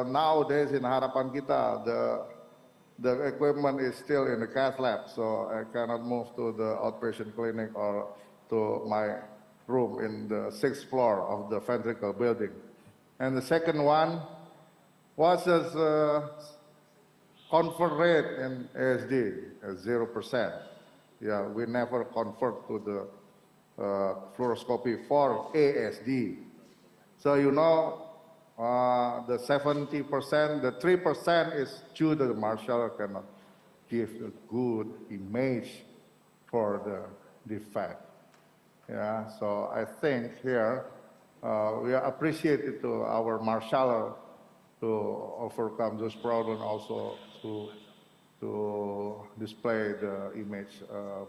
nowadays in Harapan kita, the equipment is still in the cath lab, so I cannot move to the outpatient clinic or to my room in the 6th floor of the ventricle building. And the second one, what's the convert rate in ASD? 0%. Yeah, we never convert to the fluoroscopy for ASD. So you know, the 70%, the 3% is due to the Marshall cannot give a good image for the defect. Yeah, so I think here we are appreciated to our Marshall to overcome this problem, also to display the image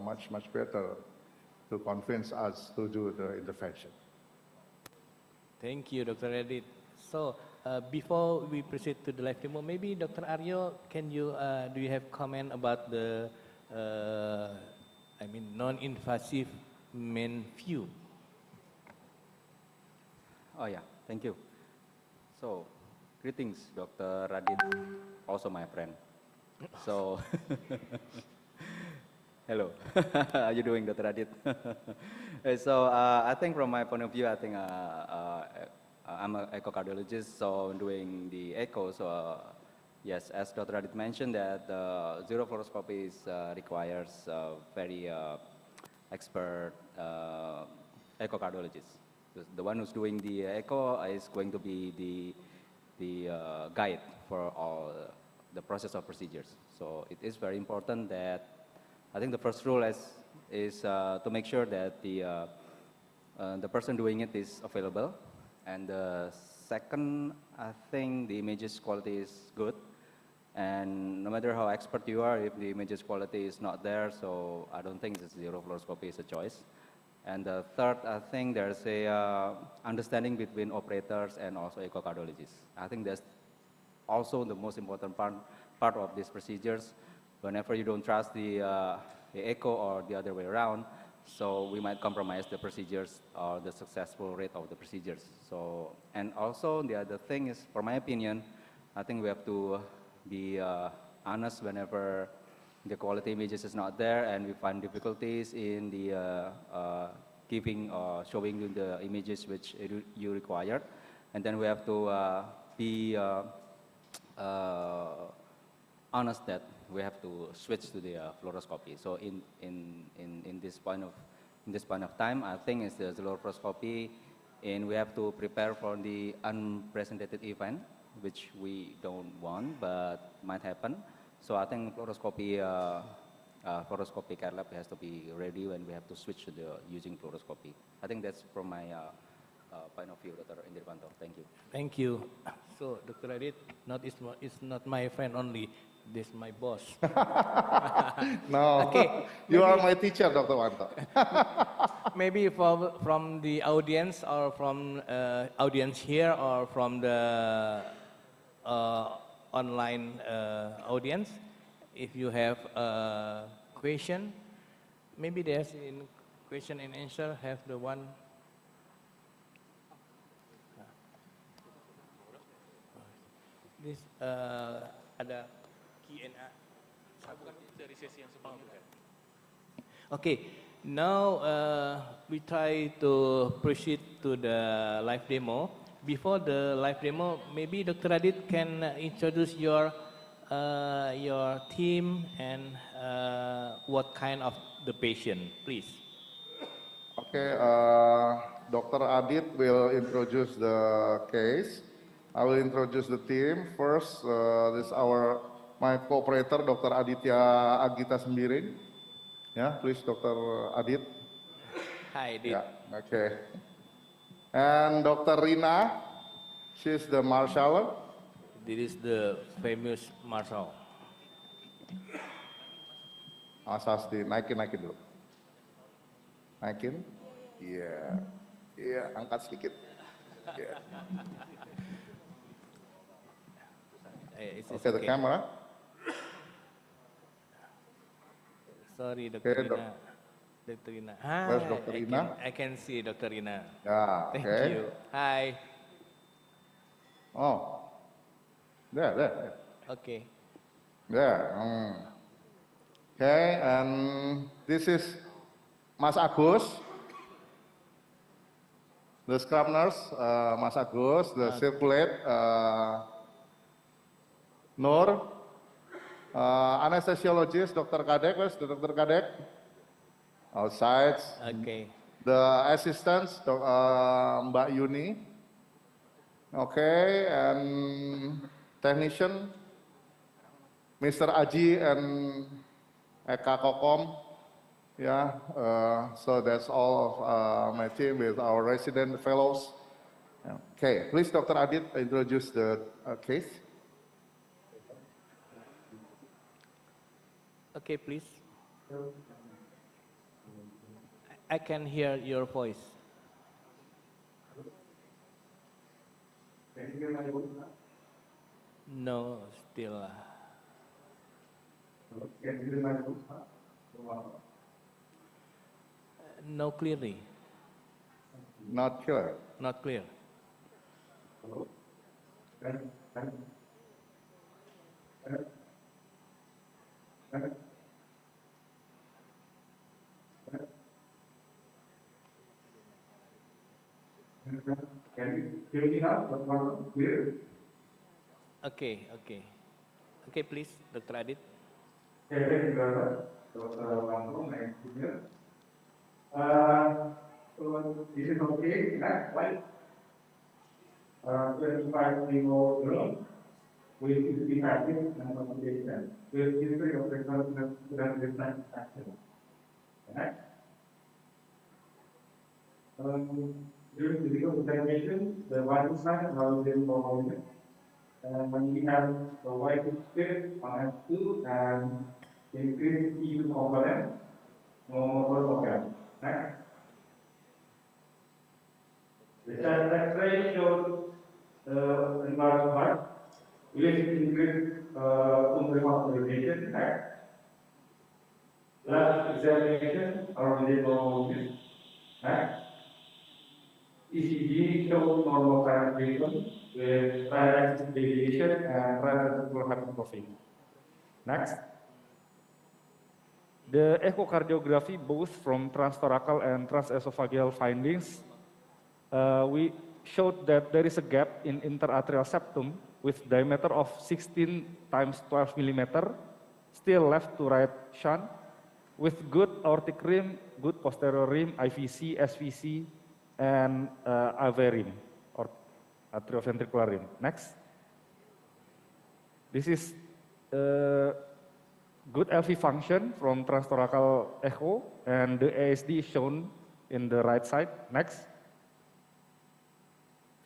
much better, to convince us to do the intervention. Thank you, Dr. Edith. So before we proceed to the live demo, maybe Dr. Aryo, can you do you have comment about the non-invasive main view? Oh yeah, thank you. So greetings, Dr. Radit, also my friend. So hello, how are you doing, Dr. Radit? So I think from my point of view, I think I'm an echocardiologist, so doing the echo. So yes, as Dr. Radit mentioned, that zero fluoroscopy requires very expert echocardiologist. The one who's doing the echo is going to be the guide for all the process of procedures. So it is very important that I think the first rule is to make sure that the person doing it is available. And the second, I think the images quality is good. And no matter how expert you are, if the images quality is not there, so I don't think zero fluoroscopy is a choice. And the third, I think there's a understanding between operators and also echocardiologists. I think that's also the most important part of these procedures. Whenever you don't trust the echo or the other way around, so we might compromise the procedures or the successful rate of the procedures. So, and also the other thing is, for my opinion, I think we have to be honest whenever the quality images is not there and we find difficulties in the giving or showing you the images which you required. And then we have to be honest that we have to switch to the fluoroscopy. So in this point of time, I think it's the fluoroscopy, and we have to prepare for the unprecedented event, which we don't want, but might happen. So I think fluoroscopy cath lab has to be ready when we have to switch to the using fluoroscopy. I think that's from my point of view, Dr. Indirvanto. Thank you. Thank you. So, Dr. Adit, it's not my friend only. This is my boss. No, okay, you are my teacher, Dr. Wanto. Maybe from the audience, or from audience here, or from the online audience, if you have a question, maybe there's in question and answer, have the one. This ada Q&A. Okay, now we try to proceed to the live demo. Before the live demo, maybe Dr. Adit can introduce your team and what kind of the patient, please. Okay, Dr. Adit will introduce the case. I will introduce the team. First, this is our my cooperator, Dr. Aditya Agita Sembiring. Yeah, please, Dr. Adit. Hi, Adit. Yeah, okay. And Dr. Rina, she's the marshal. This is the famous marshal. Asas naikin dulu. Naikin. Iya. Iya, angkat sedikit. Yeah. Okay, the camera. Sorry, Dr. Okay, Rina. Dr. Rina. Where's Dr. Rina? I can see Dr. Rina. Yeah, Thank okay. you. Hi. Oh, there. Okay. There. Okay, and this is Mas Agus, the scrub nurse, Mas Agus, the circulate, Nur, anesthesiologist, Dr. Kadek, where's the Dr. Kadek? Outside. Okay. The assistants, Mbak Yuni. Okay, and technician, Mr. Aji and Eka Kokom. Yeah, so that's all of my team with our resident fellows. Okay, please, Dr. Adit, introduce the case. Okay, please. I can hear your voice. No, still. No, clearly. Not clear. Not clear. Okay. Okay, please, Dr. Adit. So this is okay, right? 25-year-old girl with physical active and motivation, with history of different action. Right? During physical examination, the vital sign was in formation. And when we have the white spirit on F2 and increased E2 component, no more program. Right? The chest X-ray shows the enlarged heart, which increased pulmonary irrigation. Last examination are within normal use. ECG shows normal concentration with right axis deviation and right ventricular hypertrophy. Next. The echocardiography, both from transthoracal and transesophageal findings, we showed that there is a gap in interatrial septum with diameter of 16 times 12 millimeter, still left to right shunt, with good aortic rim, good posterior rim, IVC, SVC, and AV rim, or atrioventricular rim. Next. This is good LV function from transthoracal echo, and the ASD is shown in the right side. Next.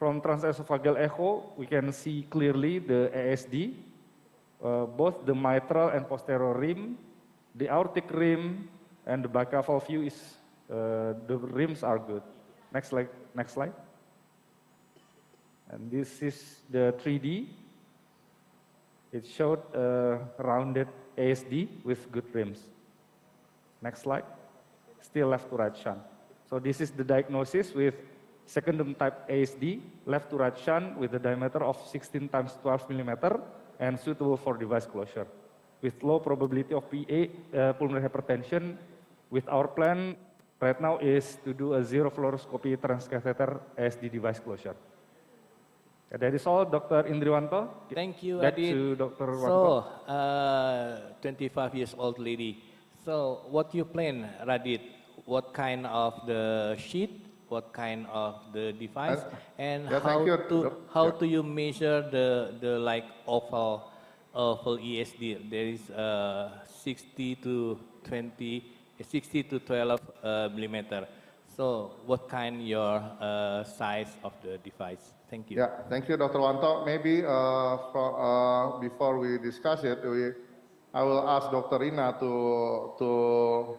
From transesophageal echo, we can see clearly the ASD, both the mitral and posterior rim, the aortic rim, and the bicaval view is, the rims are good. Next slide. And this is the 3D. It showed a rounded ASD with good rims. Next slide. Still left to right shunt. So this is the diagnosis with secondum type ASD, left to right shunt with a diameter of 16 times 12 millimeter and suitable for device closure. With low probability of PA, pulmonary hypertension, with our plan right now is to do a zero fluoroscopy transcatheter ASD device closure. That is all, Dr. Indriwanto. Thank you, Back Adit. to Dr. So, 25 years old lady. So, what you plan, Radit? What kind of the sheet? What kind of the device? And how do you measure the like oval for ESD, there is 60 to 20, 60 to 12 millimeter. So what kind your size of the device? Thank you. Yeah, thank you, Dr. Wanto. Maybe before we discuss it, I will ask Dr. Rina to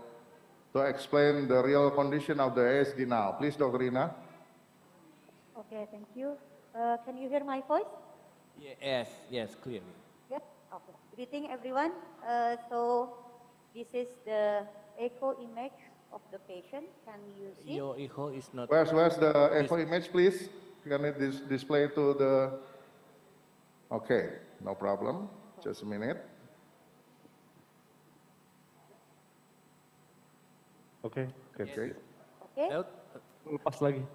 explain the real condition of the ASD now. Please, Dr. Rina. Okay, thank you. Can you hear my voice? Yes, clearly. Yes. Okay. Greeting, everyone. So this is the echo image of the patient. Can you see? Your echo is not. Where's the echo image, please? Can it display to the? Okay, no problem. Just a minute. Okay. Okay. Lepas lagi.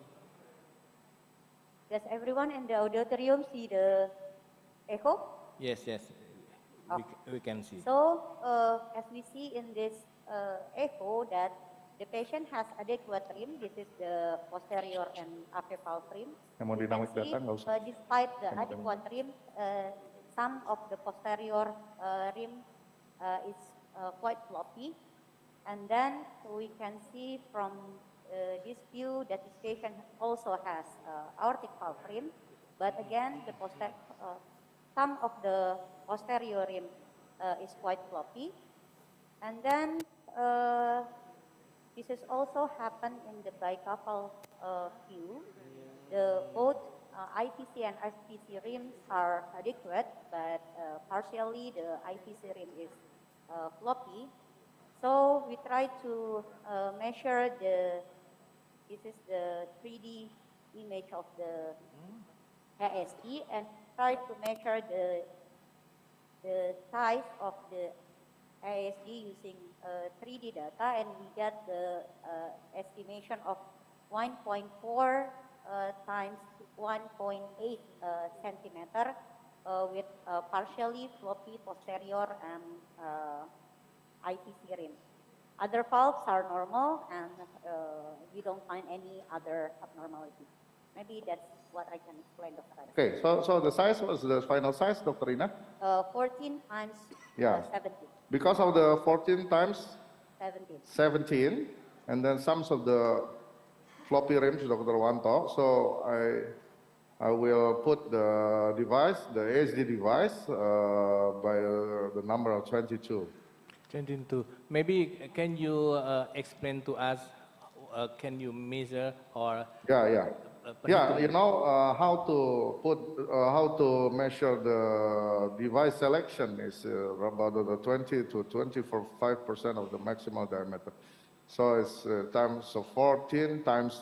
Does everyone in the auditorium see the echo? Yes. We can see. So as we see in this echo that the patient has adequate rim. This is the posterior and apical rim. Hemodynamic data nggak usah. Despite the adequate rim, some of the posterior rim is quite floppy. And then we can see from this view that this patient also has aortic valve rim, but again some of the posterior rim is quite floppy. And then this has also happened in the bicuspal view. Both IPC and SPC rims are adequate, but partially the IPC rim is floppy. So we try to measure this is the 3D image of the ASD and try to measure the size of the ASD using 3D data, and we get the estimation of 1.4 times 1.8 centimeter with partially floppy posterior and IPC rim. Other valves are normal, and we don't find any other abnormality. Maybe that's what I can explain, Dr. Rina. Okay, so the size was the final size, Dr. Rina? 14 times 17. Because of the 14 times 17. and then some of the floppy rims, Dr. Wanto. So I will put the device, the ASD device, by the number of 22. 22. Maybe can you explain to us? Can you measure or? Yeah. You know how to measure the device selection is about the 20 to 25% of the maximal diameter. So it's times 14 times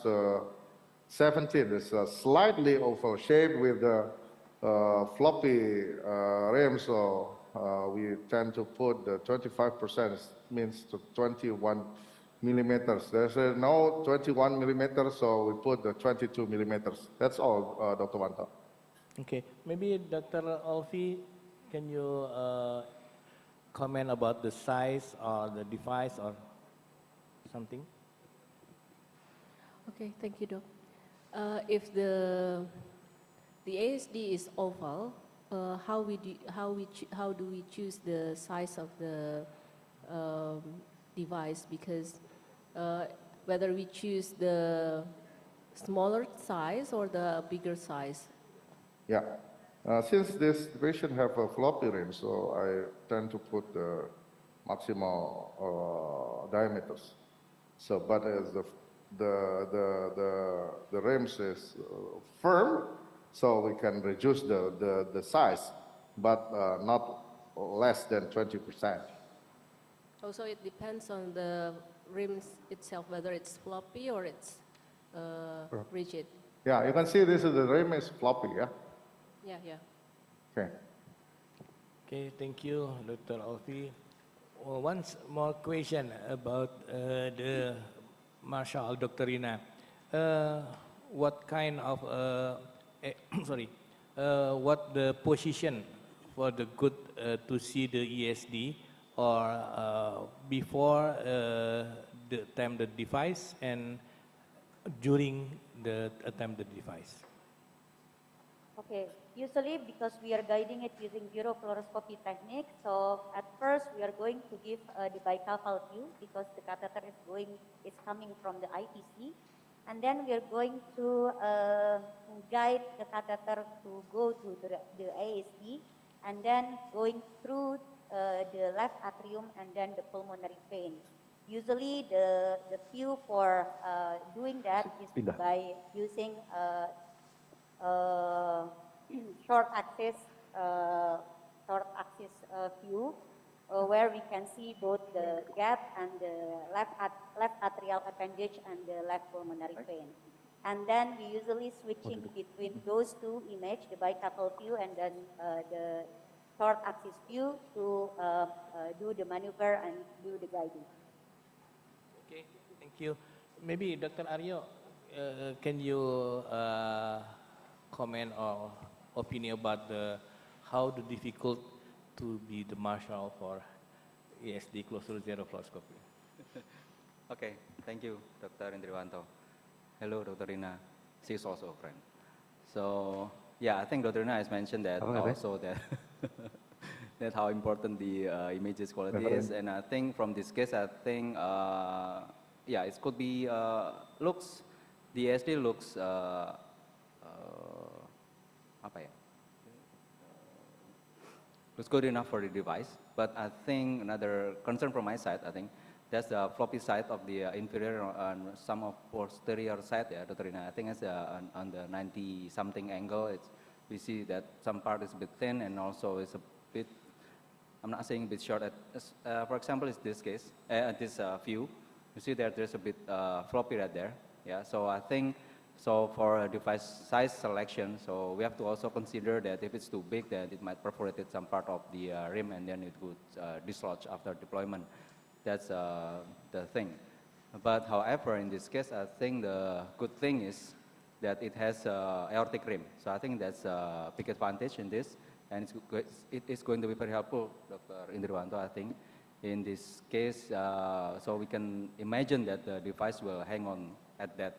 17. It's slightly oval shape with the floppy rim. So we tend to put the 25%, means to 21 millimeters. There's no 21 millimeters, so we put the 22 millimeters. That's all, Dr. Wanto. Okay, maybe Dr. Alfie, can you comment about the size or the device or something? Okay, thank you, Doc. If the ASD is oval, how do we choose the size of the device? Because whether we choose the smaller size or the bigger size? Yeah. Since this patient have a floppy rim, so I tend to put the maximal diameters. So, but as the rims is firm, so we can reduce the size, but not less than 20%. Also, it depends on the rims itself, whether it's floppy or it's rigid. Yeah, you can see this is the rim is floppy, yeah? Yeah. Okay. Okay, thank you, Dr. Alfie. One more question about the Marshall, Dr. Rina. What kind of, what the position for the good to see the ESD or before the attempt the device and during the attempt the device? Okay, usually because we are guiding it using zero fluoroscopy technique, so at first we are going to give the bicaval view because the catheter is coming from the IPC, and then we are going to guide the catheter to go to the ASD, and then going through the left atrium and then the pulmonary vein. Usually the view for doing that is by using short axis view, where we can see both the gap and the left atrial appendage and the left pulmonary vein. And then we usually switching between those two images, the bicaval view and then the short axis view to do the maneuver and do the guiding. Okay, thank you. Maybe Dr. Aryo, can you comment or opinion about how difficult to be the marshal for ESD closure zero fluoroscopy? Okay, thank you, Dr. Indriwanto. Hello, Dr. Rina. She's also a friend. So, yeah, I think Dr. Rina has mentioned that also that that how important the images quality is, and I think from this case, I think yeah, it could be looks, the ESD looks apa ya? Looks good enough for the device, but I think another concern from my side, I think that's the floppy side of the inferior and some of posterior side, yeah, Dr. Rina. I think it's on the 90-something angle. We see that some part is a bit thin and also it's a bit, I'm not saying a bit short. For example, in this case, this view, you see that there's a bit floppy right there. Yeah, so I think, so for device size selection, so we have to also consider that if it's too big, that it might perforate some part of the rim and then it would dislodge after deployment. That's the thing. But however, in this case, I think the good thing is that it has aortic rim. So I think that's a big advantage in this. And it is going to be very helpful, Dr. Indriwanto, I think. In this case, so we can imagine that the device will hang on at that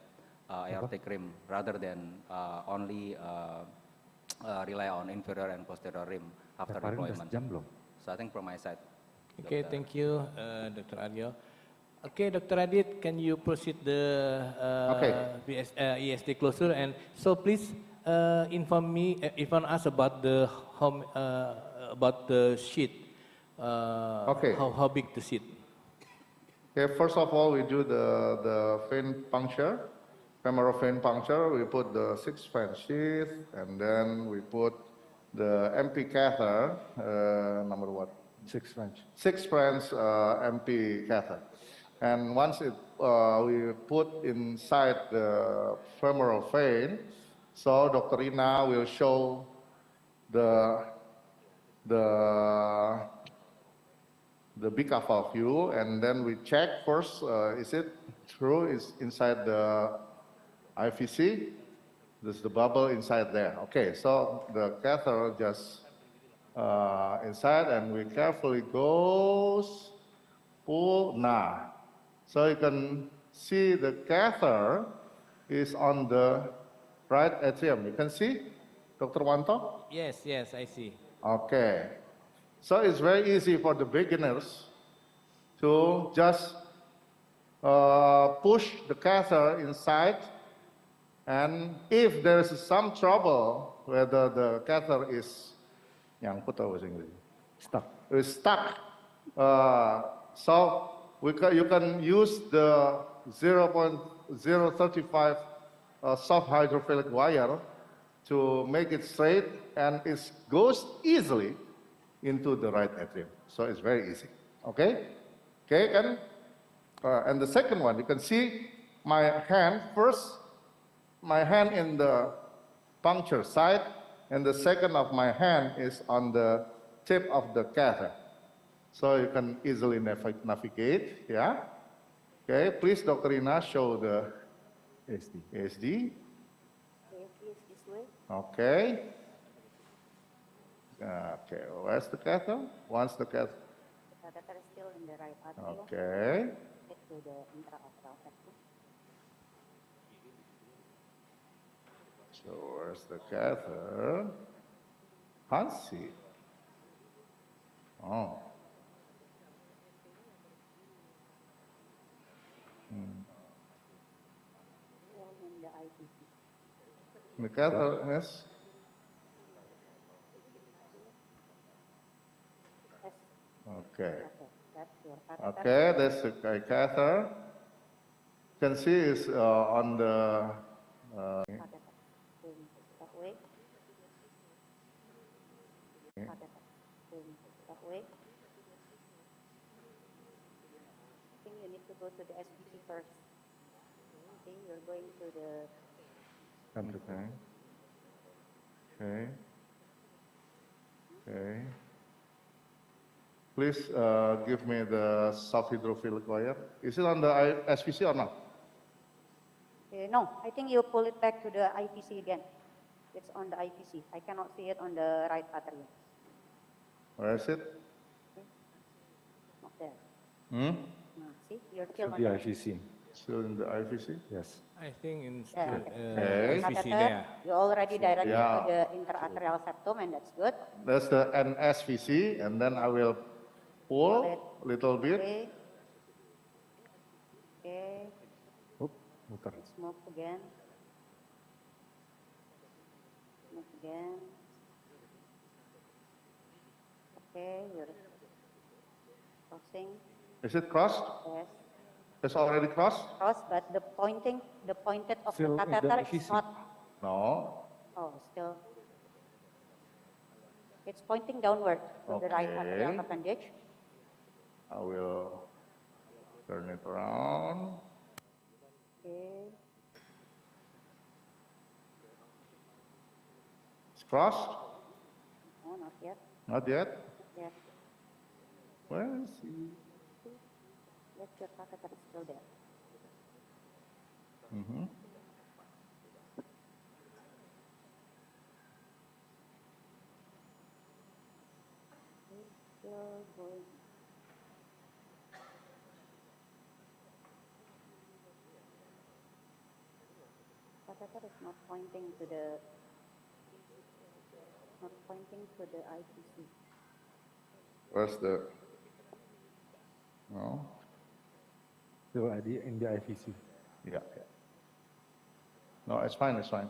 aortic rim rather than only rely on inferior and posterior rim after deployment. So I think from my side. Okay, thank you, Dr. Aryo. Okay, Dr. Adit, can you proceed the ESD closure? And so please inform us about the sheet. How big the sheet? Okay, first of all, we do the vein puncture, femoral vein puncture. We put the 6-French sheath, and then we put the MP catheter, number what? 6-French. 6-French MP catheter. And once we put inside the femoral vein, so Dr. Rina will show the bicaval view, and then we check first, is it true, is inside the IVC? There's the bubble inside there. Okay, so the catheter just inside, and we carefully goes, pull, so you can see the catheter is on the right atrium. You can see, Dr. Wanto? Yes, yes, I see. Okay. So it's very easy for the beginners to just push the catheter inside, and if there is some trouble whether the catheter is stuck, so you can use the 0.035 soft hydrophilic wire to make it straight, and it goes easily into the right atrium. So it's very easy. Okay? Okay, and the second one, you can see my hand first, my hand in the puncture side, and the second of my hand is on the tip of the catheter. So you can easily navigate, yeah? Okay, please, Dr. Rina, show the ASD. ASD is this way. Okay. Okay, where's the catheter? Once the catheter. The catheter is still in the right atrium. Okay. Get to the intraocular septum. So where's the catheter? Can't see. Oh. In the IPC. The catheter, yes. Okay. That's your catheter. Okay, that's the catheter. You can see is on the. Catheter. That way. Catheter. That way. I think you need to go to the SPC first. I think you're going to the. Okay. Okay. Okay. Please give me the soft hydrophilic wire. Is it on the SPC or not? No, I think you pull it back to the IPC again. It's on the IPC. I cannot see it on the right atrium. Where is it? Not there. Hmm? No, see, you're still on the the IPC. Still in the IPC? Yes. I think in Okay. SPC catheter, there. you already directed Yeah. to the intraarterial septum, and that's good. That's the NSVC, and then I will pull a little bit. Okay. Okay. Mutar. Let's move again. Move again. Okay, you're crossing. Is it crossed? Yes. It's already crossed? Cross, but the pointed of Still the in the catheter is ICC. not. No. Oh, still. It's pointing downward to the right atrial Okay. appendage. I will turn it around. Okay. It's crossed? No, not yet. Not yet? Not yet. Where is he? Yes, your catheter is still there. Mm-hmm. Still going. Catheter is not pointing to the IPC. Where's the... No? Still in the IPC. Yeah. No, it's fine, it's fine.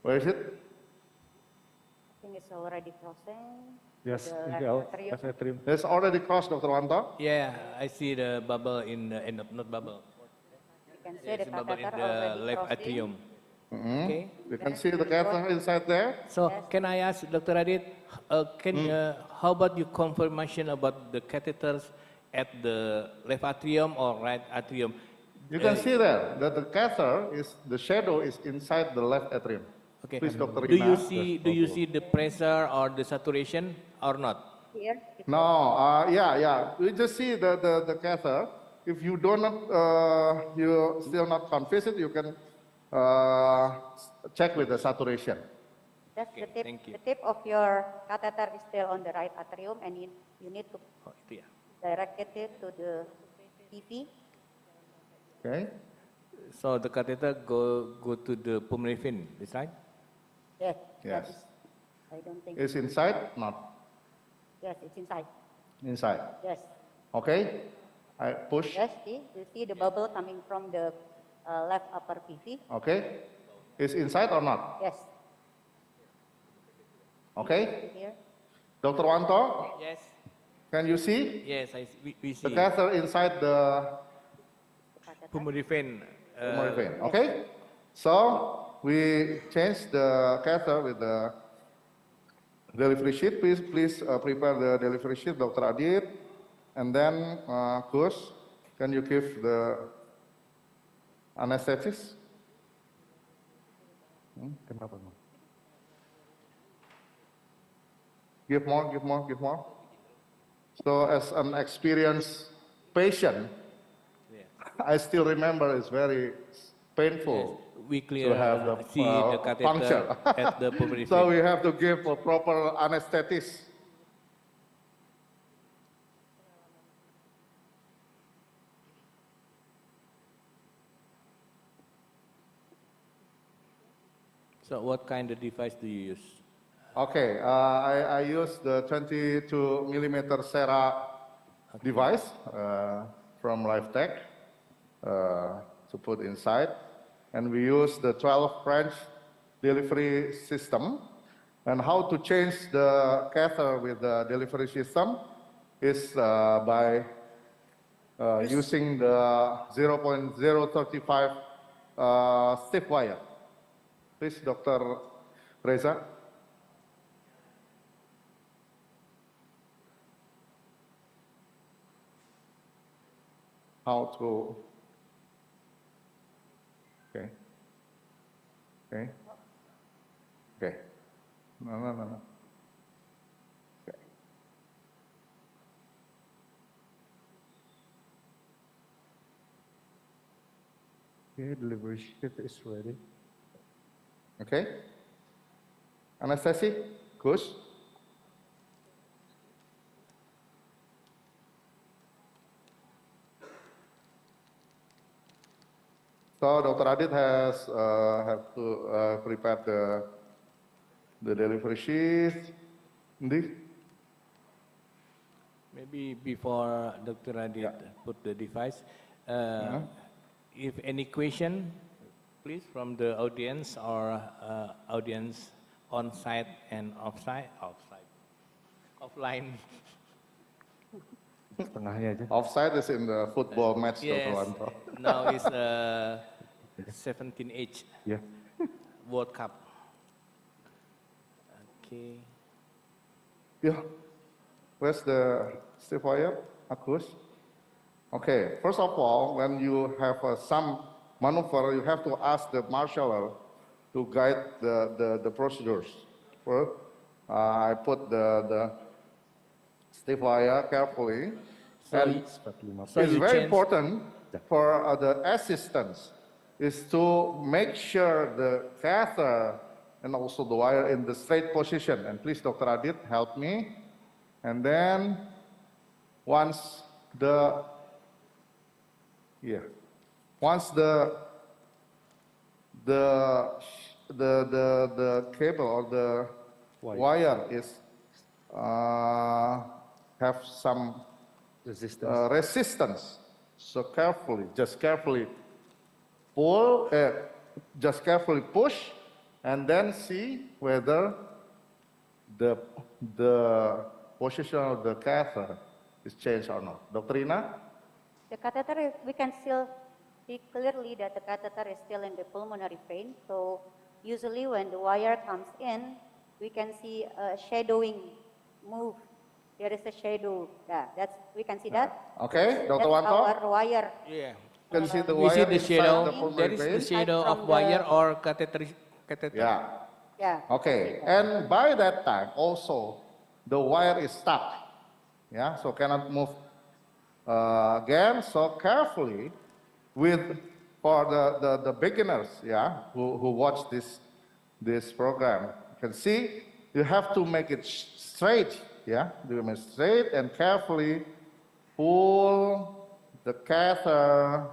Where is it? I think it's already crossing. Yes, The in left the atrium. left atrium. It's already crossed, Dr. Wanto? Yeah, I see the bubble in the not bubble. You can see There's the a bubble in catheter the already left crossing. atrium. Mm-hmm. Okay. You can see the catheter inside there? So can I ask Dr. Adit, how about your confirmation about the catheters at the left atrium or right atrium? You can see there that the catheter is, the shadow is inside the left atrium. Okay. Please, Dr. Do you Rina. see the pressure or the saturation or not? Here. No, yeah. We just see the catheter. If you do not, you still not convinced, you can check with the saturation. That's the tip. thank you. The tip of your catheter is still on the right atrium, and you need to direct it to the PP. Okay. So the catheter go to the pulmonary vein, is right? Yes. Yes. I don't think. It's inside? Not Yes, it's inside. inside. Yes. Okay. I push. Yes. See, you see the bubble coming from the left upper PP. Okay. It's inside or not? Yes. Okay. Here. Dr. Wanto, Yes. can you see? Yes, we see. The catheter inside the pulmonary vein. pulmonary vein. Okay. So we change the catheter with the delivery sheet. Please prepare the delivery sheet, Dr. Adit. And then, Gus, can you give the anesthesis? Kenapa, Bang? Give more. So as an experienced patient, I still remember it's very painful We to have the, see the catheter puncture. at the pulmonary So vein. we have to give a proper anesthetic. So what kind of device do you use? Okay, I use the 22 millimeter Sera device from LifeTech to put inside. And we use the 12 French delivery system. And how to change the catheter with the delivery system is by using the 0.035 stiff wire. Please, Dr. Reza. How to, okay, okay, okay, no. Okay. Okay, delivery sheet is ready. Okay. Anesthesia, Kush. So Dr. Adit has have to prepare the delivery sheet. Indeed. Maybe before Dr. Adit put the device, if any question, please, from the audience or audience on-site and offline. Offside is in the football match, Yes, Dr. Wanto. now it's 17H World Cup. Okay. Yeah. Where's the stiff wire, Agus? Okay, first of all, when you have some maneuver, you have to ask the marshaller to guide the procedures. First, I put the stiff wire carefully. And it's very important for the assistants is to make sure the catheter and also the wire in the straight position. And please, Dr. Adit, help me. And then once the cable or the wire is have some resistance. So just carefully pull, just carefully push, and then see whether the position of the catheter is changed or not. Dr. Rina? The catheter, we can still see clearly that the catheter is still in the pulmonary vein. So usually when the wire comes in, we can see a shadowing move. There is a shadow. Yeah, we can see that. Okay, Dr. That's Wanto? our wire. Yeah. Can see the We see wire the shadow. inside the pulmonary There is vein? the shadow of wire or catheter. Yeah. Yeah. Okay, and by that time also the wire is stuck. Yeah, so cannot move again. So carefully, for the beginners, who watch this program, you can see you have to make it straight. Do it straight and carefully pull the catheter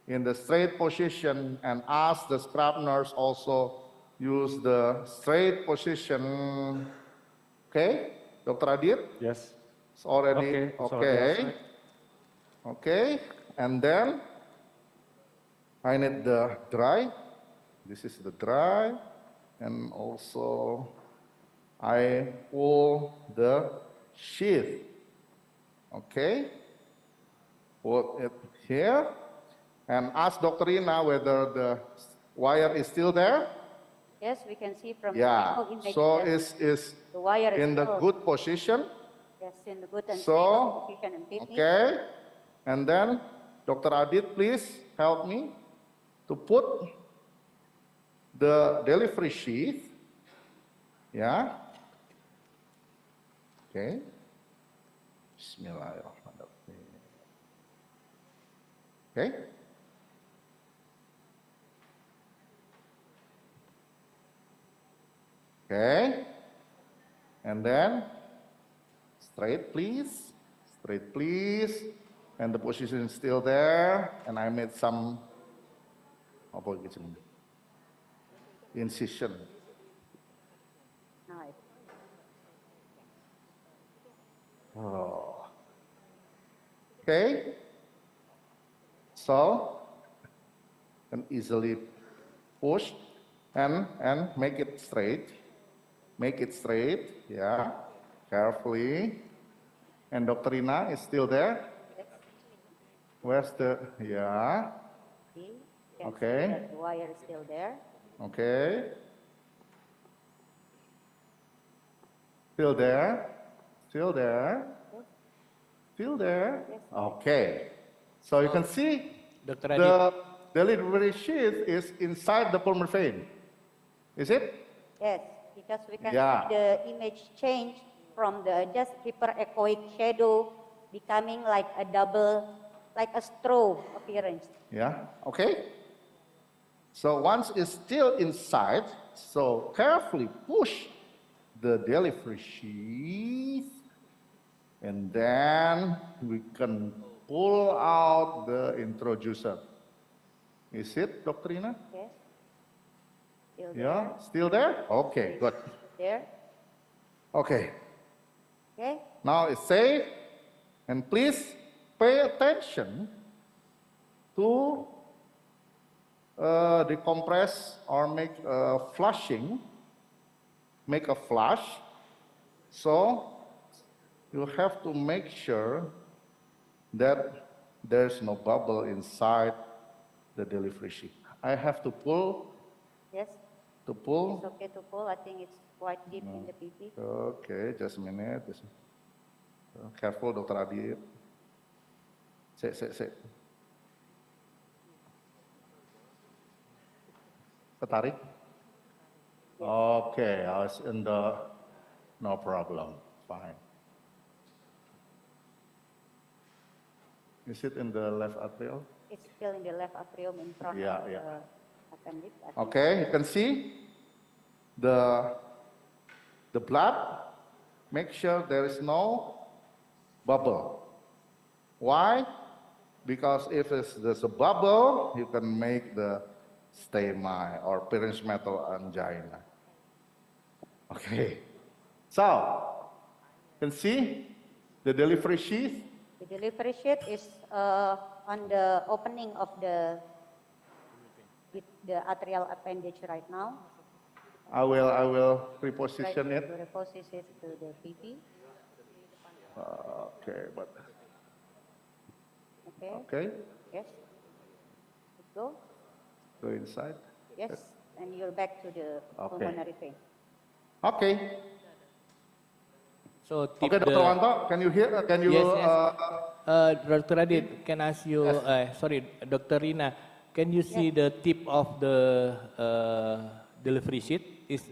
in the straight position, and ask the scrub nurse also use the straight position. Okay, Dr. Adit? Yes. It's already okay. Okay, and then I need the dry. This is the dry, and also I pull the sheath. Okay, put it here, and ask Dr. Rina whether the wire is still there. Yes, we can see from Yeah, the image so that is the wire is in the still, good position. yes, in the good and So, stable position and 50. okay, and then Dr. Adit, please help me to put the delivery sheath. Yeah. Okay. Bismillahirrahmanirrahim. Okay. Okay. And then straight, please. Straight, please. And the position is still there. And I made some. incision. Nice. Oh. Okay. So, can easily push and make it straight. Make it straight, yeah, carefully. And Dr. Rina is still there? Yes. Where's the, yeah. See? You can Okay. see that the wire is still there. Okay. Still there? Still there? Still there? Okay. So you can see Dr. the delivery sheath is inside the pulmonary vein. Is it? Yes, because we can Yeah. see the image change from the just hyperechoic shadow becoming like a double, like a strobe appearance. Yeah. Okay. So once it's still inside, so carefully push the delivery sheath, and then we can pull out the introducer. Is it, Dr. Rina? Yes. Still there. Yeah, still there? Okay, good. There. Okay, Okay. now it's safe, and please pay attention to decompress or make a flushing, make a flush. So you have to make sure that there's no bubble inside the delivery sheet. I have to pull, Yes. to pull. It's okay to pull. I think it's quite deep in the PP. Okay, just a minute. Careful, Dr. Adit. Sit. Ketarik? Okay, I was in the, no problem, fine. Is it in the left atrial? It's still in the left atrium in front Yeah, of yeah. the appendix. I think. Okay, you can see the blood. Make sure there is no bubble. Why? Because if there's a bubble, you can make the STEMI or parenchymal angina. Okay, so you can see the delivery sheath. The delivery sheet is on the opening of the atrial appendage right now. I will reposition Right, it. to reposition it to the PP. Okay, but Okay. okay, Yes. Let's go. go inside. Yes. And you're back to the Okay. pulmonary vein. Okay. So Okay, Dr. Wanto, can you hear? Can you? Yes. Dr. Adit, can I ask you? Sorry, Dr. Rina, can you see the tip of the delivery sheet is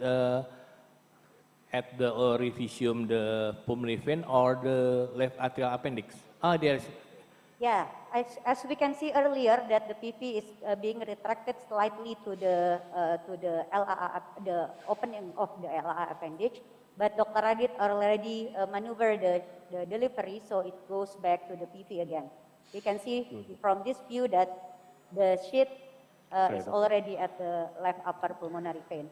at the orificium, the pulmonary vein, or the left atrial appendix? Ah, there's. Yeah, as we can see earlier, that the PP is being retracted slightly to the LAA, the opening of the LAA appendage. But Dr. Adit already maneuvered the delivery, so it goes back to the PP again. We can see from this view that the sheet is already at the left upper pulmonary vein.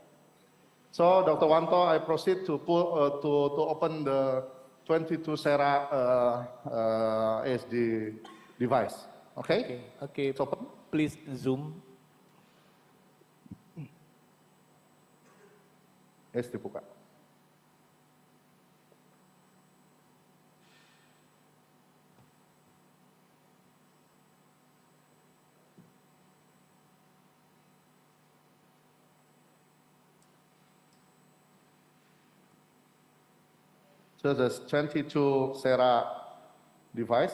So, Dr. Wanto, I proceed to pull to open the 22 Sera ASD device. Okay? Okay. It's open. Please zoom. Yes, dibuka. So there's 22 Sera device.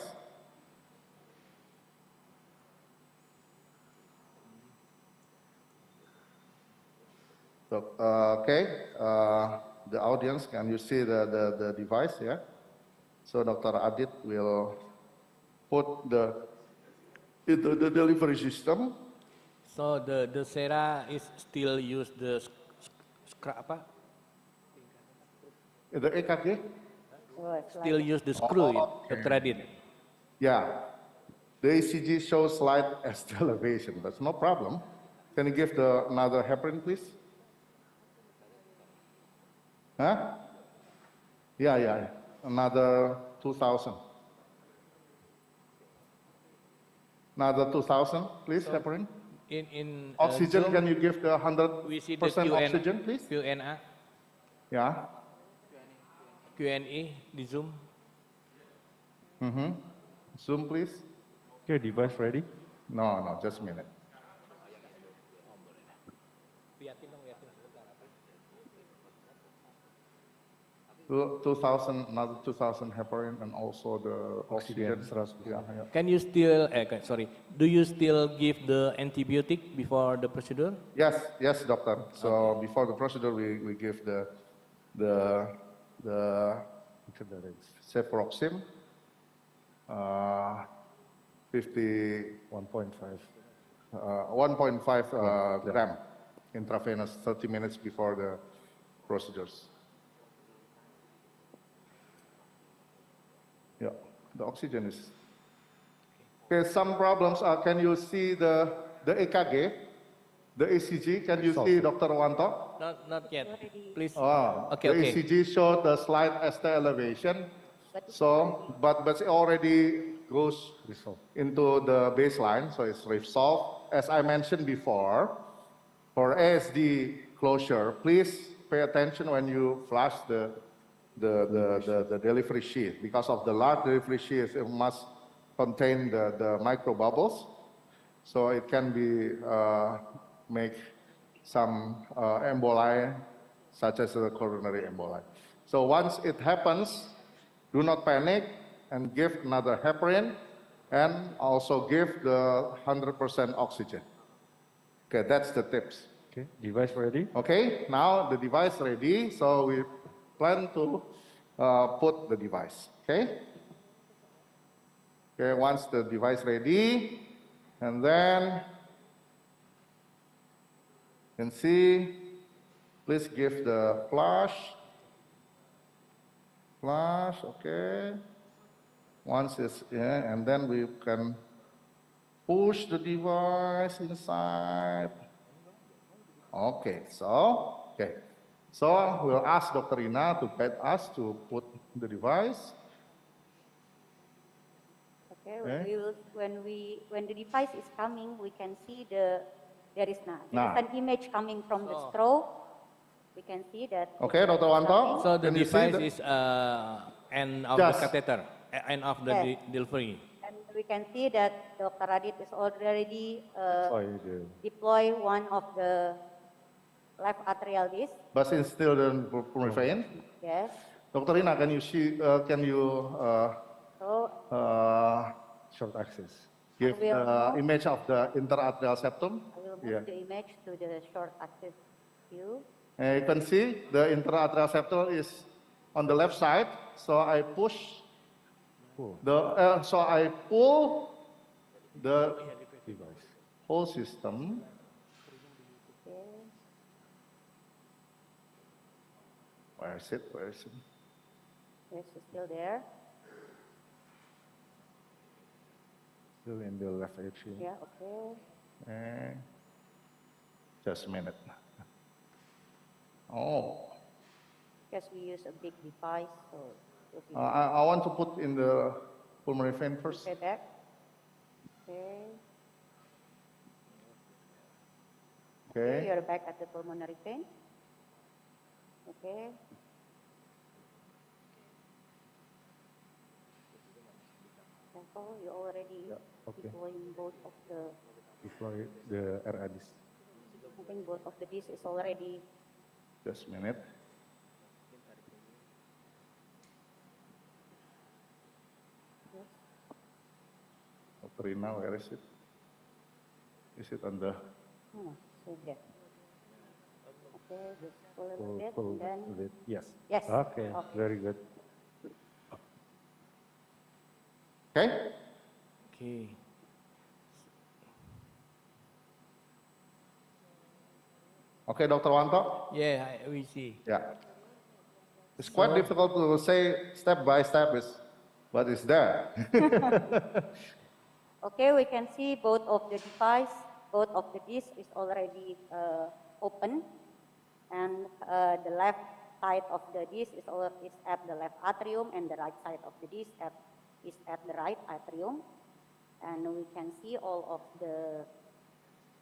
So, okay, the audience, can you see the device? Yeah. So Dr. Adit will put into the delivery system. So the Sera is still use the apa? The EKG? Still use the screw, Dr. Adit. Yeah. The ECG shows slight ST elevation. That's no problem. Can you give another heparin, please? Huh? Yeah. Another 2,000. Another 2,000, please, So, heparin. In Oxygen, Zoom, can you give the we see the 100% oxygen, please? Q&A. Yeah. Q&A di Zoom. Zoom, please. Okay, device ready? No, just a minute. Two 2,000, another 2,000 heparin, and also the oxygen. Yeah. Can you still, sorry, do you still give the antibiotic before the procedure? Yes, doctor. So before the procedure, we give the cefuroxime, 1.5 gram intravenous 30 minutes before the procedures. Yeah, the oxygen is. Okay, some problems are, can you see the EKG, the ECG? Can you see, Dr. Wanto? Not yet. Please. Oh, Okay. the ECG showed the slight ST elevation. So, but it already goes into the baseline, so it's resolved. As I mentioned before, for ASD closure, please pay attention when you flush the delivery sheath. Because of the large delivery sheath, it must contain the micro bubbles, so it can be make some emboli, such as the coronary emboli. So once it happens, do not panic and give another heparin, and also give the 100% oxygen. Okay, that's the tips. Okay, device ready? Okay, now the device ready, so we plan to put the device. Okay, once the device ready, and then you can see, please give the flash, okay. Once it's in, and then we can push the device inside. Okay, so we'll ask Dr. Ina to guide us to put the device. Okay, when the device is coming, we can see there is an image coming from the straw. We can see that. Okay, Dr. Wanto. So the device is end of the catheter, end of the delivery. And we can see that Dr. Radit is already deploy one of the left atrial disc. But it's still the pulmonary vein. Yes. Dr. Ina, can you see? Can you short axis give the image of the interatrial septum? I will move the image to the short axis view. And you can see the interatrial septum is on the left side. So I push so I pull the whole system. Where is it? Yes, it's still there. Still in the left atrium. Yeah, okay. Just a minute. Oh. Because we use a big device, so. I want to put in the pulmonary vein first. Okay, back. Okay. Okay. You're back at the pulmonary vein. Okay. So you already deploying both of the. Deploy the RADs. I think both of the discs is already. Just a minute. Dr. Ina, where is it? Is it on the? So there. Okay, just pull it a bit, and then. Yes. Yes. Okay, very good. Okay. Okay. Okay, Dr. Wanto? Yeah, we see. Yeah. It's quite difficult to say step by step, but it's there. Okay, we can see both of the device, both of the disc is already open, and the left side of the disc is at the left atrium, and the right side of the disc is at the right atrium. And we can see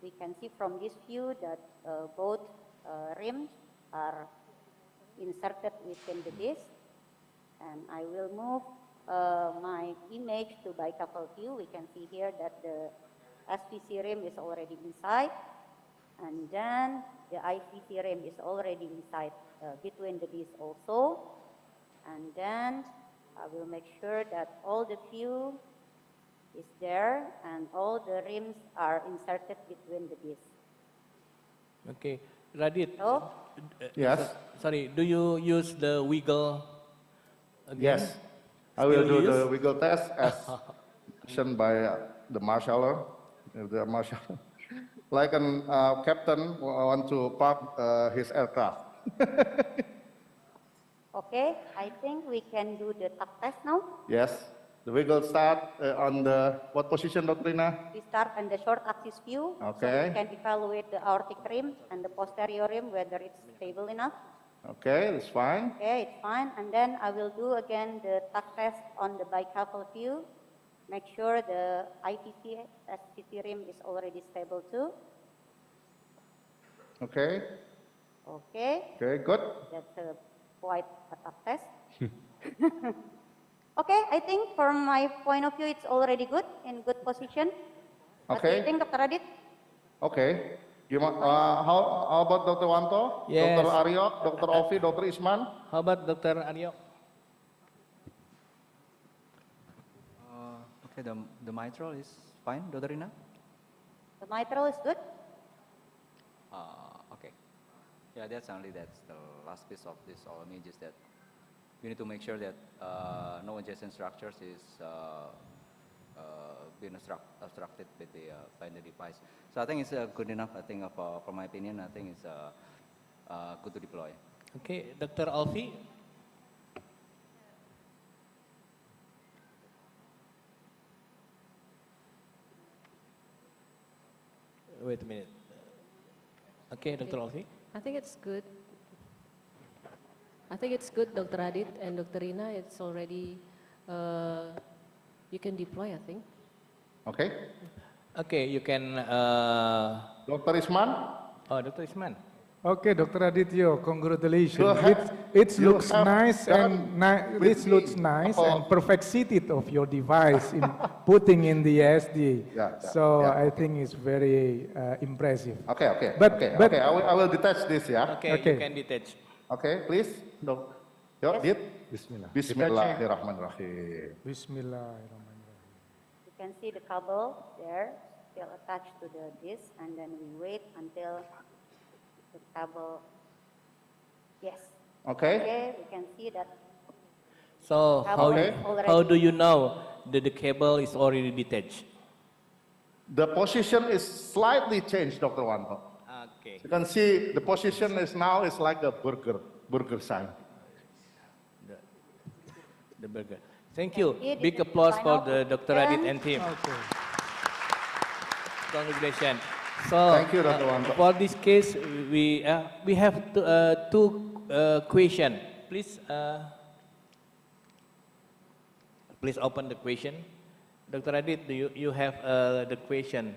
we can see from this view that both rims are inserted within the disc. And I will move my image to bicuffle view. We can see here that the SPC rim is already inside, and then the ICC rim is already inside between the discs also. And then I will make sure that all the view is there and all the rims are inserted between the discs. Okay, Radit. So, Yes. Sorry, do you use the wiggle again? Yes. I will Still do the use? wiggle test as mentioned by the marshaller. Like a captain want to park his aircraft. okay, I think we can do the tuck test now. Yes. The wiggle start on the what position, Dr. Rina? We start on the short axis view, so Okay. we can evaluate the aortic rim and the posterior rim, whether it's stable enough. Okay, that's fine. Okay, it's fine. And then I will do again the tuck test on the bicuffle view. Make sure the ITC SPC rim is already stable too. Okay. Okay. Okay, good. That's quite a tough test. Okay, I think from my point of view, it's already good, in good position. What do you Okay. think, Dr. Adit? Okay. How about Dr. Wanto? Yes. Dr. Aryo, Dr. Ovi, Dr. Isman? How about Dr. Aryo? Okay, the mitral is fine, Dr. Rina? The mitral is good. Okay. Yeah, that's the last piece of this all images that we need to make sure that no adjacent structures is being obstructed with by the device. So I think it's good enough. I think for my opinion, I think it's good to deploy. Okay, Dr. Alfi. Wait a minute. Okay, Dr. Alfi. I think it's good. I think it's good, Dr. Adit and Dr. Rina. It's already, you can deploy, I think. Okay. Okay, you can. Dr. Isman? Oh, Dr. Isman. Okay, Dr. Adityo, congratulations. You have- It you looks have nice done and with this looks me. nice Oh. and perfect seated of your device in putting in the SD. Yeah, So yeah. I think it's very impressive. Okay, okay. But, okay, but okay. I will detach this, yeah? Okay, Okay. you can detach. Okay, please. Yo, dit. Bismillah. Bismillahirrahmanirrahim. Bismillahirrahmanirrahim. You can see the cable there, still attached to the disc, and then we wait until the cable, yes. Okay. Okay, we can see that. So Cable how, is already- how do you know that the cable is already detached? The position is slightly changed, Dr. Wanto. Okay. You can see the position is now is like a burger sign. The burger. Thank you. Yeah, Big this is applause for final the Dr. Adit and team. Okay. Congratulations. So Thank you, Dr. Wanto. for this case, we have two questions. Please, please open the question. Dr. Adit, do you have the question?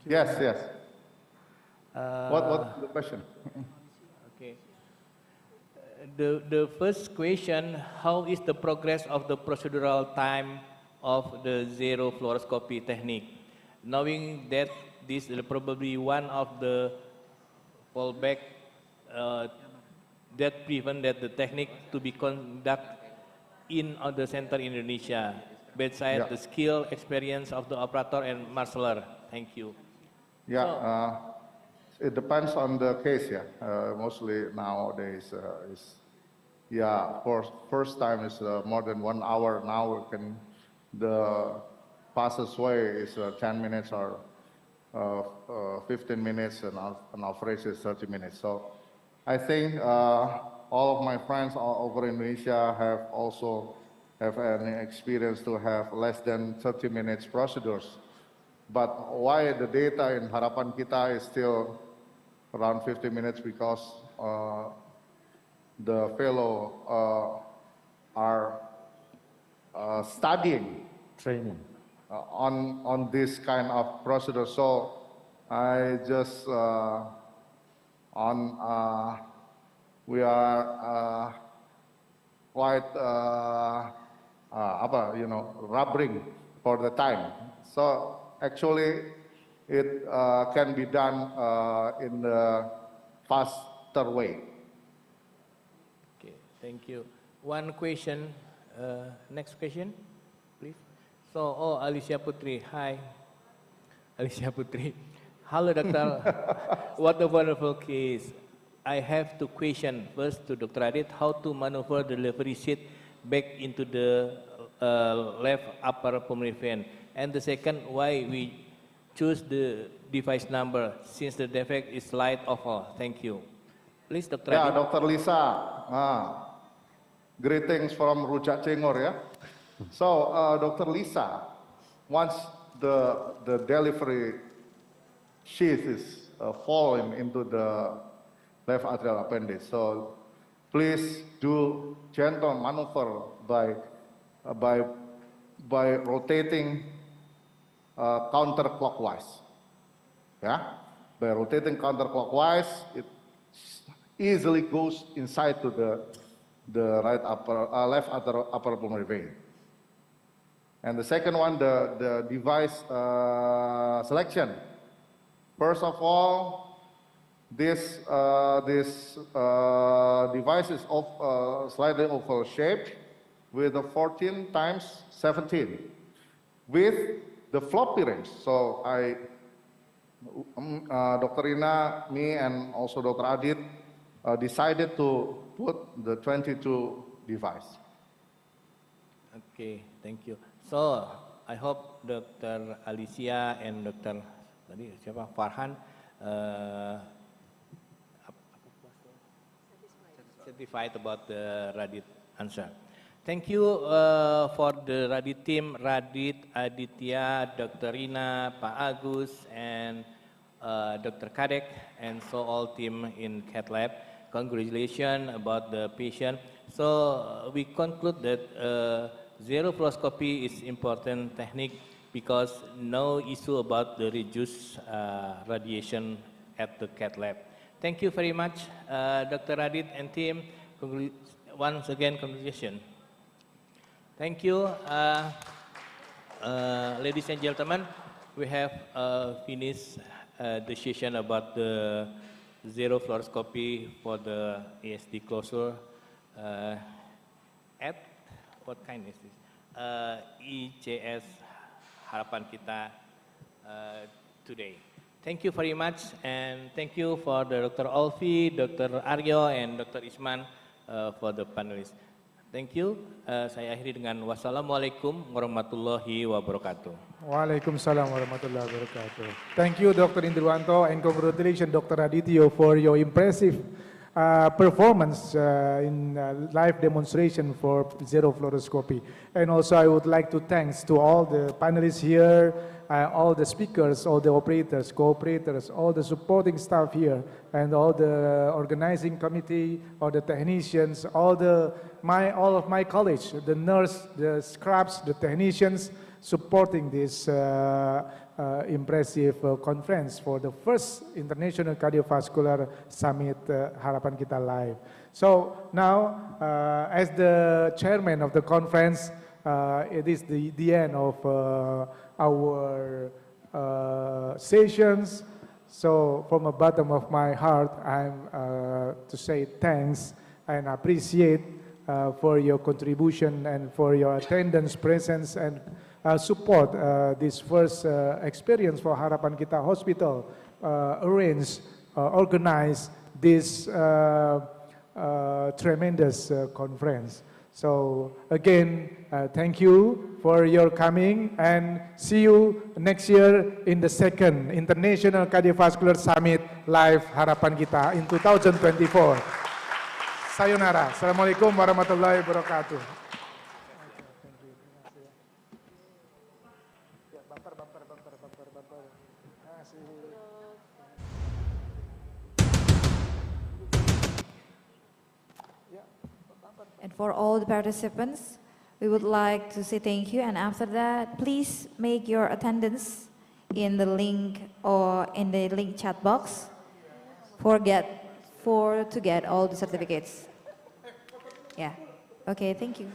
Yes, yes. What the question? Okay. The first question, how is the progress of the procedural time of the zero fluoroscopy technique? Knowing that this is probably one of the fallback that prevent that the technique to be conducted in other center in Indonesia, beside Yeah. the skill, experience of the operator and marshaller. Thank you. Yeah, it depends on the case. Yeah, mostly nowadays for first time is more than 1 hour. Now the fastest way is 10 minutes or 15 minutes, and an average is 30 minutes. So I think all of my friends all over Indonesia have an experience to have less than 30 minutes procedures. But why the data in Harapan kita is still around 50 minutes, because the fellow are studying Training. on this kind of procedure. So I just we are quite rubbering for the time. So actually, it can be done in the faster way. Okay, thank you. One question, next question, please. So, Alicia Putri, hi. Alicia Putri. Hello, doctor. What a wonderful case. I have two questions. First, to Dr. Adit, how to maneuver the delivery sheet back into the left upper pulmonary vein. And the second, why we choose the device number since the defect is light oval. Thank you. Please, Dr. Yeah, Adit. Dr. Lisa. Greetings from Rujak Cengor, yeah. So, Dr. Lisa, once the delivery sheath is falling into the left atrial appendage, so please do gentle maneuver by rotating counterclockwise. Yeah, by rotating counterclockwise, it easily goes inside to the left upper pulmonary vein. And the second one, the device selection. First of all, this device is slightly oval shaped with a 14 times 17 with the floppy range. So Dr. Rina, me, and also Dr. Adit decided to put the 22 device. Okay, thank you. So, I hope Dr. Alicia and Dr. Farhan satisfied about the Radit answer. Thank you for the Radit team, Radit, Aditya, Dr. Rina, Pak Agus, and Dr. Kadek, and so all team in Cath Lab. Congratulations about the patient. So we conclude that zero fluoroscopy is important technique because no issue about the reduced radiation at the Cath Lab. Thank you very much, Dr. Radit and team. Once again, congratulations. Thank you. Ladies and gentlemen, we have finished the session about the zero fluoroscopy for the ASD closure at, what kind is this? ICS Harapan kita today. Thank you very much, and thank you for the Dr. Olvi, Dr. Aryo, and Dr. Isman for the panelists. Thank you. Saya akhiri dengan wassalamualaikum warahmatullahi wabarakatuh. Waalaikumsalam warahmatullahi wabarakatuh. Thank you, Dr. Indriwanto, and congratulations, Dr. Adityo, for your impressive performance in live demonstration for zero fluoroscopy. And also, I would like to thanks to all the panelists here, all the speakers, all the operators, co-operators, all the supporting staff here, and all the organizing committee, all the technicians, all of my colleagues, the nurse, the scrubs, the technicians, supporting this impressive conference for the first International Cardiovascular Summit Harapan Kita Live. So now, as the chairman of the conference, it is the end of our sessions. So from the bottom of my heart, I'm to say thanks and appreciate for your contribution and for your attendance, presence, and support this first experience for Harapan Kita Hospital organize this tremendous conference. So again, thank you for your coming, and see you next year in the second International Cardiovascular Summit Live Harapan Kita in 2024. Sayonara. Assalamualaikum warahmatullahi wabarakatuh. And for all the participants, we would like to say thank you. And after that, please make your attendance in the link or in the link chat box to get all the certificates. Yeah. Okay, thank you.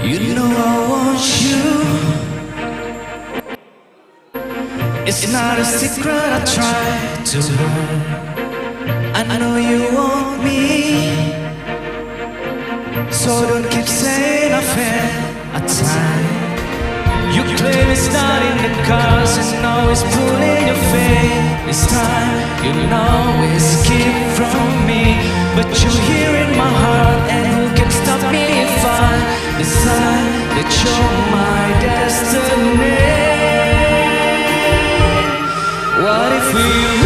You know I want you. It's not a secret I try to hide. I know you want me, so don't keep saying I fail a time. You claim it's not in the cards, and always pulling your face. This time you always keep from me, but you're here in my heart, and who can stop me if I decide that you're my destiny? What if we